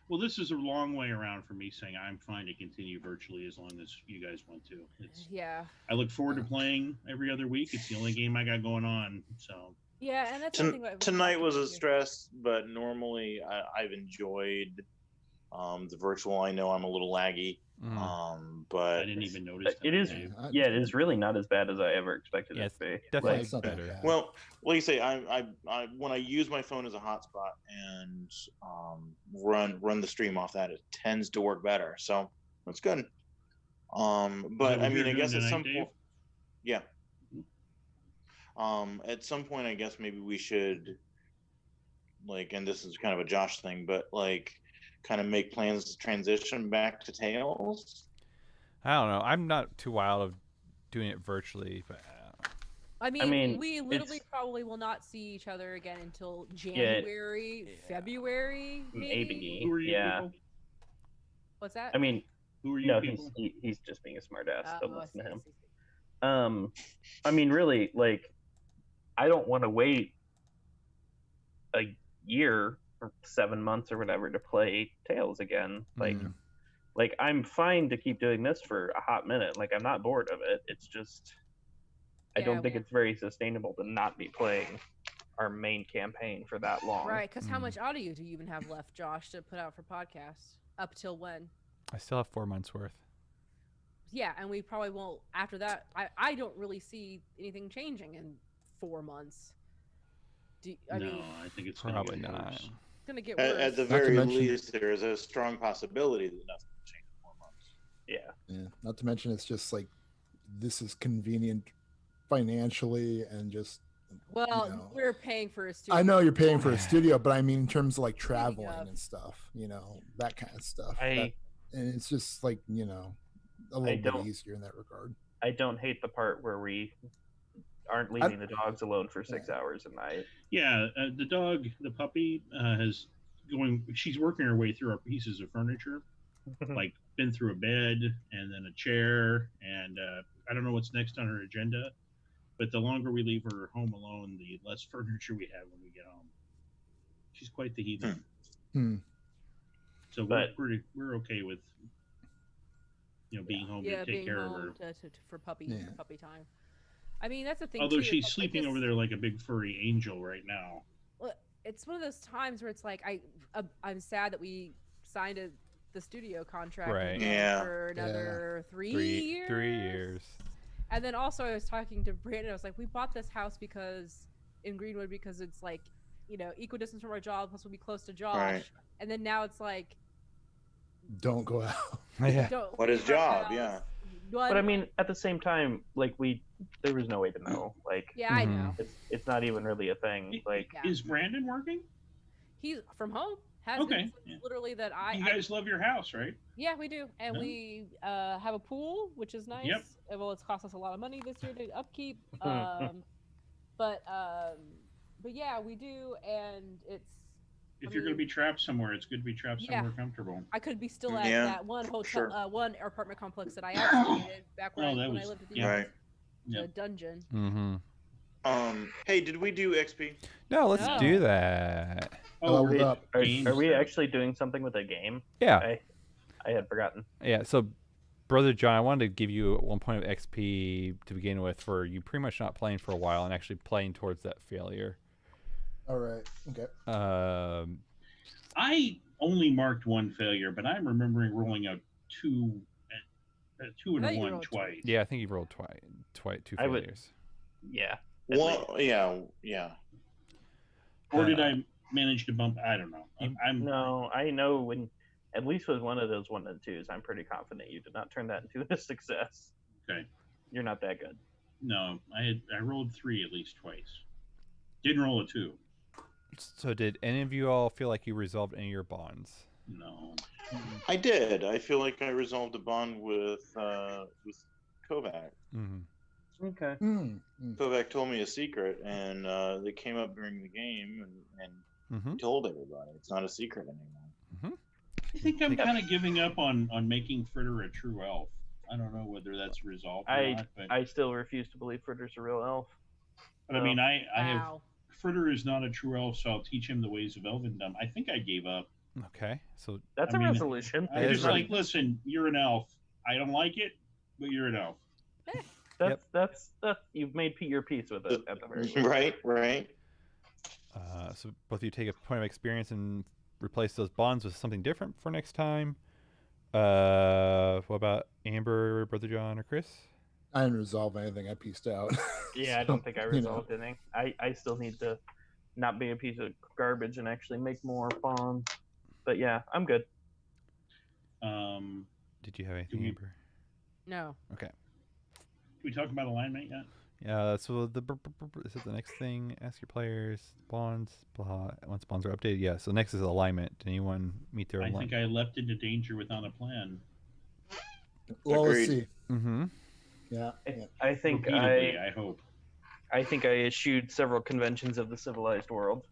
[SPEAKER 6] Well, this is a long way around for me saying I'm fine to continue virtually as long as you guys want to.
[SPEAKER 5] Yeah.
[SPEAKER 6] I look forward to playing every other week. It's the only game I got going on. So
[SPEAKER 5] Yeah, and that's something that
[SPEAKER 3] Tonight was a stress, but normally I've enjoyed the virtual. I know I'm a little laggy, but
[SPEAKER 6] I didn't even notice that.
[SPEAKER 2] It is,
[SPEAKER 6] Dave.
[SPEAKER 2] yeah, it is really not as bad as I ever expected
[SPEAKER 1] Yeah,
[SPEAKER 2] it to be.
[SPEAKER 1] definitely
[SPEAKER 4] It's not that
[SPEAKER 1] better.
[SPEAKER 4] bad.
[SPEAKER 3] well, like you say, I when I use my phone as a hotspot and run the stream off that, it tends to work better. So that's good. But
[SPEAKER 6] what
[SPEAKER 3] I
[SPEAKER 6] you're
[SPEAKER 3] mean, I
[SPEAKER 6] doing
[SPEAKER 3] guess at
[SPEAKER 6] tonight,
[SPEAKER 3] some
[SPEAKER 6] Dave?
[SPEAKER 3] point, yeah. At some point, I guess maybe we should, like, and this is kind of a Josh thing, but like, kind of make plans to transition back to Tails.
[SPEAKER 1] I don't know. I'm not too wild of doing it virtually, but
[SPEAKER 5] I mean,
[SPEAKER 2] mean,
[SPEAKER 5] we literally
[SPEAKER 2] it's-
[SPEAKER 5] probably will not see each other again until January, February, maybe.
[SPEAKER 6] Who are you
[SPEAKER 2] Yeah.
[SPEAKER 6] people?
[SPEAKER 5] What's that?
[SPEAKER 2] I mean,
[SPEAKER 6] Who are you
[SPEAKER 2] no,
[SPEAKER 6] people?
[SPEAKER 2] he's just being a smartass. Don't
[SPEAKER 5] I
[SPEAKER 2] listen
[SPEAKER 5] see,
[SPEAKER 2] to
[SPEAKER 5] I
[SPEAKER 2] him.
[SPEAKER 5] see.
[SPEAKER 2] I mean, really, like, I don't want to wait a year or 7 months or whatever to play Tails again. Like I'm fine to keep doing this for a hot minute. Like I'm not bored of it. It's just I
[SPEAKER 5] Yeah,
[SPEAKER 2] don't think
[SPEAKER 5] we-
[SPEAKER 2] it's very sustainable to not be playing our main campaign for that long.
[SPEAKER 5] Right, because how much audio do you even have left, Josh, to put out for podcasts? Up till when?
[SPEAKER 1] I still have 4 months worth.
[SPEAKER 5] Yeah, and we probably won't after that. I don't really see anything changing in 4 months. I mean,
[SPEAKER 6] I think it's
[SPEAKER 1] Probably
[SPEAKER 6] gonna get
[SPEAKER 1] not.
[SPEAKER 6] worse.
[SPEAKER 5] it's gonna get worse.
[SPEAKER 3] At the
[SPEAKER 4] Not to
[SPEAKER 3] very
[SPEAKER 4] mention-
[SPEAKER 3] least, there is a strong possibility that nothing will change in 4 months.
[SPEAKER 2] Yeah.
[SPEAKER 4] Yeah. Not to mention, it's just like this is convenient financially and just.
[SPEAKER 5] Well,
[SPEAKER 4] you know.
[SPEAKER 5] we're paying for a studio.
[SPEAKER 4] I know you're paying for a studio, but I mean in terms of like
[SPEAKER 5] Speaking
[SPEAKER 4] traveling
[SPEAKER 5] of-
[SPEAKER 4] and stuff, that kind of stuff.
[SPEAKER 2] I
[SPEAKER 4] And it's just like a little bit
[SPEAKER 2] don't-
[SPEAKER 4] easier in that regard.
[SPEAKER 2] I don't hate the part where we aren't leaving the dogs alone for 6 hours a night.
[SPEAKER 6] Yeah, the dog, the puppy, she's working her way through our pieces of furniture, like been through a bed and then a chair, and I don't know what's next on her agenda, but the longer we leave her home alone, the less furniture we have when we get home. She's quite the heathen. So
[SPEAKER 2] But-
[SPEAKER 6] we're okay with being home
[SPEAKER 5] Yeah,
[SPEAKER 6] to take
[SPEAKER 5] being
[SPEAKER 6] care of
[SPEAKER 5] home
[SPEAKER 6] her.
[SPEAKER 5] for puppy
[SPEAKER 4] Yeah.
[SPEAKER 5] time. I mean, that's the thing.
[SPEAKER 6] Although
[SPEAKER 5] too,
[SPEAKER 6] she's
[SPEAKER 5] like
[SPEAKER 6] sleeping
[SPEAKER 5] this-
[SPEAKER 6] over there like a big furry angel right now.
[SPEAKER 5] Well, it's one of those times where it's like I'm sad that we signed the studio contract
[SPEAKER 1] Right.
[SPEAKER 5] with them
[SPEAKER 3] Yeah.
[SPEAKER 5] for another 3
[SPEAKER 1] 3
[SPEAKER 5] years.
[SPEAKER 1] 3 years.
[SPEAKER 5] And then also I was talking to Brandon. I was like, we bought this house in Greenwood because it's like, equal distance from our job, plus we'll be close to Josh.
[SPEAKER 3] Right.
[SPEAKER 5] And then now it's like,
[SPEAKER 4] Don't go out.
[SPEAKER 1] Yeah.
[SPEAKER 5] don't
[SPEAKER 3] What is
[SPEAKER 5] leave our
[SPEAKER 3] job?
[SPEAKER 5] house.
[SPEAKER 3] Yeah.
[SPEAKER 5] One-
[SPEAKER 2] But I mean, at the same time, like there was no way to know. Like
[SPEAKER 5] yeah, I
[SPEAKER 1] Mhm.
[SPEAKER 5] know.
[SPEAKER 2] it's not even really a thing. Like
[SPEAKER 5] Yeah.
[SPEAKER 6] Is Brandon working?
[SPEAKER 5] He's from home. Has
[SPEAKER 6] Okay,
[SPEAKER 5] been since
[SPEAKER 6] yeah.
[SPEAKER 5] literally that
[SPEAKER 6] You guys love your house, right?
[SPEAKER 5] Yeah, we do, and
[SPEAKER 6] Yeah.
[SPEAKER 5] we have a pool, which is nice.
[SPEAKER 6] Yep.
[SPEAKER 5] Well, it's cost us a lot of money this year to upkeep. But yeah, we do, and it's.
[SPEAKER 6] If
[SPEAKER 5] I
[SPEAKER 6] you're going to
[SPEAKER 5] mean-
[SPEAKER 6] be trapped somewhere, it's good to be trapped
[SPEAKER 5] Yeah.
[SPEAKER 6] somewhere comfortable.
[SPEAKER 5] I could be still at
[SPEAKER 3] Yeah,
[SPEAKER 5] that one hotel,
[SPEAKER 3] sure.
[SPEAKER 5] one apartment complex that I absolutely hated back when,
[SPEAKER 6] Oh,
[SPEAKER 5] I,
[SPEAKER 6] that
[SPEAKER 5] when I
[SPEAKER 6] was-
[SPEAKER 5] lived at the,
[SPEAKER 6] yeah.
[SPEAKER 3] Right.
[SPEAKER 5] the
[SPEAKER 6] Yeah.
[SPEAKER 5] dungeon.
[SPEAKER 1] Mm-hmm.
[SPEAKER 3] Hey, did we do XP?
[SPEAKER 1] No, let's
[SPEAKER 5] No.
[SPEAKER 1] do that.
[SPEAKER 4] Leveled
[SPEAKER 6] we're-
[SPEAKER 4] up.
[SPEAKER 2] are
[SPEAKER 6] games
[SPEAKER 2] we
[SPEAKER 6] now.
[SPEAKER 2] actually doing something with a game?
[SPEAKER 1] Yeah.
[SPEAKER 2] I I had forgotten.
[SPEAKER 1] Yeah, so Brother John, I wanted to give you 1 point of XP to begin with for you pretty much not playing for a while and actually playing towards that failure.
[SPEAKER 4] All right. Okay.
[SPEAKER 6] I only marked one failure, but I'm remembering rolling out two and
[SPEAKER 5] I thought
[SPEAKER 6] a
[SPEAKER 5] you
[SPEAKER 6] one
[SPEAKER 5] rolled
[SPEAKER 6] twice.
[SPEAKER 1] Yeah, I think you rolled two
[SPEAKER 2] I would-
[SPEAKER 1] failures.
[SPEAKER 2] Yeah.
[SPEAKER 3] Well, yeah.
[SPEAKER 6] Or did I manage to bump? I don't know.
[SPEAKER 2] No, I know when, at least with one of those 1 and 2s, I'm pretty confident you did not turn that into a success.
[SPEAKER 6] Okay.
[SPEAKER 2] You're not that good.
[SPEAKER 6] No, I rolled 3 at least twice. Didn't roll a 2.
[SPEAKER 1] So did any of you all feel like you resolved any of your bonds?
[SPEAKER 6] No.
[SPEAKER 3] I did. I feel like I resolved a bond with Kovac.
[SPEAKER 1] Mm-hmm.
[SPEAKER 2] Okay.
[SPEAKER 3] Kovac told me a secret, and they came up during the game, and told everybody. It's not a secret anymore.
[SPEAKER 6] I think I'm kind of giving up on making Fritter a true elf. I don't know whether that's resolved or not. But
[SPEAKER 2] I still refuse to believe Fritter's a real elf.
[SPEAKER 6] But I mean, I have
[SPEAKER 5] Wow.
[SPEAKER 6] Fritter is not a true elf, so I'll teach him the ways of elfendom. I think I gave up.
[SPEAKER 1] Okay, so
[SPEAKER 2] That's a resolution.
[SPEAKER 6] I
[SPEAKER 1] That
[SPEAKER 6] just
[SPEAKER 1] is
[SPEAKER 6] like, listen, you're an elf. I don't like it, but you're an elf.
[SPEAKER 2] That's you've made your peace with it at the very least.
[SPEAKER 3] Right.
[SPEAKER 1] So both of you take a point of experience and replace those bonds with something different for next time. What about Amber, Brother John, or Chris?
[SPEAKER 4] I didn't resolve anything. I pieced out.
[SPEAKER 2] Yeah, I don't think I resolved anything. I still need to not be a piece of garbage and actually make more bonds. But yeah, I'm good.
[SPEAKER 1] Did you have anything, Amber?
[SPEAKER 5] No.
[SPEAKER 1] Okay.
[SPEAKER 6] Did we talk about alignment yet?
[SPEAKER 1] Yeah, so this is the next thing. Ask your players, bonds, blah. Once bonds are updated, yeah. So next is alignment. Did anyone meet their
[SPEAKER 6] I
[SPEAKER 1] alignment?
[SPEAKER 6] think I leapt into danger without a plan.
[SPEAKER 4] Well, let's
[SPEAKER 3] Agreed.
[SPEAKER 4] see.
[SPEAKER 1] Mm-hmm.
[SPEAKER 4] Yeah.
[SPEAKER 2] I think
[SPEAKER 6] Repeatedly, I hope.
[SPEAKER 2] I think I eschewed several conventions of the civilized world.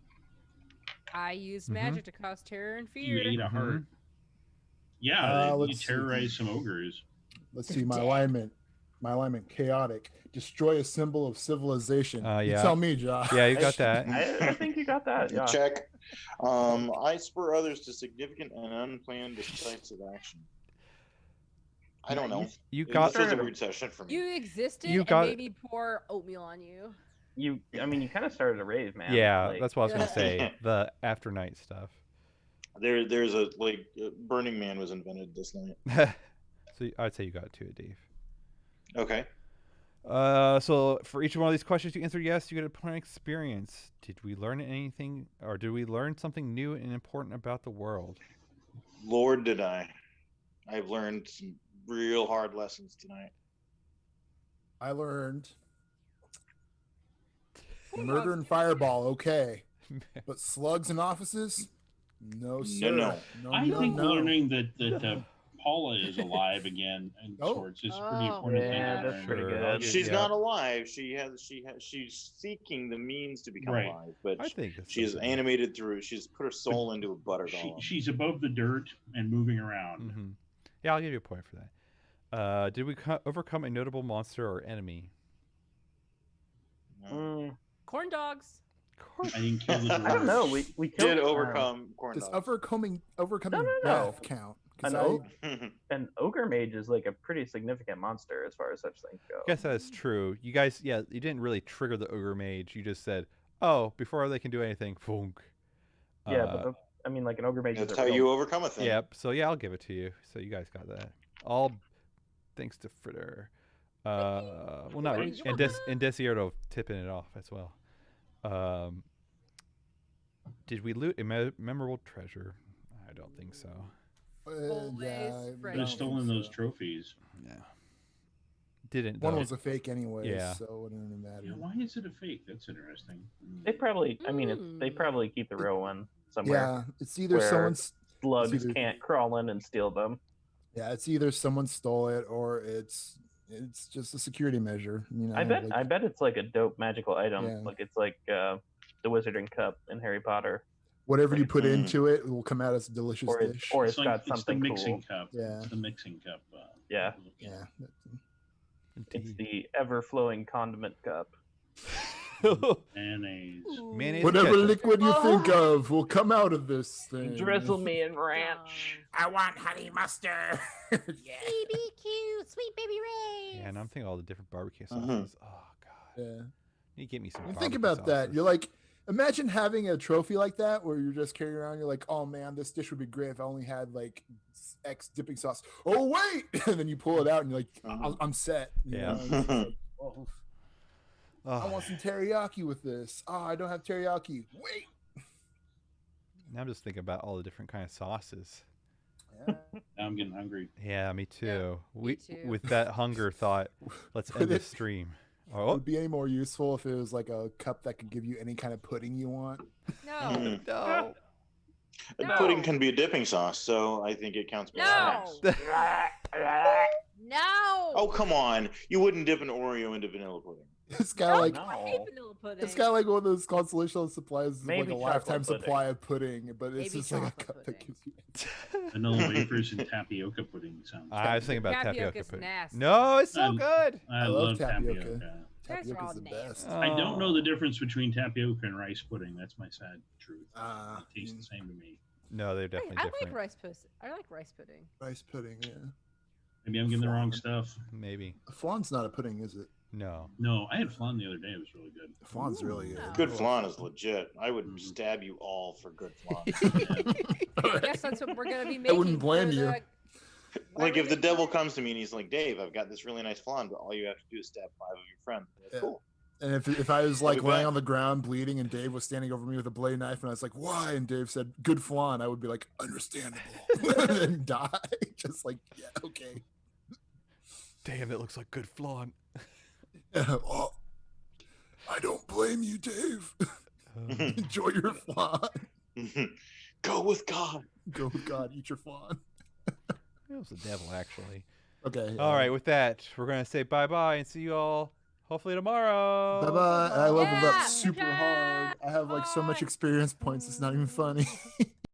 [SPEAKER 5] I used magic to cause terror and
[SPEAKER 6] You
[SPEAKER 5] fear.
[SPEAKER 6] ate a heart. Yeah, you
[SPEAKER 4] let's see.
[SPEAKER 6] terrorized some ogres.
[SPEAKER 4] Let's see. My alignment. Chaotic. Destroy a symbol of civilization. You
[SPEAKER 1] Yeah.
[SPEAKER 4] tell me, Josh.
[SPEAKER 1] Yeah, you got that.
[SPEAKER 2] I think you got that. Yeah.
[SPEAKER 3] Check. I spur others to significant and unplanned decisive action. I don't know.
[SPEAKER 1] You
[SPEAKER 3] This
[SPEAKER 1] got.
[SPEAKER 3] was a weird session for me.
[SPEAKER 5] You existed
[SPEAKER 1] You
[SPEAKER 5] and
[SPEAKER 1] got-
[SPEAKER 5] made me pour oatmeal on you.
[SPEAKER 2] You kind of started a rave, man.
[SPEAKER 1] Yeah,
[SPEAKER 2] Like,
[SPEAKER 1] that's what I was gonna say. The after night stuff.
[SPEAKER 3] There's a Burning Man was invented this night.
[SPEAKER 1] So I'd say you got to it, Dave.
[SPEAKER 3] Okay.
[SPEAKER 1] So for each one of these questions you answered yes, you get a point of experience. Did we learn anything, or did we learn something new and important about the world?
[SPEAKER 3] Lord, did I. I've learned some real hard lessons tonight.
[SPEAKER 4] I learned murder and fireball, okay. But slugs in offices? No, sir.
[SPEAKER 3] No.
[SPEAKER 6] I think learning that Paula is alive again and sorts is pretty important thing
[SPEAKER 2] yeah,
[SPEAKER 6] to
[SPEAKER 2] that's
[SPEAKER 6] learn.
[SPEAKER 2] pretty
[SPEAKER 1] Sure.
[SPEAKER 2] good.
[SPEAKER 3] She's not alive. She's seeking the means to become
[SPEAKER 6] Right.
[SPEAKER 3] alive, but
[SPEAKER 1] I think it's
[SPEAKER 3] she is
[SPEAKER 1] something.
[SPEAKER 3] animated through. She's put her soul into a butter golem.
[SPEAKER 6] She's above the dirt and moving around.
[SPEAKER 1] Mm-hmm. Yeah, I'll give you a point for that. Did we overcome a notable monster or enemy?
[SPEAKER 5] Corn dogs.
[SPEAKER 6] I didn't kill the
[SPEAKER 2] I don't know. We killed,
[SPEAKER 3] Did overcome corn
[SPEAKER 4] Does
[SPEAKER 3] dogs.
[SPEAKER 4] overcoming
[SPEAKER 2] No.
[SPEAKER 4] death count? 'Cause
[SPEAKER 2] An ogre mage is like a pretty significant monster as far as such things go.
[SPEAKER 1] I guess that is true. You guys, you didn't really trigger the ogre mage. You just said, "Oh, before they can do anything, funk."
[SPEAKER 2] Yeah, but I mean, like an ogre mage.
[SPEAKER 3] That's
[SPEAKER 2] is
[SPEAKER 3] how you overcome a thing.
[SPEAKER 1] Yep. So yeah, I'll give it to you. So you guys got that. All thanks to Fritter. Well, not really. And Desierto tipping it off as well. Did we loot a memorable treasure? I don't think so.
[SPEAKER 6] They're still in those trophies.
[SPEAKER 1] Yeah. Didn't.
[SPEAKER 4] One
[SPEAKER 1] though.
[SPEAKER 4] was a fake anyway,
[SPEAKER 1] Yeah.
[SPEAKER 4] so it wouldn't really matter.
[SPEAKER 6] Yeah, why is it a fake? That's interesting.
[SPEAKER 2] They probably. I mean, they probably keep the real one somewhere.
[SPEAKER 4] Yeah, it's either
[SPEAKER 2] where
[SPEAKER 4] someone's
[SPEAKER 2] slugs can't crawl in and steal them.
[SPEAKER 4] Yeah, it's either someone stole it or it's just a security measure. You know,
[SPEAKER 2] I bet it's like a dope magical item.
[SPEAKER 4] Yeah.
[SPEAKER 2] Like it's like the Wizarding Cup in Harry Potter.
[SPEAKER 4] whatever you put into it will come out as a delicious
[SPEAKER 2] Or
[SPEAKER 4] dish.
[SPEAKER 2] it's got something
[SPEAKER 6] the mixing
[SPEAKER 2] cool.
[SPEAKER 6] cup.
[SPEAKER 4] Yeah.
[SPEAKER 6] It's the mixing cup.
[SPEAKER 2] Yeah.
[SPEAKER 4] Yeah.
[SPEAKER 2] It's the ever-flowing condiment cup.
[SPEAKER 6] Mayonnaise.
[SPEAKER 1] Mayonnaise.
[SPEAKER 4] Whatever
[SPEAKER 1] ketchup.
[SPEAKER 4] liquid you think of will come out of this thing.
[SPEAKER 2] Drizzle me in ranch.
[SPEAKER 4] I want honey mustard. Yeah.
[SPEAKER 5] BBQ, sweet baby Ray.
[SPEAKER 1] Yeah, and I'm thinking all the different barbecue
[SPEAKER 3] Mhm.
[SPEAKER 1] sauces. Oh god.
[SPEAKER 4] Yeah.
[SPEAKER 1] You get me some.
[SPEAKER 4] And
[SPEAKER 1] Barbecue
[SPEAKER 4] think about that.
[SPEAKER 1] sauces.
[SPEAKER 4] You're like, imagine having a trophy like that where you're just carrying around. You're like, oh man, this dish would be great if I only had like X dipping sauce. Oh wait, and then you pull it out and you're like, I'm set. You
[SPEAKER 1] Yeah.
[SPEAKER 4] know? It's just like, oh, I
[SPEAKER 1] Oh,
[SPEAKER 4] want some teriyaki with this. Oh, I don't have teriyaki. Wait.
[SPEAKER 1] now I'm just thinking about all the different kind of sauces.
[SPEAKER 4] Yeah.
[SPEAKER 6] Now I'm getting hungry.
[SPEAKER 1] Yeah, me too.
[SPEAKER 5] me too.
[SPEAKER 1] With that hunger thought, let's end the stream.
[SPEAKER 4] Would
[SPEAKER 1] Oh
[SPEAKER 4] it be any more useful if it was like a cup that could give you any kind of pudding you want?
[SPEAKER 5] No.
[SPEAKER 3] Mm.
[SPEAKER 1] no!
[SPEAKER 3] And
[SPEAKER 5] No.
[SPEAKER 3] pudding can be a dipping sauce, so I think it counts. Both
[SPEAKER 5] No.
[SPEAKER 3] ways.
[SPEAKER 5] No.
[SPEAKER 3] Oh come on! You wouldn't dip an Oreo into vanilla pudding.
[SPEAKER 4] It's kind of like
[SPEAKER 2] No.
[SPEAKER 5] I hate vanilla pudding.
[SPEAKER 4] it's kind of like one of those consolation supplies,
[SPEAKER 2] Maybe
[SPEAKER 4] like a lifetime
[SPEAKER 2] chocolate pudding.
[SPEAKER 4] supply of pudding, but it's
[SPEAKER 5] Maybe
[SPEAKER 4] just like a
[SPEAKER 5] chocolate
[SPEAKER 4] cup that
[SPEAKER 5] pudding.
[SPEAKER 4] gives you.
[SPEAKER 6] Vanilla wafers and tapioca pudding sounds.
[SPEAKER 1] I was thinking about tapioca
[SPEAKER 5] Tapioca's
[SPEAKER 1] pudding.
[SPEAKER 5] nasty.
[SPEAKER 1] No, it's so
[SPEAKER 6] Um,
[SPEAKER 1] good.
[SPEAKER 6] I
[SPEAKER 4] love
[SPEAKER 6] love
[SPEAKER 4] tapioca.
[SPEAKER 6] tapioca.
[SPEAKER 5] You guys are
[SPEAKER 4] Tapioca's
[SPEAKER 5] all
[SPEAKER 4] the
[SPEAKER 5] nasty.
[SPEAKER 4] best.
[SPEAKER 6] I don't know
[SPEAKER 1] Oh.
[SPEAKER 6] the difference between tapioca and rice pudding. That's my sad truth. It tastes
[SPEAKER 4] Mm.
[SPEAKER 6] the same to me.
[SPEAKER 1] No, they're definitely
[SPEAKER 5] I
[SPEAKER 1] different.
[SPEAKER 5] like rice pudding. I like rice pudding.
[SPEAKER 4] Rice pudding, yeah.
[SPEAKER 6] Maybe I'm getting the wrong
[SPEAKER 4] Flan.
[SPEAKER 6] stuff.
[SPEAKER 1] Maybe.
[SPEAKER 4] Flan's not a pudding, is it?
[SPEAKER 1] No.
[SPEAKER 6] No, I had flan the other day. It was really good.
[SPEAKER 4] Flan's really good.
[SPEAKER 5] no.
[SPEAKER 3] Good flan is legit. I would
[SPEAKER 6] Mhm.
[SPEAKER 3] stab you all for good flan.
[SPEAKER 5] I guess that's what we're gonna be making.
[SPEAKER 4] wouldn't blame
[SPEAKER 5] for
[SPEAKER 4] you.
[SPEAKER 5] the-
[SPEAKER 3] Like if the
[SPEAKER 5] Whatever
[SPEAKER 3] devil
[SPEAKER 5] they-
[SPEAKER 3] comes to me and he's like, Dave, I've got this really nice flan, but all you have to do is stab 5 of your friends. That's
[SPEAKER 4] Yeah.
[SPEAKER 3] cool.
[SPEAKER 4] And if I was
[SPEAKER 3] I'll
[SPEAKER 4] like
[SPEAKER 3] be
[SPEAKER 4] laying
[SPEAKER 3] back.
[SPEAKER 4] on the ground bleeding and Dave was standing over me with a blade knife and I was like, why? And Dave said, good flan, I would be like, understandable. And then die. Just like, yeah, okay.
[SPEAKER 1] Damn, that looks like good flan.
[SPEAKER 4] Oh, I don't blame you, Dave. Enjoy your flan.
[SPEAKER 3] Go with God.
[SPEAKER 4] Go with God, eat your flan.
[SPEAKER 1] It was the devil, actually.
[SPEAKER 4] Okay.
[SPEAKER 1] All right, with that, we're going to say bye-bye and see you all hopefully tomorrow.
[SPEAKER 4] Bye bye. I leveled
[SPEAKER 5] Yeah,
[SPEAKER 4] up super
[SPEAKER 5] yeah.
[SPEAKER 4] hard. I have like so much experience points, it's not even funny.